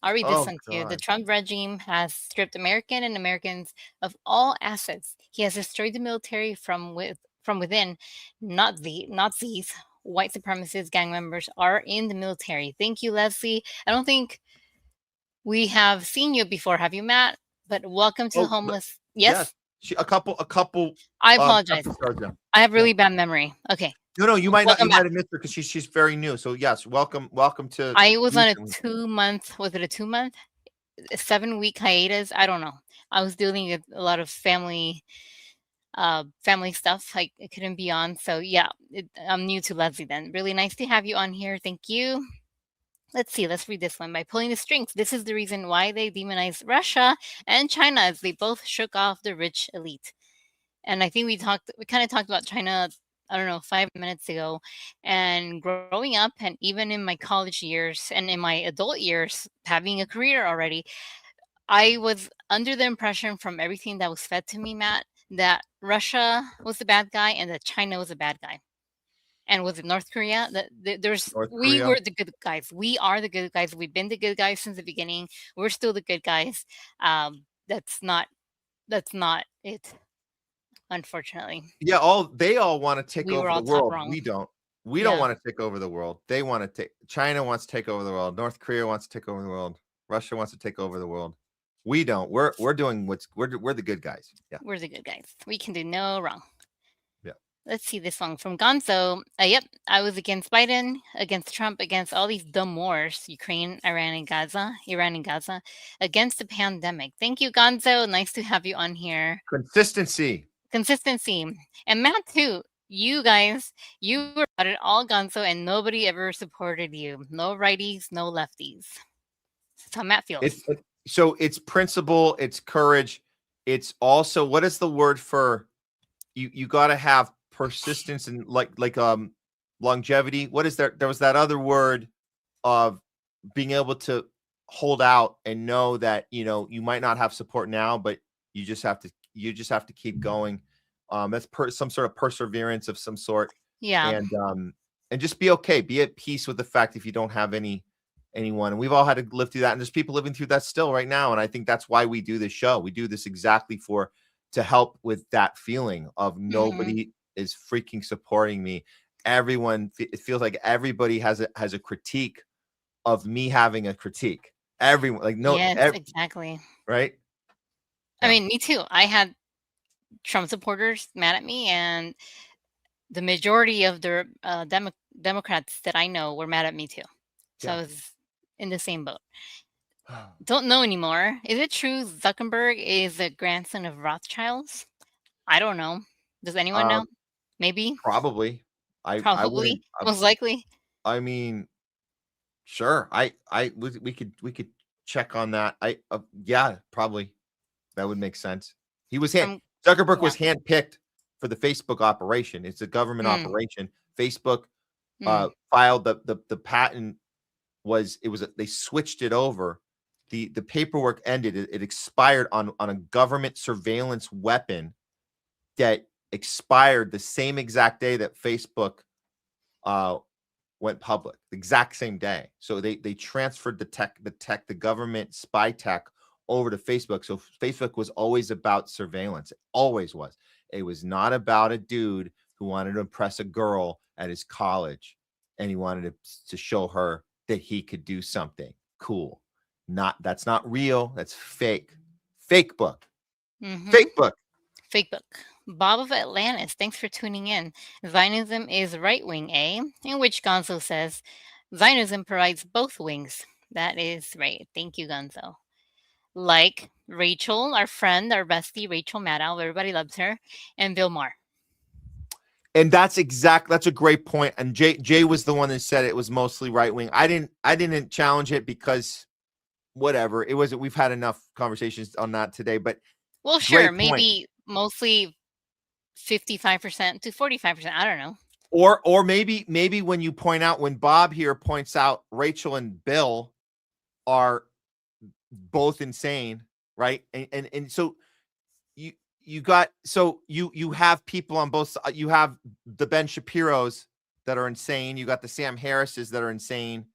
I'll read this one to you. The Trump regime has stripped Americans of all assets. He has destroyed the military from within. Nazis, white supremacists, gang members are in the military. Thank you, Leslie. I don't think we have seen you before, have you, Matt? But welcome to Homeless. Yes. A couple. I apologize. I have really bad memory. Okay. No, you might Welcome have missed her because she's very new. So yes, welcome to. I was on a 2-month. Was it a 2-month? 7-week hiatus. I don't know. I was dealing with a lot of family stuff. I couldn't be on. So yeah, I'm new to Leslie then. Really nice to have you on here. Thank you. Let's see. Let's read this one. By pulling the strings, this is the reason why they demonized Russia and China, as they both shook off the rich elite. And I think we kind of talked about China, I don't know, 5 minutes ago. And growing up, and even in my college years and in my adult years, having a career already, I was under the impression from everything that was fed to me, Matt, that Russia was the bad guy and that China was the bad guy. And was it North Korea? We were the good guys. We are the good guys. We've been the good guys since the beginning. We're still the good guys. That's not it, unfortunately. Yeah, they all want to take We were over all the world. top wrong. We don't. We Yeah. don't want to take over the world. They want to take. China wants to take over the world. North Korea wants to take over the world. Russia wants to take over the world. We don't. We're doing we're the good guys. Yeah. We're the good guys. We can do no wrong. Yeah. Let's see this one from Gonzo. Yep, I was against Biden, against Trump, against all these dumb wars, Ukraine, Iran, and Gaza, against the pandemic. Thank you, Gonzo. Nice to have you on here. Consistency. And Matt too. You guys, you were about it all, Gonzo, and nobody ever supported you. No righties, no lefties. That's how Matt feels. So it's principle, it's courage, it's also, what is the word for you got to have persistence and like longevity. What is there was that other word of being able to hold out and know that you might not have support now, but you just have to keep going. That's some sort of perseverance of some sort. Yeah. And just be okay, be at peace with the fact if you don't have anyone, and we've all had to live through that, and there's people living through that still right now. And I think that's why we do this show. We do this exactly to help with that feeling of nobody is freaking supporting me. Everyone, it feels like everybody has a critique of me having a critique. Everyone, like, no, yes, exactly. Right. I mean, me too. I had Trump supporters mad at me, and the majority of the Democrats that I know were mad at me too. So I was in the same boat. Don't know anymore. Is it true Zuckerberg is a grandson of Rothschilds? I don't know. Does anyone know? Maybe. Probably. Probably. Most likely. I mean, sure. We could check on that. Yeah, probably. That would make sense. He was Zuckerberg was handpicked for the Facebook operation. It's a government operation. Facebook filed the patent. They switched it over. The paperwork ended. It expired on a government surveillance weapon that expired the same exact day that Facebook went public, the exact same day. So they transferred the government spy tech over to Facebook. So Facebook was always about surveillance. It always was. It was not about a dude who wanted to impress a girl at his college, and he wanted to show her that he could do something cool. That's not real. That's fake. Fake book. Fake book. Fake book. Bob of Atlantis, thanks for tuning in. Zionism is right wing, eh? In which Gonzo says, Zionism provides both wings. That is right. Thank you, Gonzo. Like Rachel, our friend, our bestie, Rachel Maddow, everybody loves her, and Bill Maher. And that's a great point. And Jay was the one that said it was mostly right wing. I didn't challenge it because whatever. We've had enough conversations on that today, but well, sure, maybe mostly 55% to 45%. I don't know. Or maybe when you point out, when Bob here points out Rachel and Bill are both insane, right? And so you have people on both sides. You have the Ben Shapiros that are insane. You got the Sam Harrises that are insane.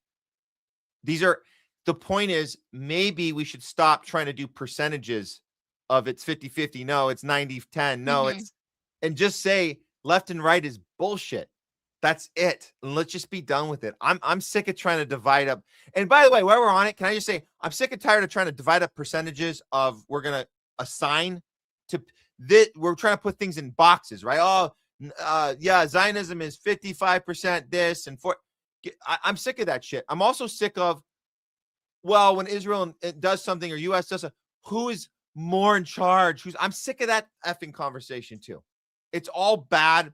The point is, maybe we should stop trying to do percentages of it's 50-50. No, it's 90-10. No, and just say left and right is bullshit. That's it. And let's just be done with it. I'm sick of trying to divide up. And by the way, while we're on it, can I just say I'm sick and tired of trying to divide up percentages of we're going to assign to that. We're trying to put things in boxes, right? Oh, Yeah, Zionism is 55% this and I'm sick of that shit. I'm also sick of, well, when Israel does something or U.S. does something, who is more in charge? I'm sick of that effing conversation too. It's all bad.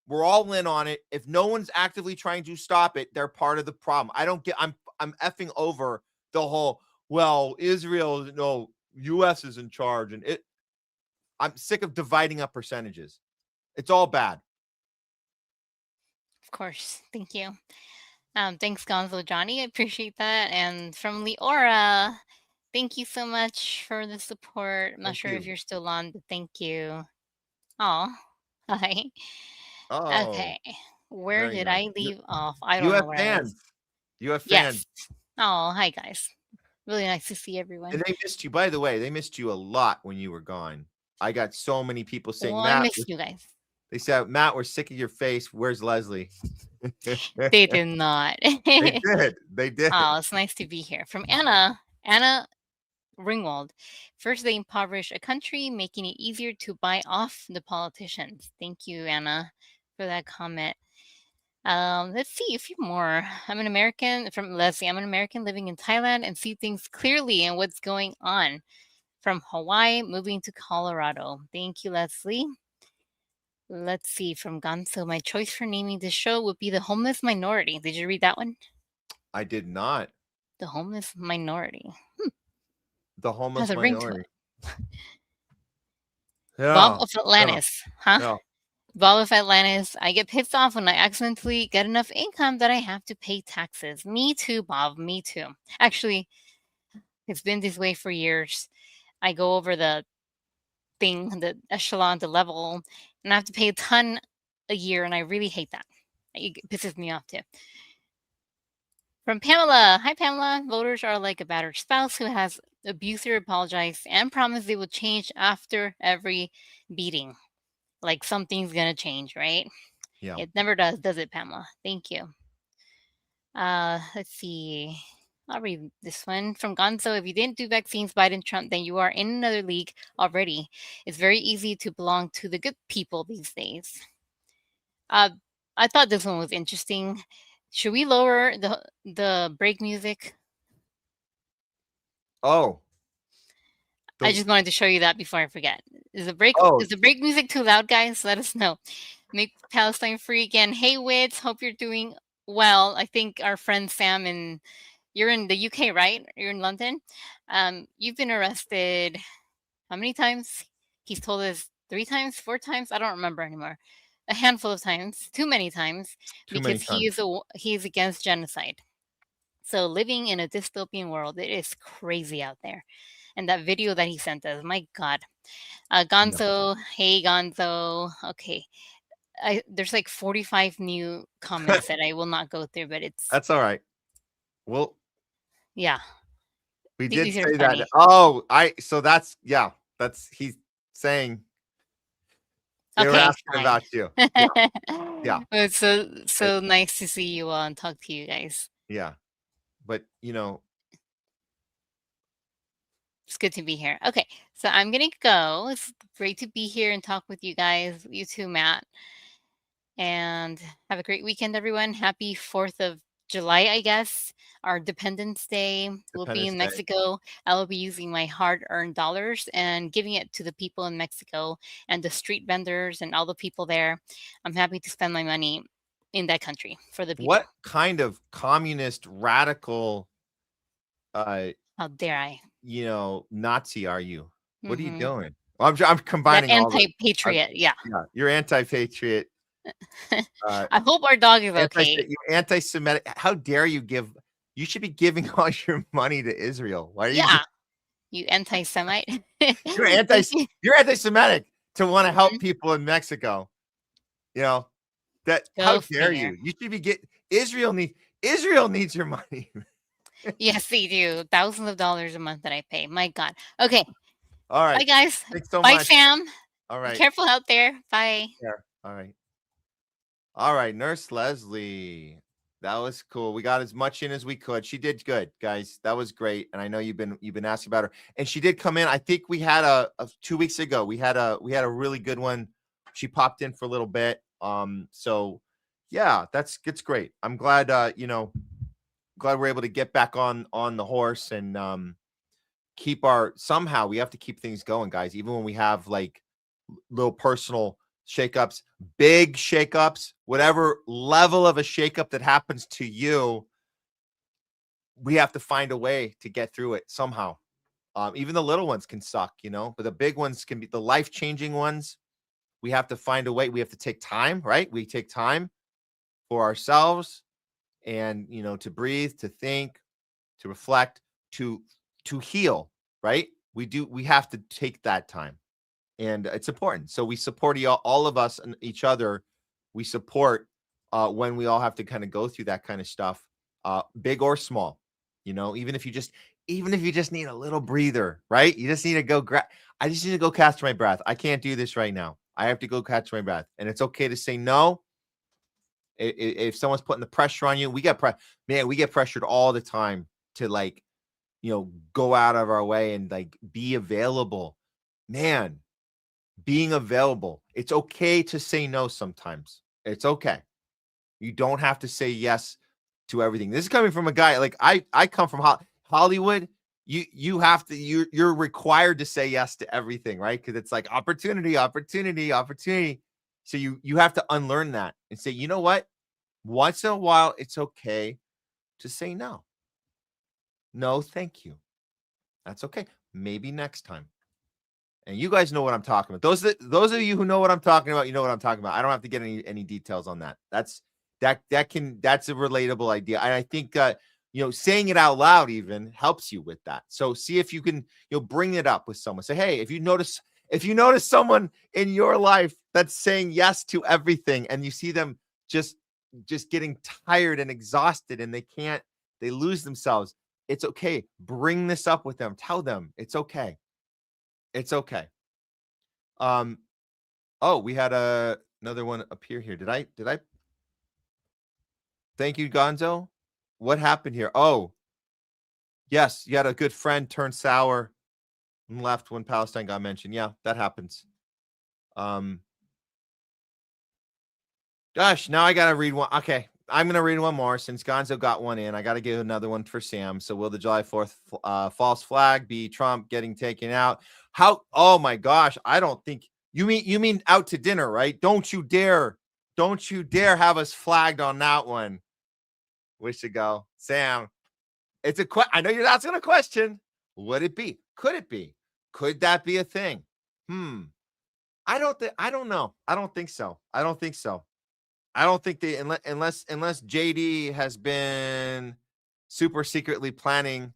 We're all in on it. If no one's actively trying to stop it, they're part of the problem. I'm effing over the whole, well, Israel, no, U.S. is in charge, and I'm sick of dividing up percentages. It's all bad. Of course. Thank you. Thanks, Gonzo Johnny. I appreciate that. And from Leora, thank you so much for the support. I'm not sure if you're still on, but thank you. Oh, hi. Oh, okay. Where did I leave off? I You don't know have where I fans. was. You have Yes. fans. Oh, hi, guys. Really nice to see everyone. And they missed you. By the way, they missed you a lot when you were gone. I got so many people saying, Well, I Matt, miss you guys. they said, Matt, we're sick of your face. Where's Leslie? They did not. They did. They did. Oh, it's nice to be here. From Anna Ringwald. First, they impoverish a country, making it easier to buy off the politicians. Thank you, Anna, for that comment. Let's see a few more. I'm an American from Leslie. I'm an American living in Thailand and see things clearly and what's going on. From Hawaii, moving to Colorado. Thank you, Leslie. Let's see, from Ganso, my choice for naming this show would be The Homeless Minority. Did you read that one? I did not. The Homeless Minority. The homeless Has a minority. Bob of Atlantis. Huh? No. Bob of Atlantis. I get pissed off when I accidentally get enough income that I have to pay taxes. Me too, Bob. Me too. Actually, it's been this way for years. I go over the thing, the echelon, the level, and I have to pay a ton a year, and I really hate that. It pisses me off too. From Pamela. Hi, Pamela. Voters are like a battered spouse who has abused or apologized and promised they will change after every beating. Like something's going to change, right? Yeah. It never does it, Pamela? Thank you. Let's see. I'll read this one from Gonzo. If you didn't do vaccines, Biden, Trump, then you are in another league already. It's very easy to belong to the good people these days. I thought this one was interesting. Should we lower the break music? Oh. I just wanted to show you that before I forget. Is the break music too loud, guys? Let us know. Make Palestine free again. Hey, Wits. Hope you're doing well. I think our friend Sam and you're in the UK, right? You're in London. You've been arrested how many times? He's told us 3 times, 4 times. I don't remember anymore. A handful of times, too many times, because he is against genocide. So living in a dystopian world, it is crazy out there. And that video that he sent us, my God. Gonzo, hey Gonzo. Okay. There's like 45 new comments that I will not go through, but That's all right. Well, yeah. We These did are say funny. that. Oh, that's he's saying they were Okay, asking fine. about you. Yeah. Well, it's so nice to see you all and talk to you guys. Yeah. But It's good to be here. Okay, so I'm gonna go. It's great to be here and talk with you guys. You too, Matt. And have a great weekend, everyone. Happy 4th of July, I guess. Our Dependence Day will be in Dependence Day. Mexico. I will be using my hard-earned dollars and giving it to the people in Mexico and the street vendors and all the people there. I'm happy to spend my money in that country for the people. What kind of communist radical How dare I? Nazi are you? What are you Mhm. doing? Well, I'm combining That all the- anti-patriot, yeah. You're anti-patriot. I hope our dog is okay. You're anti-Semitic. How dare you give? You should be giving all your money to Israel. Why are you? Yeah, you anti-Semite. You're anti-Semitic to want to help people in Mexico. How Go dare figure. you? You should be Israel needs your money. Yes, they do. Thousands of dollars a month that I pay. My God. Okay. All right. Bye, guys. Thanks so Bye, much. Sam. All Be right. careful out there. Bye. Yeah. All right. All right, Nurse Leslie. That was cool. We got as much in as we could. She did good, guys. That was great. And I know you've been asking about her. And she did come in. I think we had a 2 weeks ago. We had a really good one. She popped in for a little bit. So yeah, it's great. I'm glad, glad we're able to get back on the horse and somehow we have to keep things going, guys, even when we have like little personal shakeups, big shakeups, whatever level of a shakeup that happens to you, we have to find a way to get through it somehow. Even the little ones can suck, but the big ones can be the life-changing ones. We have to find a way. We have to take time, right? We take time for ourselves and, to breathe, to think, to reflect, to heal, right? We have to take that time, and it's important. So we support all of us and each other. We support when we all have to kind of go through that kind of stuff, big or small, even if you just need a little breather, right? You just need to go I just need to go catch my breath. I can't do this right now. I have to go catch my breath, and it's okay to say no. If someone's putting the pressure on you, we get pressured all the time to go out of our way and be available. Man, being available. It's okay to say no sometimes. It's okay. You don't have to say yes to everything. This is coming from a guy I come from Hollywood. You're required to say yes to everything, right? Because it's like opportunity. So you have to unlearn that and say, you know what? Once in a while, it's okay to say no. No, thank you. That's okay. Maybe next time. And you guys know what I'm talking about. Those of you who know what I'm talking about, you know what I'm talking about. I don't have to get any details on that. That's a relatable idea. And I think saying it out loud even helps you with that. So see if you can bring it up with someone. Say, hey, if you notice someone in your life that's saying yes to everything and you see them just getting tired and exhausted and they lose themselves, it's okay. Bring this up with them. Tell them it's okay. It's okay. Oh, we had another one appear here. Did I? Thank you, Gonzo. What happened here? Oh, yes. You had a good friend turn sour and left when Palestine got mentioned. Yeah, that happens. Gosh, now I got to read one. Okay. I'm going to read one more since Gonzo got one in. I got to give another one for Sam. So will the July 4th false flag be Trump getting taken out? Oh my gosh. I don't think you mean out to dinner, right? Don't you dare have us flagged on that one. Wish to go. Sam, it's I know you're asking a question. Would it be? Could it be? Could that be a thing? I don't know. I don't think so. I don't think they, unless JD has been super secretly planning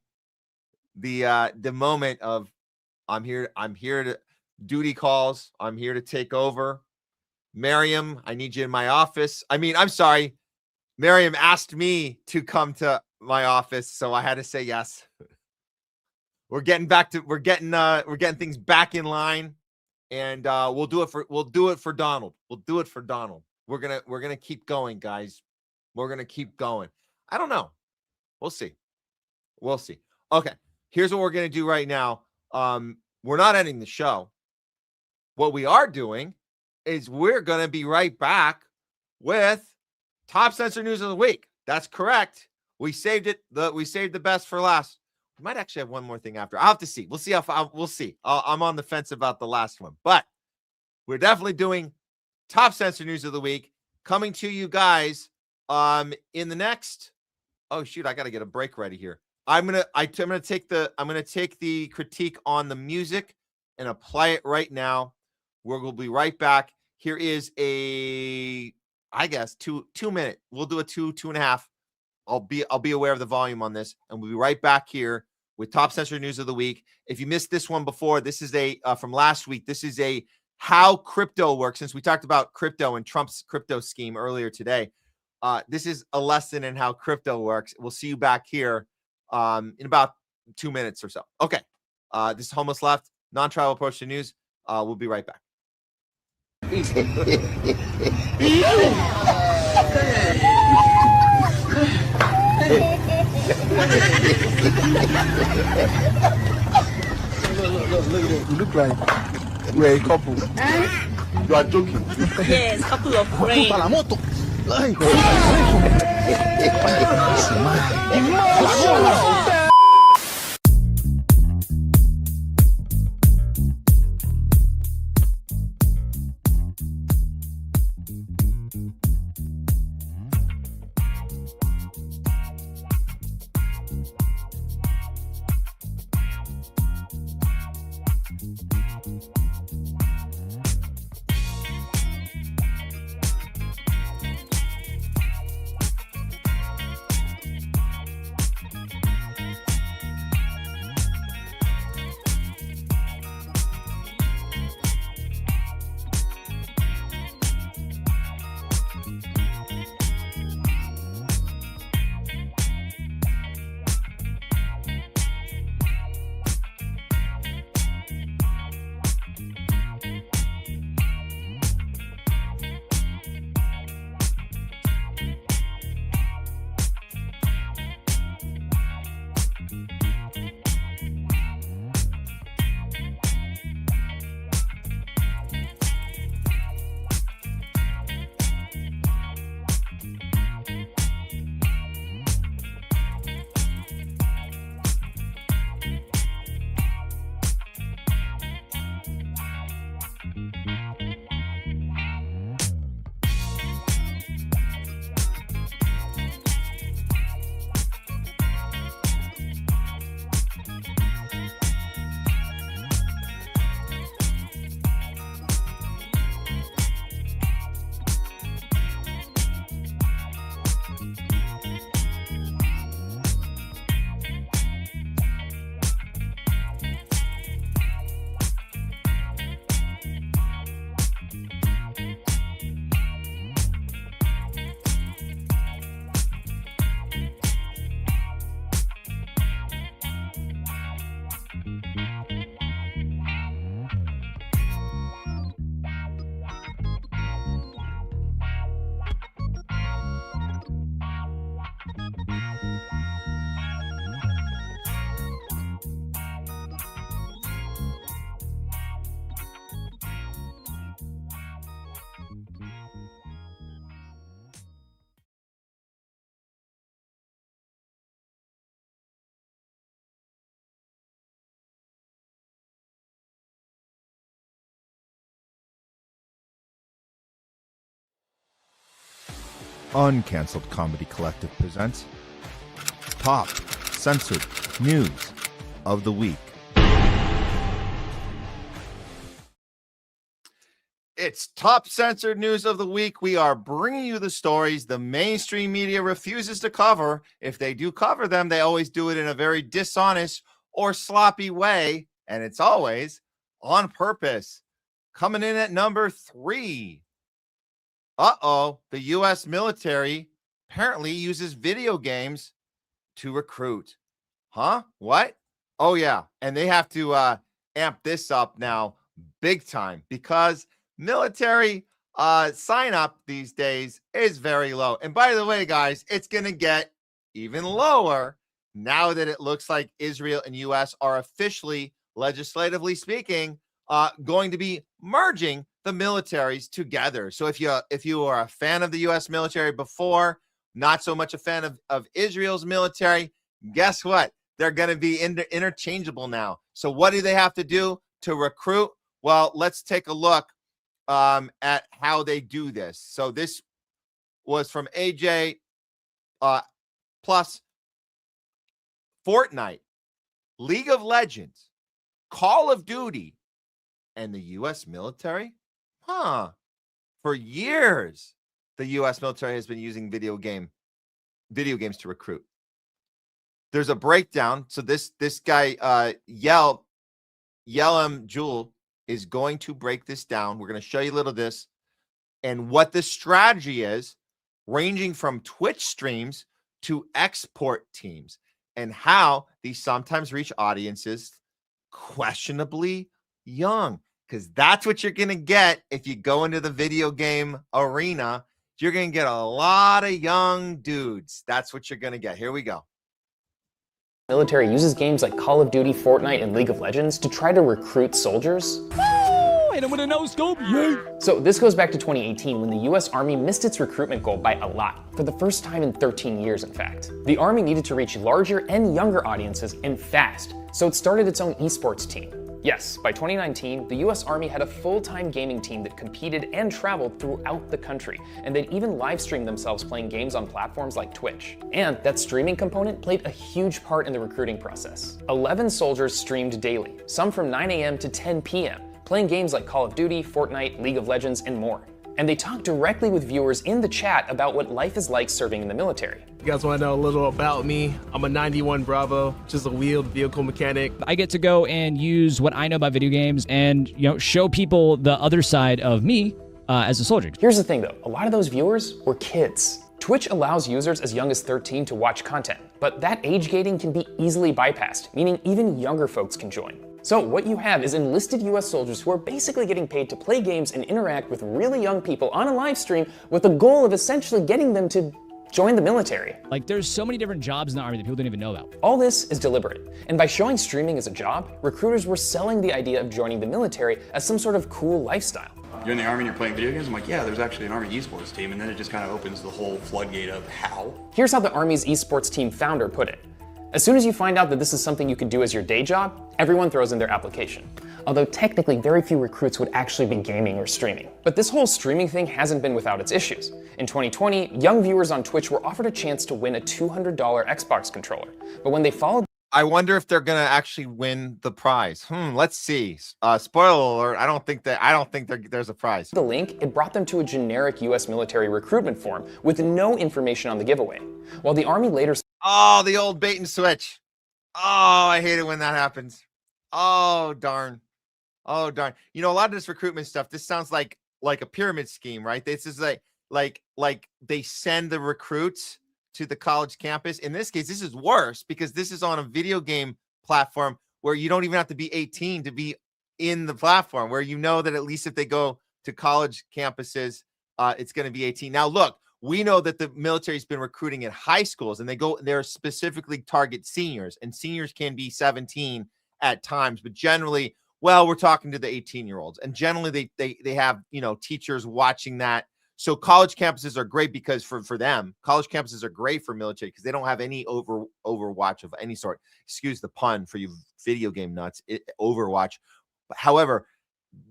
the moment of I'm here to duty calls. I'm here to take over. Miriam, I need you in my office. I mean, I'm sorry. Miriam asked me to come to my office, so I had to say yes. We're getting things back in line, and we'll do it for Donald. We're gonna keep going, guys. We're gonna keep going. I don't know. We'll see. Okay, here's what we're gonna do right now. We're not ending the show. What we are doing is we're gonna be right back with Top Censored News of the Week. That's correct. We saved it. We saved the best for last. We might actually have one more thing after. I'll have to see. We'll see we'll see. I'm on the fence about the last one, but we're definitely doing Top Censored News of the Week coming to you guys in the next. Oh shoot, I got to get a break ready here. I'm going to take the critique on the music and apply it right now. We'll be right back. Here is I guess 2 minute. We'll do a 2.5. I'll be aware of the volume on this, and we'll be right back here with Top Censored News of the Week. If you missed this one before, this is from last week. This is how crypto works. Since we talked about crypto and Trump's crypto scheme earlier today, this is a lesson in how crypto works. We'll see you back here in about 2 minutes or so. Okay. This is Homeless Left, non-tribal approach to news. We'll be right back. Look at this. You look like we're a couple. You are joking. Yes, couple of friends. Uncanceled Comedy Collective presents Top Censored News of the Week. It's Top Censored News of the Week. We are bringing you the stories the mainstream media refuses to cover. If they do cover them, they always do it in a very dishonest or sloppy way, and it's always on purpose. Coming in at number 3. The U.S. military apparently uses video games to recruit. Huh? What? Oh, yeah. And they have to amp this up now big time because military sign up these days is very low. And by the way, guys, it's going to get even lower now that it looks like Israel and U.S. are officially, legislatively speaking, going to be merging the militaries together. So if you are a fan of the U.S. military before, not so much a fan of Israel's military, guess what? They're going to be interchangeable now. So what do they have to do to recruit? Well, let's take a look at how they do this. So this was from AJ plus Fortnite, League of Legends, Call of Duty, and the U.S. military? For years, the U.S. military has been using video games to recruit. There's a breakdown. So this guy, Yellam Jewel, is going to break this down. We're going to show you a little of this and what the strategy is, ranging from Twitch streams to export teams, and how these sometimes reach audiences questionably young. Because that's what you're going to get if you go into the video game arena. You're going to get a lot of young dudes. That's what you're going to get. Here we go. Military uses games like Call of Duty, Fortnite, and League of Legends to try to recruit soldiers. hit him with a no scope. Yeah. So this goes back to 2018 when the US Army missed its recruitment goal by a lot, for the first time in 13 years in fact. The Army needed to reach larger and younger audiences and fast, so it started its own esports team. Yes, by 2019, the US Army had a full-time gaming team that competed and traveled throughout the country, and they'd even live-streamed themselves playing games on platforms like Twitch. And that streaming component played a huge part in the recruiting process. 11 soldiers streamed daily, some from 9 a.m. to 10 p.m., playing games like Call of Duty, Fortnite, League of Legends, and more. And they talked directly with viewers in the chat about what life is like serving in the military. You guys want to know a little about me? I'm a 91 Bravo, just a wheeled vehicle mechanic. I get to go and use what I know about video games and, show people the other side of me as a soldier. Here's the thing though, a lot of those viewers were kids. Twitch allows users as young as 13 to watch content, but that age gating can be easily bypassed, meaning even younger folks can join. So what you have is enlisted US soldiers who are basically getting paid to play games and interact with really young people on a live stream with the goal of essentially getting them to join the military. Like, there's so many different jobs in the Army that people don't even know about. All this is deliberate, and by showing streaming as a job, recruiters were selling the idea of joining the military as some sort of cool lifestyle. You're in the Army and you're playing video games? I'm like, yeah, there's actually an Army esports team, and then it just kind of opens the whole floodgate of how. Here's how the Army's esports team founder put it. As soon as you find out that this is something you could do as your day job, everyone throws in their application. Although technically very few recruits would actually be gaming or streaming. But this whole streaming thing hasn't been without its issues. In 2020, young viewers on Twitch were offered a chance to win a $200 Xbox controller. But when they followed I wonder if they're gonna actually win the prize. Let's see. Spoiler alert, I don't think there's a prize. the link, it brought them to a generic US military recruitment form with no information on the giveaway. While the Army later Oh, the old bait and switch. Oh, I hate it when that happens. Oh, darn. Oh, darn. A lot of this recruitment stuff, this sounds like a pyramid scheme, right? This is like they send the recruits to the college campus. In this case, this is worse because this is on a video game platform where you don't even have to be 18 to be in the platform, where that at least if they go to college campuses, it's going to be 18. Now, look, we know that the military's been recruiting at high schools, and they're specifically target seniors, and seniors can be 17 at times, but generally, we're talking to the 18-year-olds, and generally they have, teachers watching that. So college campuses are great because for them, college campuses are great for military because they don't have any overwatch of any sort. Excuse the pun for you video game nuts, Overwatch. However,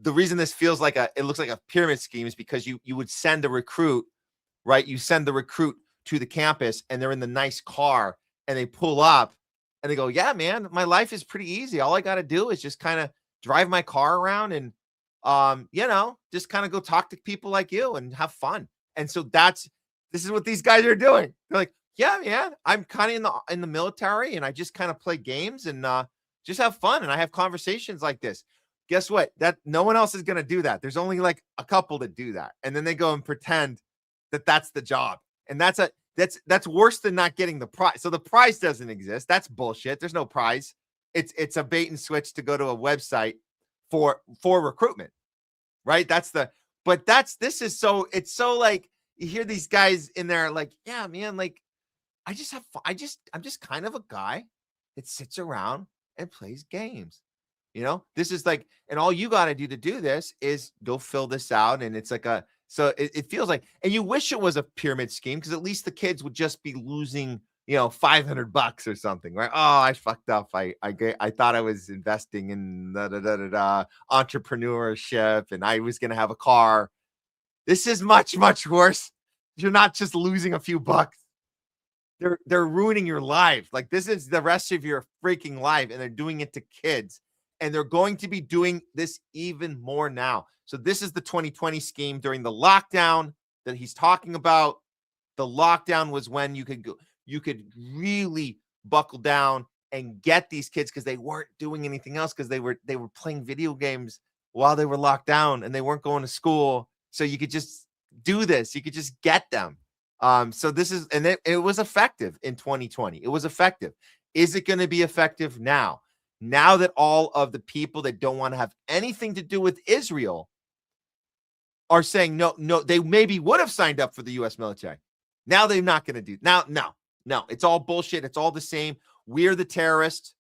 the reason this feels like it looks like a pyramid scheme is because you would send a recruit, right? You send the recruit to the campus and they're in the nice car and they pull up and they go, yeah, man, my life is pretty easy. All I got to do is just kind of drive my car around and just kind of go talk to people like you and have fun. And so this is what these guys are doing. They're like, yeah, man, I'm kind of in the military and I just kind of play games and just have fun. And I have conversations like this. Guess what? That no one else is going to do that. There's only like a couple that do that. And then they go and pretend that that's the job. And that's worse than not getting the prize. So the prize doesn't exist. That's bullshit. There's no prize. It's a bait and switch to go to a website for recruitment, right? It's so like you hear these guys in there like, yeah, man, like I just have fun. I'm just kind of a guy that sits around and plays games. This is like, and all you got to do this is go fill this out. And it's like so it feels like, and you wish it was a pyramid scheme because at least the kids would just be losing, $500 or something, right? Oh, I fucked up. I thought I was investing in entrepreneurship and I was going to have a car. This is much, much worse. You're not just losing a few bucks. They're ruining your life. Like this is the rest of your freaking life. And they're doing it to kids. And they're going to be doing this even more now. So this is the 2020 scheme during the lockdown that he's talking about. The lockdown was when you could really buckle down and get these kids because they weren't doing anything else because they were playing video games while they were locked down and they weren't going to school. So you could just do this. You could just get them. So this is, and it was effective in 2020. It was effective. Is it going to be effective now? Now that all of the people that don't want to have anything to do with Israel are saying no, they maybe would have signed up for the U.S. military. Now they're not going to do. No, it's all bullshit. It's all the same. We're the terrorists.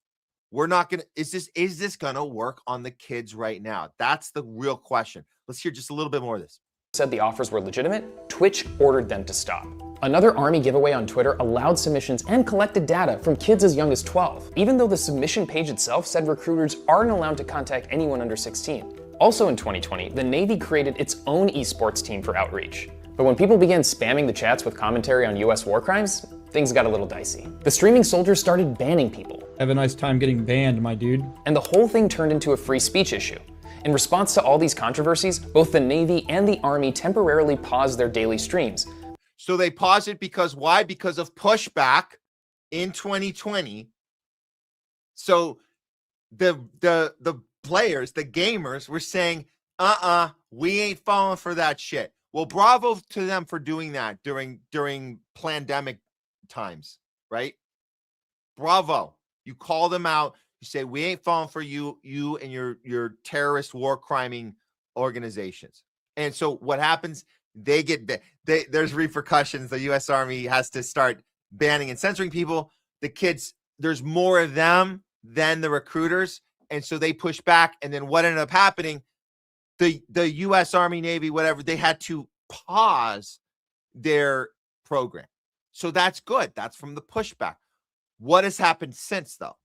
We're not going to, is this going to work on the kids right now? That's the real question. Let's hear just a little bit more of this. Said the offers were legitimate, Twitch ordered them to stop. Another Army giveaway on Twitter allowed submissions and collected data from kids as young as 12, even though the submission page itself said recruiters aren't allowed to contact anyone under 16. Also in 2020, the Navy created its own esports team for outreach. But when people began spamming the chats with commentary on US war crimes, things got a little dicey. The streaming soldiers started banning people. Have a nice time getting banned, my dude. And the whole thing turned into a free speech issue. In response to all these controversies, both the Navy and the Army temporarily paused their daily streams. So they paused it because why? Because of pushback in 2020. So the players, the gamers were saying, we ain't falling for that shit. Well, bravo to them for doing that during pandemic times, right? Bravo. You call them out. You say, we ain't falling for you and your terrorist war criming organizations. And so what happens? There's repercussions. The U.S. Army has to start banning and censoring people. The kids, there's more of them than the recruiters. And so they push back. And then what ended up happening? The U.S. Army, Navy, whatever, they had to pause their program. So that's good. That's from the pushback. What has happened since, though?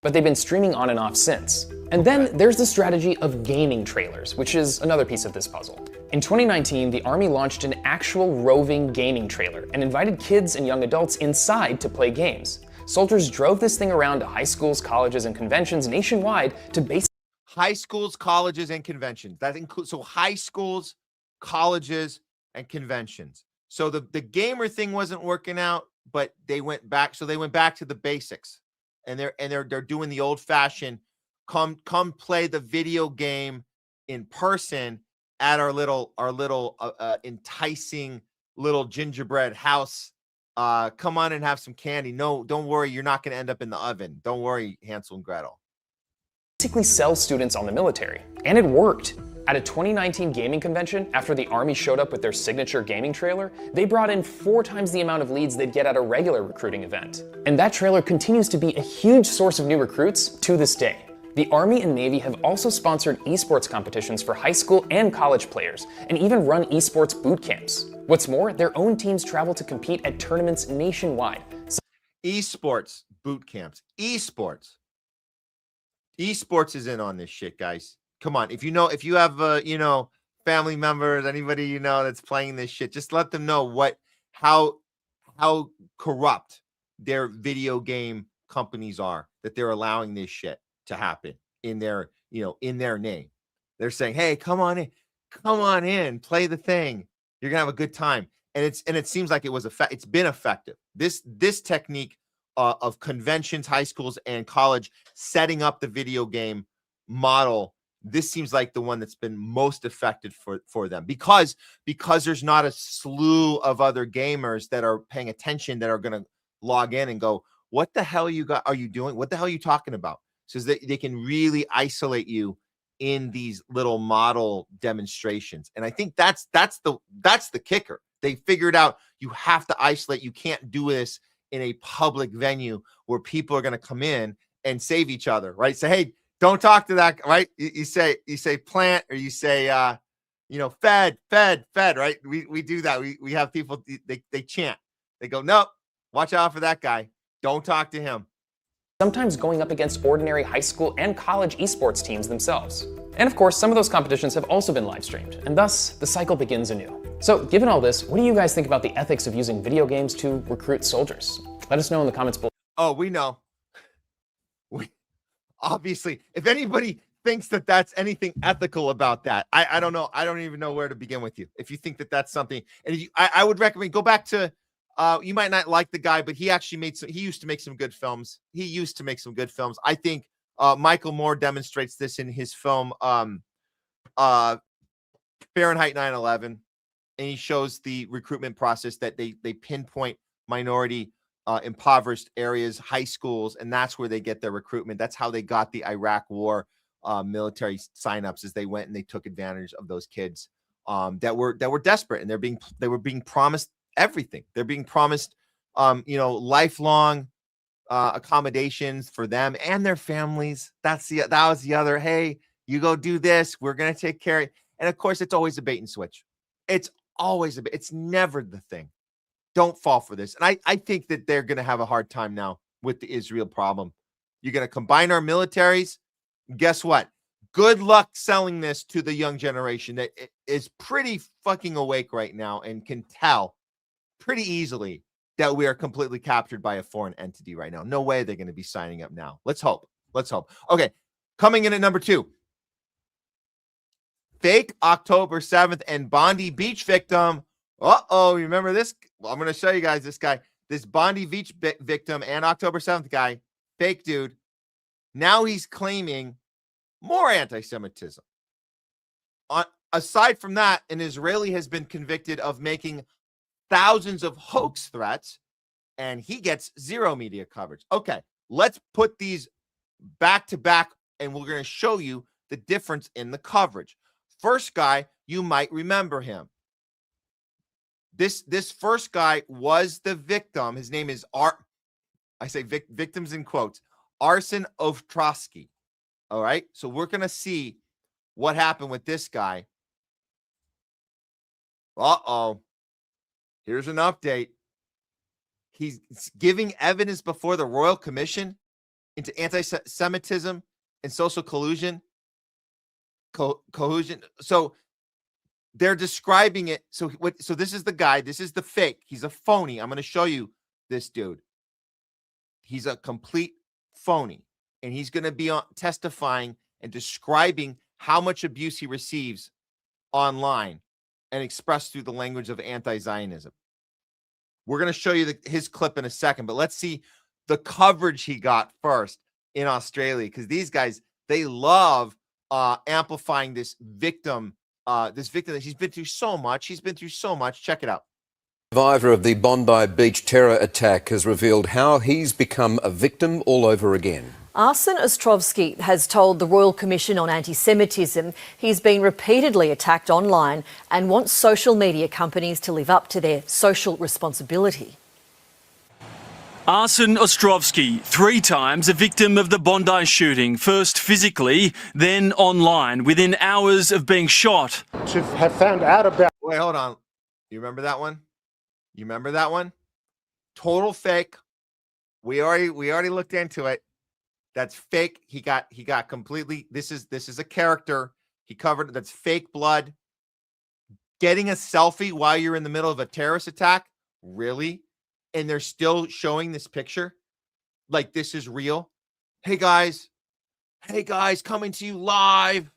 But they've been streaming on and off since. And then there's the strategy of gaming trailers, which is another piece of this puzzle. In 2019, the Army launched an actual roving gaming trailer and invited kids and young adults inside to play games. Soldiers drove this thing around to high schools, colleges, and conventions nationwide to base high schools, colleges, and conventions. That includes high schools, colleges, and conventions. So the gamer thing wasn't working out, but they went back. So they went back to the basics, and they're doing the old fashioned come play the video game in person at our little enticing little gingerbread house. Come on and have some candy. No, don't worry, you're not going to end up in the oven. Don't worry, Hansel and Gretel. Basically sell students on the military. And it worked. At a 2019 gaming convention, after the Army showed up with their signature gaming trailer, they brought in 4 times the amount of leads they'd get at a regular recruiting event. And that trailer continues to be a huge source of new recruits to this day. The Army and Navy have also sponsored esports competitions for high school and college players, and even run esports boot camps. What's more, their own teams travel to compete at tournaments nationwide. Esports boot camps. Esports is in on this shit, guys. Come on. If you have family members, anybody that's playing this shit, just let them know how corrupt their video game companies are, that they're allowing this shit to happen in their name. They're saying, hey, come on in, play the thing. You're gonna have a good time. And it seems like it's been effective. This technique of conventions, high schools, and college setting up the video game model, this seems like the one that's been most effective for them, because there's not a slew of other gamers that are paying attention, that are going to log in and go, what the hell are you doing? What the hell are you talking about? So that they can really isolate you in these little model demonstrations. And I think that's the kicker. They figured out you have to isolate. You can't do this in a public venue where people are going to come in and save each other, right? Say, hey, don't talk to that, right? You say plant, or you say, fed, right? We do that. We have people, they chant. They go, nope, watch out for that guy. Don't talk to him. Sometimes going up against ordinary high school and college esports teams themselves. And of course, some of those competitions have also been live streamed, and thus the cycle begins anew. So given all this, what do you guys think about the ethics of using video games to recruit soldiers? Let us know in the comments below. Oh, we know. Obviously, if anybody thinks that that's anything ethical about that, I don't know. I don't even know where to begin with you. If you think that that's something, and I would recommend go back to, you might not like the guy, but he actually he used to make some good films. I think Michael Moore demonstrates this in his film Fahrenheit 9/11, and he shows the recruitment process that they pinpoint minority impoverished areas, high schools, and that's where they get their recruitment. That's how they got the Iraq War military signups, as they went and they took advantage of those kids that were desperate, and they were being promised everything. They're being promised lifelong accommodations for them and their families. That was the other. Hey, you go do this. We're gonna take care of it. And of course, it's always a bait and switch. It's always it's never the thing. Don't fall for this. And I think that they're gonna have a hard time now with the Israel problem. You're gonna combine our militaries. Guess what? Good luck selling this to the young generation that is pretty fucking awake right now and can tell pretty easily that we are completely captured by a foreign entity right now. No way they're going to be signing up now. Let's hope. Let's hope. Okay, coming in at number 2. Fake October 7th and Bondi Beach victim. Uh-oh, remember this? Well, I'm going to show you guys this guy. This Bondi Beach victim and October 7th guy, fake dude. Now he's claiming more anti-Semitism. Aside from that, an Israeli has been convicted of making thousands of hoax threats, and he gets zero media coverage. Okay, let's put these back to back, and we're going to show you the difference in the coverage. First guy, you might remember him. This first guy was the victim. His name is victims in quotes, Arsen Ostrovsky. All right, so we're going to see what happened with this guy. Uh-oh. Here's an update. He's giving evidence before the Royal Commission into anti-Semitism and social collusion. Cohesion. So they're describing it. So this is the guy. This is the fake. He's a phony. I'm going to show you this dude. He's a complete phony. And he's going to be testifying and describing how much abuse he receives online and expressed through the language of anti-Zionism. We're going to show you his clip in a second, but let's see the coverage he got first in Australia, because these guys, they love amplifying this victim that he's been through so much. He's been through so much. Check it out. Survivor of the Bondi Beach terror attack has revealed how he's become a victim all over again. Arsen Ostrovsky has told the Royal Commission on Anti-Semitism he's been repeatedly attacked online and wants social media companies to live up to their social responsibility. Arsen Ostrovsky, 3 times a victim of the Bondi shooting, first physically, then online, within hours of being shot. To have found out about... Wait, hold on. You remember that one? You remember that one? Total fake. We already looked into it. That's fake. He got completely. This is a character. He covered. That's fake blood. Getting a selfie while you're in the middle of a terrorist attack. Really? And they're still showing this picture like this is real. Hey guys, coming to you live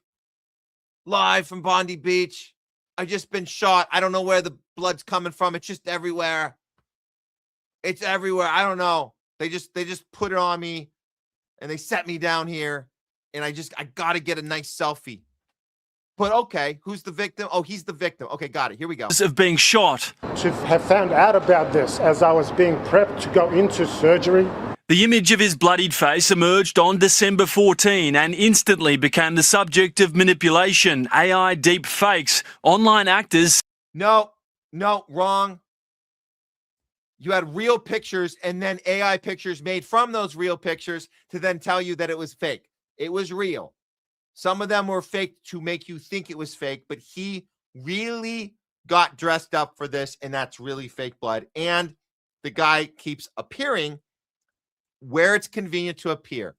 from Bondi Beach. I just been shot. I don't know where the blood's coming from. It's just everywhere. It's everywhere. I don't know. They just put it on me and they set me down here and I got to get a nice selfie. But okay, who's the victim? Oh, he's the victim. Okay, got it. Here we go. Of being shot. To have found out about this as I was being prepped to go into surgery. The image of his bloodied face emerged on December 14 and instantly became the subject of manipulation, AI deep fakes, online actors. No, wrong. You had real pictures and then AI pictures made from those real pictures to then tell you that it was fake. It was real. Some of them were fake to make you think it was fake, but he really got dressed up for this, and that's really fake blood. And the guy keeps appearing where it's convenient to appear.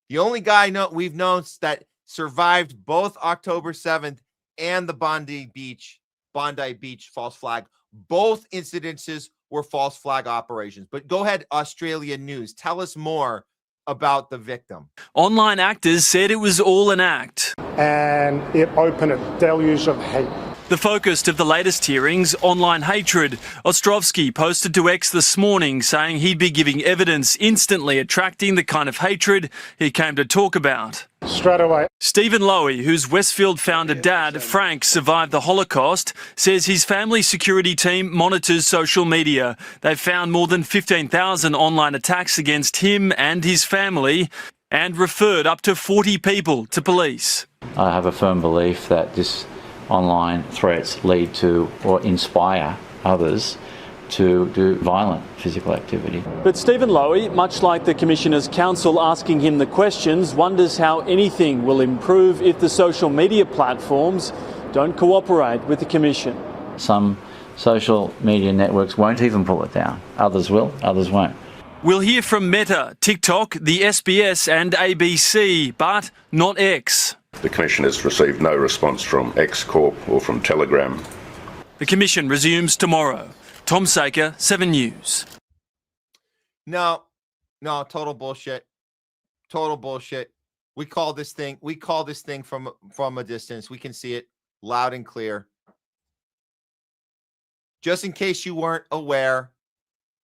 The only guy we've known that survived both October 7th and the Bondi Beach false flag. Both incidences were false flag operations. But go ahead, Australian News. Tell us more about the victim. Online actors said it was all an act. And it opened a deluge of hate. The focus of the latest hearings, online hatred. Ostrovsky posted to X this morning saying he'd be giving evidence instantly attracting the kind of hatred he came to talk about. Straight away. Stephen Lowy, whose Westfield founder dad, Frank, survived the Holocaust, says his family security team monitors social media. They've found more than 15,000 online attacks against him and his family and referred up to 40 people to police. I have a firm belief that this online threats lead to or inspire others to do violent physical activity. But Stephen Lowy, much like the Commissioner's counsel asking him the questions, wonders how anything will improve if the social media platforms don't cooperate with the Commission. Some social media networks won't even pull it down. Others will, others won't. We'll hear from Meta, TikTok, the SBS and ABC, but not X. The Commission has received no response from X Corp or from Telegram. The Commission resumes tomorrow. Tom Saker, 7 News. No, total bullshit. Total bullshit. We call this thing from a distance. We can see it loud and clear. Just in case you weren't aware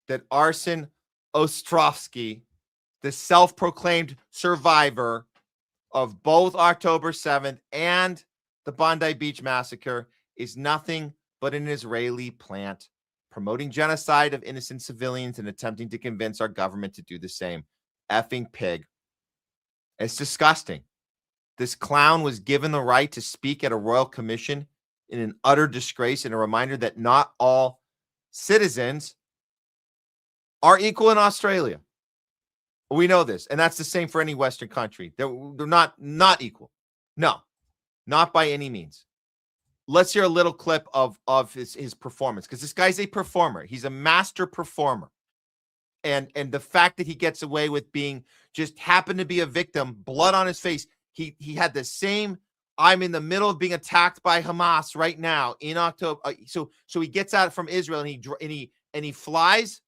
that Arsen Ostrovsky, the self-proclaimed survivor of both October 7th and the Bondi Beach massacre, is nothing but an Israeli plant promoting genocide of innocent civilians and attempting to convince our government to do the same. Effing pig. It's disgusting. This clown was given the right to speak at a royal commission in an utter disgrace and a reminder that not all citizens are equal in Australia. We know this, and that's the same for any Western country. They're not equal. No, not by any means. Let's hear a little clip of his performance, because this guy's a performer. He's a master performer. And the fact that he gets away with being just happened to be a victim, blood on his face. He had the same, I'm in the middle of being attacked by Hamas right now in October. So he gets out from Israel and he flies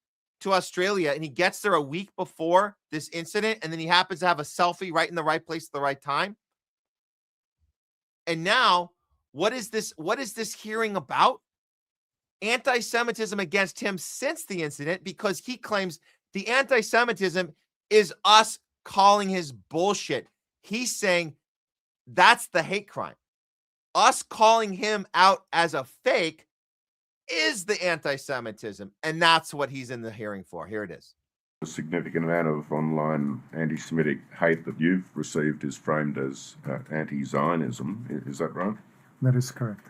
to Australia, and he gets there a week before this incident, and then he happens to have a selfie right in the right place at the right time. And now, what is this hearing about? Anti-Semitism against him since the incident, because he claims the anti-Semitism is us calling his bullshit. He's saying that's the hate crime. Us calling him out as a fake is the anti-Semitism, and that's what he's in the hearing for. Here it is. A significant amount of online anti-Semitic hate that you've received is framed as anti-Zionism. Is that right? That is correct.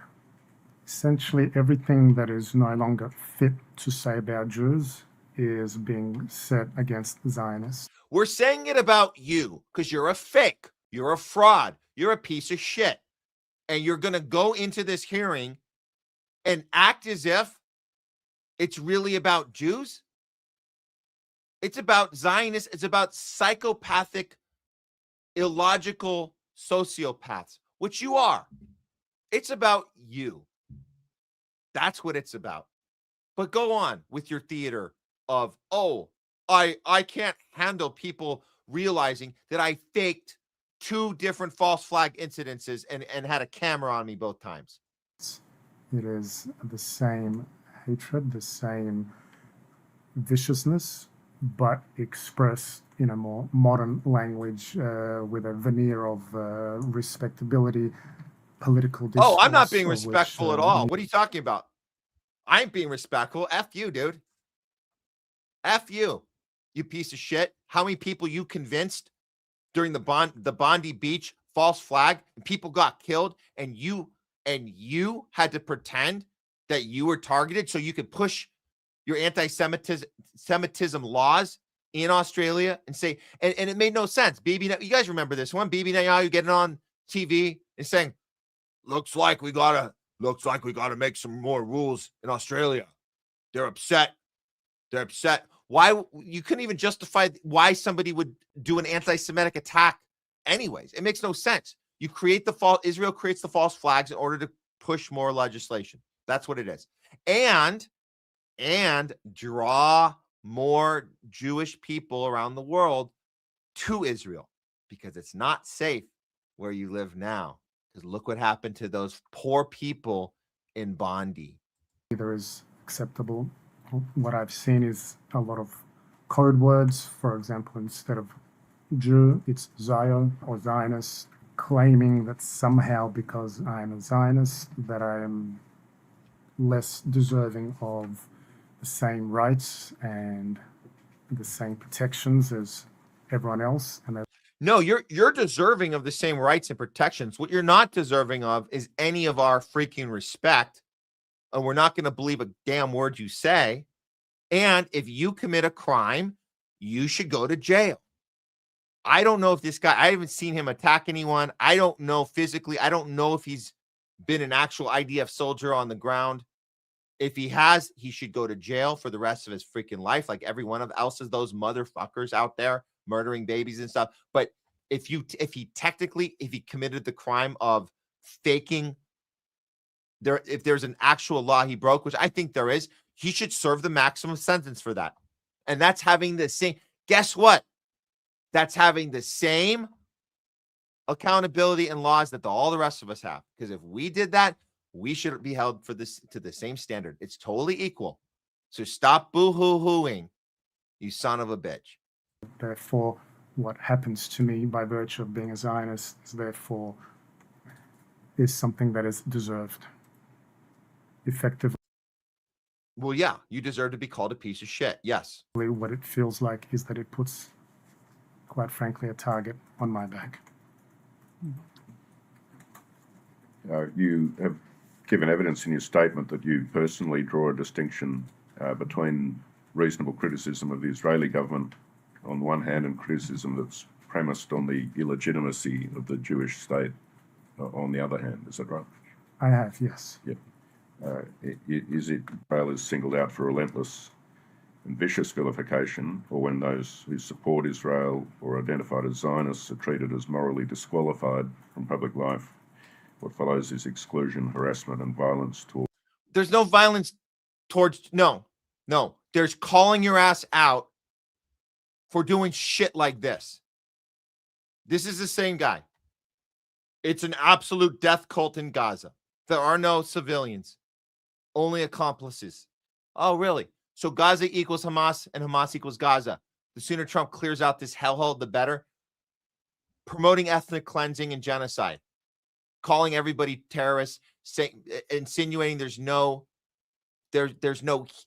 Essentially, everything that is no longer fit to say about Jews is being said against Zionists. We're saying it about you because you're a fake. You're a fraud. You're a piece of shit. And you're going to go into this hearing and act as if it's really about Jews. It's about Zionists. It's about psychopathic, illogical sociopaths, which you are. It's about you. That's what it's about. But go on with your theater of, I can't handle people realizing that I faked 2 different false flag incidences and had a camera on me both times. It is the same hatred, the same viciousness, but expressed in a more modern language with a veneer of respectability, political discourse. Oh, I'm not being respectful at all. What are you talking about? I ain't being respectful. F you, dude. F you, you piece of shit. How many people you convinced during the Bondi Beach false flag, and people got killed, and you had to pretend that you were targeted so you could push your anti-Semitism laws in Australia and say, and it made no sense. Bibi, you guys remember this one? Bibi Netanyahu getting on TV and saying, looks like we gotta make some more rules in Australia. They're upset. Why you couldn't even justify why somebody would do an anti-Semitic attack anyways. It makes no sense. You create Israel creates the false flags in order to push more legislation. That's what it is. And draw more Jewish people around the world to Israel, because it's not safe where you live now. Because look what happened to those poor people in Bondi. Either is acceptable. What I've seen is a lot of code words. For example, instead of Jew, it's Zio or Zionist, claiming that somehow because I am a Zionist that I am less deserving of the same rights and the same protections as everyone else. And no, you're deserving of the same rights and protections. What you're not deserving of is any of our freaking respect. And we're not going to believe a damn word you say. And if you commit a crime, you should go to jail. I don't know if this guy, I haven't seen him attack anyone. I don't know physically. I don't know if he's been an actual IDF soldier on the ground. If he has, he should go to jail for the rest of his freaking life, like every one of else's those motherfuckers out there murdering babies and stuff. But if he committed the crime of faking if there's an actual law he broke, which I think there is, he should serve the maximum sentence for that. And that's having the same, guess what? That's having the same accountability and laws that all the rest of us have. Because if we did that, we should be held to the same standard. It's totally equal. So stop boo-hoo-hooing, you son of a bitch. Therefore, what happens to me by virtue of being a Zionist is something that is deserved. Effectively. Well, yeah, you deserve to be called a piece of shit. Yes. What it feels like is that it puts, quite frankly, a target on my back. You have given evidence in your statement that you personally draw a distinction between reasonable criticism of the Israeli government on the one hand and criticism that's premised on the illegitimacy of the Jewish state on the other hand. Is that right? I have, yes. Yep. Is it Israel is singled out for relentless and vicious vilification, or when those who support Israel or identified as Zionists are treated as morally disqualified from public life? What follows is exclusion, harassment, and violence toward. There's no violence towards, no. There's calling your ass out for doing shit like this. This is the same guy. It's an absolute death cult in Gaza. There are no civilians, only accomplices. Oh, really? So Gaza equals Hamas and Hamas equals Gaza. The sooner Trump clears out this hellhole, the better. Promoting ethnic cleansing and genocide. Calling everybody terrorists, insinuating there's no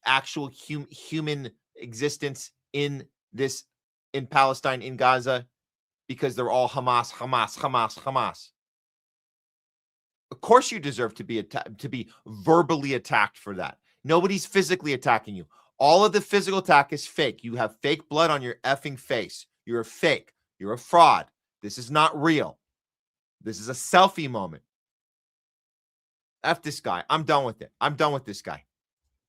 actual human existence in Palestine, in Gaza, because they're all Hamas. Of course you deserve to be verbally attacked for that. Nobody's physically attacking you. All of the physical attack is fake. You have fake blood on your effing face. You're a fake. You're a fraud. This is not real. This is a selfie moment. F this guy. I'm done with it. I'm done with this guy.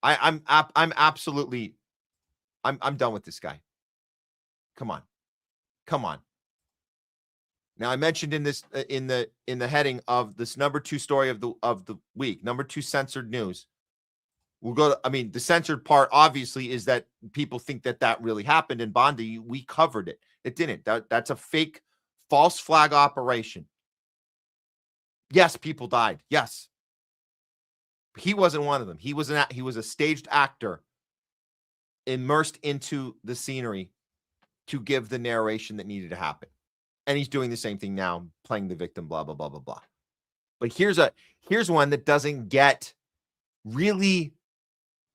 I'm absolutely done with this guy. Come on. Now I mentioned in this in the heading of this number 2 story of the week, number 2 censored news. We'll go to, the censored part obviously is that people think that really happened in Bondi. We covered it. It didn't. That's a fake false flag operation. Yes, people died. Yes. He wasn't one of them. He was a staged actor immersed into the scenery to give the narration that needed to happen. And he's doing the same thing now, playing the victim, blah, blah, blah, blah, blah. But here's one that doesn't get really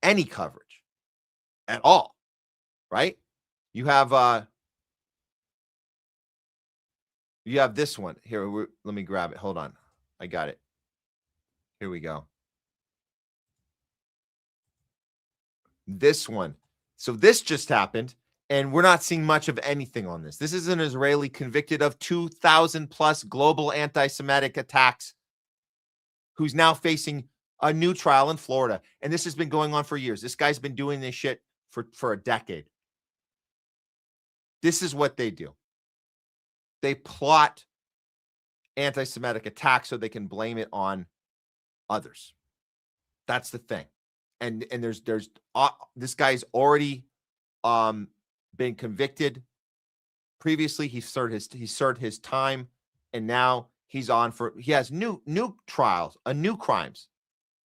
any coverage at all, right? You have this one here. Let me grab it. Hold on. I got it. Here we go. This one. So this just happened, and we're not seeing much of anything on this. This is an Israeli convicted of 2,000 plus global anti-Semitic attacks who's now facing a new trial in Florida. And this has been going on for years. This guy's been doing this shit for a decade. This is what they do. They plot anti-Semitic attacks so they can blame it on others. That's the thing. And there's this guy's already been convicted previously. He served his time, and now he has new trials, new crimes.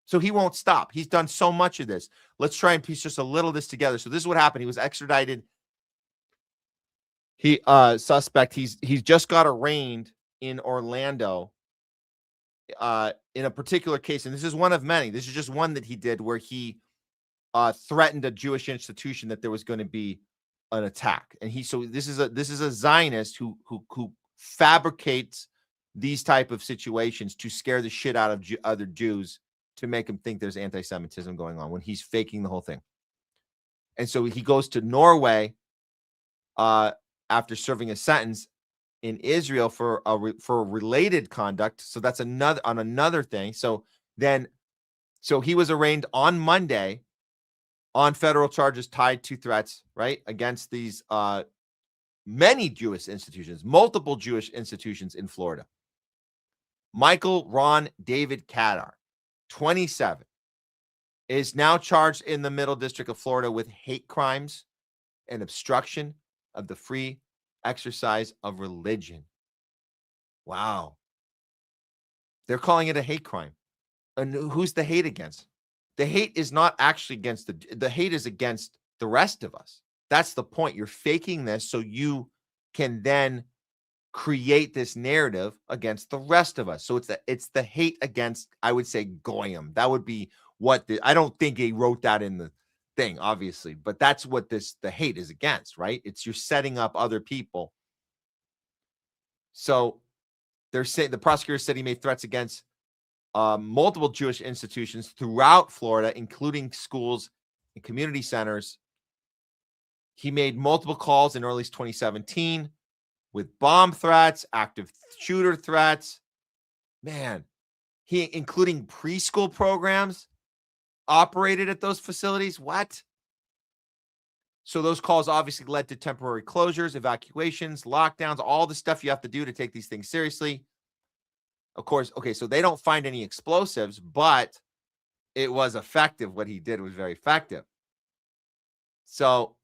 So he won't stop. He's done so much of this. Let's try and piece just a little of this together. So this is what happened. He was extradited. Suspect. He's just got arraigned in Orlando in a particular case, and this is one of many. This is just one that he did where he threatened a Jewish institution that there was going to be an attack. And this is a Zionist who fabricates these type of situations to scare the shit out of other Jews to make them think there's anti-Semitism going on when he's faking the whole thing. And so he goes to Norway after serving a sentence in Israel for related conduct. So that's another thing. So he was arraigned on Monday on federal charges tied to threats, right, against these many Jewish institutions, multiple Jewish institutions in Florida. Michael Ron David Kadar, 27, is now charged in the Middle District of Florida with hate crimes and obstruction of the free exercise of religion. Wow. They're calling it a hate crime. And who's the hate against? The hate is not actually against the hate is against the rest of us. That's the point. You're faking this so you can then create this narrative against the rest of us. So it's the hate against, I would say, Goyim. That would be what I don't think he wrote that in the thing, obviously, but that's what the hate is against, right? It's you're setting up other people. So they're saying the prosecutor said he made threats against multiple Jewish institutions throughout Florida, including schools and community centers. He made multiple calls in early 2017 with bomb threats, active shooter threats. Man, including preschool programs operated at those facilities. What? So those calls obviously led to temporary closures, evacuations, lockdowns, all the stuff you have to do to take these things seriously. Of course, okay, so they don't find any explosives, but it was effective. What he did was very effective. So,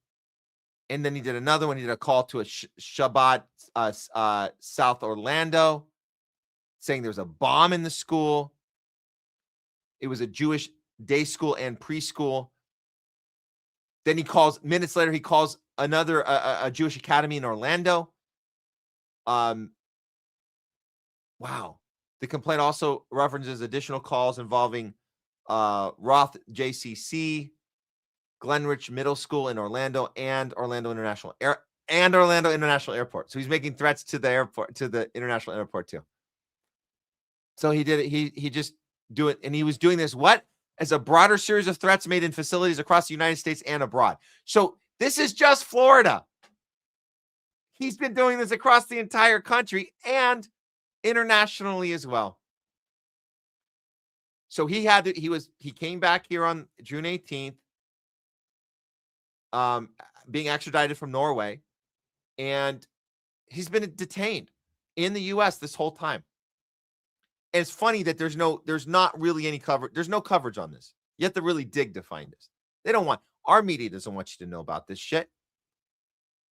and then he did another one. He did a call to a Shabbat, South Orlando, saying there's a bomb in the school. It was a Jewish day school and preschool. Then minutes later, he calls another, a Jewish academy in Orlando. Wow. The complaint also references additional calls involving Roth JCC, Glenrich Middle School in Orlando, and Orlando International Airport. So he's making threats to the airport, to the international airport too. So he did it. He just do it, and he was doing this as a broader series of threats made in facilities across the United States and abroad. So this is just Florida. He's been doing this across the entire country and internationally as well. So he came back here on June 18th, being extradited from Norway, and he's been detained in the U.S. this whole time. And it's funny that there's not really any coverage. There's no coverage on this. You have to really dig to find this. Our media doesn't want you to know about this shit.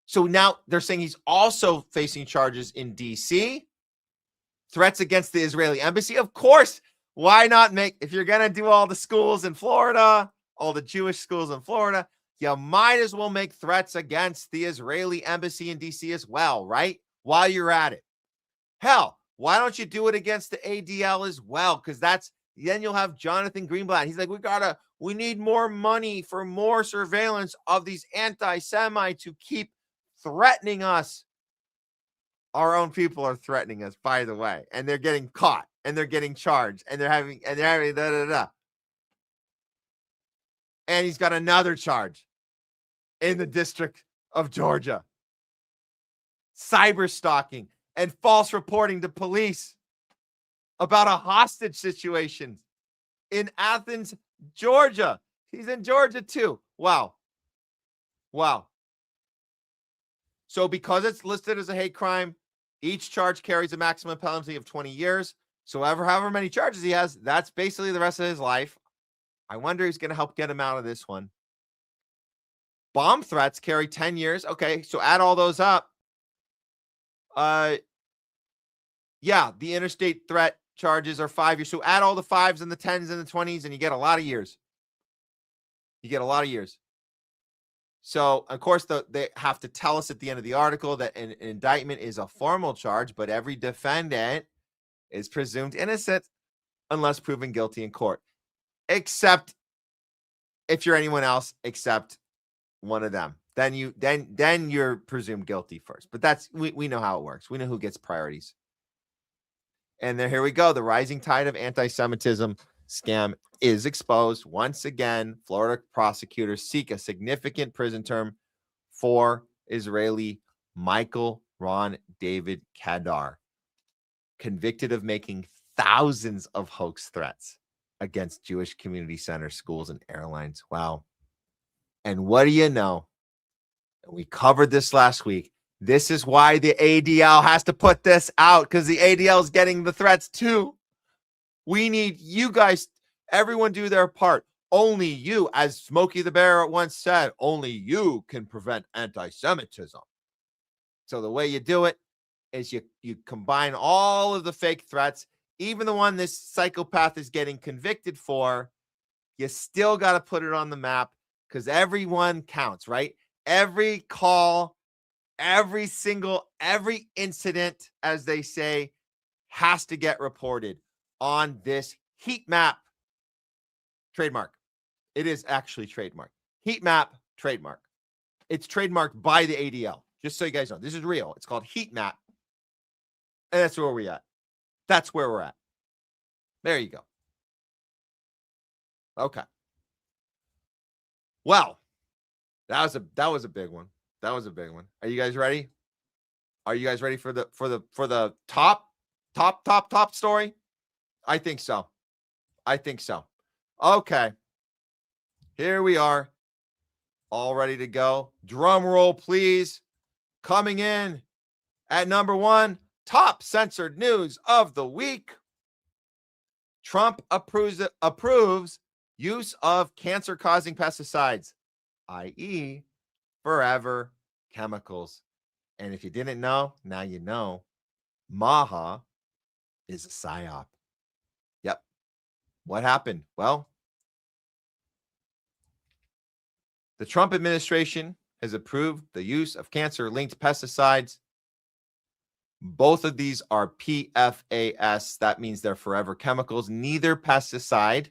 So now they're saying he's also facing charges in D.C., threats against the Israeli embassy. Of course, why not if you're going to do all the schools in Florida, all the Jewish schools in Florida, you might as well make threats against the Israeli embassy in D.C. as well, right? While you're at it. Hell, why don't you do it against the ADL as well? Because then you'll have Jonathan Greenblatt. He's like, we need more money for more surveillance of these anti-Semites who keep threatening us. Our own people are threatening us, by the way, and they're getting caught and they're getting charged and they're having da. And he's got another charge in the District of Georgia. Cyber stalking and false reporting to police about a hostage situation in Athens, Georgia. He's in Georgia too. Wow. So because it's listed as a hate crime, each charge carries a maximum penalty of 20 years. So however many charges he has, that's basically the rest of his life. I wonder who's going to help get him out of this one. Bomb threats carry 10 years. Okay, so add all those up. Yeah, the interstate threat charges are 5 years. So add all the 5s and the 10s and the 20s, and you get a lot of years. So, of course, they have to tell us at the end of the article that an indictment is a formal charge, but every defendant is presumed innocent unless proven guilty in court. Except if you're anyone else except one of them. Then you're presumed guilty first. But we know how it works. We know who gets priorities. And here we go. The rising tide of anti-Semitism scam is exposed. Once again, Florida prosecutors seek a significant prison term for Israeli Michael Ron David Kadar, convicted of making thousands of hoax threats against Jewish community centers, schools, and airlines. Wow. And what do you know? We covered this last week. This is why the ADL has to put this out, because the ADL is getting the threats too. We need you guys, everyone do their part. Only you, as Smokey the Bear once said, only you can prevent anti-Semitism. So the way you do it is you combine all of the fake threats, even the one this psychopath is getting convicted for. You still got to put it on the map, because everyone counts, right? Every call, every incident, as they say, has to get reported on this heat map. Trademark. It is actually trademark. Heat map, trademark. It's trademarked by the ADL. Just so you guys know, this is real. It's called heat map. And that's where we're at. That's where we're at. There you go. Okay. Well, that was a big one. That was a big one. Are you guys ready? Are you guys ready for the top story? I think so. I think so. Okay. Here we are. All ready to go. Drum roll, please. Coming in at number 1, top censored news of the week. Trump approves use of cancer-causing pesticides, i.e., forever chemicals. And if you didn't know, now you know. Maha is a psyop. Yep. What happened? Well, the Trump administration has approved the use of cancer-linked pesticides. Both of these are PFAS. That means they're forever chemicals. Neither pesticide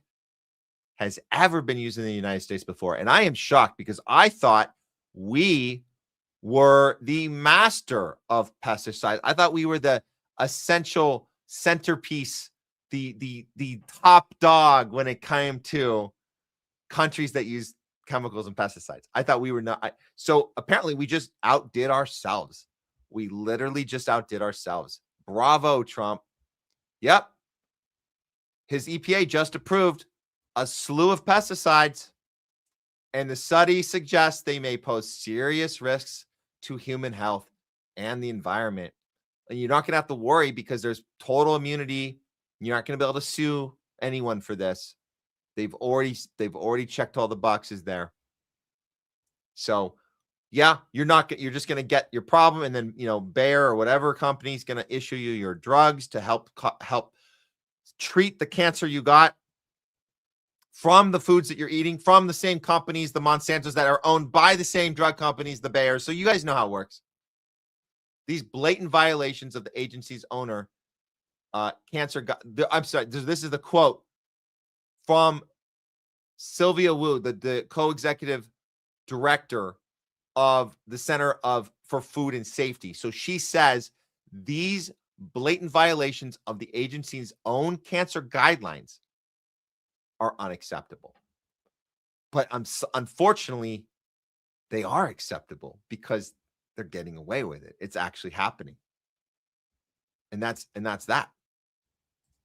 has ever been used in the United States before. And I am shocked, because I thought we were the master of pesticides. I thought we were the essential centerpiece, the top dog when it came to countries that use chemicals and pesticides. I thought we were not. So apparently we just outdid ourselves. We literally just outdid ourselves. Bravo, Trump. Yep. His EPA just approved a slew of pesticides, and the study suggests they may pose serious risks to human health and the environment. And you're not going to have to worry, because there's total immunity. You're not going to be able to sue anyone for this. They've already checked all the boxes there. So, yeah, you're just going to get your problem, and then, Bayer or whatever company is going to issue you your drugs to help treat the cancer you got from the foods that you're eating, from the same companies, the Monsantos, that are owned by the same drug companies, the Bayers. So you guys know how it works. These blatant violations of the agency's owner, I'm sorry, this is the quote from Sylvia Wu, the co-executive director of the Center for Food and Safety. So she says these blatant violations of the agency's own cancer guidelines are unacceptable. But unfortunately, they are acceptable, because they're getting away with it. It's actually happening. And that's that.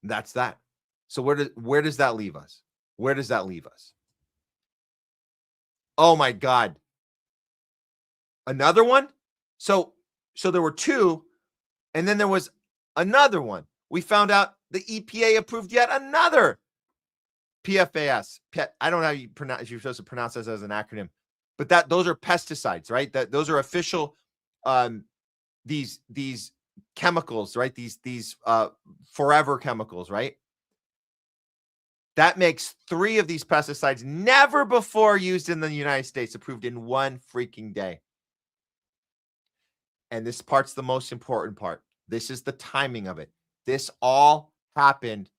That's that. So where does that leave us? Where does that leave us? Oh my God. Another one? So there were 2, and then there was another one. We found out the EPA approved yet another PFAS. I don't know how you pronounce. You're supposed to pronounce this as an acronym, but those are pesticides, right? Those are official. These chemicals, right? These forever chemicals, right? That makes 3 of these pesticides never before used in the United States approved in one freaking day. And this part's the most important part. This is the timing of it. This all happened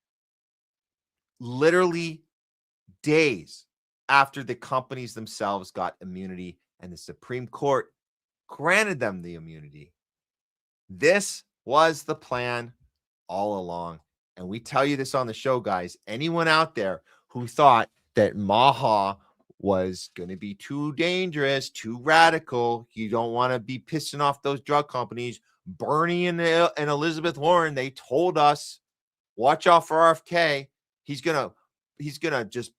literally days after the companies themselves got immunity, and the Supreme Court granted them the immunity. This was the plan all along. And we tell you this on the show, guys. Anyone out there who thought that Maha was going to be too dangerous, too radical. You don't want to be pissing off those drug companies. Bernie and Elizabeth Warren, they told us, watch out for RFK. He's gonna just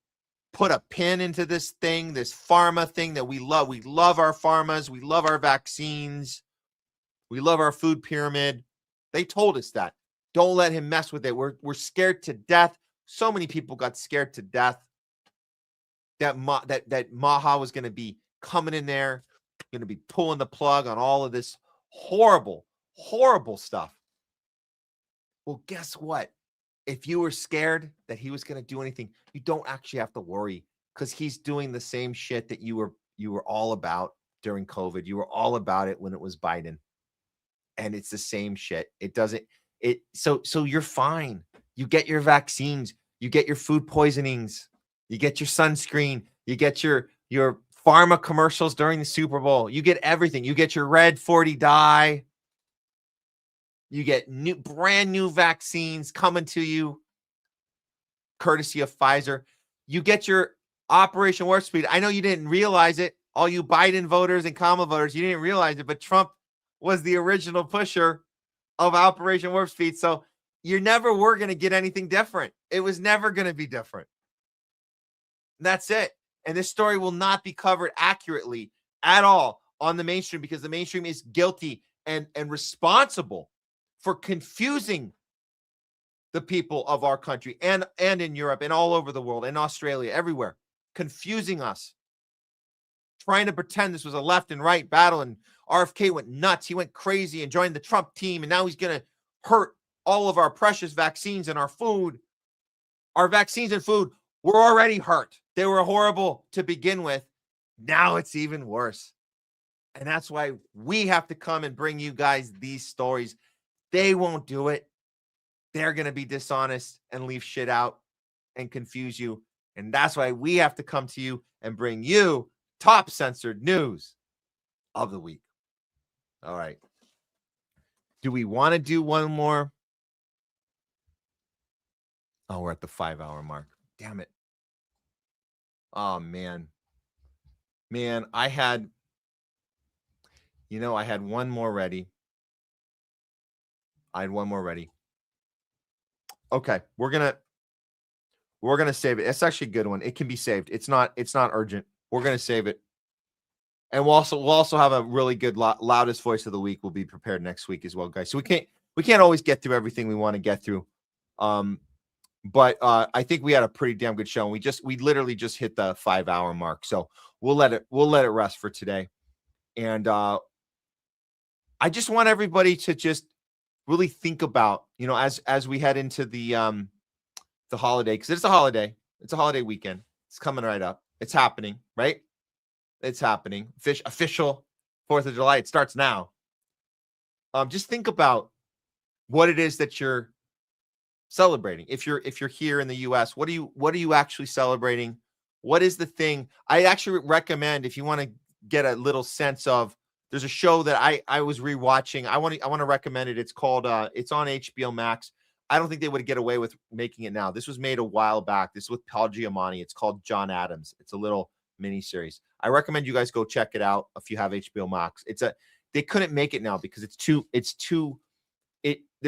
put a pin into this thing, this pharma thing that we love. We love our pharmas. We love our vaccines. We love our food pyramid. They told us that. Don't let him mess with it. We're scared to death. So many people got scared to death that Maha was going to be coming in there, going to be pulling the plug on all of this horrible, horrible stuff. Well, guess what? If you were scared that he was going to do anything, you don't actually have to worry, because he's doing the same shit that you were all about during COVID. You were all about it when it was Biden. And it's the same shit. So you're fine. You get your vaccines, you get your food poisonings, you get your sunscreen, you get your pharma commercials during the Super Bowl. You get everything. You get your red 40 dye. You get brand new vaccines coming to you, courtesy of Pfizer. You get your Operation Warp Speed. I know you didn't realize it. All you Biden voters and Kamala voters, you didn't realize it, but Trump was the original pusher of Operation Warp Speed. So you never were going to get anything different. It was never going to be different. And that's it. And this story will not be covered accurately at all on the mainstream, because the mainstream is guilty and responsible for confusing the people of our country and in Europe and all over the world and Australia, everywhere, confusing us, trying to pretend this was a left and right battle. And RFK went nuts. He went crazy and joined the Trump team. And now he's going to hurt all of our precious vaccines and our food. Our vaccines and food were already hurt. They were horrible to begin with. Now it's even worse. And that's why we have to come and bring you guys these stories. They won't do it. They're going to be dishonest and leave shit out and confuse you. And that's why we have to come to you and bring you top censored news of the week. All right. Do we want to do one more? Oh, we're at the 5-hour mark. Damn it. Oh, man. I had one more ready. Okay, we're gonna save it. It's actually a good one. It can be saved. It's not urgent. We're gonna save it, and we'll also have a really good loudest voice of the week. We'll be prepared next week as well, guys. So we can't always get through everything we want to get through, but I think we had a pretty damn good show. And we literally just hit the 5-hour mark, so we'll let it rest for today. And I just want everybody to just really think about, as we head into the holiday, because it's a holiday. It's a holiday weekend. It's coming right up. It's happening, right? It's happening. Official 4th of July. It starts now. Just think about what it is that you're celebrating. If you're here in the US, what are you actually celebrating? What is the thing? I actually recommend, if you want to get a little sense of, there's a show that I was rewatching. I want to recommend it. It's called it's on HBO Max. I don't think they would get away with making it now. This was made a while back. This is with Paul Giamatti. It's called John Adams. It's a little mini series. I recommend you guys go check it out if you have HBO Max. They couldn't make it now because there's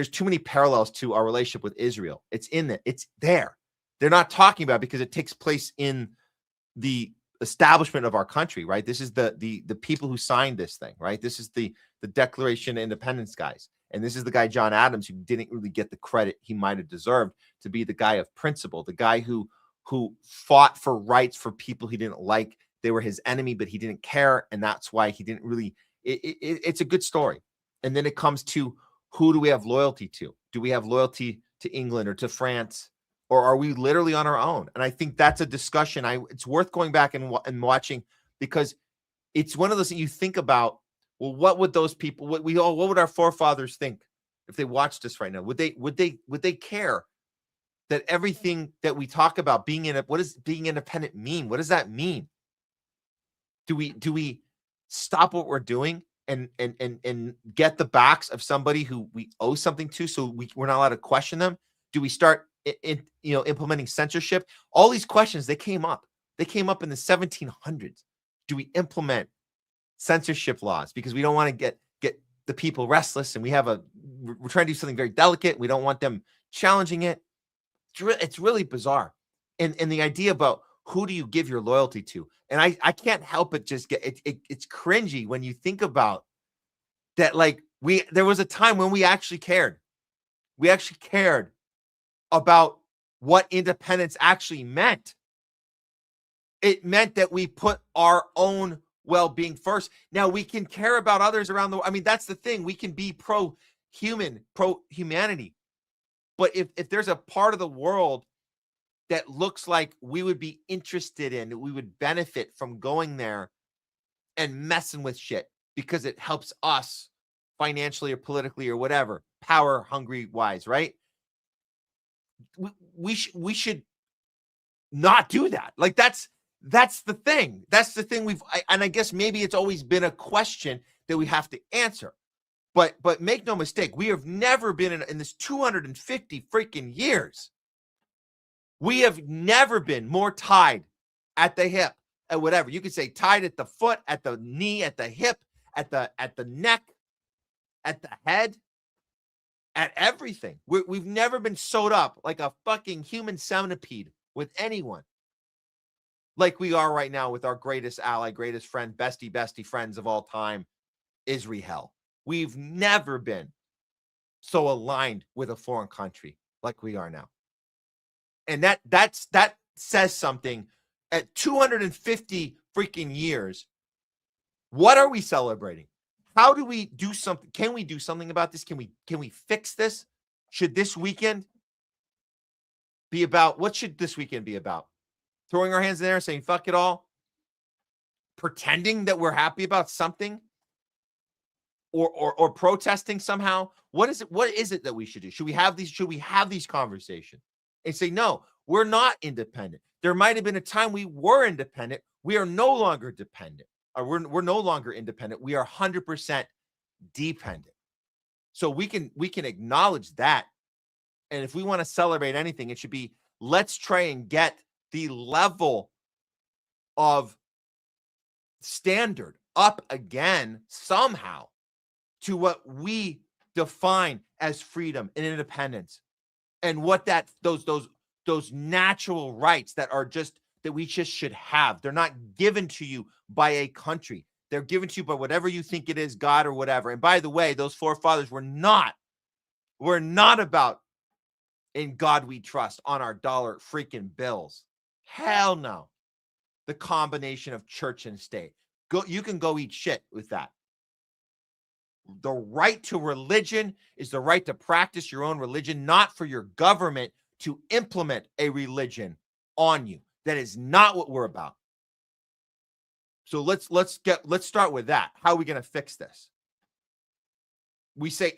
too many parallels to our relationship with Israel. It's there. They're not talking about it because it takes place in the establishment of our country, right? This is the people who signed this thing, right? This is the Declaration of Independence guys. And this is the guy, John Adams, who didn't really get the credit he might have deserved to be the guy of principle, the guy who fought for rights for people he didn't like. They were his enemy, but he didn't care. And that's why he didn't really, it's a good story. And then it comes to, who do we have loyalty to? Do we have loyalty to England or to France? Or are we literally on our own? And I think that's a discussion. It's worth going back and watching, because it's one of those that you think about. Well, what would those people? What would our forefathers think if they watched this right now? Would they care that everything that we talk about what does being independent mean? What does that mean? Do we stop what we're doing and get the backs of somebody who we owe something to, so we're not allowed to question them? Do we start implementing censorship. All these questions, they came up. They came up in the 1700s. Do we implement censorship laws because we don't want to get the people restless, and we're trying to do something very delicate. We don't want them challenging it. It's really bizarre. And the idea about who do you give your loyalty to? And I can't help but just it's cringy when you think about that. Like there was a time when we actually cared. We actually cared about what independence actually meant. It meant that we put our own well-being first. Now we can care about others around the world. I mean, that's the thing. We can be pro-humanity. But if there's a part of the world that looks like we would be interested in, we would benefit from going there and messing with shit because it helps us financially or politically or whatever, power hungry wise, right? We should not do that. Like that's the thing. That's the thing and I guess maybe it's always been a question that we have to answer. But make no mistake, we have never been in this 250 freaking years. We have never been more tied at the hip, at whatever. You could say tied at the foot, at the knee, at the hip, at the neck, at the head, at everything. We've never been sewed up like a fucking human centipede with anyone like we are right now with our greatest ally, greatest friend, bestie friends of all time, Israel. We've never been so aligned with a foreign country like we are now. And that says something. At 250 freaking years, what are we celebrating? How do we do something? Can we do something about this? Can we fix this? Should this weekend be about, what should this weekend be about? Throwing our hands in there and saying, fuck it all? Pretending that we're happy about something? Or protesting somehow? What is it that we should do? Should we have these conversations and say, no, we're not independent? There might have been a time we were independent. We are no longer dependent. Or we're no longer independent. We are 100% dependent. So we can acknowledge that. And if we want to celebrate anything, it should be, let's try and get the level of standard up again somehow to what we define as freedom and independence, and what those natural rights that we just should have. They're not given to you by a country. They're given to you by whatever you think it is, God or whatever. And by the way, those forefathers were not about in God we trust on our dollar freaking bills. Hell no. The combination of church and state. You can go eat shit with that. The right to religion is the right to practice your own religion, not for your government to implement a religion on you. That is not what we're about. So let's start with that. How are we going to fix this? We say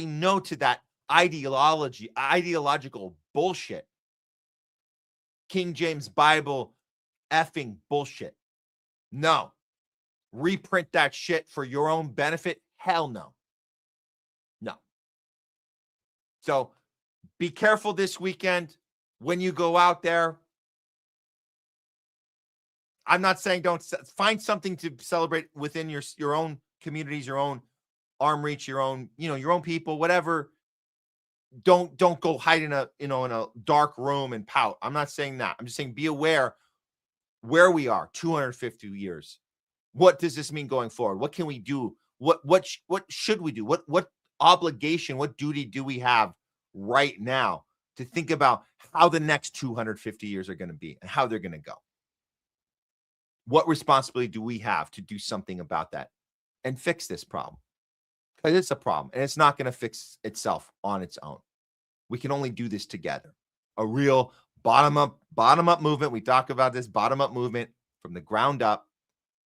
no to that ideological bullshit. King James Bible effing bullshit. No. Reprint that shit for your own benefit? Hell no. No. So be careful this weekend when you go out there. I'm not saying don't find something to celebrate within your own communities, your own arm reach, your own people, whatever. Don't go hide in a dark room and pout. I'm not saying that. I'm just saying be aware where we are 250 years. What does this mean going forward? What can we do? What should we do? What obligation, what duty do we have right now to think about how the next 250 years are going to be and how they're going to go? What responsibility do we have to do something about that and fix this problem? Because it's a problem and it's not going to fix itself on its own. We can only do this together. A real bottom up movement. We talk about this bottom up movement from the ground up.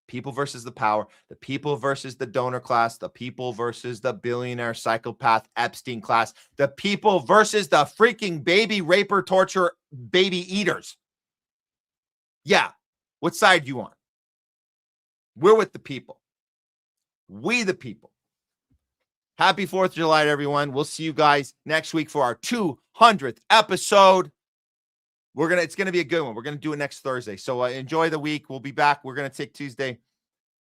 People versus the power, the people versus the donor class, the people versus the billionaire psychopath Epstein class, the people versus the freaking baby raper, torture, baby eaters. Yeah. What side do you want? We're with the people. We the people. Happy 4th of July, everyone. We'll see you guys next week for our 100th episode. It's gonna be a good one. We're gonna do it next Thursday. So enjoy the week. We'll be back. We're gonna take Tuesday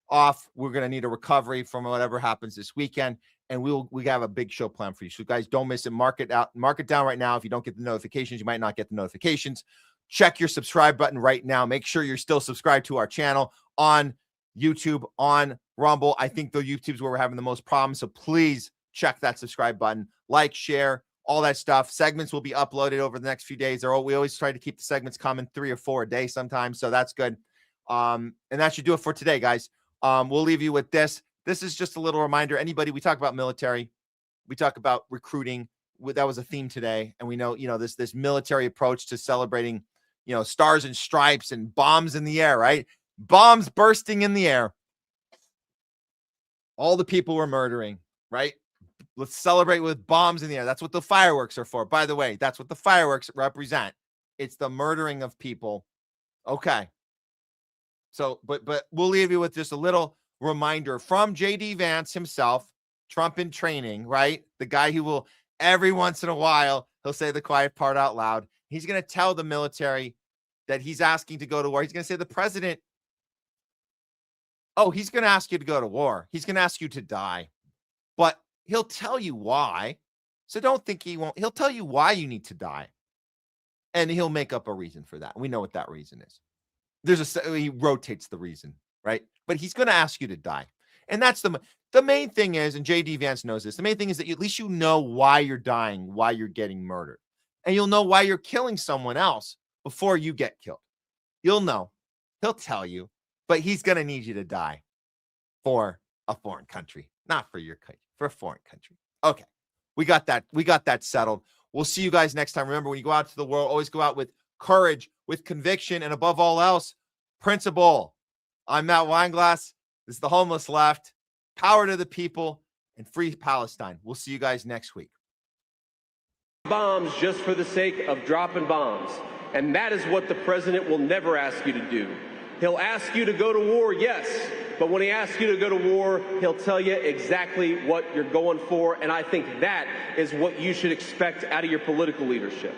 off. We're gonna need a recovery from whatever happens this weekend, and we have a big show planned for you. So guys, don't miss it. Mark it down right now. If you don't get the notifications, you might not get the notifications. Check your subscribe button right now. Make sure you're still subscribed to our channel on YouTube, on Rumble. I think the YouTube's where we're having the most problems. So please check that subscribe button, like, share, all that stuff. Segments will be uploaded over the next few days. We always try to keep the segments coming 3 or 4 a day sometimes. So that's good. And that should do it for today, guys. We'll leave you with this. This is just a little reminder. We talk about military. We talk about recruiting. That was a theme today. And we know, this military approach to celebrating, stars and stripes and bombs in the air, right? Bombs bursting in the air. All the people we're murdering, right? Let's celebrate with bombs in the air. That's what the fireworks are for. By the way, that's what the fireworks represent. It's the murdering of people. Okay. So, but we'll leave you with just a little reminder from J.D. Vance himself, Trump in training, right? The guy who will, every once in a while, he'll say the quiet part out loud. He's going to tell the military that he's asking to go to war. He's going to say the president, he's going to ask you to go to war. He's going to ask you to die. But he'll tell you why. So don't think he won't. He'll tell you why you need to die. And he'll make up a reason for that. We know what that reason is. He rotates the reason, right? But he's going to ask you to die. And that's the main thing is, and J.D. Vance knows this, the main thing is that at least you know why you're dying, why you're getting murdered. And you'll know why you're killing someone else before you get killed. You'll know. He'll tell you. But he's going to need you to die for a foreign country, not for your country. For a foreign country. Okay. We got that settled. We'll see you guys next time. Remember, when you go out to the world, always go out with courage, with conviction, and above all else, principle. I'm Matt Weinglass. This is the Homeless Left. Power to the people and free Palestine. We'll see you guys next week. Bombs just for the sake of dropping bombs. And that is what the president will never ask you to do. He'll ask you to go to war, yes, but when he asks you to go to war, he'll tell you exactly what you're going for, and I think that is what you should expect out of your political leadership.